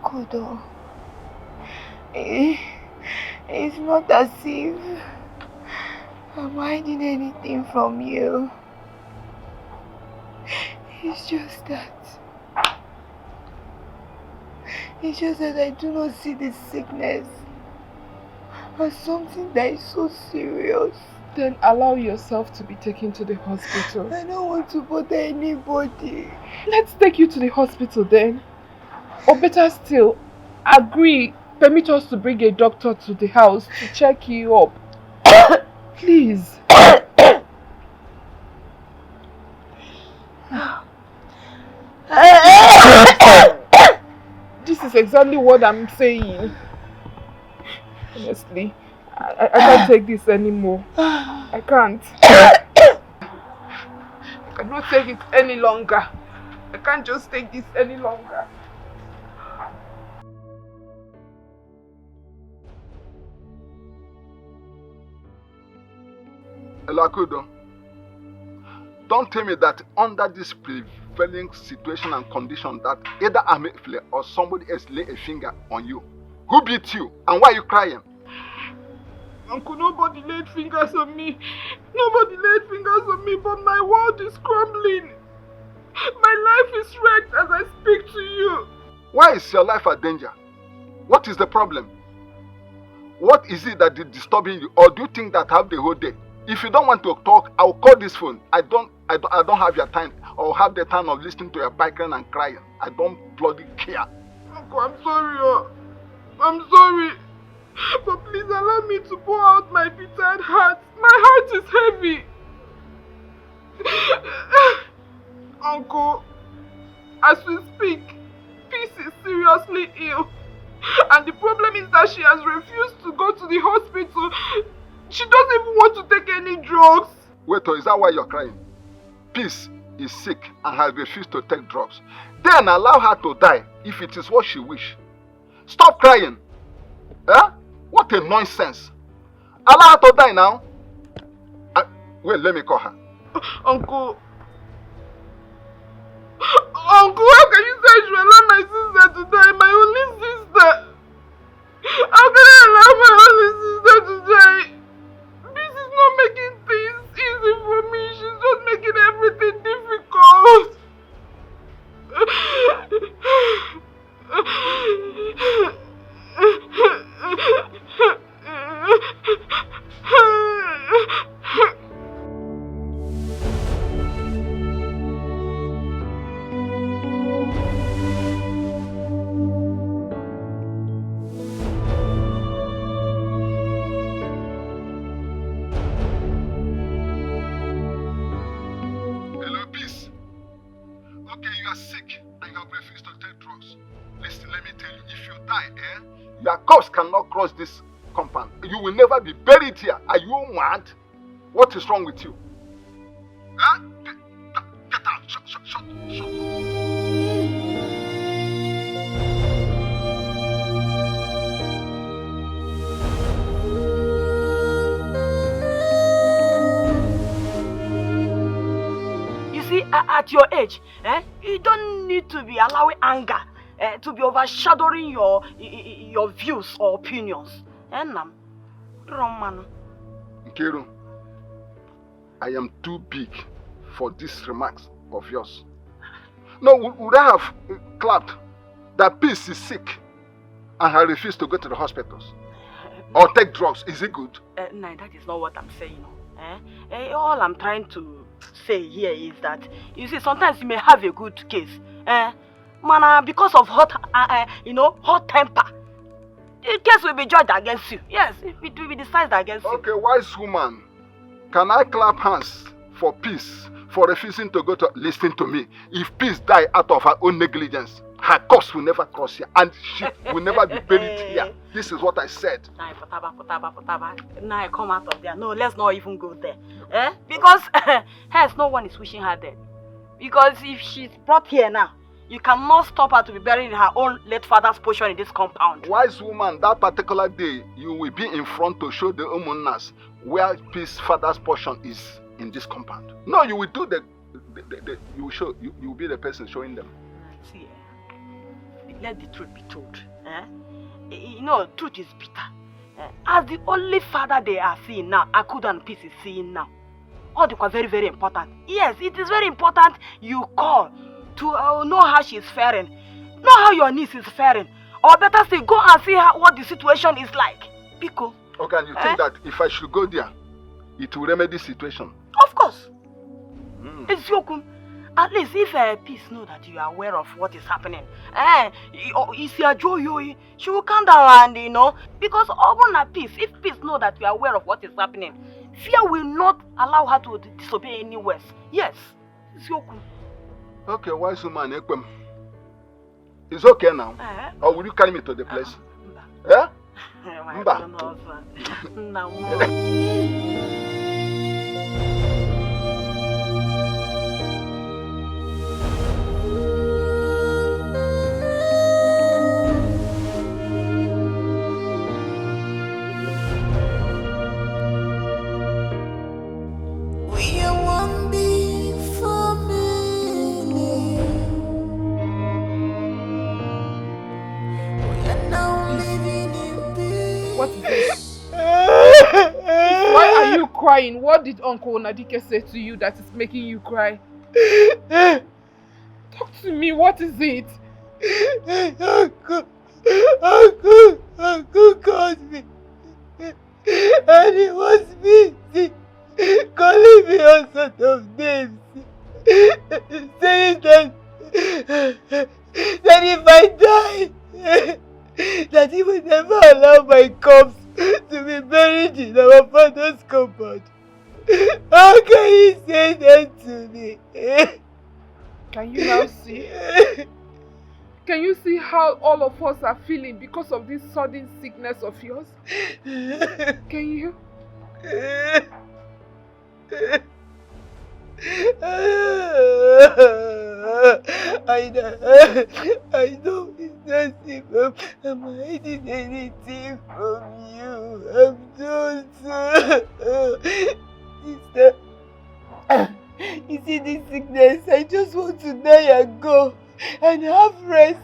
S7: Kodo, it's not as if I'm hiding anything from you. It's just that I do not see this sickness as something that is so serious.
S2: Then allow yourself to be taken to the hospital.
S7: I don't want to bother anybody.
S2: Let's take you to the hospital then. Or better still, permit us to bring a doctor to the house to check you up. Please. This is exactly what I'm saying. Honestly, I can't take this anymore. I can't. I cannot take it any longer. I can't just take this any longer.
S5: Elakudo, don't tell me that under this prevailing situation and condition that either Amefle or somebody else lay a finger on you. Who beat you and why are you crying?
S2: Uncle, nobody laid fingers on me. Nobody laid fingers on me, but my world is crumbling. My life is wrecked as I speak to you.
S5: Why is your life a danger? What is the problem? What is it that is disturbing you? Or do you think that I have the whole day? If you don't want to talk, I will call this phone. I don't have your time or have the time of listening to your bickering and crying. I don't bloody care.
S2: Uncle, I'm sorry. I'm sorry. But please allow me to pour out my bitter heart. My heart is heavy. Uncle, as we speak, Peace is seriously ill. And the problem is that she has refused to go to the hospital. She doesn't even want to take any drugs.
S5: Wait, is that why you're crying? Peace is sick and has refused to take drugs. Then allow her to die if it is what she wishes. Stop crying. What a nonsense. Allow her to die now. Wait, let me call her.
S2: Uncle, how can you say I should allow my sister to die? My only sister. How can I allow my only sister to die? This is not making things easy for me. She's just making everything difficult.
S5: Hello, Peace. Okay, you are sick and you have refused to take drugs. Listen, let me tell you, if you die, your corpse cannot cross this compound. You will never be buried here. Are you mad? What is wrong with you? Get out. Shut.
S8: You see, at your age, you don't need to be allowing anger to be overshadowing your views or opinions.
S5: Nkiru, I am too big for these remarks of yours. No, would I have clapped that Peace is sick and I refuse to go to the hospitals or take drugs? Is it good?
S8: No, that is not what I'm saying. All I'm trying to say here is that, you see, sometimes you may have a good case. Because of hot temper, the case will be judged against you. Yes, it will be decided against you.
S5: Okay, wise woman, can I clap hands for Peace for refusing to go to listen to me? If Peace die out of her own negligence, her corpse will never cross here and she will never be buried here. This is what I said.
S8: Now I come out of there. No, let's not even go there. Because hence no one is wishing her dead. Because if she's brought here now, you cannot stop her to be buried in her own late father's portion in this compound.
S5: Wise woman, that particular day, you will be in front to show the Umunnas where Peace father's portion is in this compound. No, you will do you will be the person showing them.
S8: See, let the truth be told. Truth is bitter. As the only father they are seeing now, Akudo and Peace is seeing now. All the very, very important. Yes, it is very important you call to know how she is faring. Know how your niece is faring. Or better still, go and see what the situation is like. Pico.
S5: Okay, and you think that if I should go there, it will remedy the situation?
S8: Of course. It's Yokum. At least if Peace know that you are aware of what is happening, she will calm down and, because even Peace, if Peace know that you are aware of what is happening, fear will not allow her to disobey any worse. Yes, it's Yokum.
S5: Okay, wise woman, it's okay now. Or will you carry me to the place?
S2: What is it? Why are you crying? What did Uncle Nadike say to you that is making you cry? Talk to me, what is it?
S1: Uncle called me. And he was busy calling me all sorts of names. Saying that if I die, that he would never allow my corpse to be buried in our father's compound. How can he say that to me?
S2: Can you now see? Can you see how all of us are feeling because of this sudden sickness of yours? Can you?
S1: I know it's not if I'm hiding anything from you. I'm just sister. You see this sickness, I just want to die and go and have rest.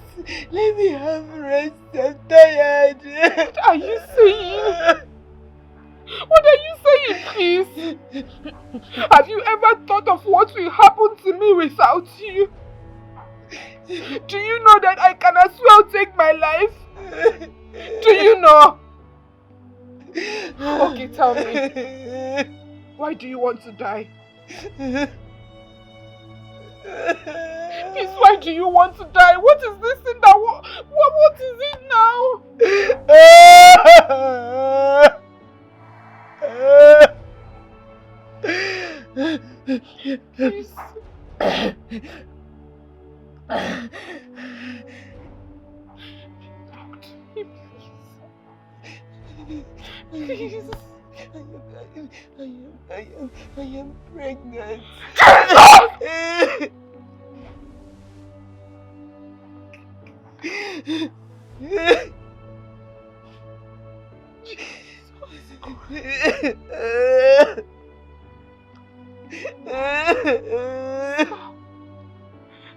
S1: Let me have rest. I'm tired.
S2: What are you saying? What are you saying, please? Have you ever thought of what will happen to me without you? Do you know that I can as well take my life? Do you know? Okay, tell me. Why do you want to die? Please, why do you want to die? What is this thing that... What is it now? Please. Please. I am pregnant.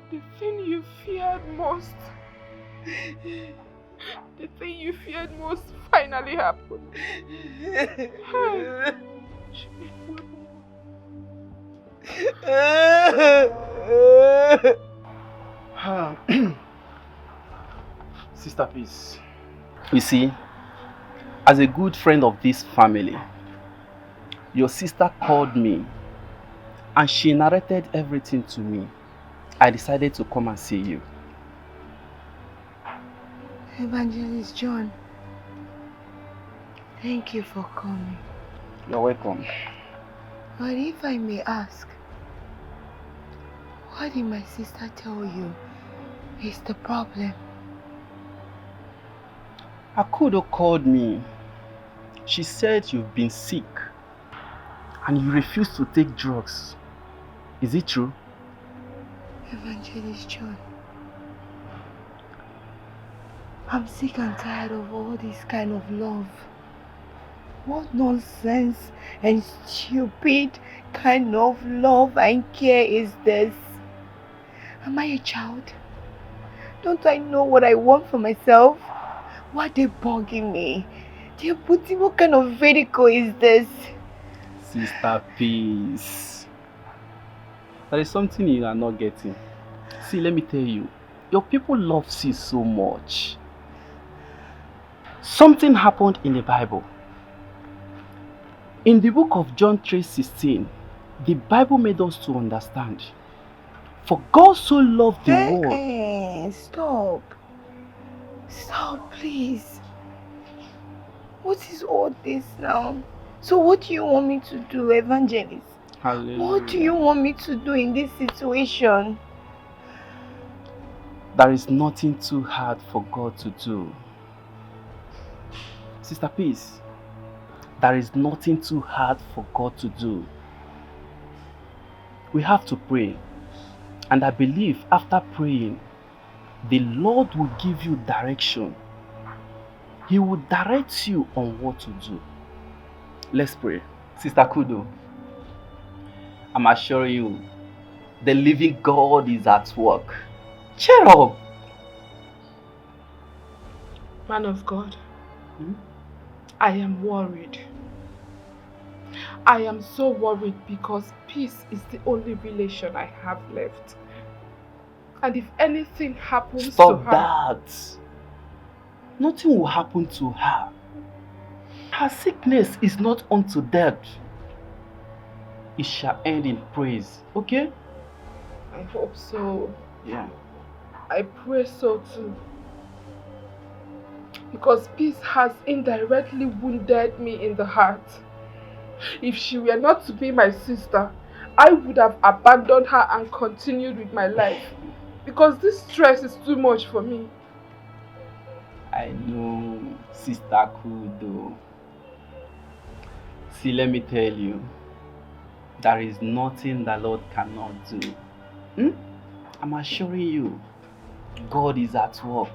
S2: The thing you feared most. The thing you feared most finally happened.
S9: Sister Peace. You see, as a good friend of this family, your sister called me and she narrated everything to me. I decided to come and see you.
S7: Evangelist John, thank you for coming.
S9: You're welcome.
S7: But if I may ask, what did my sister tell you is the problem?
S9: Akudo called me. She said you've been sick and you refuse to take drugs. Is it true?
S7: Evangelist John, I'm sick and tired of all this kind of love. What nonsense and stupid kind of love and care is this? Am I a child? Don't I know what I want for myself? Why are they bugging me? They're putting, what kind of vehicle is this?
S9: Sister Peace. There is something you are not getting. See, let me tell you. Your people love you so much. Something happened in the Bible. In the book of John 3:16, the Bible made us to understand. For God so loved the world.
S7: Stop. Stop, please. What is all this now? So what do you want me to do, Evangelist?
S9: Hallelujah.
S7: What do you want me to do in this situation?
S9: There is nothing too hard for God to do. Sister Peace, there is nothing too hard for God to do. We have to pray. And I believe after praying, the Lord will give you direction. He will direct you on what to do. Let's pray. Sister Kudo, I'm assuring you, the living God is at work. Cheer up.
S2: Man of God, I am worried. I am so worried because peace is the only relation I have left. And if anything happens to
S3: Stop
S2: her...
S3: that! Nothing will happen to her. Her sickness is not unto death. It shall end in praise, okay?
S2: I hope so.
S3: Yeah.
S2: I pray so too. Because peace has indirectly wounded me in the heart. If she were not to be my sister, I would have abandoned her and continued with my life. Because this stress is too much for me.
S3: I know, Sister Kudo. See, let me tell you, there is nothing the Lord cannot do. I'm assuring you, God is at work.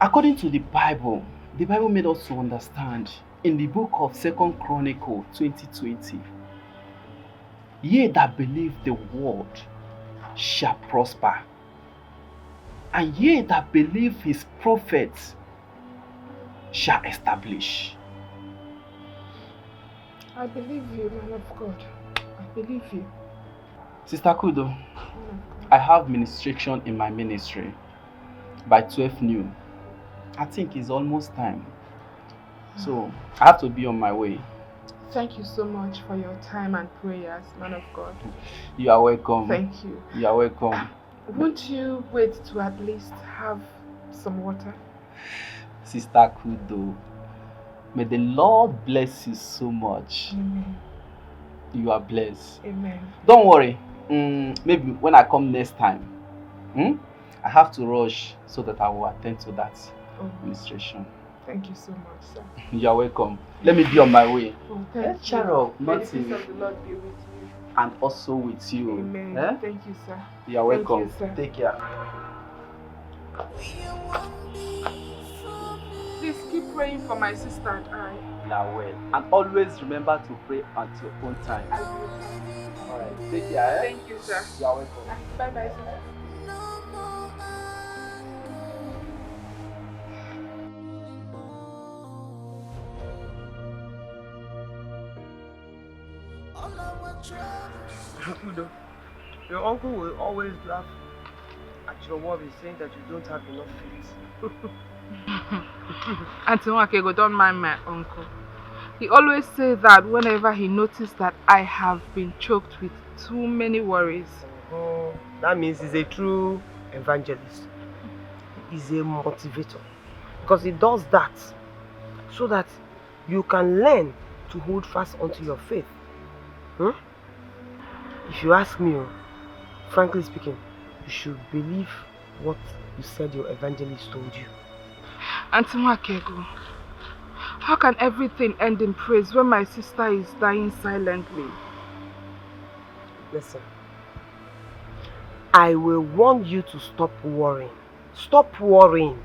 S3: According to the Bible made us to understand in the book of 2 Chronicles 20:20, ye that believe the word shall prosper, and ye that believe his prophets shall establish.
S2: I believe you, man of God. I believe you.
S3: Sister Kudo, I have ministration in my ministry by 12 noon. I think it's almost time. So I have to be on my way.
S2: Thank you so much for your time and prayers, man of God.
S3: You are welcome.
S2: Thank you.
S3: You are welcome.
S2: Won't you wait to at least have some water?
S3: Sister Kudo, may the Lord bless you so much.
S2: Amen.
S3: You are blessed.
S2: Amen.
S3: Don't worry. Maybe when I come next time, I have to rush so that I will attend to that administration.
S2: Thank you so much, sir.
S3: You are welcome. Let me be on my way.
S2: Oh, thank
S3: Cheer
S2: you.
S3: up,
S2: May the
S3: nothing.
S2: peace of the Lord be with you.
S3: And also with you.
S2: Amen.
S3: Eh?
S2: Thank you, sir.
S3: You are welcome.
S2: Thank you, sir.
S3: Take care.
S2: Please keep praying for my sister and I.
S3: Now well. And always remember to pray at your own time.
S2: I will.
S3: Alright, take care. Eh?
S2: Thank you, sir.
S3: You are welcome.
S2: Bye-bye, sir.
S1: Kudo, your uncle will always laugh at your worries, saying that you don't have enough faith.
S2: Auntie Wakego, don't mind my uncle. He always says that whenever he noticed that I have been choked with too many worries.
S1: Oh, that means he's a true evangelist. He's a motivator. Because he does that so that you can learn to hold fast onto your faith. If you ask me, frankly speaking, you should believe what you said your evangelist told you.
S2: Auntie Wakego, how can everything end in praise when my sister is dying silently?
S1: Listen, I will warn you to stop worrying. Stop worrying.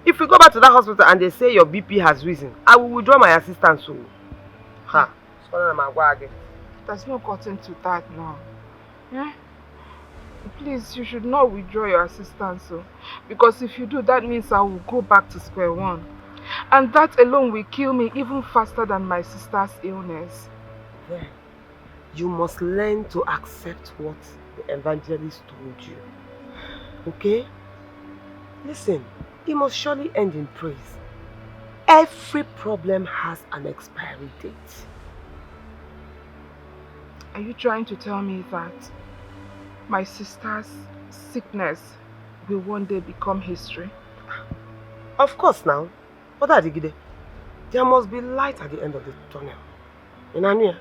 S1: If we go back to that hospital and they say your BP has risen, I will withdraw my assistance.
S2: There's no gotten to that now. Yeah? Please, you should not withdraw your assistance. Because if you do, that means I will go back to square one. And that alone will kill me even faster than my sister's illness.
S1: Then, you must learn to accept what the evangelist told you. Okay? Listen, it must surely end in praise. Every problem has an expiry date.
S2: Are you trying to tell me that my sister's sickness will one day become history?
S1: Of course now. What are they? There must be light at the end of the tunnel. Inania,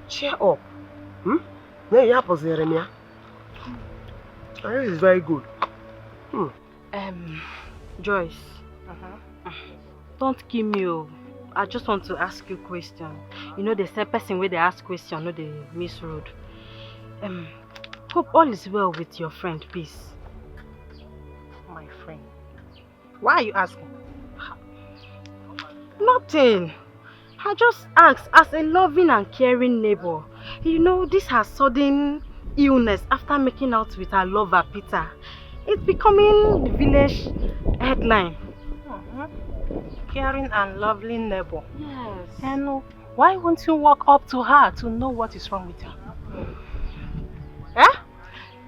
S1: cheer up. This is very good.
S10: Joyce. Don't kill me. I just want to ask you a question. You know the same person where they ask question, no they miss road. Hope all is well with your friend, peace.
S1: My friend. Why are you asking?
S10: Nothing. I just asked as a loving and caring neighbor. You know, this her sudden illness after making out with her lover Peter. It's becoming the village headline. Caring and lovely neighbor.
S12: Yes.
S10: And why won't you walk up to her to know what is wrong with her? Eh?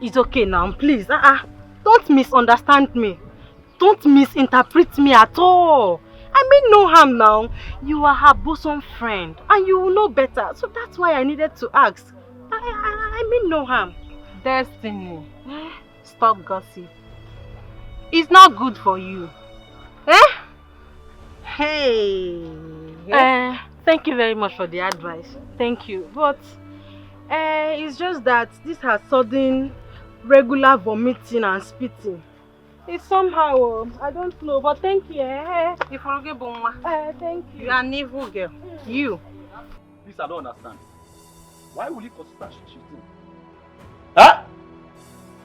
S10: It's okay now, please. Don't misunderstand me. Don't misinterpret me at all. I mean no harm now. You are her bosom friend and you will know better. So that's why I needed to ask. I mean no harm. Destiny. Stop gossip. It's not good for you. Eh? Hey. Thank you very much for the advice. Thank you. But it's just that this has sudden regular vomiting and spitting. It's somehow, I don't know, but thank you. Thank you. You are an evil girl. You.
S9: Please, I don't understand. Why will you consider cheating? Huh?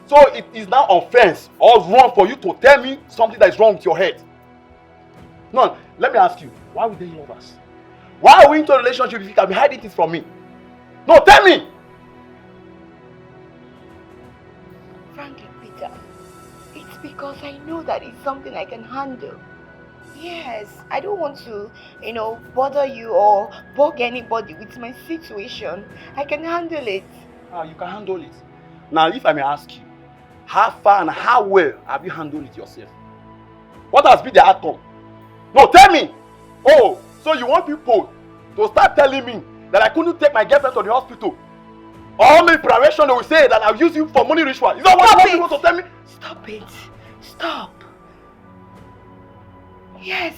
S9: So it is now offense or wrong for you to tell me something that is wrong with your head? No, let me ask you, why would they love us? Why are we into a relationship if you can be hiding things from me? No, tell me!
S7: Frankly, Peter, it's because I know that it's something I can handle. Yes, I don't want to, bother you or bug anybody with my situation. I can handle it.
S9: You can handle it. Now, if I may ask you, how far and how well have you handled it yourself? What has been the outcome? No, tell me! Oh, so you want people to start telling me that I couldn't take my girlfriend to the hospital? All the preparation they will say that I've used you for money ritual. Is that what you want to tell me?
S7: Stop it. Stop. Yes,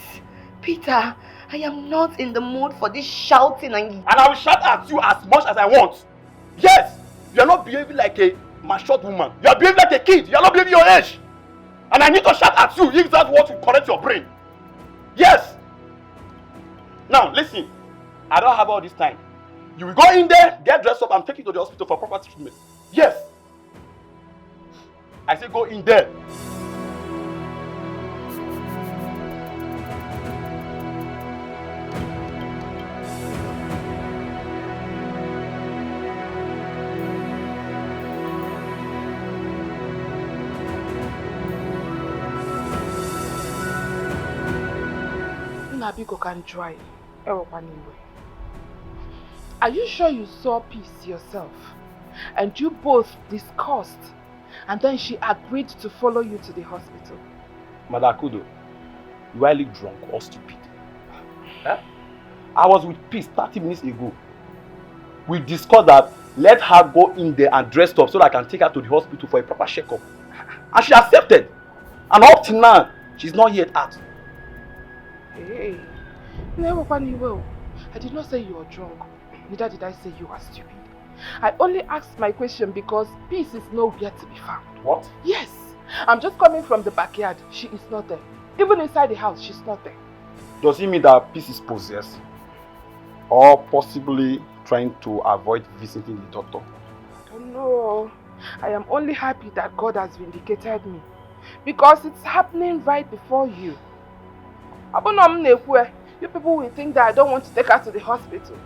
S7: Peter, I am not in the mood for this shouting and
S9: I will shout at you as much as I want. Yes, you are not behaving like a matured woman. You are behaving like a kid. You are not behaving your age. And I need to shout at you if that's what will correct your brain. Yes. Now, listen. I don't have all this time. You will go in there, get dressed up, and take you to the hospital for proper treatment. Yes. I say go in there.
S2: Nabiko can try. Are you sure you saw Peace yourself? And you both discussed, and then she agreed to follow you to the hospital?
S9: Madakudo, you are either drunk or stupid. I was with Peace 30 minutes ago. We discussed that let her go in there and dress up so that I can take her to the hospital for a proper checkup. And she accepted. And up till now, she's not yet out.
S2: Hey, never funny well. I did not say you were drunk. Neither did I say you were stupid. I only asked my question because Peace is nowhere to be found.
S9: What?
S2: Yes. I'm just coming from the backyard. She is not there. Even inside the house, she's not there.
S9: Does it mean that Peace is possessed? Or possibly trying to avoid visiting the doctor?
S2: I don't know. I am only happy that God has vindicated me. Because it's happening right before you. You people will think that I don't want to take her to the hospital.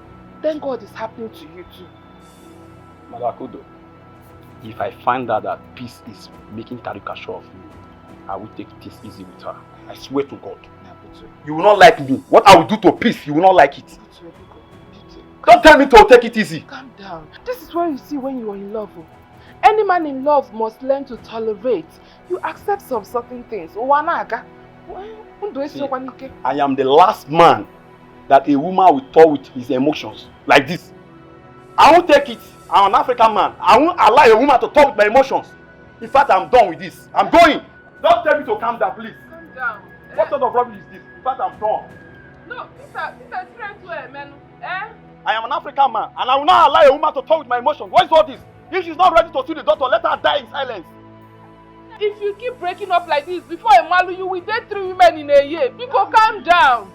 S2: Then God is happening to you too.
S9: Madakudo, if I find out that Peace is making caricature of me, I will take this easy with her. I swear to God. You will not like me. What I will do to Peace, you will not like it. Don't tell me to take it easy.
S2: Calm down. This is what you see when you are in love. Any man in love must learn to tolerate. You accept some certain things.
S9: See, I am the last man that a woman will talk with his emotions like this. I won't take it. I'm an African man. I won't allow a woman to talk with my emotions. In fact, I'm done with this. I'm going. Don't tell me to calm down, please.
S2: Calm down.
S9: What sort of rubbish is this? In fact, I'm done.
S2: No, Peter, straight away, man.
S9: I am an African man, and I will not allow a woman to talk with my emotions. What is all this? If she's not ready to see the doctor, let her die in silence.
S2: If you keep breaking up like this, before I marry you will date 3 women in a year. Biko, calm down.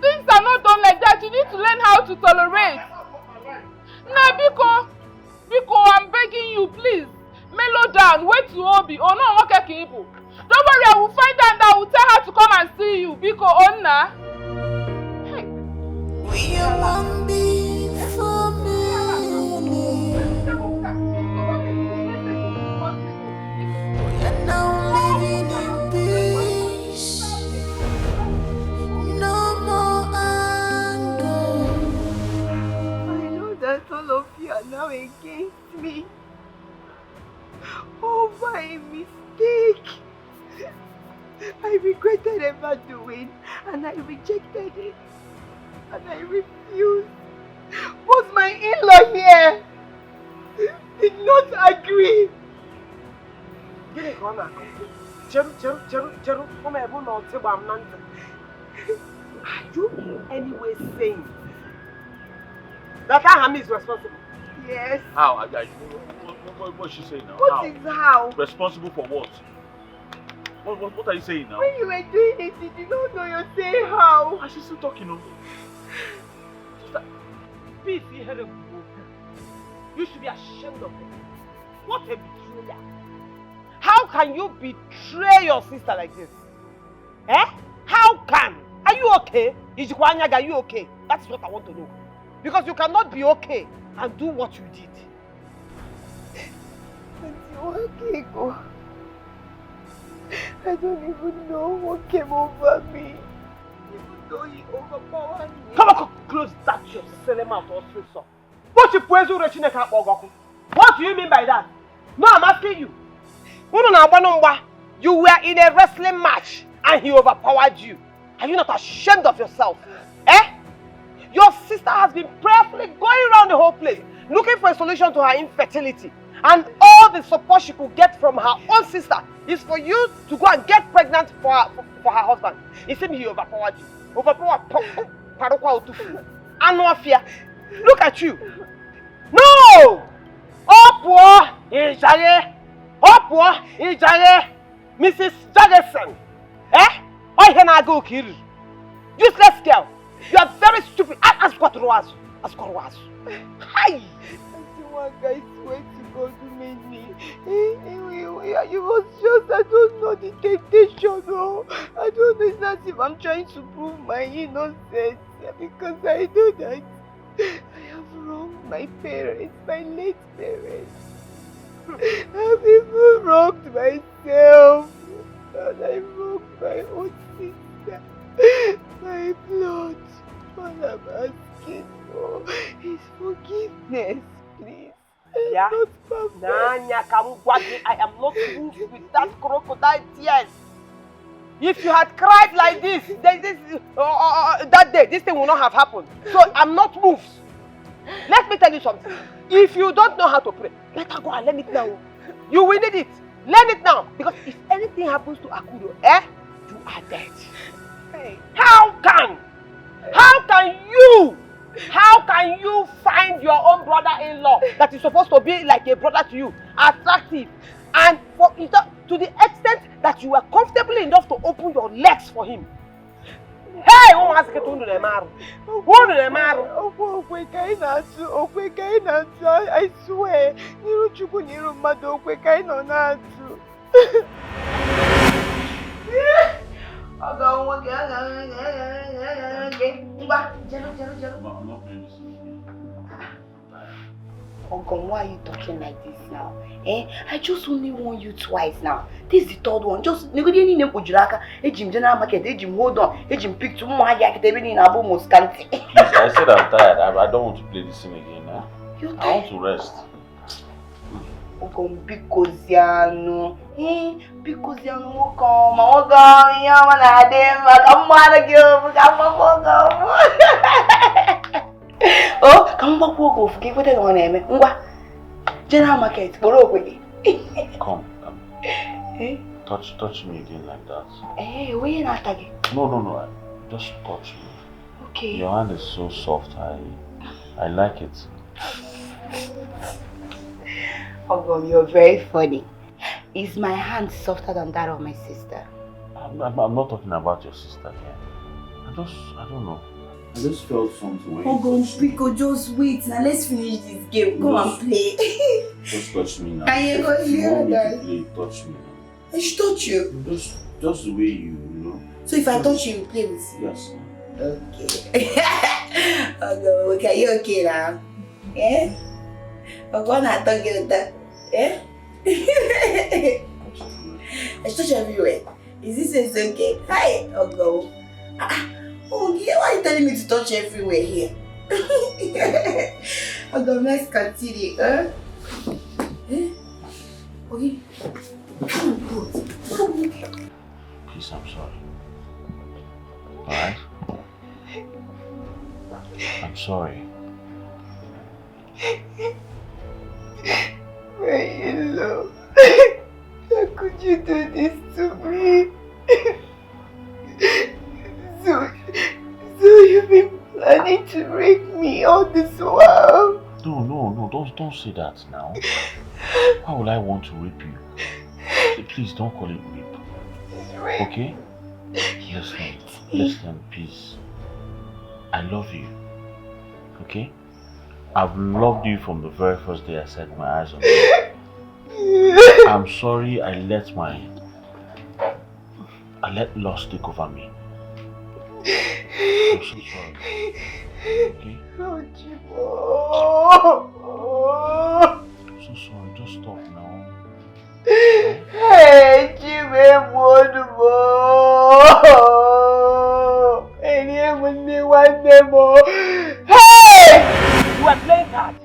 S2: Things are not done like that. You need to learn how to tolerate. Nah, Biko, I'm begging you, please. Mellow down. Wait to Obi. Oh no, okay, Kibu. Don't worry, I will find out and I will tell her to come and see you. Biko, Onna. Hey.
S6: We are one big family. We are now living in peace.
S7: against me. Oh, my mistake. I regretted ever doing, and I rejected it, and I refused. But my in-law here did not agree.
S1: Are you in any way saying that Ahami is responsible?
S7: Yes.
S4: How? What's she saying now?
S7: What is how?
S4: Responsible for what? What are you saying now?
S7: When you were doing it, you did not know you're saying how.
S4: Is she still talking on?
S1: Peace, you should be ashamed of it. What a betrayer. How can you betray your sister like this? Eh? How can? Are you okay? Ijikwanyaga, are you okay? That is what I want to know. Because you cannot be okay and do what you did.
S7: Okay, go. I don't even know what came over me. Even though he overpowered me.
S1: Come on, close that your silly mouth or so. What do you mean by that? No, I'm asking you. You were in a wrestling match and he overpowered you. Are you not ashamed of yourself? Eh? Your sister has been prayerfully going around the whole place looking for a solution to her infertility. And all the support she could get from her own sister is for you to go and get pregnant for her husband. It seems he overpowered you. Overpowered. Look at you. No! Mrs. Jagerson. Eh? Useless girl. You are very stupid. Ask what it was. Hi!
S7: Guys, swear to God who made me. It was just, I don't know the temptation. No. I don't know. It's not if I'm trying to prove my innocence. Because I know that I have wronged my parents, my late parents. I've even wronged myself. And I wronged my own sister. My blood. All I'm asking for is forgiveness, please.
S1: Yeah. Nanya, I am not moved with that crocodile tears. If you had cried like this, that day, this thing would not have happened. So I'm not moved. Let me tell you something. If you don't know how to pray, better go and learn it now. You will need it. Learn it now. Because if anything happens to Akudo, you are dead. Hey. How can you find your own brother-in-law that is supposed to be like a brother to you attractive, and to the extent that you were comfortable enough to open your legs for him? Hey, who has to do the matter? Who do the matter?
S7: I swear.
S13: Ogon, why are you talking like this now? I just only warned you twice now. This is the third one. Just negotiating name Ujulaka, Ejim General Market, Ejim hold on, Ejim pick to Mohaya, Kevin in Abu Moscanti.
S3: I said I'm tired. I don't want to play this thing again.
S13: You're
S3: tired? I want to rest.
S13: Ogon, because Yano, because Yano, come, Ogon, Yamana, come on, oh, come back, go, forgive what I want to name. General Market,
S3: Come. Touch me again like that.
S13: Hey, where you not again?
S3: No. Just touch me.
S13: Okay.
S3: Your hand is so soft. I like it.
S13: Ogom, you're very funny. Is my hand softer than that of my sister?
S3: I'm not talking about your sister here. I don't know. I just felt something when
S13: Ogom, Pico, just wait. Now let's finish this game. Come and play.
S3: Just touch me now.
S13: Can you go here, guys?
S3: Touch me now.
S13: I should touch you.
S3: Just the way you know.
S13: So if I touch you, you play with me?
S3: Yes.
S13: Okay. Ogom, okay, you okay now? Yeah? Ogom, I don't get that. Yeah? I should touch you everywhere. Is this okay? Hi, Ogom. Oh, yeah, why are you telling me to touch everywhere here? Although let's continue, huh? Okay.
S3: Please, I'm sorry. Alright? I'm sorry.
S13: My in-law, how could you do this to me? So you've been planning to rape me all this while?
S3: No, don't say that now. Why would I want to rape you? Please don't call it rape. Okay? Listen, please. I love you. Okay? I've loved you from the very first day I set my eyes on you. I'm sorry I let lust take over me. I'm so sorry. Okay?
S13: Oh, Jibo.
S3: I'm so sorry, just stop now.
S13: Hey, Jibo, one more. Hey!
S1: You are playing card.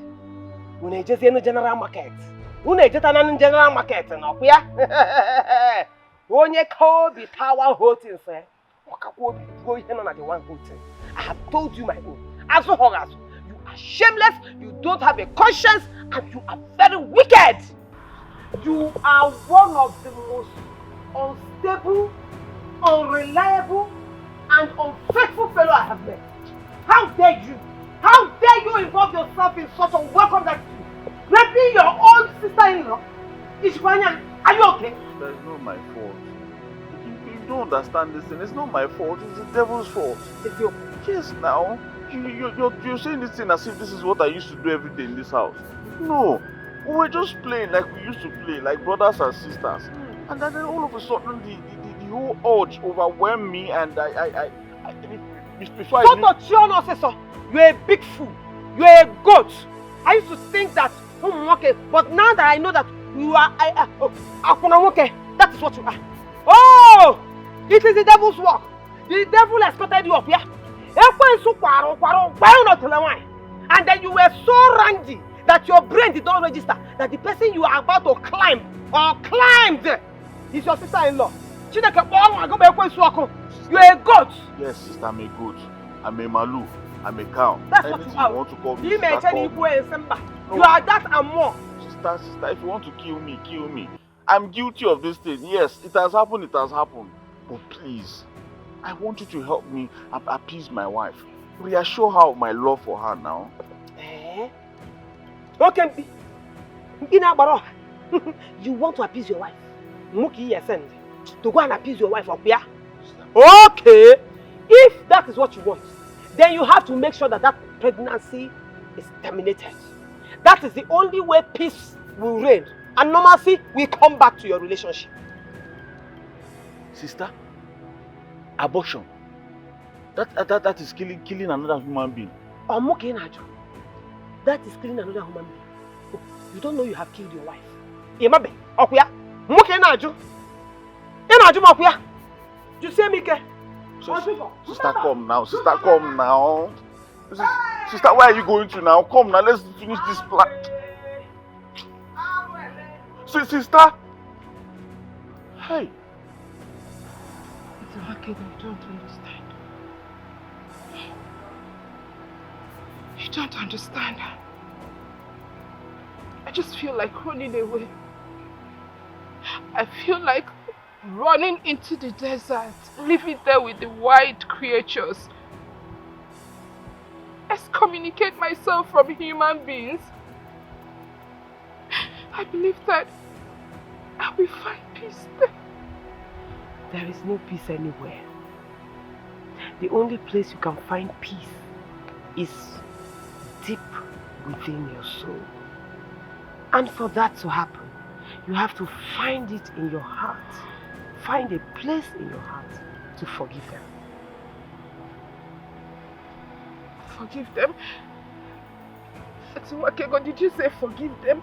S1: Una just in the general market. Una just an general market, no? Onye call be power holding, sir. Go here on the one holding. I have told you my own. As for you are shameless, you don't have a conscience, and you are very wicked. You are one of the most unstable, unreliable, and unfaithful fellow I have met. How dare you? How dare you involve yourself in such unwelcome activity? Raping your own sister-in-law? Ishwanya, are you okay?
S4: That's not my fault. You don't understand this thing. It's not my fault. It's the devil's fault.
S1: It's your...
S4: Yes, now. You're saying this thing as if this is what I used to do every day in this house. No. We were just playing like we used to play, like brothers and sisters. And then all of a sudden, the whole urge overwhelmed me, and before
S1: you're a big fool. You're a goat. I used to think that, but now that I know that you are, that is what you are. Oh! It is the devil's work. The devil escorted you up, yeah? And then you were so rangy that your brain did not register that the person you are about to climb or climbed is your sister-in-law. You're a goat.
S4: Yes, sister, I'm a goat. I'm a malu. I'm a cow.
S1: That's
S4: anything
S1: what
S4: you want to call me,
S1: you
S4: sister, call me.
S1: You are that and more.
S4: Sister, if you want to kill me, kill me. I'm guilty of this thing. Yes, it has happened. But please, I want you to help me appease my wife. Reassure her of my love for her now.
S1: Okay. You want to appease your wife? To go and appease your wife, okay? Okay. If that is what you want, then you have to make sure that that pregnancy is terminated. That is the only way peace will reign and normalcy will come back to your relationship.
S4: Sister, abortion. That is killing another human being.
S1: That is killing another human being. You don't know you have killed your wife. You see me?
S4: Sister, come now. Sister, come now. Sister, where are you going to now? Come now, let's finish this plan. Sister! Hey!
S2: It's okay, I don't understand. You don't understand. I just feel like running away. I feel like running into the desert, living there with the wild creatures. Excommunicate myself from human beings. I believe that I will find peace there.
S1: There is no peace anywhere. The only place you can find peace is deep within your soul. And for that to happen, you have to find it in your heart. Find a place in your heart to forgive them.
S2: Forgive them? Did you say forgive them?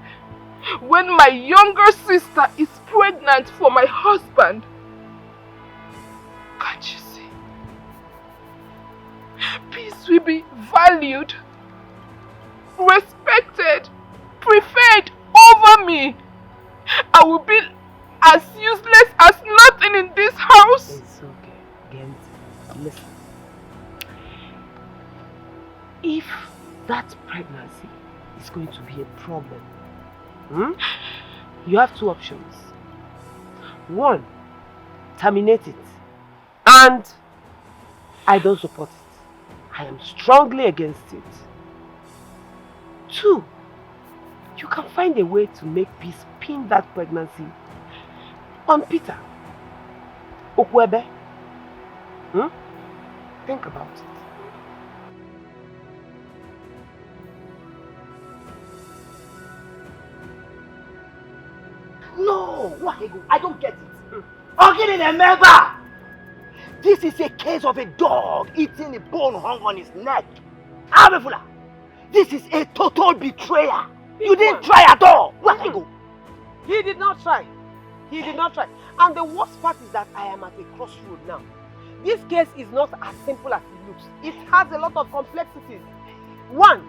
S2: When my younger sister is pregnant for my husband? Can't you see? Peace will be valued. respected, preferred over me, I will be as useless as nothing in this house.
S1: It's okay. Gent, listen. If that pregnancy is going to be a problem, you have two options. One, terminate it. And I don't support it. I am strongly against it. Two, you can find a way to make peace pin that pregnancy on Peter. Okwebe. Think about it.
S8: No, I don't get it. Ogini, remember! This is a case of a dog eating a bone hung on his neck. Abefula, this is a total betrayal. You didn't try at all.
S1: He did not try. He did not try. And the worst part is that I am at a crossroad now. This case is not as simple as it looks. It has a lot of complexities. One,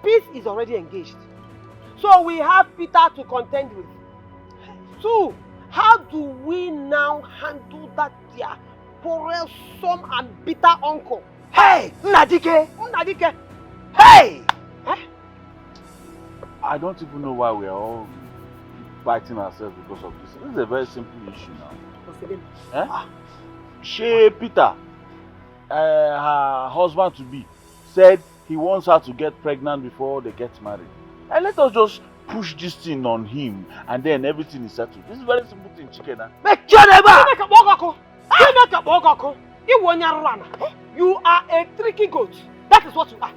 S1: peace is already engaged. So we have Peter to contend with. Two, how do we now handle that their quarrelsome and bitter uncle?
S8: Hey, Nnadike!
S1: Nnadike!
S8: Hey!
S3: I don't even know why we are all biting ourselves because of this. This is a very simple issue now. She, Peter, her husband-to-be, said he wants her to get pregnant before they get married. And let us just push this thing on him and then everything is settled. This is a very simple thing, Chikena.
S1: You are a tricky goat. That is what you are.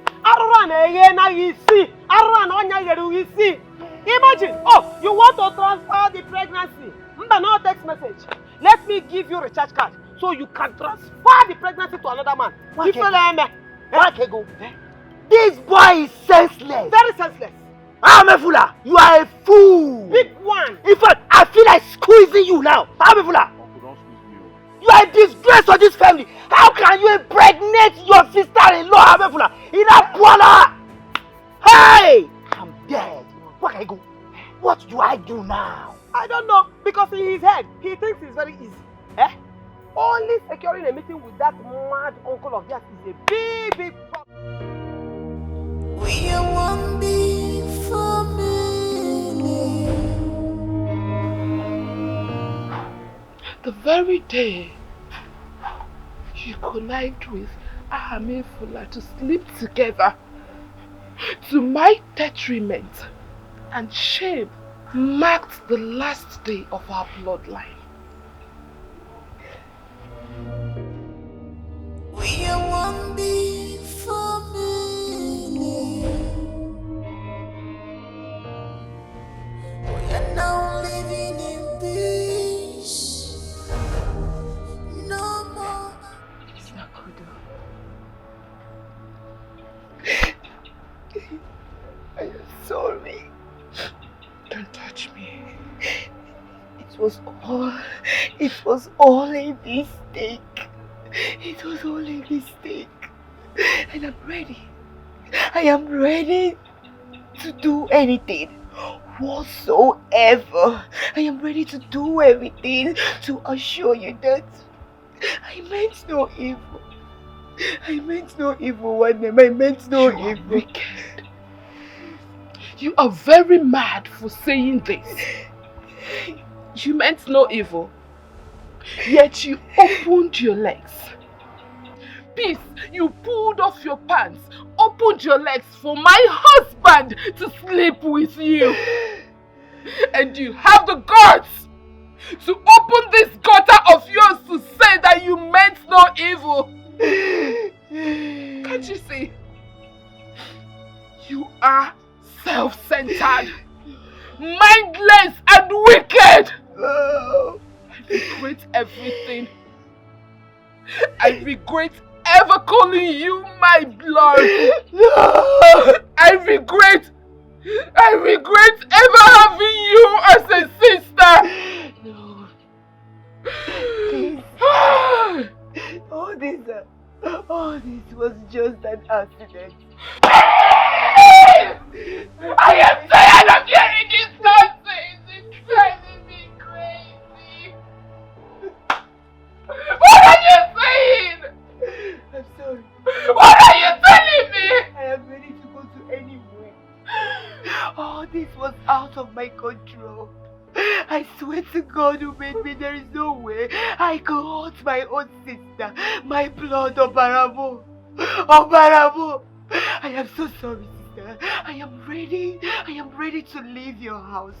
S1: Imagine, you want to transfer the pregnancy. No text message. Let me give you a recharge card so you can transfer the pregnancy to another man.
S8: This boy is senseless.
S1: Very senseless.
S8: Amefula, you are a fool.
S1: Big one.
S8: In fact, I feel like squeezing you now. Amefula, you are a disgrace to this family. How can you impregnate your sister-in-law, Amefula, in a Puala? Hey! I'm dead. Where can I go? What do I do now?
S1: I don't know, because in his head, he thinks it's very easy. Only securing a meeting with that mad uncle of theirs is a big, big problem.
S6: We are one big family.
S2: The very day you connived with Ahamefula to sleep together, to my detriment and shame, marked the last day of our bloodline.
S6: We are one big family. We are now living in peace. No more.
S7: I am sorry.
S2: Don't touch me.
S7: It was all a mistake. It was all a mistake. And I'm ready. I am ready to do anything. Whatsoever. I am ready to do everything to assure you that I meant no evil. I meant no evil, one name. I meant no evil.
S2: You are wicked. You are very mad for saying this. You meant no evil, yet you opened your legs. Peace, you pulled off your pants, opened your legs for my husband to sleep with you. And you have the guts to open this gutter of yours to say that you meant no evil. Can't you see? You are self-centered, mindless and wicked. I regret everything. I regret ever calling you my blood.
S7: No.
S2: I regret ever having you as a sister.
S7: No. Please. All this was just an accident.
S2: I am tired of hearing this nonsense. It's driving me crazy. What are you saying?
S1: I'm sorry.
S2: What are you telling me?
S1: I am ready to go to anywhere. Oh, this was out of my control. I swear to God who made me, there is no way I could hurt my own sister, my blood, Obarabo. Obarabo. I am so sorry, sister. I am ready to leave your house.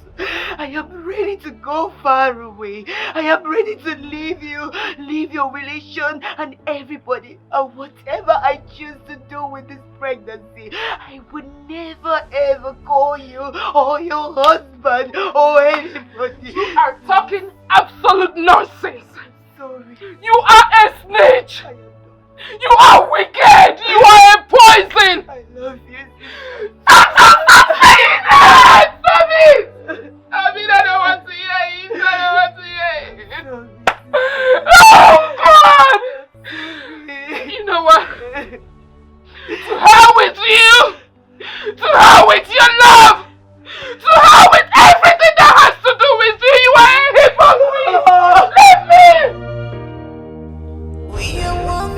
S1: I am ready to go far away. I am ready to leave you, leave your relation and everybody. And whatever I choose to do with this pregnancy, I would never ever call you or your husband or anybody.
S2: You are talking absolute nonsense.
S1: I'm sorry.
S2: You are a snitch. You are wicked. You are a poison.
S1: I love you.
S2: Stop saying that! Stop it! I mean, I don't want to hear it. I don't want to hear it. Oh, God! You know what? To hell with you! To hell with your love! To hell with everything that has to do with you! You are a hypocrite! Leave me!
S6: We are one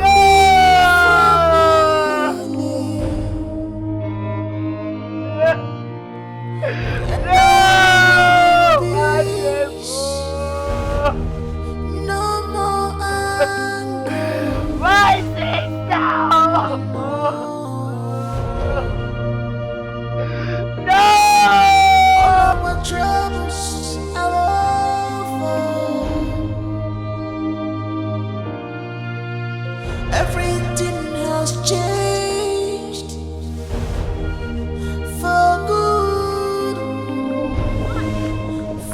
S6: no more anger.
S1: My sister! No!
S6: All our troubles are over. Everything has changed for good.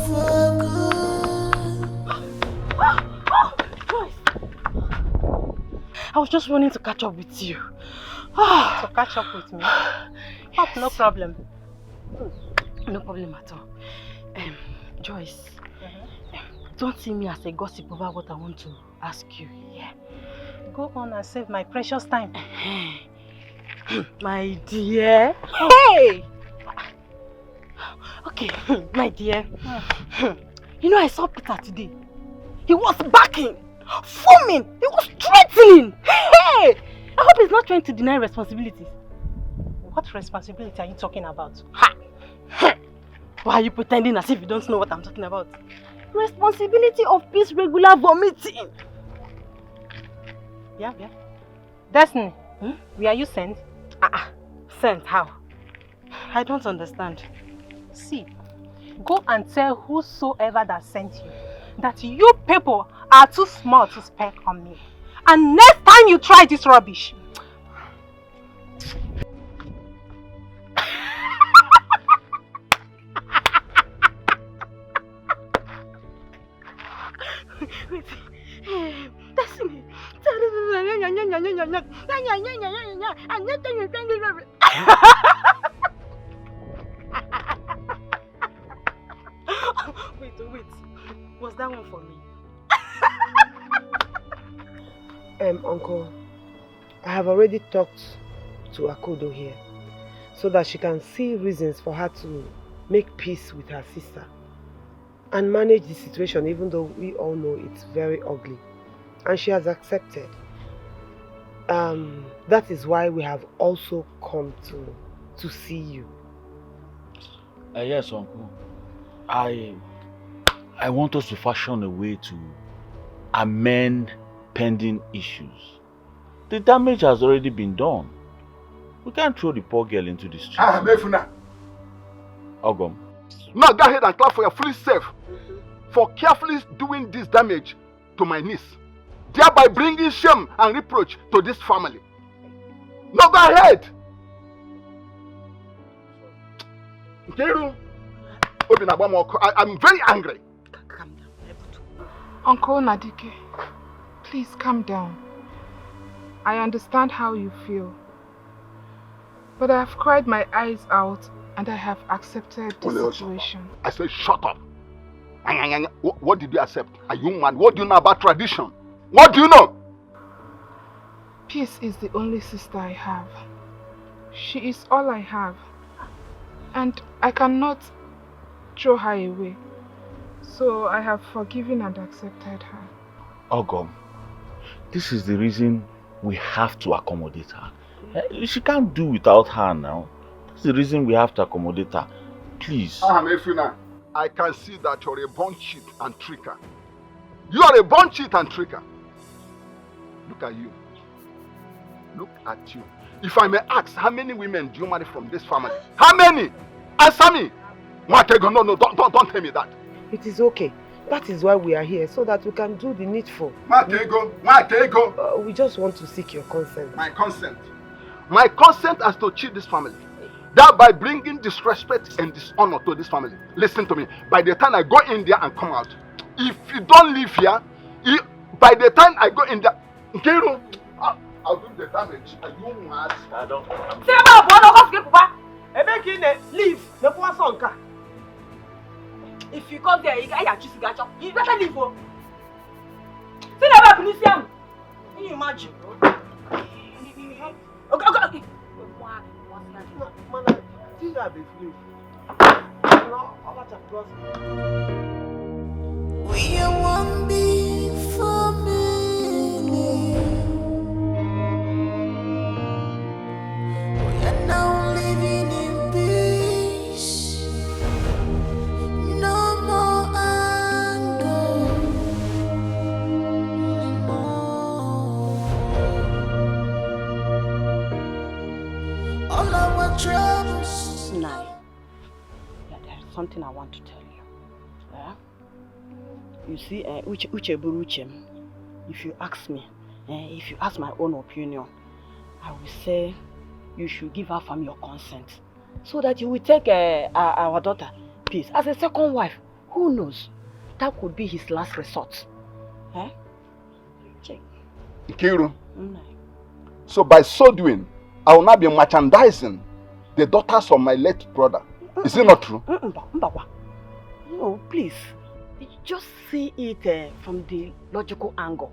S6: For good.
S10: I was just wanting to catch up with you. To catch up with me? Oh, no problem. No problem at all. Joyce, don't see me as a gossip over what I want to ask you. Yeah. Go on and save my precious time. My dear. Hey! Okay, my dear. You know, I saw Peter today. He was backing, foaming, he was threatening. Hey! I hope he's not trying to deny responsibilities. What responsibility are you talking about? Ha! Why are you pretending as if you don't know what I'm talking about? Responsibility of this regular vomiting. Yeah. Destiny, where are you sent? Sent? How? I don't understand. See, go and tell whosoever that sent you that you people are too small to spec on me. And next time you try this rubbish, wait, Destiny, wait, was that one for me?
S1: Uncle, I have already talked to Akodo here so that she can see reasons for her to make peace with her sister and manage the situation, even though we all know it's very ugly. And she has accepted. That is why we have also come to see you.
S3: Yes, Uncle. I want us to fashion a way to amend pending issues. The damage has already been done. We can't throw the poor girl into the street.
S5: Mefuna.
S3: Ogom.
S5: Now go ahead and clap for your foolish self for carefully doing this damage to my niece, thereby bringing shame and reproach to this family. Now go ahead. I'm very angry.
S1: Calm down.
S2: Uncle Nadike, please calm down. I understand how you feel. But I have cried my eyes out and I have accepted the situation.
S5: I said shut up. What did you accept? Are you mad? What do you know about tradition? What do you know?
S2: Peace is the only sister I have. She is all I have. And I cannot throw her away. So I have forgiven and accepted her.
S4: Ogom, this is the reason we have to accommodate her. She can't do without her now. That's the reason we have to accommodate her. Please.
S5: Efuna, I can see that you're a born cheat and tricker. You are a born cheat and tricker. Look at you. Look at you. If I may ask, how many women do you marry from this family? How many? Answer me. No, don't tell me that.
S1: It is okay. That is why we are here, so that we can do the needful.
S5: We
S1: just want to seek your consent.
S5: My consent. My consent as to cheat this family. Thereby bringing disrespect and dishonor to this family. Listen to me. By the time I go in there and come out, if you don't live here, by the time I go in there, I'll do the damage. Are you mad?
S1: I don't. Leave.
S7: If you come there, you better leave. See that back, Lucian. Can you imagine? Okay.
S6: We are one big family. We are now living in peace. No more anger. No. All our troubles.
S8: Nai, there's something I want to tell you. You see, if you ask me, if you ask my own opinion, I will say you should give her from your consent, so that you will take our daughter, Peace, as a second wife. Who knows? That could be his last resort. Check.
S5: Nkiru. So by so doing, I will not be merchandising the daughters of my late brother. Is it not true?
S8: No, please. Just see it from the logical angle.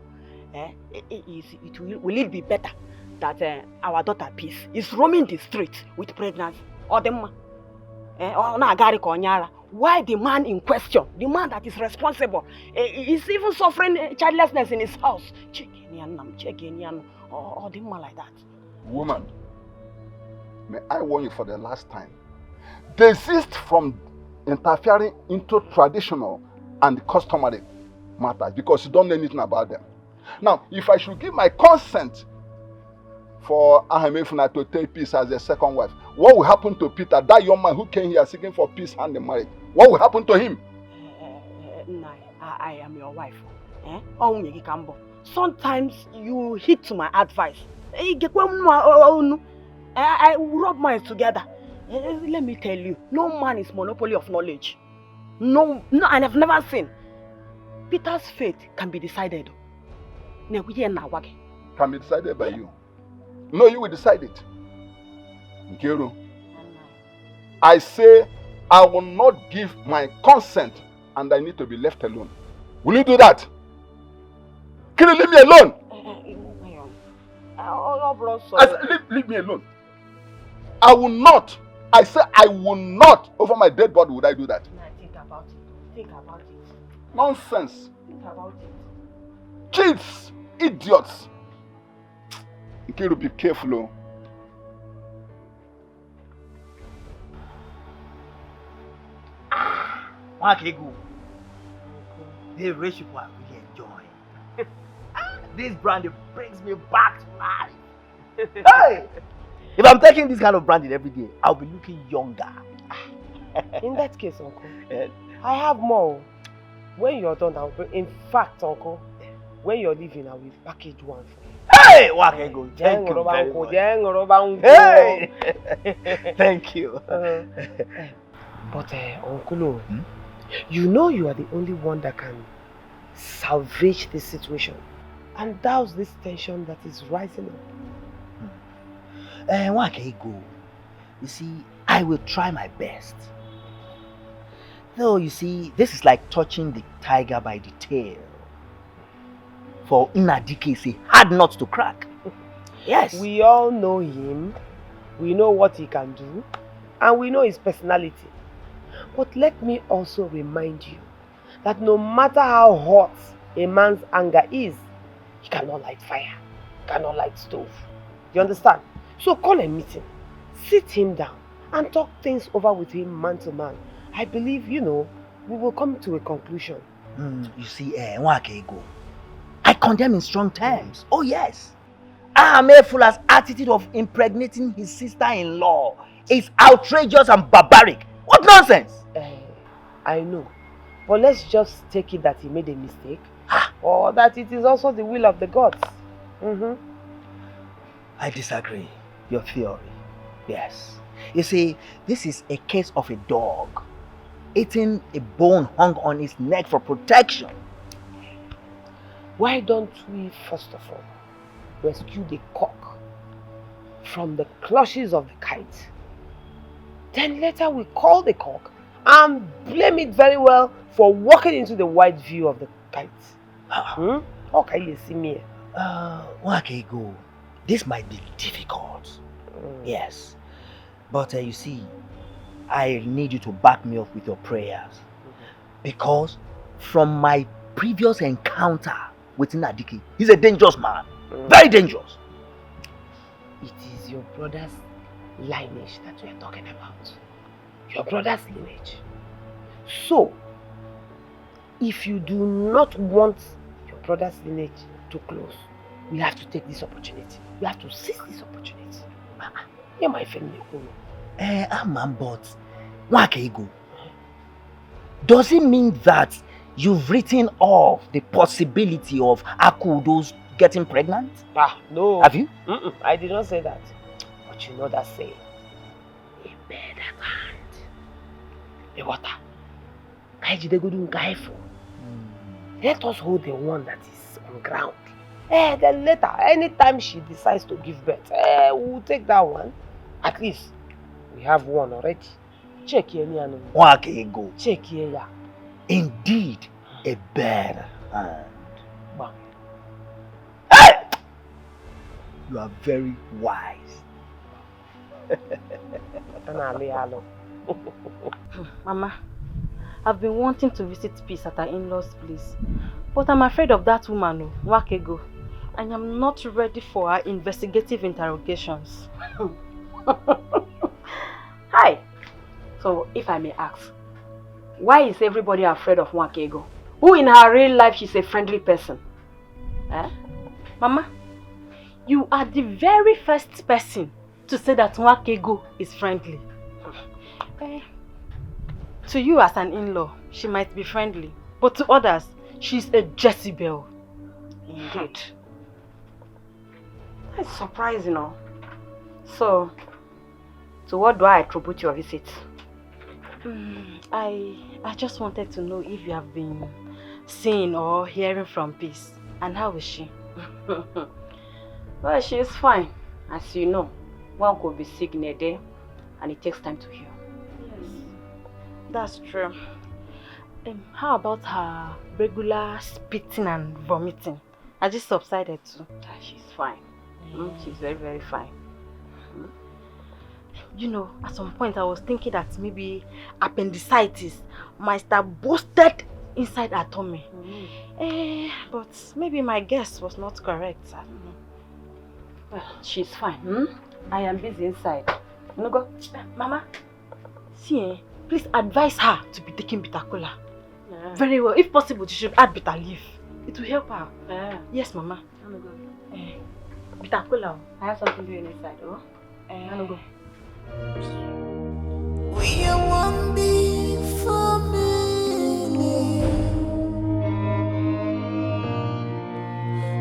S8: Will it be better that our daughter Peace is roaming the streets with pregnancy? Or the man? Why the man in question, the man that is responsible, is even suffering childlessness in his house? Check or the man like that.
S5: Woman, may I warn you for the last time. Desist from interfering into traditional and customary matters because you don't know anything about them. Now, if I should give my consent for Ahemefuna to take Peace as a second wife, what will happen to Peter, that young man who came here seeking for peace and the marriage? What will happen to him?
S8: I am your wife. Sometimes you hit to my advice. I will rub minds together. Let me tell you, no man is monopoly of knowledge. No, and I've never seen. Peter's fate can be decided. Can
S5: be decided by you. No, you will decide it. Nkiru, I say I will not give my consent and I need to be left alone. Will you do that? Can you leave me alone? Leave me alone. I will not. I say I will not. Over my dead body would I do that?
S8: Think about it. Think about it.
S5: Nonsense.
S8: Think about it.
S5: Kids, idiots. Nkiru, be careful.
S8: The rich people I really enjoy. This brandy brings me back to life. Hey! If I'm taking this kind of brandy every day, I'll be looking younger.
S1: In that case, Uncle, I have more. When you're done, I'll bring. In fact, Uncle, when you're leaving, I will package one for you.
S8: Hey! Wakego, thank you very much. Hey! Thank you.
S1: But, Uncle, you know you are the only one that can salvage this situation and douse this tension that is rising up.
S8: Wakego, you see, I will try my best. Though, you see, this is like touching the tiger by the tail. For Inadike is a hard nut to crack. Yes.
S1: We all know him. We know what he can do. and we know his personality. But let me also remind you that no matter how hot a man's anger is, he cannot light fire, cannot light stove. You understand? So call a meeting, sit him down, and talk things over with him man to man. I believe, we will come to a conclusion.
S8: You see, Nwakego, I condemn in strong terms. Oh yes. Amefula's attitude of impregnating his sister-in-law is outrageous and barbaric. What nonsense!
S1: I know. But let's just take it that he made a mistake. Or that it is also the will of the gods.
S8: I disagree. Your theory. Yes. You see, this is a case of a dog eating a bone hung on its neck for protection.
S1: Why don't we first of all rescue the cock from the clutches of the kite? Then later we call the cock and blame it very well for walking into the wide view of the kite. Okay, you see me.
S8: Nwakego, this might be difficult. Yes. But you see, I need you to back me up with your prayers. Because from my previous encounter with Nadiki, he's a dangerous man. Very dangerous.
S1: It is your brother's lineage that we are talking about. Your brother's lineage. So, if you do not want your brother's lineage to close, we have to take this opportunity. We have to seize this opportunity. You're my family.
S8: But Nwakego, does it mean that you've written off the possibility of Akudo's getting pregnant?
S1: No.
S8: Have you?
S1: I did not say that. But you know that saying. A bird at hand. A water. Let us hold the one that is on ground. Then later, anytime she decides to give birth, we'll take that one. At least, we have one already. Check here,
S8: Nwakego.
S1: Check here, yeah.
S8: Indeed, a bird hand. You are very wise.
S12: Mama, I've been wanting to visit Peace at her in-laws' place, but I'm afraid of that woman, Nwakego, and I'm not ready for her investigative interrogations. Hi. So, if I may ask, why is everybody afraid of Nwakego? Who in her real life she's a friendly person? Mama, you are the very first person to say that Nwakego is friendly. To you as an in-law, she might be friendly, but to others, she's a Jezebel. Indeed. That's surprising, So, to what do I attribute your visit? I just wanted to know if you have been seeing or hearing from Peace. And how is she? Well, she is fine. As you know, one could be sick in a day and it takes time to heal. Yes, that's true. How about her regular spitting and vomiting? Has it subsided too? She's fine. She's very, very fine. You know, at some point I was thinking that maybe appendicitis might have boosted inside her tummy. But maybe my guess was not correct. I don't know. Well, she's fine. I am busy inside. No go. Mama, see, please advise her to be taking bitter cola. Very well. If possible, she should add bitter leaf. It will help her. Yes, Mama. No go. Bitter cola. I have something doing inside. No go.
S6: We are one big family.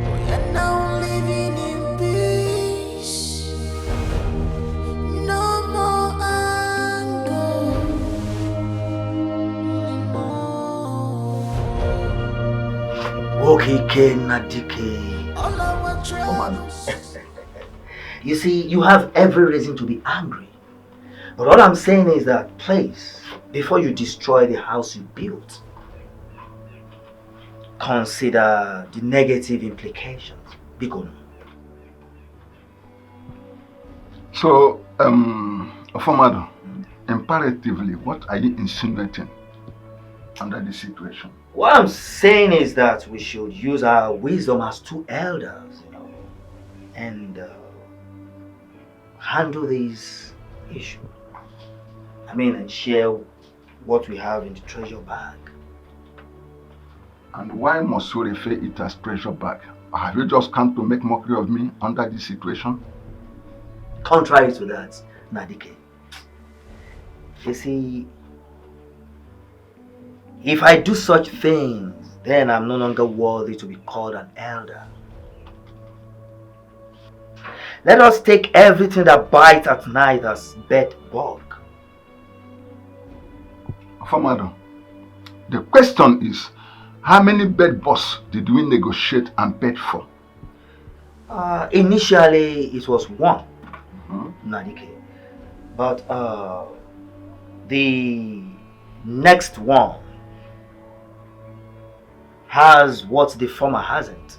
S6: We are now living in peace. No more anger.
S8: Okike Nadike. You see, you have every reason to be angry. But all I'm saying is that, please, before you destroy the house you built, consider the negative implications. Bikono.
S5: So, Ofamado, Imperatively, what are you insinuating under this situation?
S8: What I'm saying is that we should use our wisdom as two elders, and handle this issue. And share what we have in the treasure bag.
S5: And why must you refer it as treasure bag? Have you just come to make mockery of me under this situation?
S8: Contrary to that, Nadike, you see, if I do such things, then I'm no longer worthy to be called an elder. Let us take everything that bites at night as bed bug.
S5: Famado, the question is, how many bed bugs did we negotiate and bed for?
S8: Initially, it was one, Nadike. But the next one has what the former hasn't.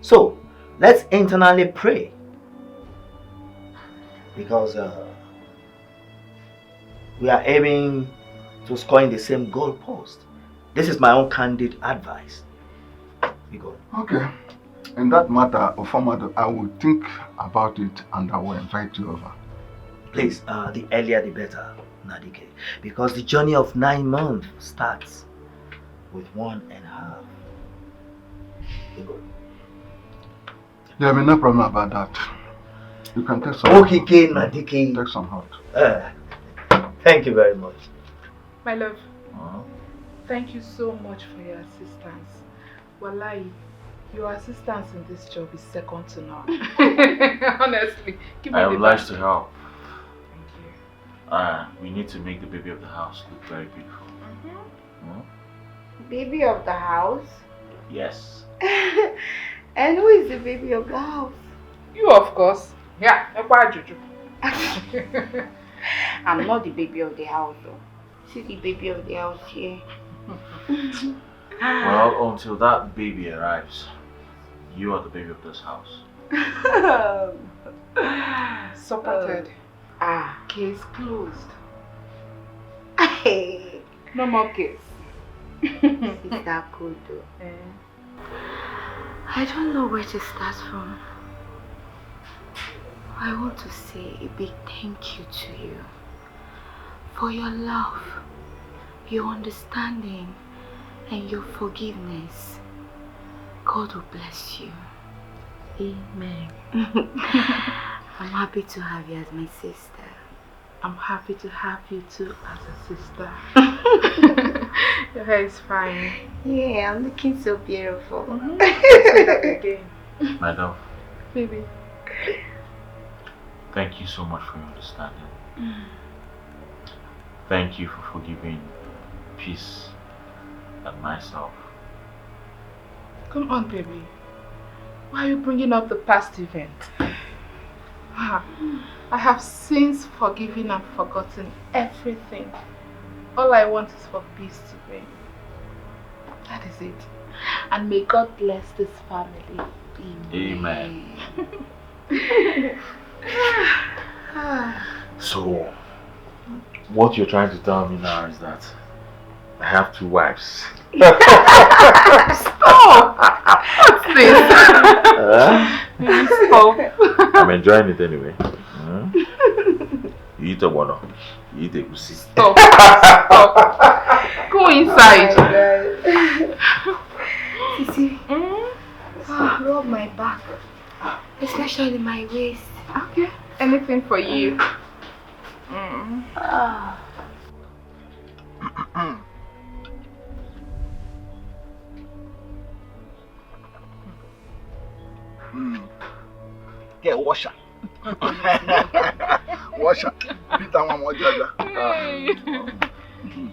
S8: So, let's internally pray. Because we are aiming to score in the same goal post. This is my own candid advice. We go.
S5: Okay. In that matter, Ofamado, I will think about it and I will invite you over.
S8: Please, the earlier the better, Nadike. Because the journey of 9 months starts with 1.5. We go.
S5: There will be no problem about that. You can take some.
S8: Okay, Nadike.
S5: Take some hot.
S8: Thank you very much.
S2: My love, thank you so much for your assistance. Wallahi, your assistance in this job is second to none. Honestly, give me
S3: I
S2: the
S3: would like
S2: best.
S3: to help.
S2: Thank you.
S3: We need to make the baby of the house look very beautiful.
S13: Baby of the house?
S3: Yes.
S13: And who is the baby of the house?
S2: You, of course. Yeah, Juju.
S13: I'm not the baby of the house though. See the baby of the house here.
S3: Well, until that baby arrives, you are the baby of this house.
S2: Supported. Case closed.
S13: Hey.
S2: No more case.
S13: Is that good though? I don't know where to start from. I want to say a big thank you to you for your love, your understanding, and your forgiveness. God will bless you.
S2: Amen.
S13: I'm happy to have you as my sister.
S2: I'm happy to have you too as a sister. Your hair is fine.
S13: Yeah, I'm looking so beautiful.
S2: Say that again.
S3: Madam.
S2: Baby.
S3: Thank you so much for your understanding. Thank you for forgiving Peace and myself.
S2: Come on, baby. Why are you bringing up the past event? I have since forgiven and forgotten everything. All I want is for peace to reign. That is it. And may God bless this family.
S3: Amen. So, what you're trying to tell me now is that I have 2 wives.
S2: Stop! What's this? Stop.
S3: I'm enjoying it anyway. You eat a one, you eat a goosey.
S2: Stop. Stop. Go inside.
S13: Sisi, rub my back, especially my waist.
S2: Okay, anything for you.
S5: Get washer. Washer. Peter one more jaja.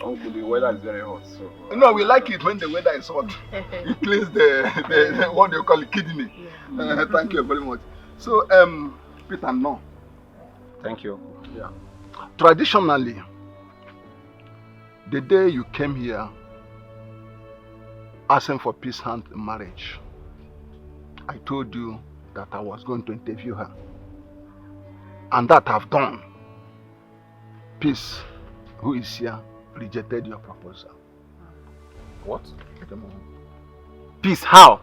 S9: Uncle, the weather is very hot, so...
S5: No, we like it when the weather is hot. It cleans the what do you call it, kidney. Thank you very much. So, Peter, no.
S9: Thank you.
S5: Yeah. Traditionally, the day you came here asking for Peace's hand in marriage, I told you that I was going to interview her. And that I've done. Peace who is here rejected your proposal.
S9: What? Peace, how?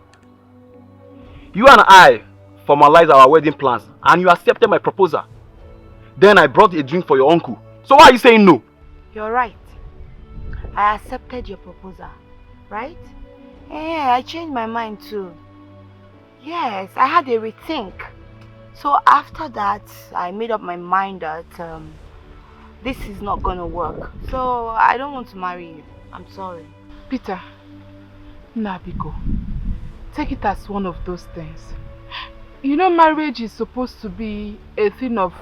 S9: You and I formalized our wedding plans and you accepted my proposal. Then I brought a drink for your uncle. So why are you saying no?
S13: You're right. I accepted your proposal, right? Yeah, I changed my mind too. Yes, I had a rethink. So after that, I made up my mind that this is not gonna work. So I don't want to marry you. I'm sorry.
S2: Peter, Nabiko, take it as one of those things. You know, marriage is supposed to be a thing of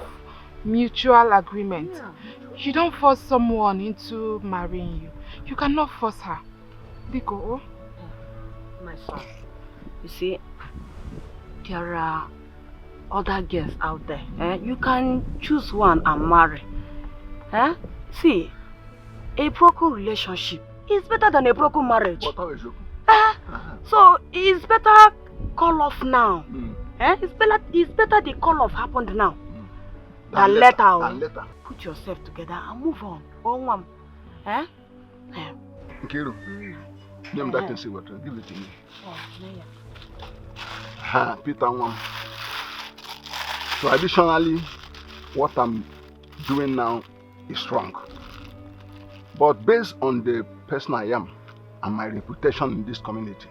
S2: mutual agreement. Yeah. You don't force someone into marrying you. You cannot force her. Biko,
S8: my son. You see, there are other girls out there. You can choose one and marry. See, a broken relationship is better than a broken marriage. So it's better call off now. It's better the call off happened now. Than later. Put yourself together and move on.
S5: Nkiru, name that and see what. Give it to me. Peter, traditionally, what I'm doing now is wrong. But based on the person I am and my reputation in this community,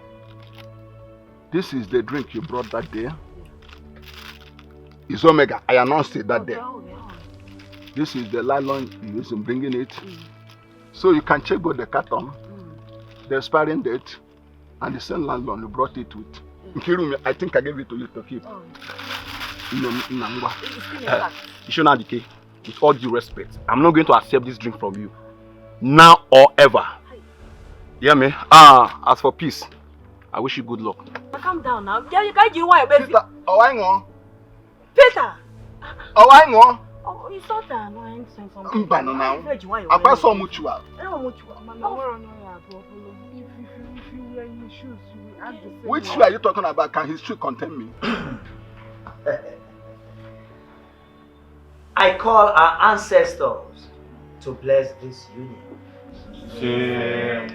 S5: this is the drink you brought that day. It's Omega. I announced it that day. This is the nylon you used in bringing it. So you can check both the carton, the expiring date, and the same nylon you brought it with. Nkiru, I think I gave it to you to keep.
S9: Ishonadike, with all due respect, I'm not going to accept this drink from you. Now or ever. Yeah, me. As for peace, I wish you good luck.
S8: Calm down now. You can't do what, baby.
S5: Peter, hang on.
S8: Peter!
S5: Hang on.
S8: Oh, it's not that annoying saying something.
S5: I'm going so mutual.
S2: If you wear his shoes, you will act the same.
S5: Which shoe are you talking about? Can his shoe contain me?
S8: I call our ancestors to bless this union.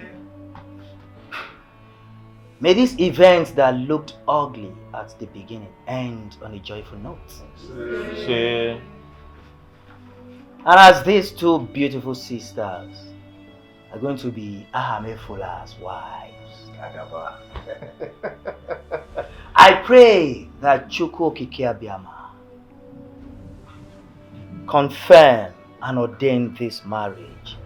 S8: May these events that looked ugly at the beginning end on a joyful note. And as these two beautiful sisters are going to be Ahamefula's wives, I pray that Chukwu Okike Abiyama confirm and ordain this marriage.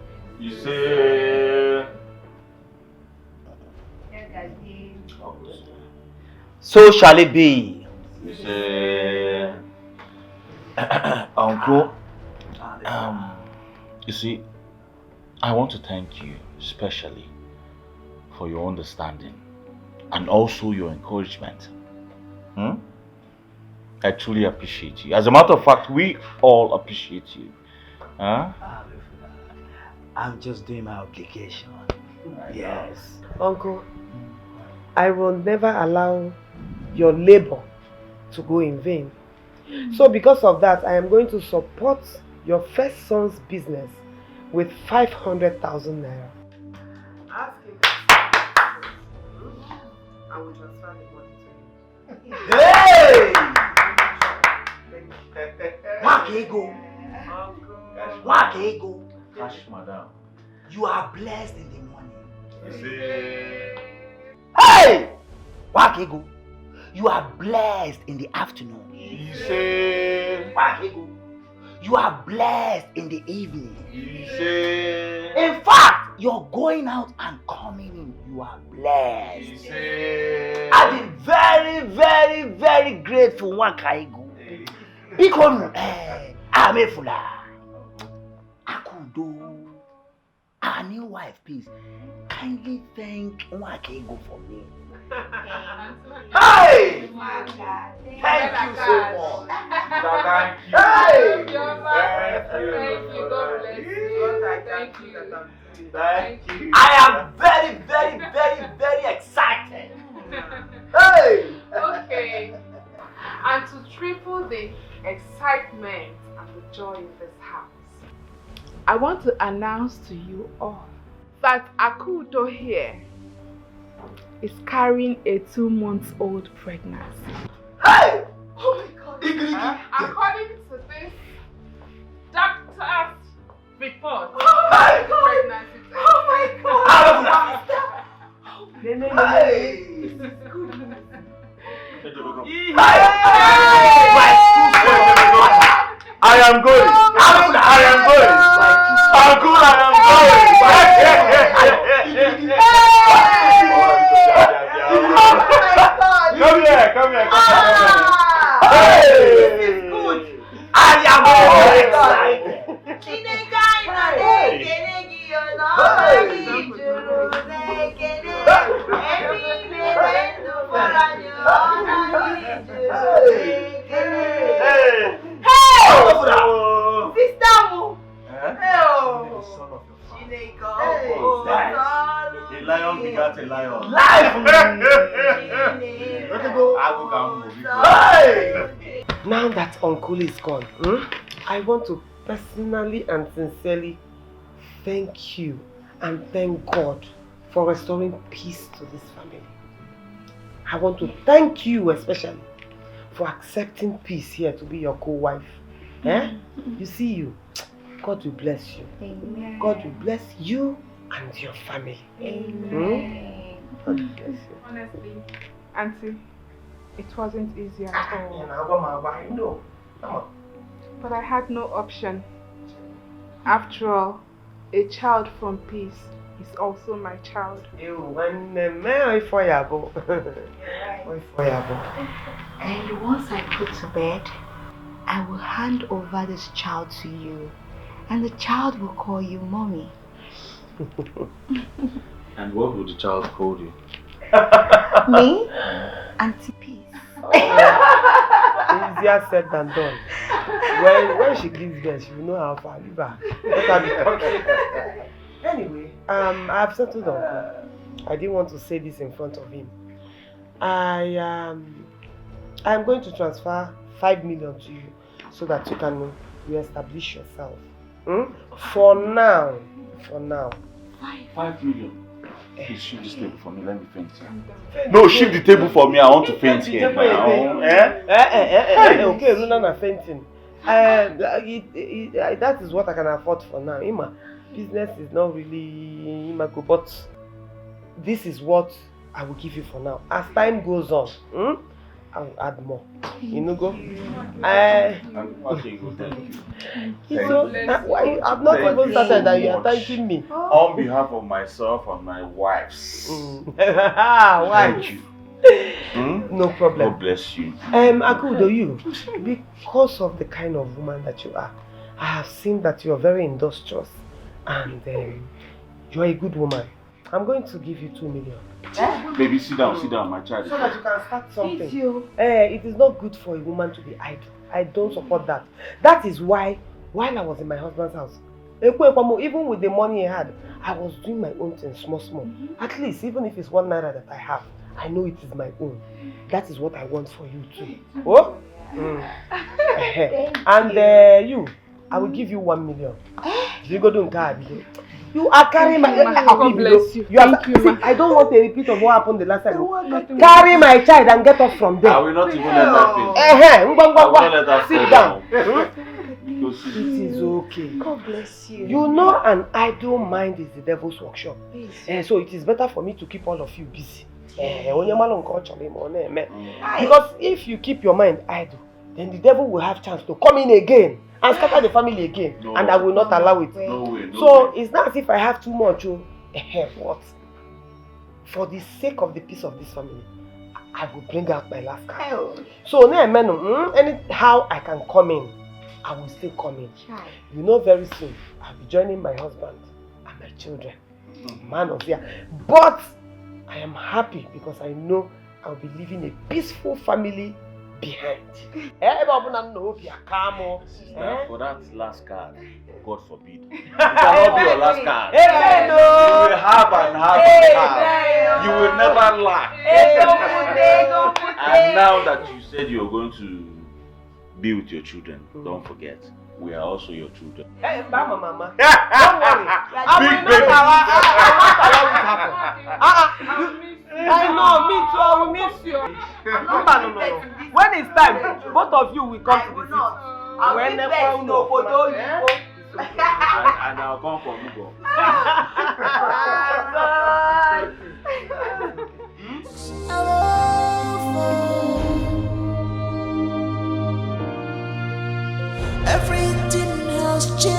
S8: So shall it be.
S3: Uncle, you see, I want to thank you especially for your understanding and also your encouragement. I truly appreciate you. As a matter of fact, we all appreciate you.
S8: I'm just doing my obligation. Yes.
S1: Uncle, I will never allow your labor to go in vain. So because of that, I am going to support your first son's business with 500,000 naira. Ask him. I will transfer the money to him.
S8: Hey! Wakego. Wakego.
S3: Cash, madam.
S8: You are blessed in the morning. Hey! Wakego. You are blessed in the afternoon. Wakego. You are blessed in the evening. In fact, you're going out and coming in. You are blessed. I've been very, very, very grateful, Wakaigo. Because Amefula, Akudo, our new wife, please kindly thank Wakaigo for me. Hey! Thank you so much.
S3: Thank you.
S8: Hey!
S2: Thank you. God bless you. Thank you.
S8: I am very, very, very, very excited. Hey!
S2: Okay. And to triple the excitement and the joy in this house, I want to announce to you all that Akudo here is carrying a 2-month-old pregnancy.
S1: Hey! Oh my God!
S2: According to this doctor's report, pregnancy test.
S1: Oh my God!
S2: This is good.
S4: I am going. I am going. Uncle, I am going. Come here. Hey!
S1: This is good.
S4: I am going.
S3: A lion begat a lion.
S1: Now that Uncle is gone, I want to personally and sincerely thank you and thank God for restoring peace to this family. I want to thank you especially for accepting peace here to be your co-wife. You see you. God will bless you.
S13: Amen.
S1: God will bless you and your family.
S13: Amen.
S1: God will bless you.
S2: Honestly, Auntie, it wasn't easy at all.
S1: No.
S2: But I had no option. After all, a child from peace is also my child.
S13: And once I put to bed, I will hand over this child to you. And the child will call you mommy.
S3: And what would the child call you?
S13: Me? Auntie Peace.
S1: Easier said than done. When she gives birth, she will know how far. Leave her. Let her be talking. Anyway, I've settled Uncle. I didn't want to say this in front of him. I'm going to transfer 5 million to you so that you can re-establish yourself. For now.
S3: 5 million. Please shift this table for me. Let me faint here. No, shift the table for me. I want to faint here now.
S1: Okay, Luna fainting. That is what I can afford for now. Ima, business is not really Imako, but this is what I will give you for now. As time goes on, I will add more. You go. Why? I've not even started that you are thanking me.
S3: On behalf of myself and my wives.
S1: Why? No problem.
S3: God bless you.
S1: Akudo, you, because of the kind of woman that you are, I have seen that you are very industrious and you are a good woman. I'm going to give you 2 million.
S3: Baby, sit down, my child.
S1: So that you can start something. It is not good for a woman to be idle. I don't support that. That is why, while I was in my husband's house, even with the money I had, I was doing my own thing, small. At least, even if it's 1 naira that I have, I know it is my own. That is what I want for you too. Oh? And you, I will give you 1 million. You go do You are carrying my
S2: God bless you.
S1: Thank you, see, I don't want a repeat of what happened the last time. Carry my child and get off from there.
S3: I will not even let her
S1: Sit down. It is okay.
S13: God bless you.
S1: You know, an idle mind is the devil's workshop. So it is better for me to keep all of you busy. Because if you keep your mind idle, then the devil will have chance to come in again and scatter the family again, and I will not allow it. So it's not as if I have too much. What? For the sake of the peace of this family, I will bring out my last card. So anyhow I can come in, I will still come in. You know, very soon I'll be joining my husband and my children. Man of fear. But I am happy because I know I'll be leaving a peaceful family behind.
S3: Sister, for that last card, God forbid. It cannot be your last card. You will have and have. You will never lack. And now that you said you're going to be with your children. Don't forget, we are also your children.
S1: Hey, Mama. Don't worry. I will not allow it happen. I know, me too, I will miss you. No. When it's time, both of you will come to visit.
S13: I'll be best no photo you.
S3: And I'll come for Mugo.
S6: Everything has changed.